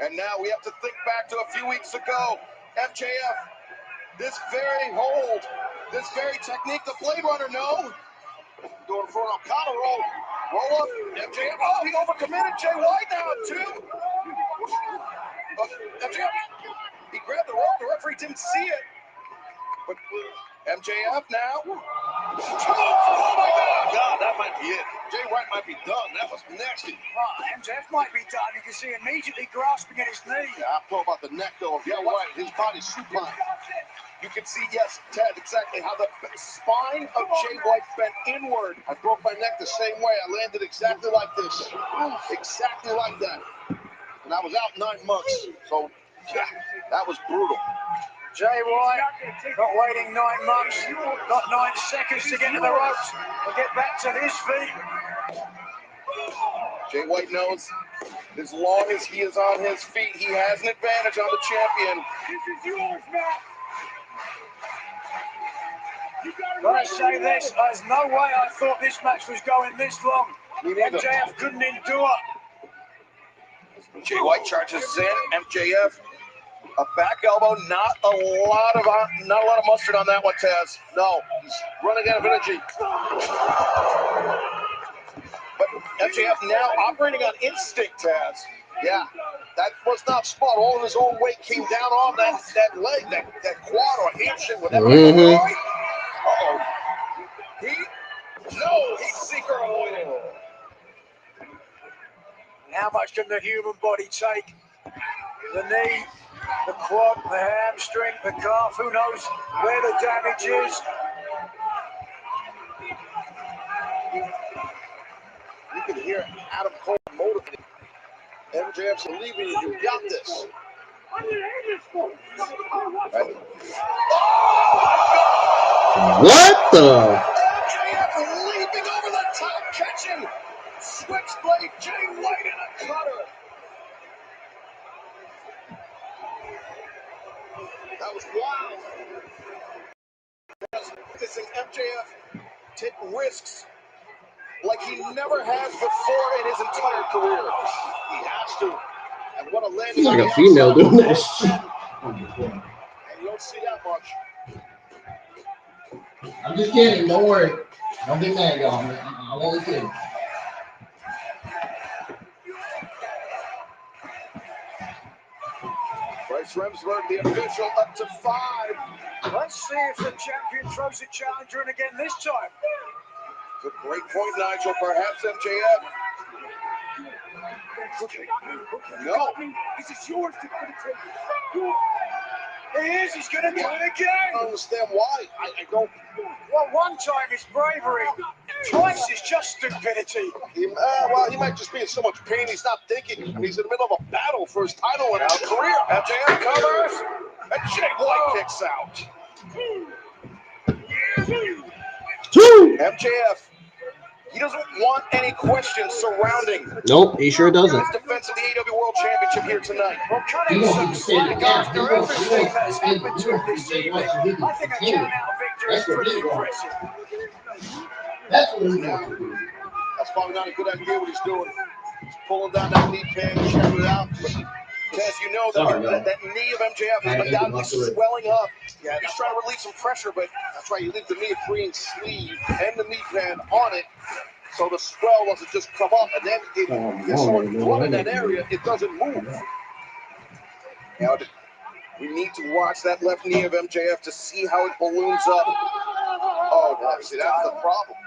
And now we have to think back to a few weeks ago. MJF, this very hold, this very technique, the Blade Runner, no. Going for an Okada roll. Roll up. MJF, oh, he overcommitted Jay White now, too. MJF, he grabbed the rope. The referee didn't see it. But MJF now. Oh, my God, that might be it. Jay White might be done. That was nasty. MJF might be done. You can see immediately grasping at his knee. Yeah, I'm talking about the neck, though. Jay White, his body's supine. You can see, yes, Ted, exactly how the spine of Jay White bent inward. I broke my neck the same way. I landed exactly like this. Exactly like that. And I was out 9 months. So, yeah, that was brutal. Jay White, not waiting 9 months, not 9 seconds to get to the ropes and get back to his feet. Jay White knows as long as he is on his feet, he has an advantage on the champion. This is yours, Matt. Gotta say this, there's no way I thought this match was going this long. MJF couldn't endure. Jay White charges in. MJF, a back elbow, not a lot of mustard on that one, Taz. No, he's running out of energy. But MJF now operating on instinct, Taz. Yeah, that was not smart. All of his own weight came down on that leg, that quad or hamstring, whatever. Uh-oh. He's secret avoiding. How much can the human body take? The knee, the quad, the hamstring, the calf, who knows where the damage is? You can hear Adam Cole motivating. MJF's believing you got this. Right. What the? MJF leaping over the top, catching Switchblade Jay White in a cutter. That was wild. Witnessing MJF take risks like he never has before in his entire career. He has to. And what a landing. He's like a female doing this. And you don't see that much. I'm just kidding. Don't worry. Don't get mad, y'all. I'm only kidding. Bryce Remsburg, the official, up to 5. Let's see if the champion throws a challenger in again this time. It's a great point, Nigel. Perhaps MJF. No. This is yours to take. He is. He's going to do it again. I don't understand why. I don't. Well, one time it's bravery. Twice it's just stupidity. He might just be in so much pain he's not thinking. He's in the middle of a battle for his title and his career. MJF covers. And Jay White kicks out. 2. MJF. He doesn't want any questions surrounding. Nope, he sure doesn't. His defense of the AEW World Championship here tonight. Well, cutting some slack after everything that's happened to him this evening. I think a count out victory Statlander is pretty impressive. That's what he wants to do. That's probably not a good idea what he's doing. He's pulling down that knee pin, checking it out. But as you know, that knee of MJF is undoubtedly swelling up. Yeah, he's trying to relieve some pressure, but that's right. You leave the knee freeing sleeve and the knee pin on it, so the swell doesn't just come up, and then if there's someone blood in that area, it doesn't move. Now, we need to watch that left knee of MJF to see how it balloons up. Oh, no, see, that's the problem.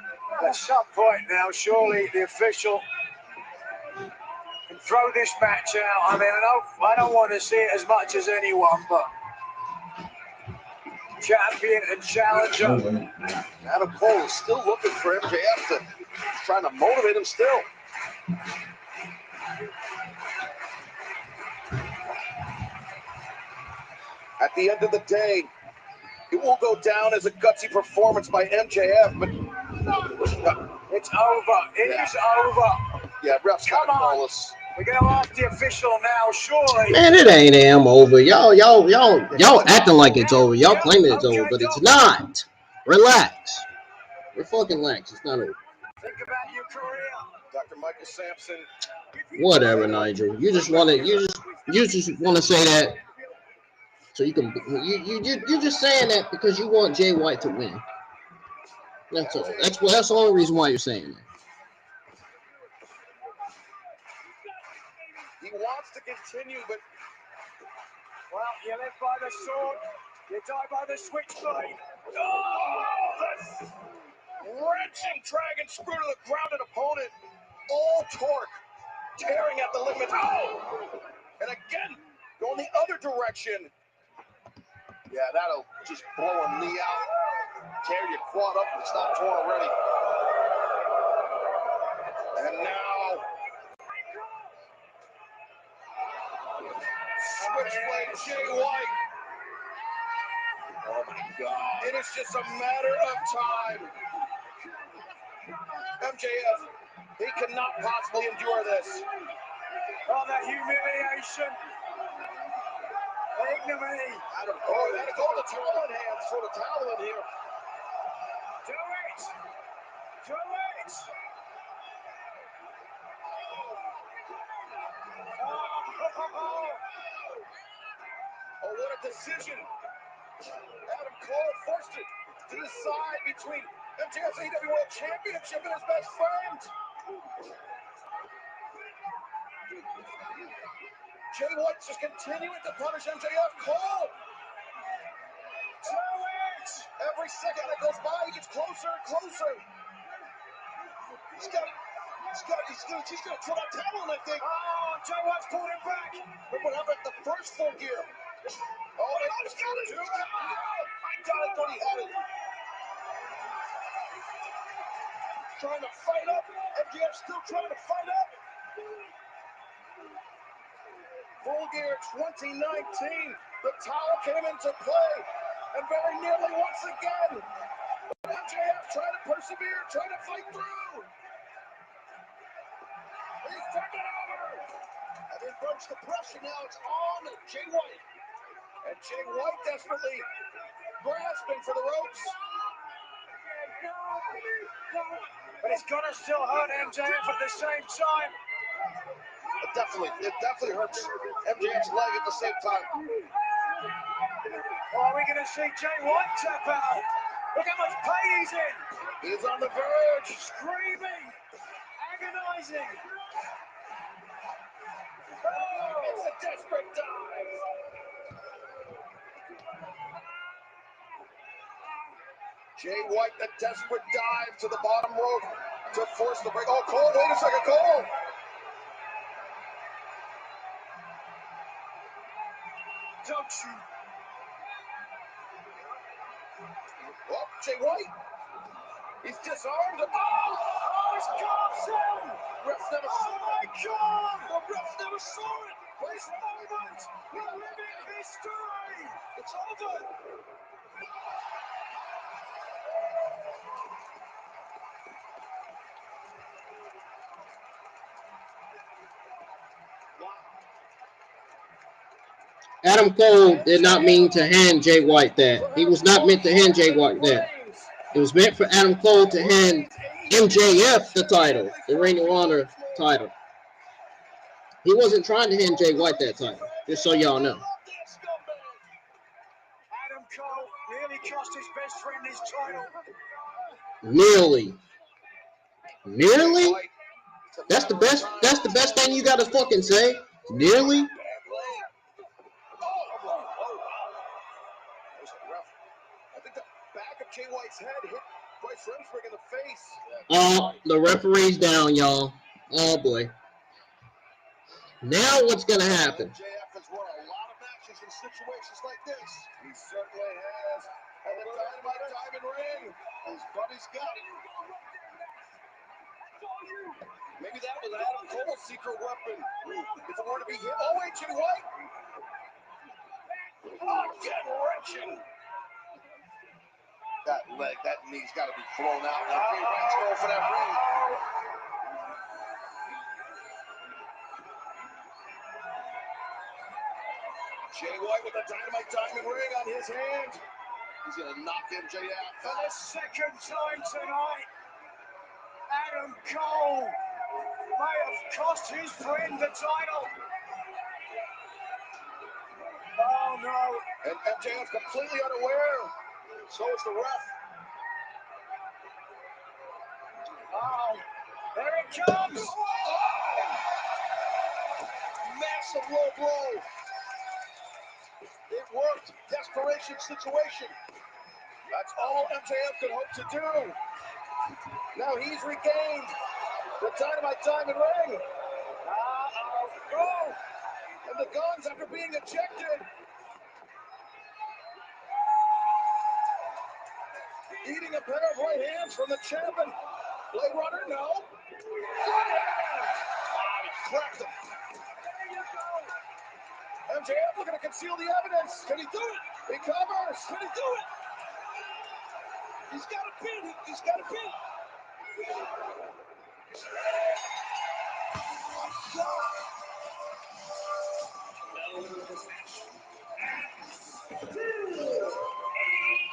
At some point now, surely the official can throw this match out. I mean, I don't want to see it as much as anyone, but champion and challenger. Adam Cole is still looking for MJF to trying to motivate him still. At the end of the day, it will go down as a gutsy performance by MJF, but it's over. It is over. Yeah, refs Come on. We're going to ask the official now, surely. Man, it ain't damn over. Y'all acting like it's over. Y'all claiming it's over, but it's not. Relax. We're fucking lax. It's not over. Think about your career. Dr. Michael Sampson. Whatever, Nigel. You just want to say that so you can. You're just saying that because you want Jay White to win. That's all. That's the only reason why you're saying that. He wants to continue, but well, you live by the sword, you die by the switchblade. Oh, that's wrenching dragon screw to the grounded opponent. All torque, tearing at the limit. Oh, and again, going the other direction. Yeah, that'll just blow a knee out, tear your quad up if it's not torn already. And now, switchblade Jay White. Oh my God. It is just a matter of time. MJF, he cannot possibly endure this. Oh, that humiliation. Ignominy. Had to go the towel in hand, throw the towel in here. Do it. Do it. Oh, what a decision. Adam Cole forced it to decide between MJF's AEW World Championship and his best friend. Jay White's just continuing to punish MJF. Cole! Do it! Every second that goes by, he gets closer and closer. He's gonna throw that towel in, I think. Oh, Jay White's pulled him back. Look what happened at the first Full Gear. Oh, he's got it. Oh, my God, I thought he had it. Trying to fight up. MJF still trying to fight up. Full Gear 2019. The towel came into play. And very nearly once again. MJF trying to persevere, trying to fight through. He's taking over. And then broke the pressure. Now it's on Jay White. And Jay White desperately grasping for the ropes. But it's gonna still hurt MJF at the same time. It definitely hurts MJF's leg at the same time. Oh, are we gonna see Jay White tap out? Look how much pain he's in. He's on the verge. Screaming. Agonizing. Oh, it's a desperate dive. Jay White, the desperate dive to the bottom rope to force the break. Oh, Cole, wait a second, Cole. Don't you? Oh, Jay White. He's disarmed. Oh, he's got him. Refs never saw it. Oh, my God. The refs never saw it. This moment will live in history. It's over. Adam Cole did not mean to hand Jay White that. He was not meant to hand Jay White that. It was meant for Adam Cole to hand MJF the title, the Ring of Honor title. He wasn't trying to hand Jay White that title, just so y'all know. Adam Cole nearly cost his best friend his title. Nearly. Nearly? That's the best thing you gotta fucking say. Nearly? I think the back of Jay White's head hit Bryce Remsburg in the face. Oh, the referee's down, y'all. Oh boy. Now what's gonna happen? MJF has won a lot of matches in situations like this. He certainly has. And the Dynamite Diamond Ring. His buddy's got it. Maybe that was Adam Cole's secret weapon. If it were to be hit. Oh, wait, Jay White. Oh, get wrenching. That leg, that knee's got to be thrown out. Now Jay White's going for that ring. Jay White with the Dynamite Diamond Ring on his hand. He's going to knock MJ out. For the second time tonight, Adam Cole may have cost his friend the title. Oh no. And MJF completely unaware. So is the ref. Oh, there it comes. Oh! Massive low blow. It worked. Desperation situation. That's all MJF could hope to do. Now he's regained the Dynamite Diamond Ring. Oh! And the Guns, after being ejected, eating a pair of right hands from the champion. Blade Runner, no. Right hand! He cracked him. MJF looking to conceal the evidence. Can he do it? He covers. Can he do it? He's got a pin. He's got a pin.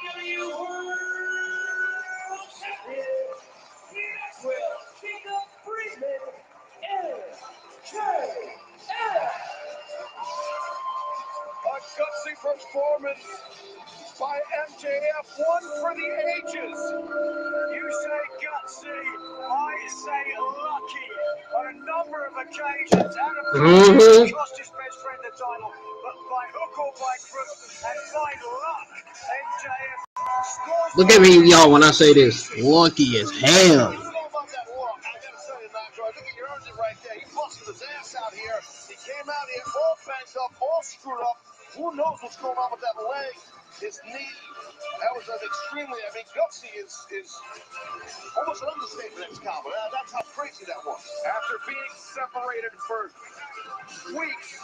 AEW World Champion, will pick up Freeman MJF. A gutsy performance by MJF, one for the ages. You say gutsy, I say lucky. On a number of occasions, Adam Cole cost his best friend the title, but by hook or by crook, and by luck, MJF scores. Look at me, y'all, when I say this. Lucky as hell. I don't know about that luck. I gotta tell you, Nitro, I think he earned it right there. He busted his ass out here. He came out here all banged up, all screwed up. Who knows what's going on with that leg, his knee. That was an extremely, gutsy is almost an understatement, ex-Cowboy. That's how crazy that was. After being separated for weeks,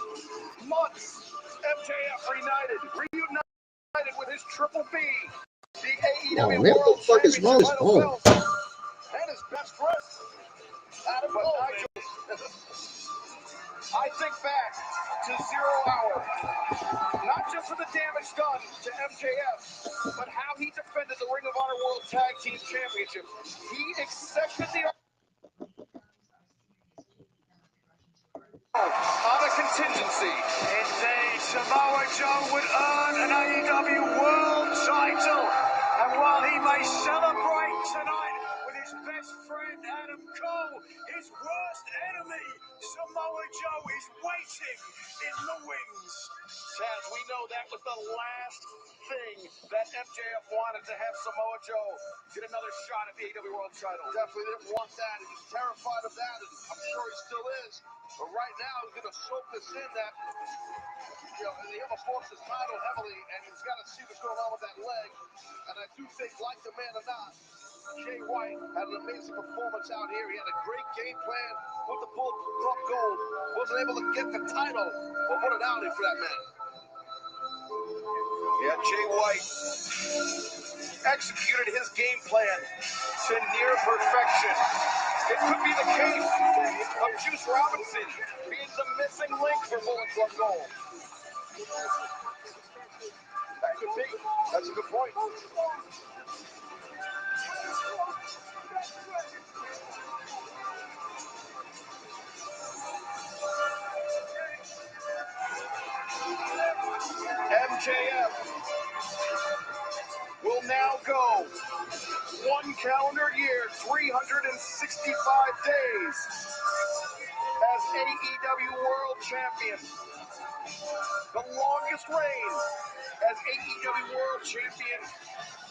months, MJF reunited with his Triple B, the AEW man, what World the fuck is wrong with his Championship phone? title belt, and his best friend, Adam Cole. I think back to 0 Hour, not just for the damage done to MJF, but how he defended the Ring of Honor World Tag Team Championship. He accepted the on a contingency. Indeed, Samoa Joe would earn an AEW World title. And while he may celebrate tonight with his best friend Adam Cole, his worst enemy, Samoa Joe, is waiting in the wings. Chaz, we know that was the last thing that MJF wanted, to have Samoa Joe get another shot at the AEW World title. Definitely didn't want that. He was terrified of that, and I'm sure he still is. But right now, he's going to soak this in that, he almost lost his title heavily, and he's got to see what's going on with that leg. And I do think, like the man or not, Jay White had an amazing performance out here. He had a great game plan with the Bull Club Gold. Wasn't able to get the title, but what an outing for that man. Yeah, Jay White executed his game plan to near perfection. It could be the case of Juice Robinson being the missing link for Bullet Club Gold. That could be. That's a good point. MJF will now go 1 calendar year, 365 days as AEW World Champion. The longest reign as AEW World Champion,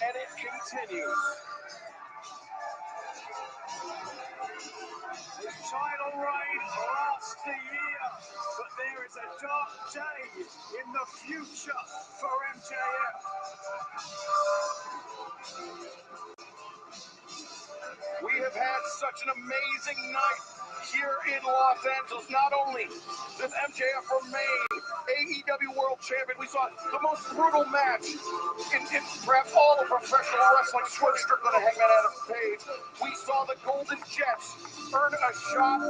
and it continues. His title reign lasts a year, but there is a dark day in the future for MJF. We have had such an amazing night here in Los Angeles. Not only does MJF remain AEW World Champion, we saw the most brutal match in perhaps all of professional wrestling. Swerve, Strickland, and Hangman Adam Page. We saw the Golden Jets earn a shot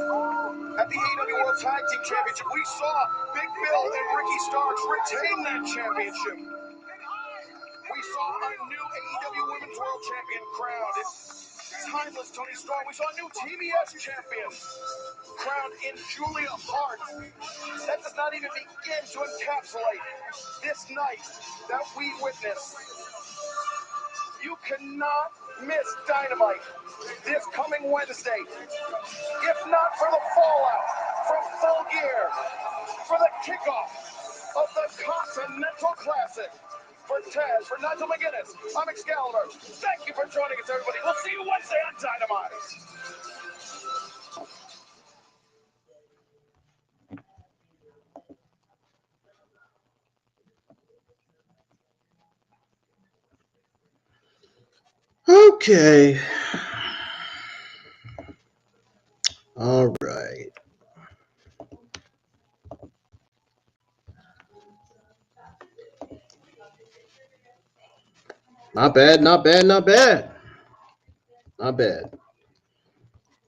at the AEW World Tag Team Championship. We saw Big Bill and Ricky Starks retain that championship. We saw a new AEW Women's World Champion crowned. Timeless Toni Storm. We saw a new TBS champion crowned in Julia Hart. That does not even begin to encapsulate this night that we witnessed. You cannot miss Dynamite this coming Wednesday. If not for the fallout from Full Gear, for the kickoff of the Continental Classic. For Taz, for Nigel McGuinness, I'm Excalibur. Thank you for joining us, everybody. We'll see you Wednesday on Dynamite. Okay. All right. Not bad, not bad, not bad. Not bad.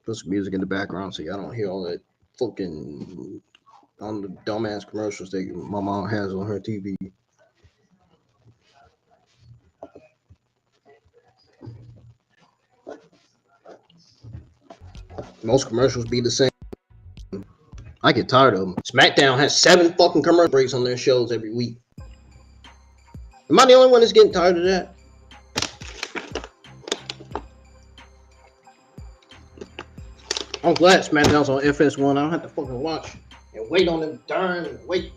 Put some music in the background so y'all don't hear all that fucking on the dumbass commercials that my mom has on her TV. Most commercials be the same. I get tired of them. SmackDown has 7 fucking commercial breaks on their shows every week. Am I the only one that's getting tired of that? I'm glad SmackDown's on FS1. I don't have to fucking watch and wait on them wait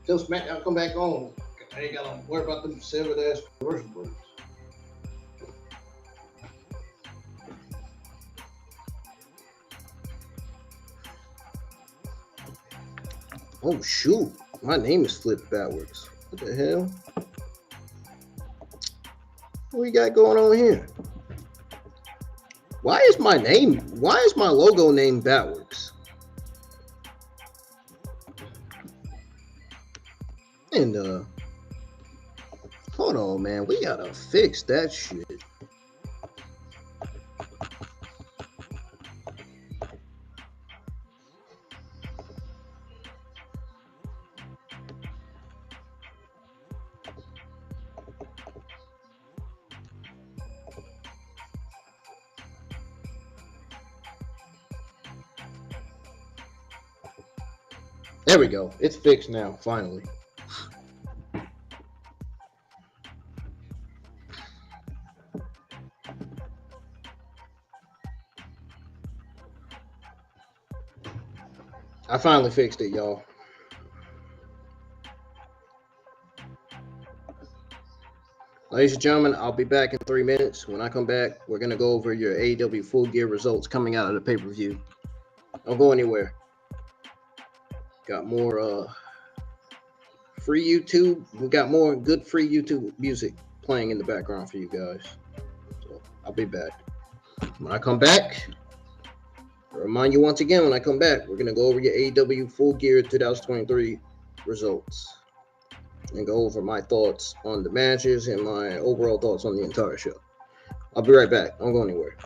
till SmackDown come back on. I ain't gotta worry about them severed ass commercial breaks. Oh shoot, my name is flipped backwards. What the hell? What we got going on here? Why is my logo name backwards? And hold on, man, we gotta fix that shit. There we go. It's fixed now, finally. I finally fixed it, y'all. Ladies and gentlemen, I'll be back in 3 minutes. When I come back, we're going to go over your AEW Full Gear results coming out of the pay-per-view. Don't go anywhere. Got more free YouTube. We got more good free YouTube music playing in the background for you guys. So I'll be back. When I come back, I'll remind you once again, when I come back, we're going to go over your AEW Full Gear 2023 results and go over my thoughts on the matches and my overall thoughts on the entire show. I'll be right back. Don't go anywhere.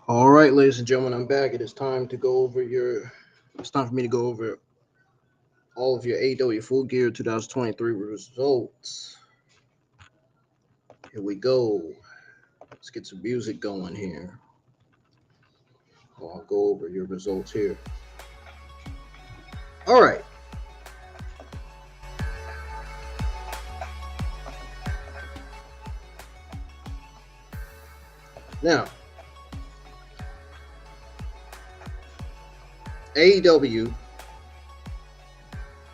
All right, ladies and gentlemen, I'm back. It is time to go over your. It's time for me to go over all of your AEW Full Gear 2023 results. Here we go. Let's get some music going here. I'll go over your results here. All right. Now, AEW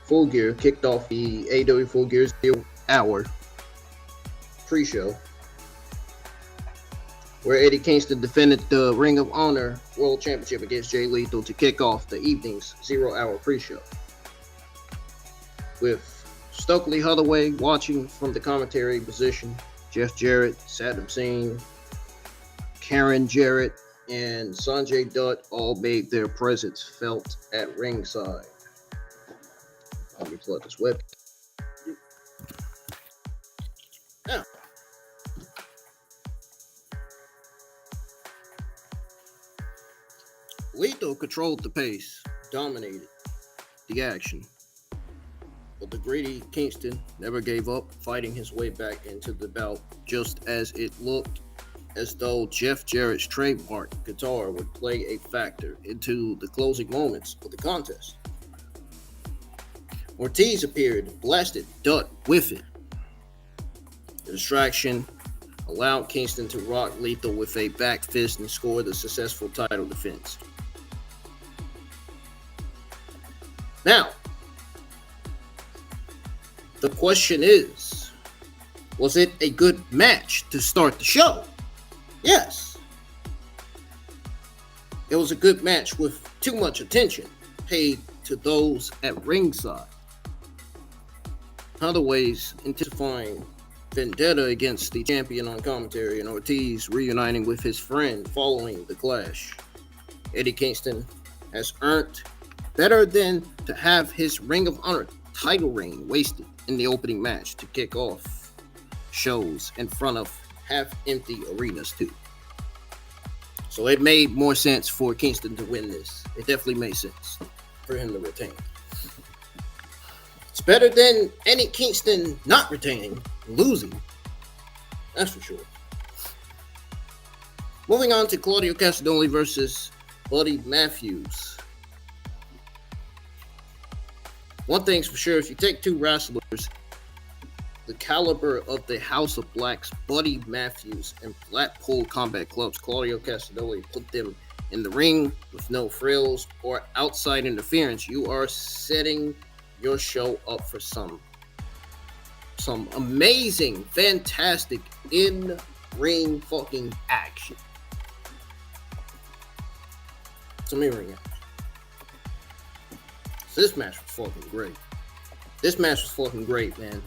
Full Gear kicked off the AEW Full Gear 0 hour pre-show, where Eddie Kingston defended the Ring of Honor World Championship against Jay Lethal to kick off the evening's 0 hour pre-show. With Stokely Hathaway watching from the commentary position, Jeff Jarrett, Saddam Singh, Karen Jarrett, and Sanjay Dutt all made their presence felt at ringside. Let me plug this web. Now, Lethal controlled the pace, dominated the action, but the greedy Kingston never gave up, fighting his way back into the bout, just as it looked as though Jeff Jarrett's trademark guitar would play a factor into the closing moments of the contest. Ortiz appeared, blasted Dutt with it. The distraction allowed Kingston to rock Lethal with a back fist and score the successful title defense. Now, the question is, was it a good match to start the show? Yes. It was a good match with too much attention paid to those at ringside. Hathaway's intensifying vendetta against the champion on commentary, and Ortiz reuniting with his friend following the clash. Eddie Kingston has earned better than to have his Ring of Honor title reign wasted in the opening match to kick off shows in front of half-empty arenas too. So it made more sense for Kingston to win this. It definitely made sense for him to retain. It's better than any Kingston not retaining, losing. That's for sure. Moving on to Claudio Castagnoli versus Buddy Matthews. One thing's for sure, if you take two wrestlers the caliber of the House of Black's Buddy Matthews and Blackpool Combat Club's Claudio Castagnoli, put them in the ring with no frills or outside interference, you are setting your show up for some amazing, fantastic in-ring fucking action. Some in-ring action. So this match was fucking great. This match was fucking great, man.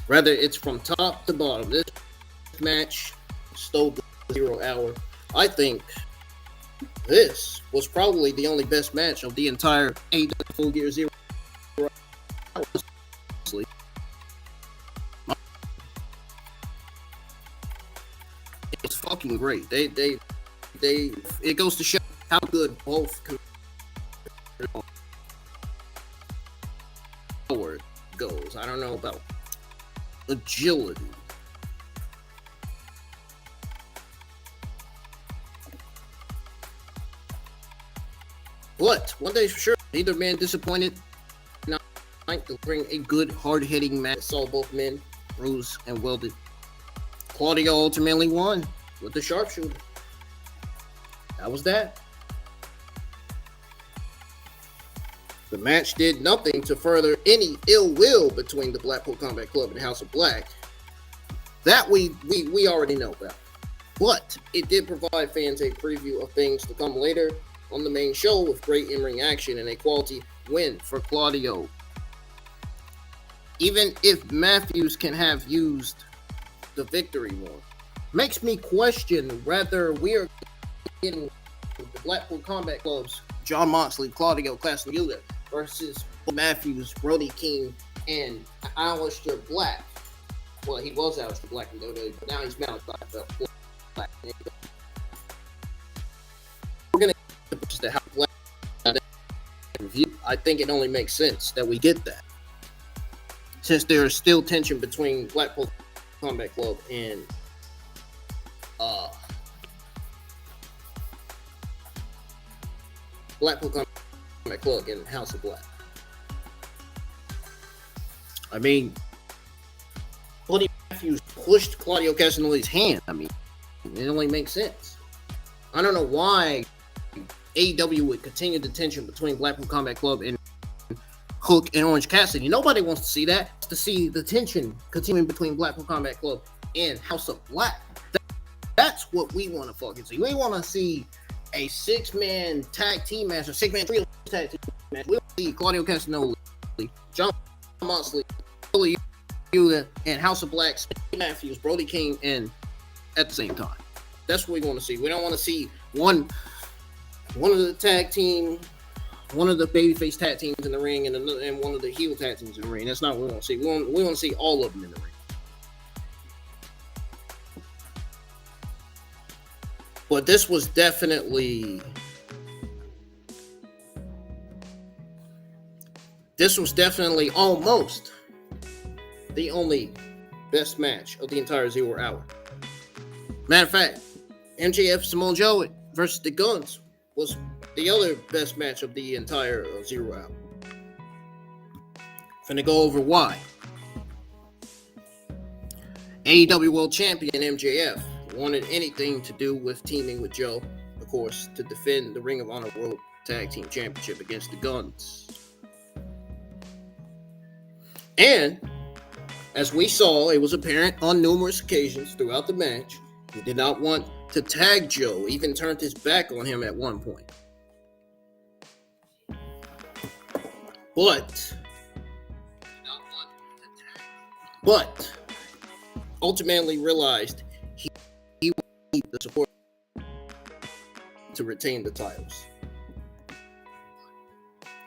Rather, it's from top to bottom. This match stole the 0 hour. I think this was probably the only best match of the entire AEW Full Gear 0 hour. It's fucking great. It goes to show how good both forward goes. I don't know about agility. But one thing's for sure, neither man disappointed tonight to bring a good, hard-hitting match. Saw both men bruised and welded. Claudio ultimately won with the sharpshooter. That was that. The match did nothing to further any ill will between the Blackpool Combat Club and House of Black. That we already know about. But it did provide fans a preview of things to come later on the main show with great in-ring action and a quality win for Claudio. Even if Matthews can have used the victory more. Makes me question whether we're getting the Blackpool Combat Club's John Moxley, Claudio Castagnoli versus Matthews, Brody King, and Aleister Black. Well, he was Aleister Black in WWE, but now he's Malakai Black. We're gonna versus the House of Black review, I think it only makes sense that we get that. Since there is still tension between Blackpool Combat Club and Blackpool Combat Club and House of Black. I mean, Buddy Matthews pushed Claudio Castagnoli's hand. I mean, it only makes sense. I don't know why AEW would continue the tension between Blackpool Combat Club and Hook and Orange Cassidy. Nobody wants to see that. To see the tension continuing between Blackpool Combat Club and House of Black. That's what we want to fucking see. We want to see a 6-man tag team match, or 6-man trio tag team match. We want to see Claudio Castagnoli, John Moxley, Billy Uda, and House of Black, Matthews, Brody King, and at the same time. That's what we want to see. We don't want to see one of the tag team, one of the babyface tag teams in the ring, and one of the heel tag teams in the ring. That's not what we want to see. We want to see all of them in the ring. But this was definitely almost the only best match of the entire 0 hour. Matter of fact, MJF Samoa Joe versus the Guns was the other best match of the entire 0 hour. Finna go over why. AEW World Champion MJF wanted anything to do with teaming with Joe, of course, to defend the Ring of Honor World Tag Team Championship against the Guns. And as we saw, it was apparent on numerous occasions throughout the match, he did not want to tag Joe, even turned his back on him at one point. But ultimately realized he would need the support to retain the titles.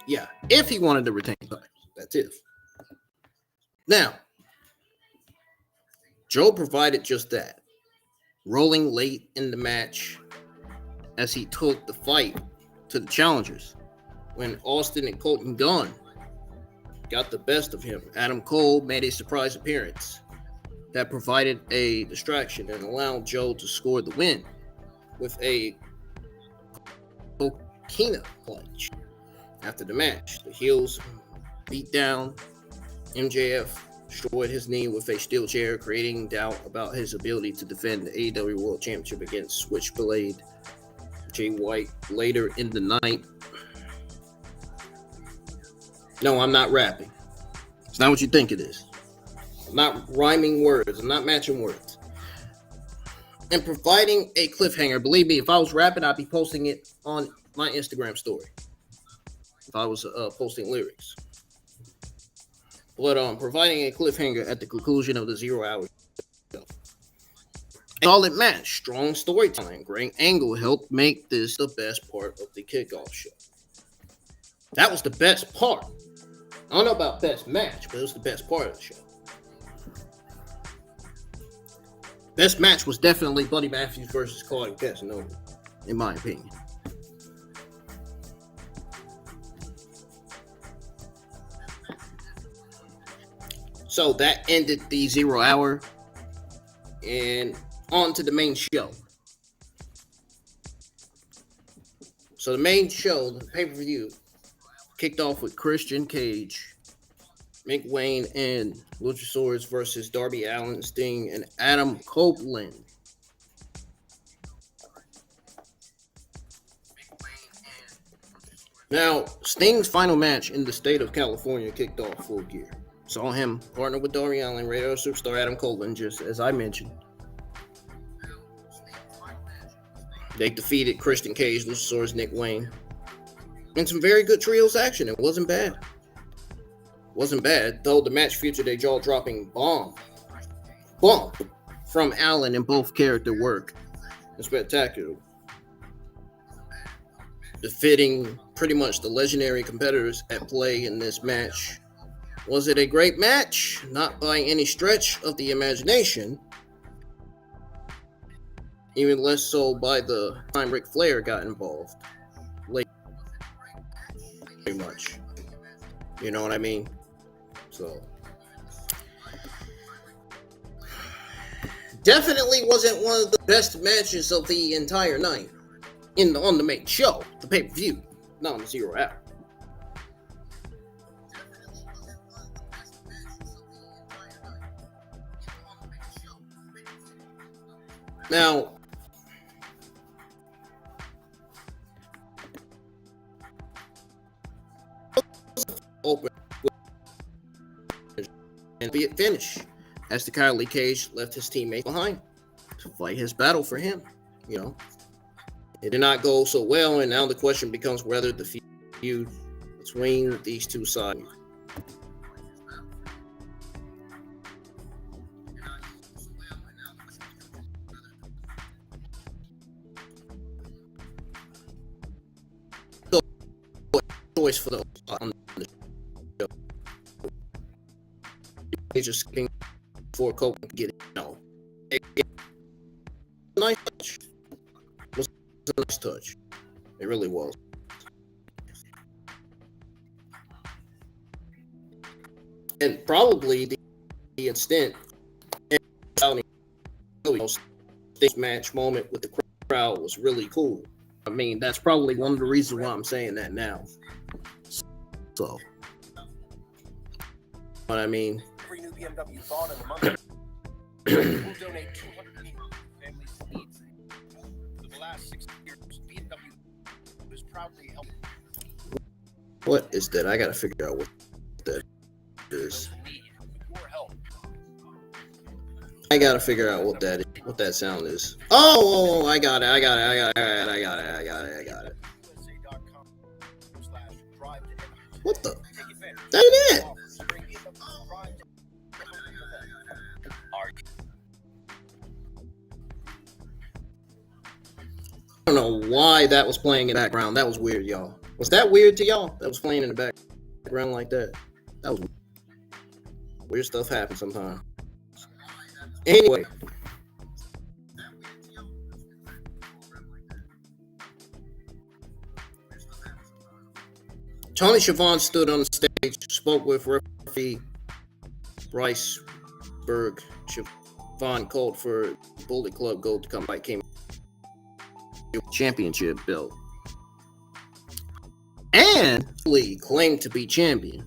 Yeah, if he wanted to retain the titles, that's if. Now, Joe provided just that, rolling late in the match as he took the fight to the challengers. When Austin and Colten Gunn got the best of him, Adam Cole made a surprise appearance that provided a distraction and allowed Joe to score the win with a coquina punch. After the match, the heels beat down MJF, destroyed his knee with a steel chair, creating doubt about his ability to defend the AEW World Championship against Switchblade Jay White later in the night. No, I'm not rapping. It's not what you think it is. I'm not rhyming words. I'm not matching words. And providing a cliffhanger. Believe me, if I was rapping, I'd be posting it on my Instagram story. If I was posting lyrics. But providing a cliffhanger at the conclusion of the 0 hour show. A solid match, strong storytelling, great angle helped make this the best part of the kickoff show. That was the best part. I don't know about best match, but it was the best part of the show. Best match was definitely Buddy Matthews versus Claudio Castagnoli, in my opinion. So that ended the 0 hour, and on to the main show. So the main show, the pay-per-view, kicked off with Christian Cage, Mick Wayne, and Luchasaurus versus Darby Allin, Sting, and Adam Copeland. Now, Sting's final match in the state of California kicked off Full Gear. Saw him partner with Darby Allin, radar superstar Adam Copeland, just as I mentioned. They defeated Christian Cage, Luchasaurus, Nick Wayne. And some very good trios action. It wasn't bad. Wasn't bad, though the match featured a jaw-dropping bomb from Allin in both character work. And spectacular. Befitting pretty much the legendary competitors at play in this match. Was it a great match? Not by any stretch of the imagination. Even less so by the time Ric Flair got involved. late, pretty much. You know what I mean? So definitely wasn't one of the best matches of the entire night on the main show, the pay-per-view, not on the 0 Hour. Now, open and be it finished as the Kylie Cage left his teammate behind to fight his battle for him. You know, it did not go so well, and now the question becomes whether the feud between these two sides choice for the on the show. He's just skipping for Copeland to get it. No, nice touch. It was a nice touch. It really was. And probably the extent this match moment with the crowd was really cool. I mean, that's probably one of the reasons why I'm saying that now. So, what I mean. Every new BMW bought in the month will donate 200 families in need. For the last 6 years, BMW has proudly helped. What is that? I gotta figure out what that is. I gotta figure out what that sound is. Oh, I got it. What the? That ain't it. I don't know why that was playing in the background. That was weird, y'all. Was that weird to y'all? That was playing in the background like that. That was weird. Stuff happens sometimes. Anyway. Toni Schiavone stood on the stage, spoke with referee Bryce Berg. Schiavone called for Bullet Club Gold to come by, came championship belt. And Lee claimed to be champion.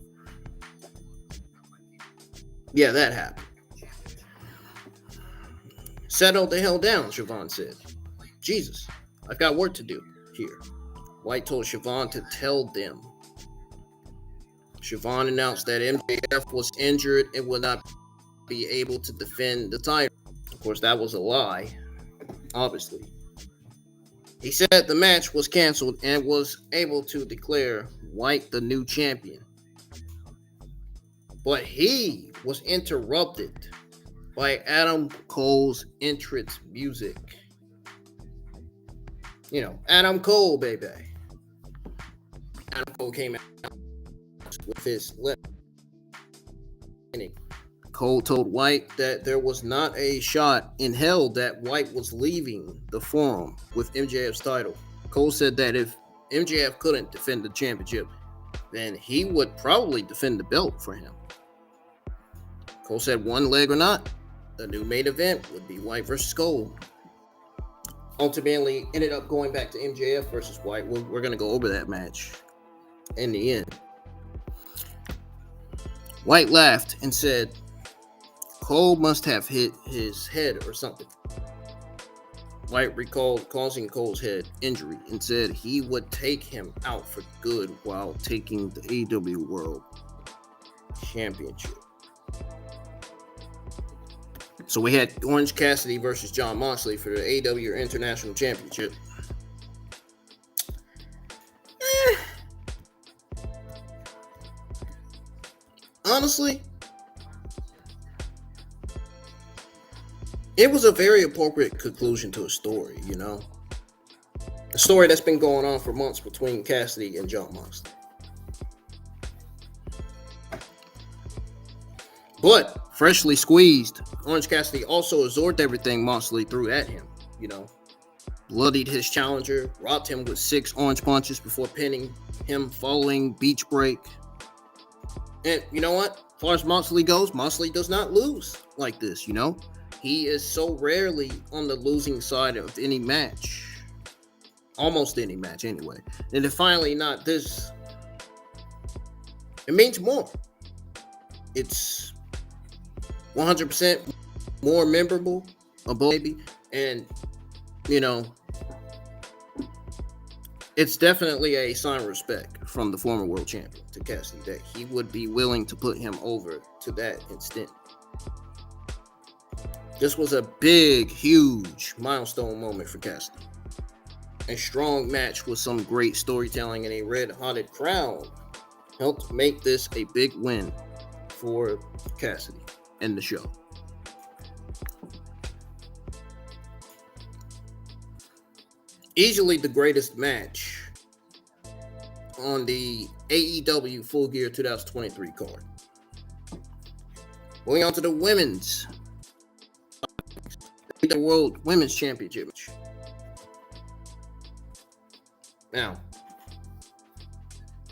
Yeah, that happened. Settle the hell down, Schiavone said. Jesus, I've got work to do here. White told Schiavone to tell them. Schiavone announced that MJF was injured and would not be able to defend the title. Of course, that was a lie, obviously. He said the match was canceled and was able to declare White the new champion. But he was interrupted by Adam Cole's entrance music. You know, Adam Cole, baby. Adam Cole came out with his lip. Cole told White that there was not a shot in hell that White was leaving the forum with MJF's title. Cole said that if MJF couldn't defend the championship, then he would probably defend the belt for him. Cole said one leg or not, the new main event would be White versus Cole. Ultimately, ended up going back to MJF versus White. We're going to go over that match in the end. White laughed and said, Cole must have hit his head or something. White recalled causing Cole's head injury and said he would take him out for good while taking the AEW World Championship. So we had Orange Cassidy versus Jon Moxley for the AEW International Championship. Honestly, it was a very appropriate conclusion to a story, you know? A story that's been going on for months between Cassidy and Jon Moxley. But, freshly squeezed, Orange Cassidy also absorbed everything Moxley threw at him, you know? bloodied his challenger, robbed him with 6 orange punches before pinning him following beach break. And you know what? As far as Moxley goes, Moxley does not lose like this, you know? He is so rarely on the losing side of any match. Almost any match, anyway. And if finally not this, it means more. It's 100% more memorable, baby. And, you know, it's definitely a sign of respect from the former world champion to Cassidy that he would be willing to put him over to that extent. This was a big, huge milestone moment for Cassidy. A strong match with some great storytelling and a red-hotted crowd helped make this a big win for Cassidy and the show. Easily the greatest match on the AEW Full Gear 2023 card. Going on to the women's World Women's Championship match. Now,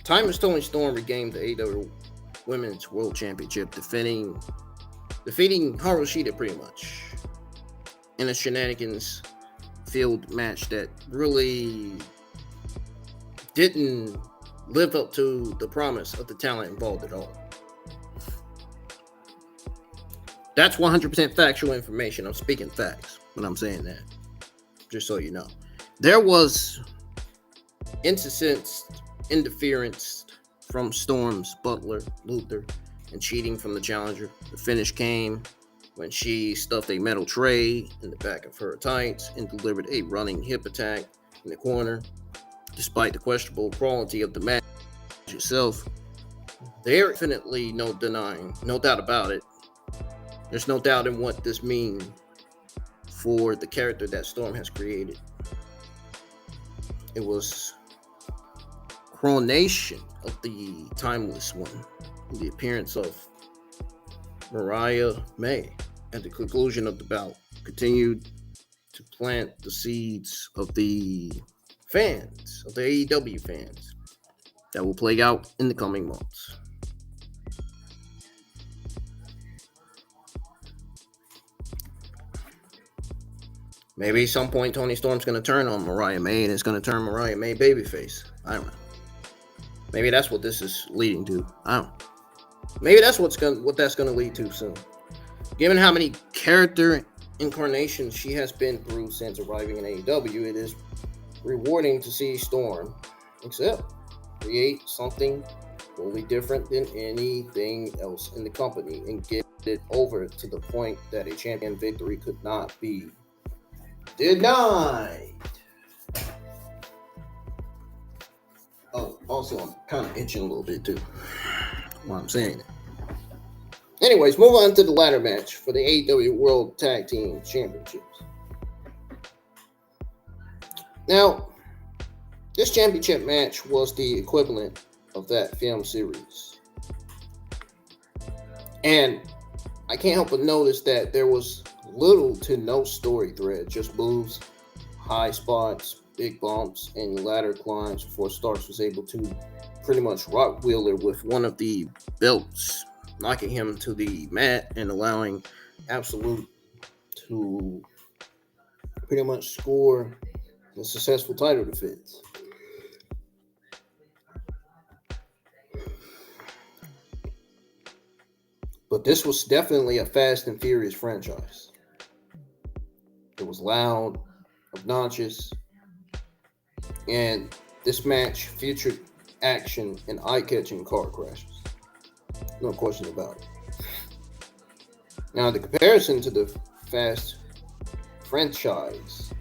Timeless Toni Storm regained the AEW Women's World Championship, defeating Hikaru Shida pretty much in a shenanigans-filled match that really didn't live up to the promise of the talent involved at all. That's 100% factual information. I'm speaking facts when I'm saying that, just so you know. There was interference from Storm's butler, Luther, and cheating from the challenger. The finish came when she stuffed a metal tray in the back of her tights and delivered a running hip attack in the corner. Despite the questionable quality of the match itself, there's definitely no denying, no doubt about it. There's no doubt in what this means for the character that Storm has created. It was coronation of the Timeless One, the appearance of Mariah May at the conclusion of the bout continued to plant the seeds of the fans, of the AEW fans, that will play out in the coming months. Maybe at some point Toni Storm's going to turn on Mariah May and it's going to turn Mariah May babyface. I don't know. Maybe that's what this is leading to. I don't know. Maybe that's what that's going to lead to soon. Given how many character incarnations she has been through since arriving in AEW, it is rewarding to see Storm create something totally different than anything else in the company and get it over to the point that a champion victory could not be denied. Oh, also, I'm kind of itching a little bit too while I'm saying it. Anyways, move on to the ladder match for the AEW World Tag Team Championships. Now, this championship match was the equivalent of that film series. And I can't help but notice that there was little to no story thread, just moves, high spots, big bumps, and ladder climbs before Starks was able to pretty much rock Wheeler with one of the belts, knocking him to the mat and allowing Absolute to pretty much score a successful title defense. But this was definitely a fast and furious franchise. It was loud, obnoxious, and this match featured action and eye-catching car crashes. No question about it. Now, the comparison to the Fast franchise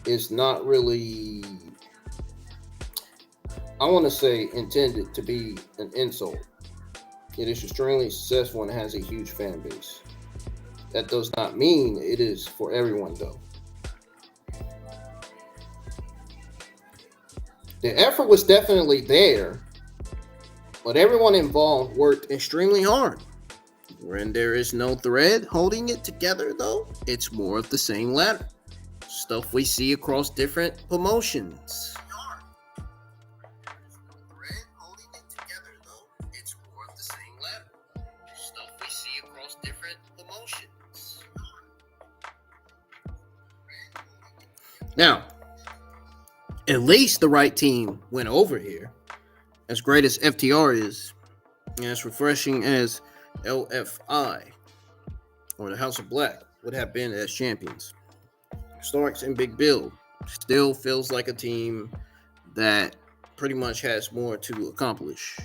is not really, I want to say, intended to be an insult. It is extremely successful and has a huge fan base. That does not mean it is for everyone, though. The effort was definitely there, but everyone involved worked extremely hard. When there is no thread holding it together, though, it's more of the same ladder. stuff we see across different promotions. Now, at least the right team went over here. As great as FTR is, and as refreshing as LFI or the House of Black would have been as champions, Starks and Big Bill still feels like a team that pretty much has more to accomplish.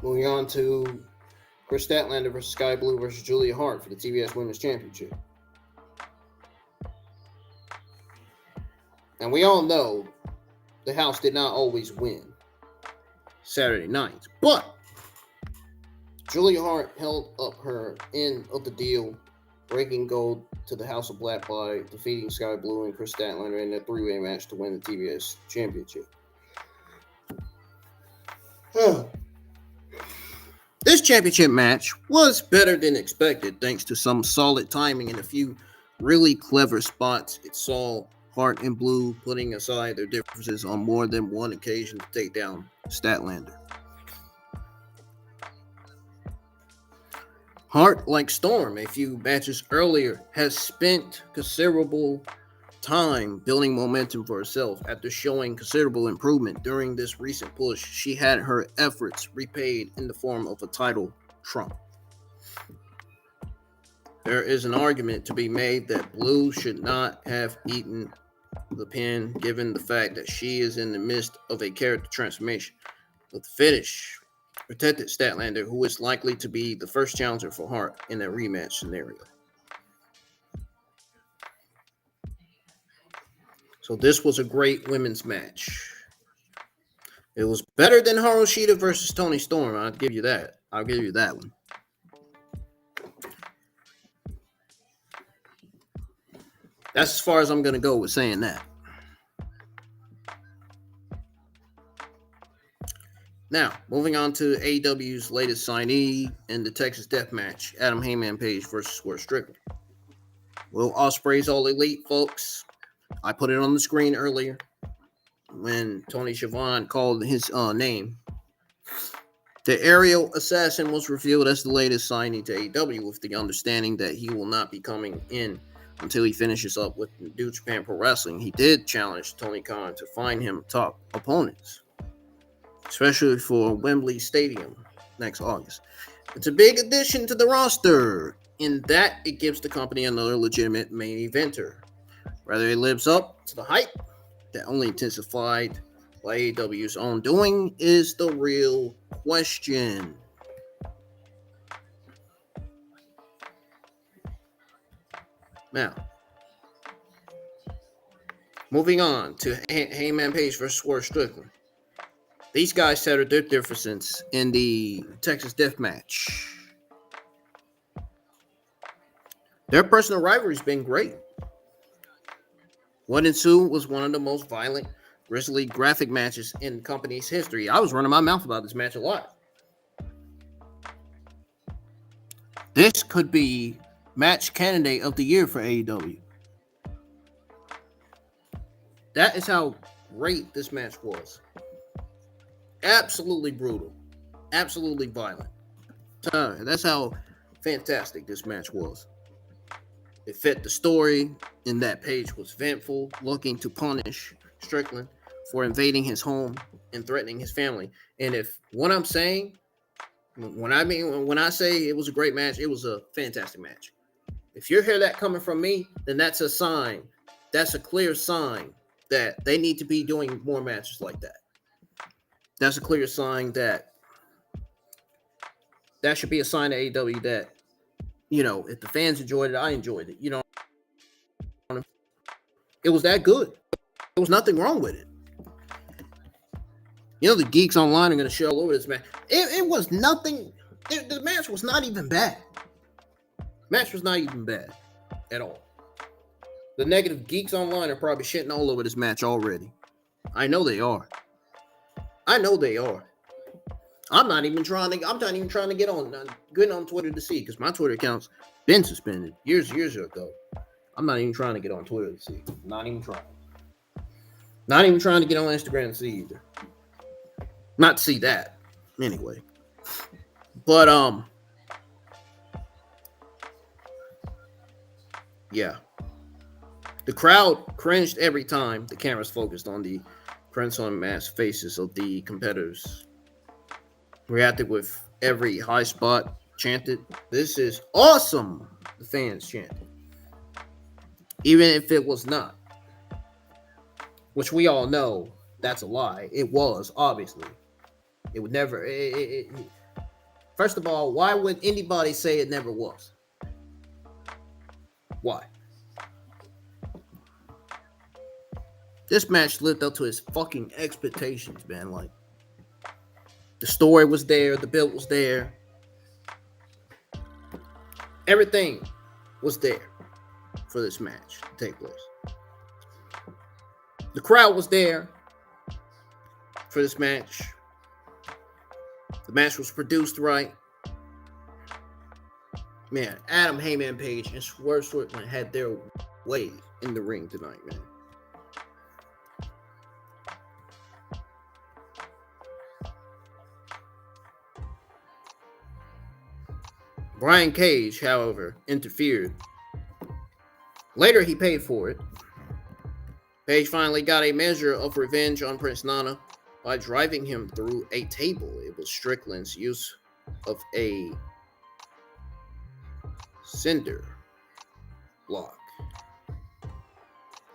Moving on to Kris Statlander versus Skye Blue versus Julia Hart for the TBS Women's Championship. And we all know the house did not always win Saturday nights, but Julia Hart held up her end of the deal, breaking gold to the House of Black by defeating Skye Blue and Kris Statlander in a three-way match to win the TBS Championship. This championship match was better than expected thanks to some solid timing and a few really clever spots. It saw Hart and Blue putting aside their differences on more than one occasion to take down Statlander. Hart, like Storm a few matches earlier, has spent considerable time building momentum for herself. After showing considerable improvement during this recent push, she had her efforts repaid in the form of a title trump. There is an argument to be made that Blue should not have eaten the pin, given the fact that she is in the midst of a character transformation. But the finish protected Statlander, who is likely to be the first challenger for Hart in a rematch scenario. So this was a great women's match. It was better than Shida versus Toni Storm. I'll give you that. I'll give you that one. That's as far as I'm going to go with saying that. Now, moving on to AEW's latest signee in the Texas Death Match, Adam Hangman Page versus Swerve Strickland. Will Ospreay's All Elite, folks. I put it on the screen earlier when Tony Schiavone called his name. The aerial assassin was revealed as the latest signee to AEW, with the understanding that he will not be coming in until he finishes up with New Japan Pro Wrestling. He did challenge Tony Khan to find him top opponents, especially for Wembley Stadium next August. It's a big addition to the roster in that it gives the company another legitimate main eventer. Whether it lives up to the hype that only intensified by AEW's own doing is the real question. Now, moving on to Hangman Page versus Swerve Strickland. These guys settled their differences in the Texas Death Match. Their personal rivalry's been great. What ensued was one of the most violent, grisly, graphic matches in the company's history. I was running my mouth about this match a lot. This could be match candidate of the year for AEW. That is how great this match was. Absolutely brutal. Absolutely violent. That's how fantastic this match was. It fit the story in that Page was vengeful, looking to punish Strickland for invading his home and threatening his family. And if what I'm saying, when I say it was a great match, it was a fantastic match. If you hear that coming from me, then that's a sign. That's a clear sign that they need to be doing more matches like that. That's a clear sign that should be a sign to AEW that, you know, if the fans enjoyed it, I enjoyed it. You know, it was that good. There was nothing wrong with it. You know, the geeks online are going to show all over this match. It was nothing. The match was not even bad. Match was not even bad at all. The negative geeks online are probably shitting all over this match already. I know they are. I'm not even trying to get on Twitter to see, because my Twitter account's been suspended years ago. I'm not even trying to get on Twitter to see. Not even trying. Not even trying to get on Instagram to see either. Not to see that. Anyway. But yeah. The crowd cringed every time the cameras focused on the crimson masked faces of the competitors. Reacted with every high spot chanted, "This is awesome!" The fans chanted. Even if it was not. Which we all know that's a lie. It was, obviously. It would never... First of all, why would anybody say it never was? Why? This match lived up to his fucking expectations, man. Like, the story was there, the build was there. Everything was there for this match to take place. The crowd was there for this match. The match was produced right. Man, Adam Hangman Page and Swerve Strickland had their way in the ring tonight, man. Brian Cage, however, interfered. Later, he paid for it. Page finally got a measure of revenge on Prince Nana by driving him through a table. It was Strickland's use of a cinder block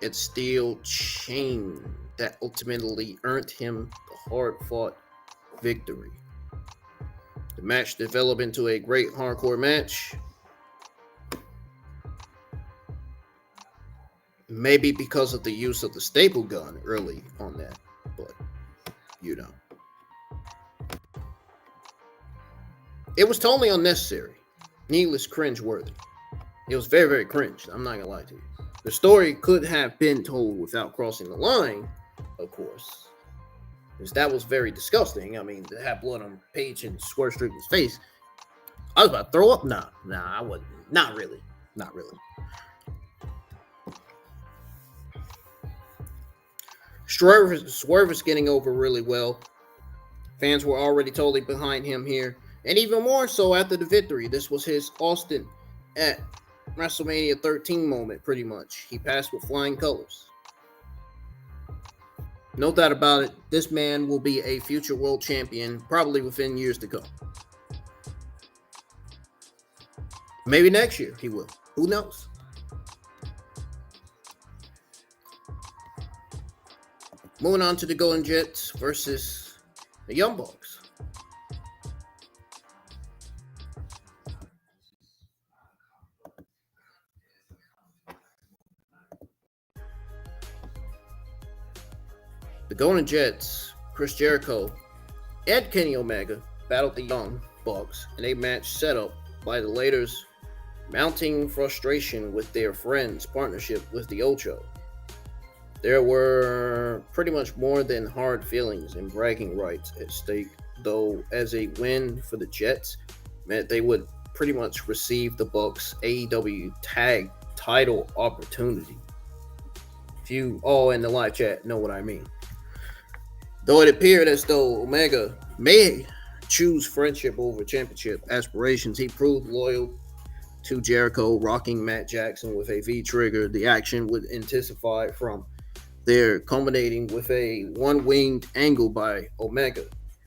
and steel chain that ultimately earned him the hard-fought victory. The match developed into a great hardcore match. Maybe because of the use of the staple gun early on that, but you know. It was totally unnecessary. Needless cringe-worthy. It was very, very cringe. I'm not gonna lie to you. The story could have been told without crossing the line, of course. Because that was very disgusting. I mean, to have blood on Page and Swerve Strickland's face. I was about to throw up. Nah, I wasn't. Not really. Swerve is getting over really well. Fans were already totally behind him here. And even more so after the victory. This was his Austin at WrestleMania 13 moment, pretty much. He passed with flying colors. No doubt about it, this man will be a future world champion, probably within years to come. Maybe next year he will. Who knows? Moving on to the Golden Jets versus the Young Bucks. The Golden Jets, Chris Jericho, and Kenny Omega battled the Young Bucks in a match set up by the latter's mounting frustration with their friend's partnership with the Ocho. There were pretty much more than hard feelings and bragging rights at stake, though, as a win for the Jets meant they would pretty much receive the Bucks' AEW tag title opportunity. If you all in the live chat know what I mean. Though it appeared as though Omega may choose friendship over championship aspirations, he proved loyal to Jericho, rocking Matt Jackson with a V-trigger. The action would intensify from there, culminating with a one-winged angle by Omega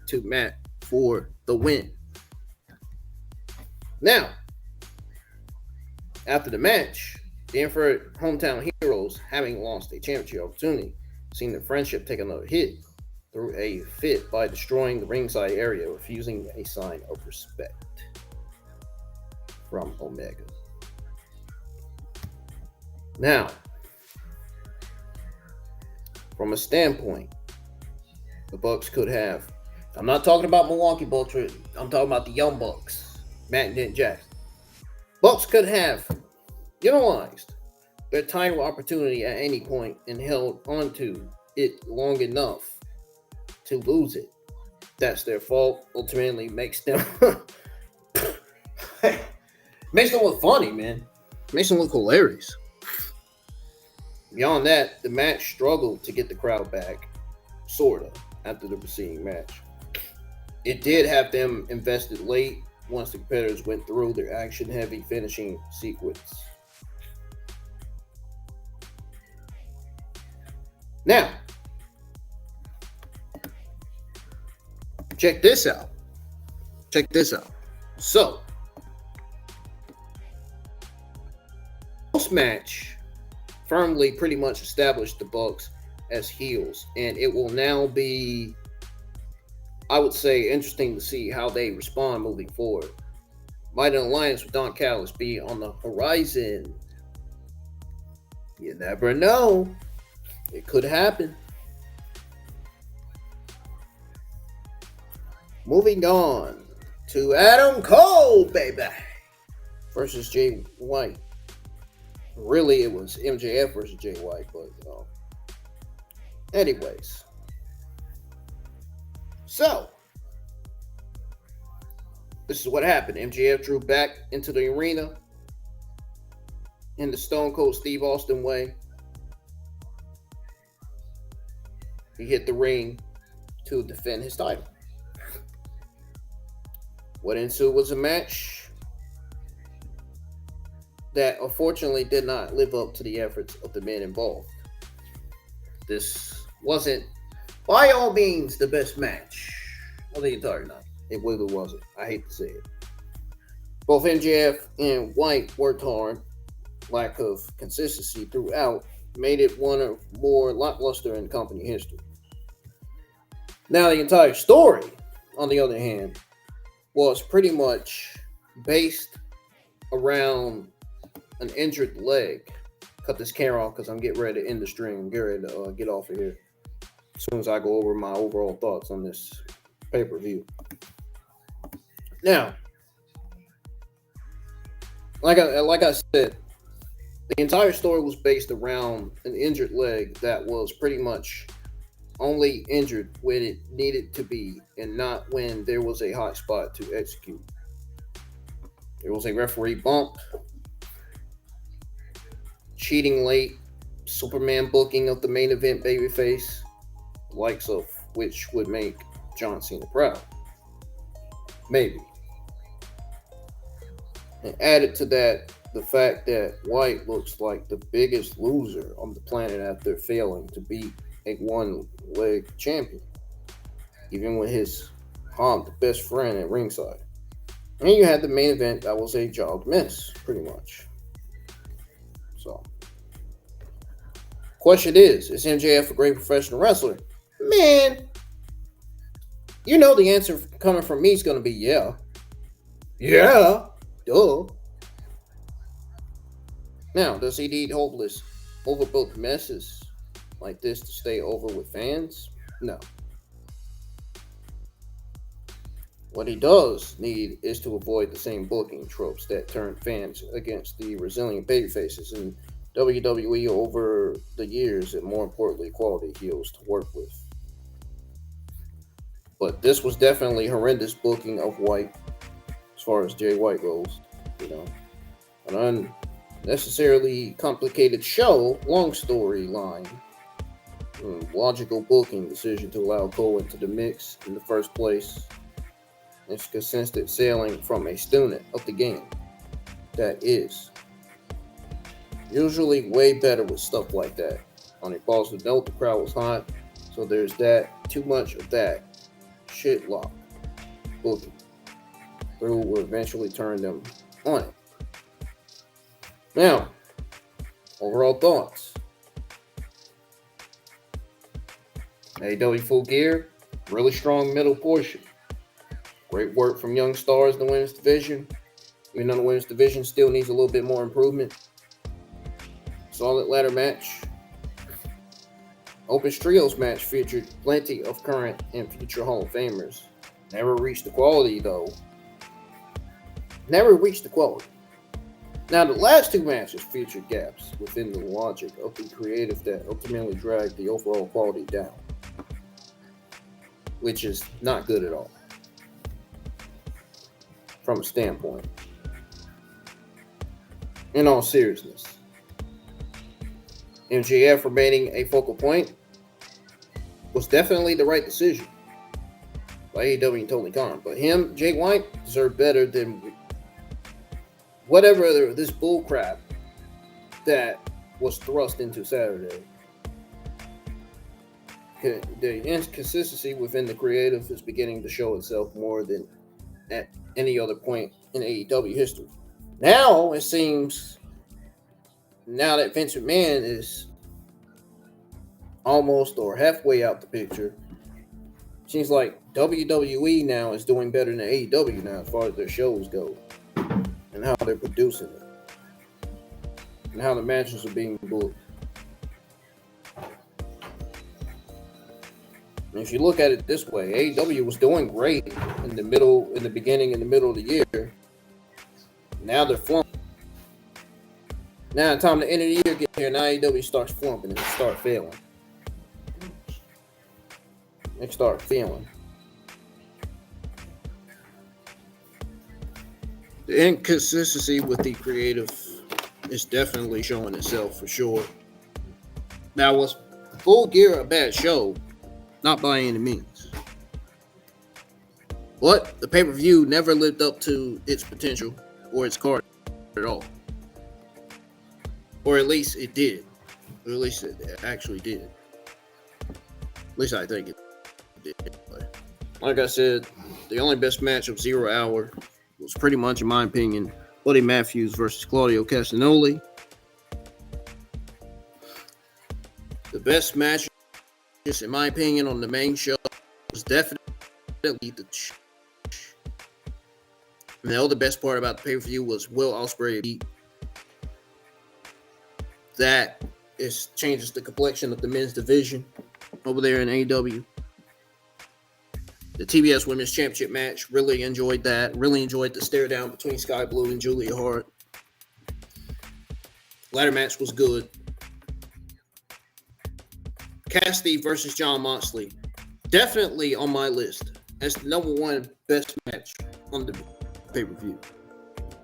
to Matt for the win. Now, after the match, the Inferred Hometown Heroes, having lost a championship opportunity, seen their friendship take another hit through a fit by destroying the ringside area, refusing a sign of respect from Omega. Now, from a standpoint, the Bucks could have, I'm not talking about Milwaukee Bucks, I'm talking about the Young Bucks, Matt and Dent Jackson. Bucks could have utilized their title opportunity at any point and held onto it long enough to lose it that's their fault. Ultimately makes them look funny, man. Makes them look hilarious. Beyond that, the match struggled to get the crowd back, sorta, after the preceding match. It did have them invested late once the competitors went through their action-heavy finishing sequence. Now, check this out. So, post-match firmly pretty much established the Bucks as heels, and it will now be, I would say, interesting to see how they respond moving forward. Might an alliance with Don Callis be on the horizon? You never know. It could happen. Moving on to Adam Cole, baby, versus Jay White. Really, it was MJF versus Jay White, but anyways. So, this is what happened. MJF drew back into the arena in the Stone Cold Steve Austin way. He hit the ring to defend his title. What ensued was a match that unfortunately did not live up to the efforts of the men involved. This wasn't, by all means, the best match of the entire night. It really wasn't. I hate to say it. Both MJF and White worked hard. Lack of consistency throughout made it one of more lackluster in company history. Now, the entire story, on the other hand, was pretty much based around an injured leg. Cut this camera off because I'm getting ready to end the stream. Get ready to get off of here as soon as I go over my overall thoughts on this pay-per-view. Now, like I said, the entire story was based around an injured leg that was pretty much only injured when it needed to be and not when there was a hot spot to execute. There was a referee bump, cheating late, Superman booking of the main event babyface, the likes of which would make John Cena proud. Maybe. And added to that, the fact that White looks like the biggest loser on the planet after failing to beat a one-leg champion, even with his the best friend at ringside. And you had the main event that was a jogged miss, pretty much. So, question is MJF a great professional wrestler? Man, you know the answer coming from me is going to be yeah. Yeah, duh. Now, does he need hopeless, overbooked messes like this to stay over with fans? No. What he does need is to avoid the same booking tropes that turned fans against the resilient babyfaces in WWE over the years, and more importantly, quality heels to work with. But this was definitely horrendous booking of White as far as Jay White goes. An unnecessarily complicated show, long storyline, logical booking decision to allow Cole into the mix in the first place. It's consistent sailing from a student of the game that is usually way better with stuff like that. On a positive note, the crowd was hot, so there's that. Too much of that shitlock booking through will eventually turn them on it. Now, overall thoughts. AEW Full Gear, really strong middle portion. Great work from young stars in the women's division. Even though the women's division still needs a little bit more improvement. Solid ladder match. Open Trios match featured plenty of current and future Hall of Famers. Never reached the quality, though. Never reached the quality. Now, the last two matches featured gaps within the logic of the creative that ultimately dragged the overall quality down. which is not good at all from a standpoint. In all seriousness, MJF remaining a focal point was definitely the right decision by AEW and Tony Khan. But him, Jay White, deserved better than whatever this bull crap that was thrust into Saturday. The inconsistency within the creative is beginning to show itself more than at any other point in AEW history. Now it seems, now that Vince McMahon is almost or halfway out the picture, seems like WWE now is doing better than AEW now as far as their shows go and how they're producing it and how the matches are being booked. And if you look at it this way, AEW was doing great in the beginning and the middle of the year. Now they're flumping. Now, the time the end of the year gets here, now AEW starts flumping and start failing. They start failing. The inconsistency with the creative is definitely showing itself for sure. Now, was Full Gear a bad show? Not by any means. But the pay-per-view never lived up to its potential or its card at all. Or at least it did. Or at least it actually did. At least I think it did. But like I said, the only best match of 0 Hour was pretty much, in my opinion, Buddy Matthews versus Claudio Castagnoli. The best match, just in my opinion, on the main show was definitely the. And the other best part about the pay-per-view was Will Ospreay beat. That changes the complexion of the men's division over there in AEW. The TBS Women's Championship match, really enjoyed that. Really enjoyed the stare down between Skye Blue and Julia Hart. Ladder match was good. Cassidy versus Jon Moxley, definitely on my list as the number one best match on the pay-per-view.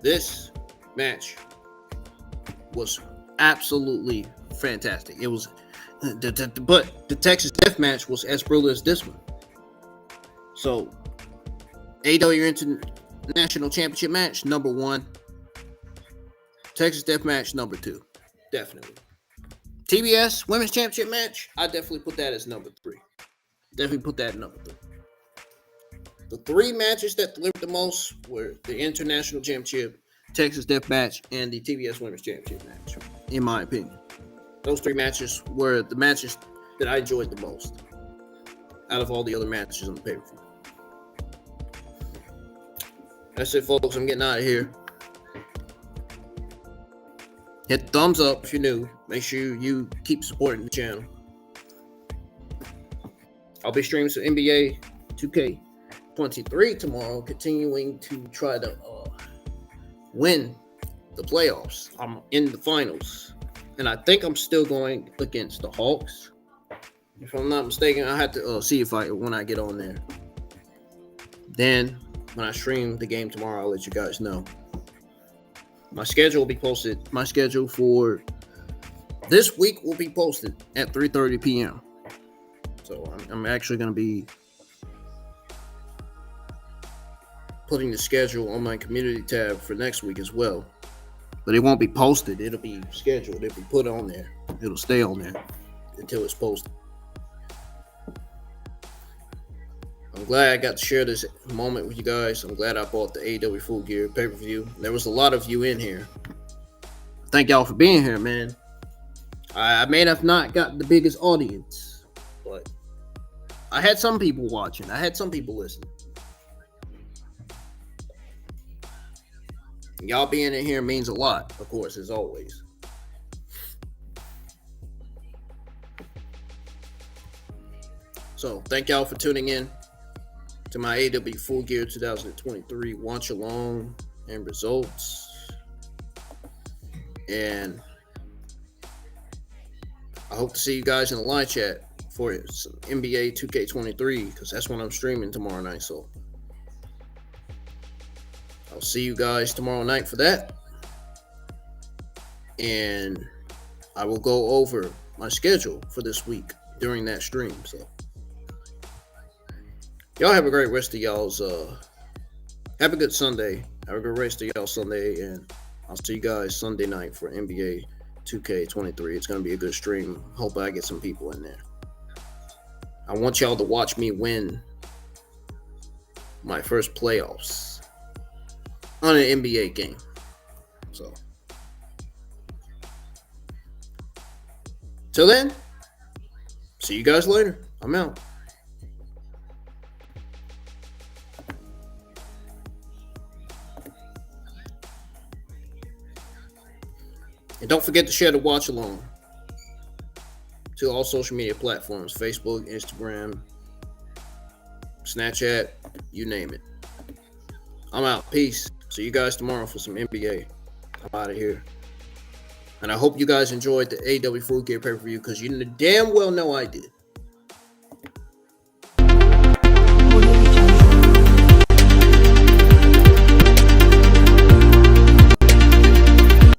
This match was absolutely fantastic. It was, but the Texas Death Match was as brutal as this one. So, AEW International Championship match, number one. Texas Death Match, number two. Definitely. TBS Women's Championship match, I definitely put that as number three. Definitely put that at number three. The three matches that delivered the most were the International Championship, Texas Death Match, and the TBS Women's Championship match, in my opinion. Those three matches were the matches that I enjoyed the most out of all the other matches on the pay-per-view. That's it, folks. I'm getting out of here. Hit the thumbs up if you're new. Make sure you keep supporting the channel. I'll be streaming some NBA 2K23 tomorrow, continuing to try to win the playoffs. I'm in the finals, and I think I'm still going against the Hawks. If I'm not mistaken, I have to see if when I get on there. Then, when I stream the game tomorrow, I'll let you guys know. My schedule will be posted. My schedule for this week will be posted at 3:30 p.m. So I'm actually going to be putting the schedule on my community tab for next week as well. But it won't be posted. It'll be scheduled. It'll be put on there. It'll stay on there until it's posted. I'm glad I got to share this moment with you guys. I'm glad I bought the AEW Full Gear pay-per-view. There was a lot of you in here. Thank y'all for being here, man. I may have not got the biggest audience, but I had some people watching. I had some people listening. Y'all being in here means a lot, of course, as always. So, thank y'all for tuning in to my AEW Full Gear 2023 watch along and results. And I hope to see you guys in the live chat for some NBA 2K23 because that's when I'm streaming tomorrow night. So I'll see you guys tomorrow night for that. And I will go over my schedule for this week during that stream. So y'all have a great rest of y'all's have a good Sunday. Have a good rest of y'all Sunday, and I'll see you guys Sunday night for NBA 2K23. It's going to be a good stream. Hope I get some people in there. I want y'all to watch me win my first playoffs on an NBA game. So till then, see you guys later. I'm out. And don't forget to share the watch along to all social media platforms, Facebook, Instagram, Snapchat, you name it. I'm out. Peace. See you guys tomorrow for some NBA. I'm out of here. And I hope you guys enjoyed the AEW Full Gear pay-per-view because you damn well know I did.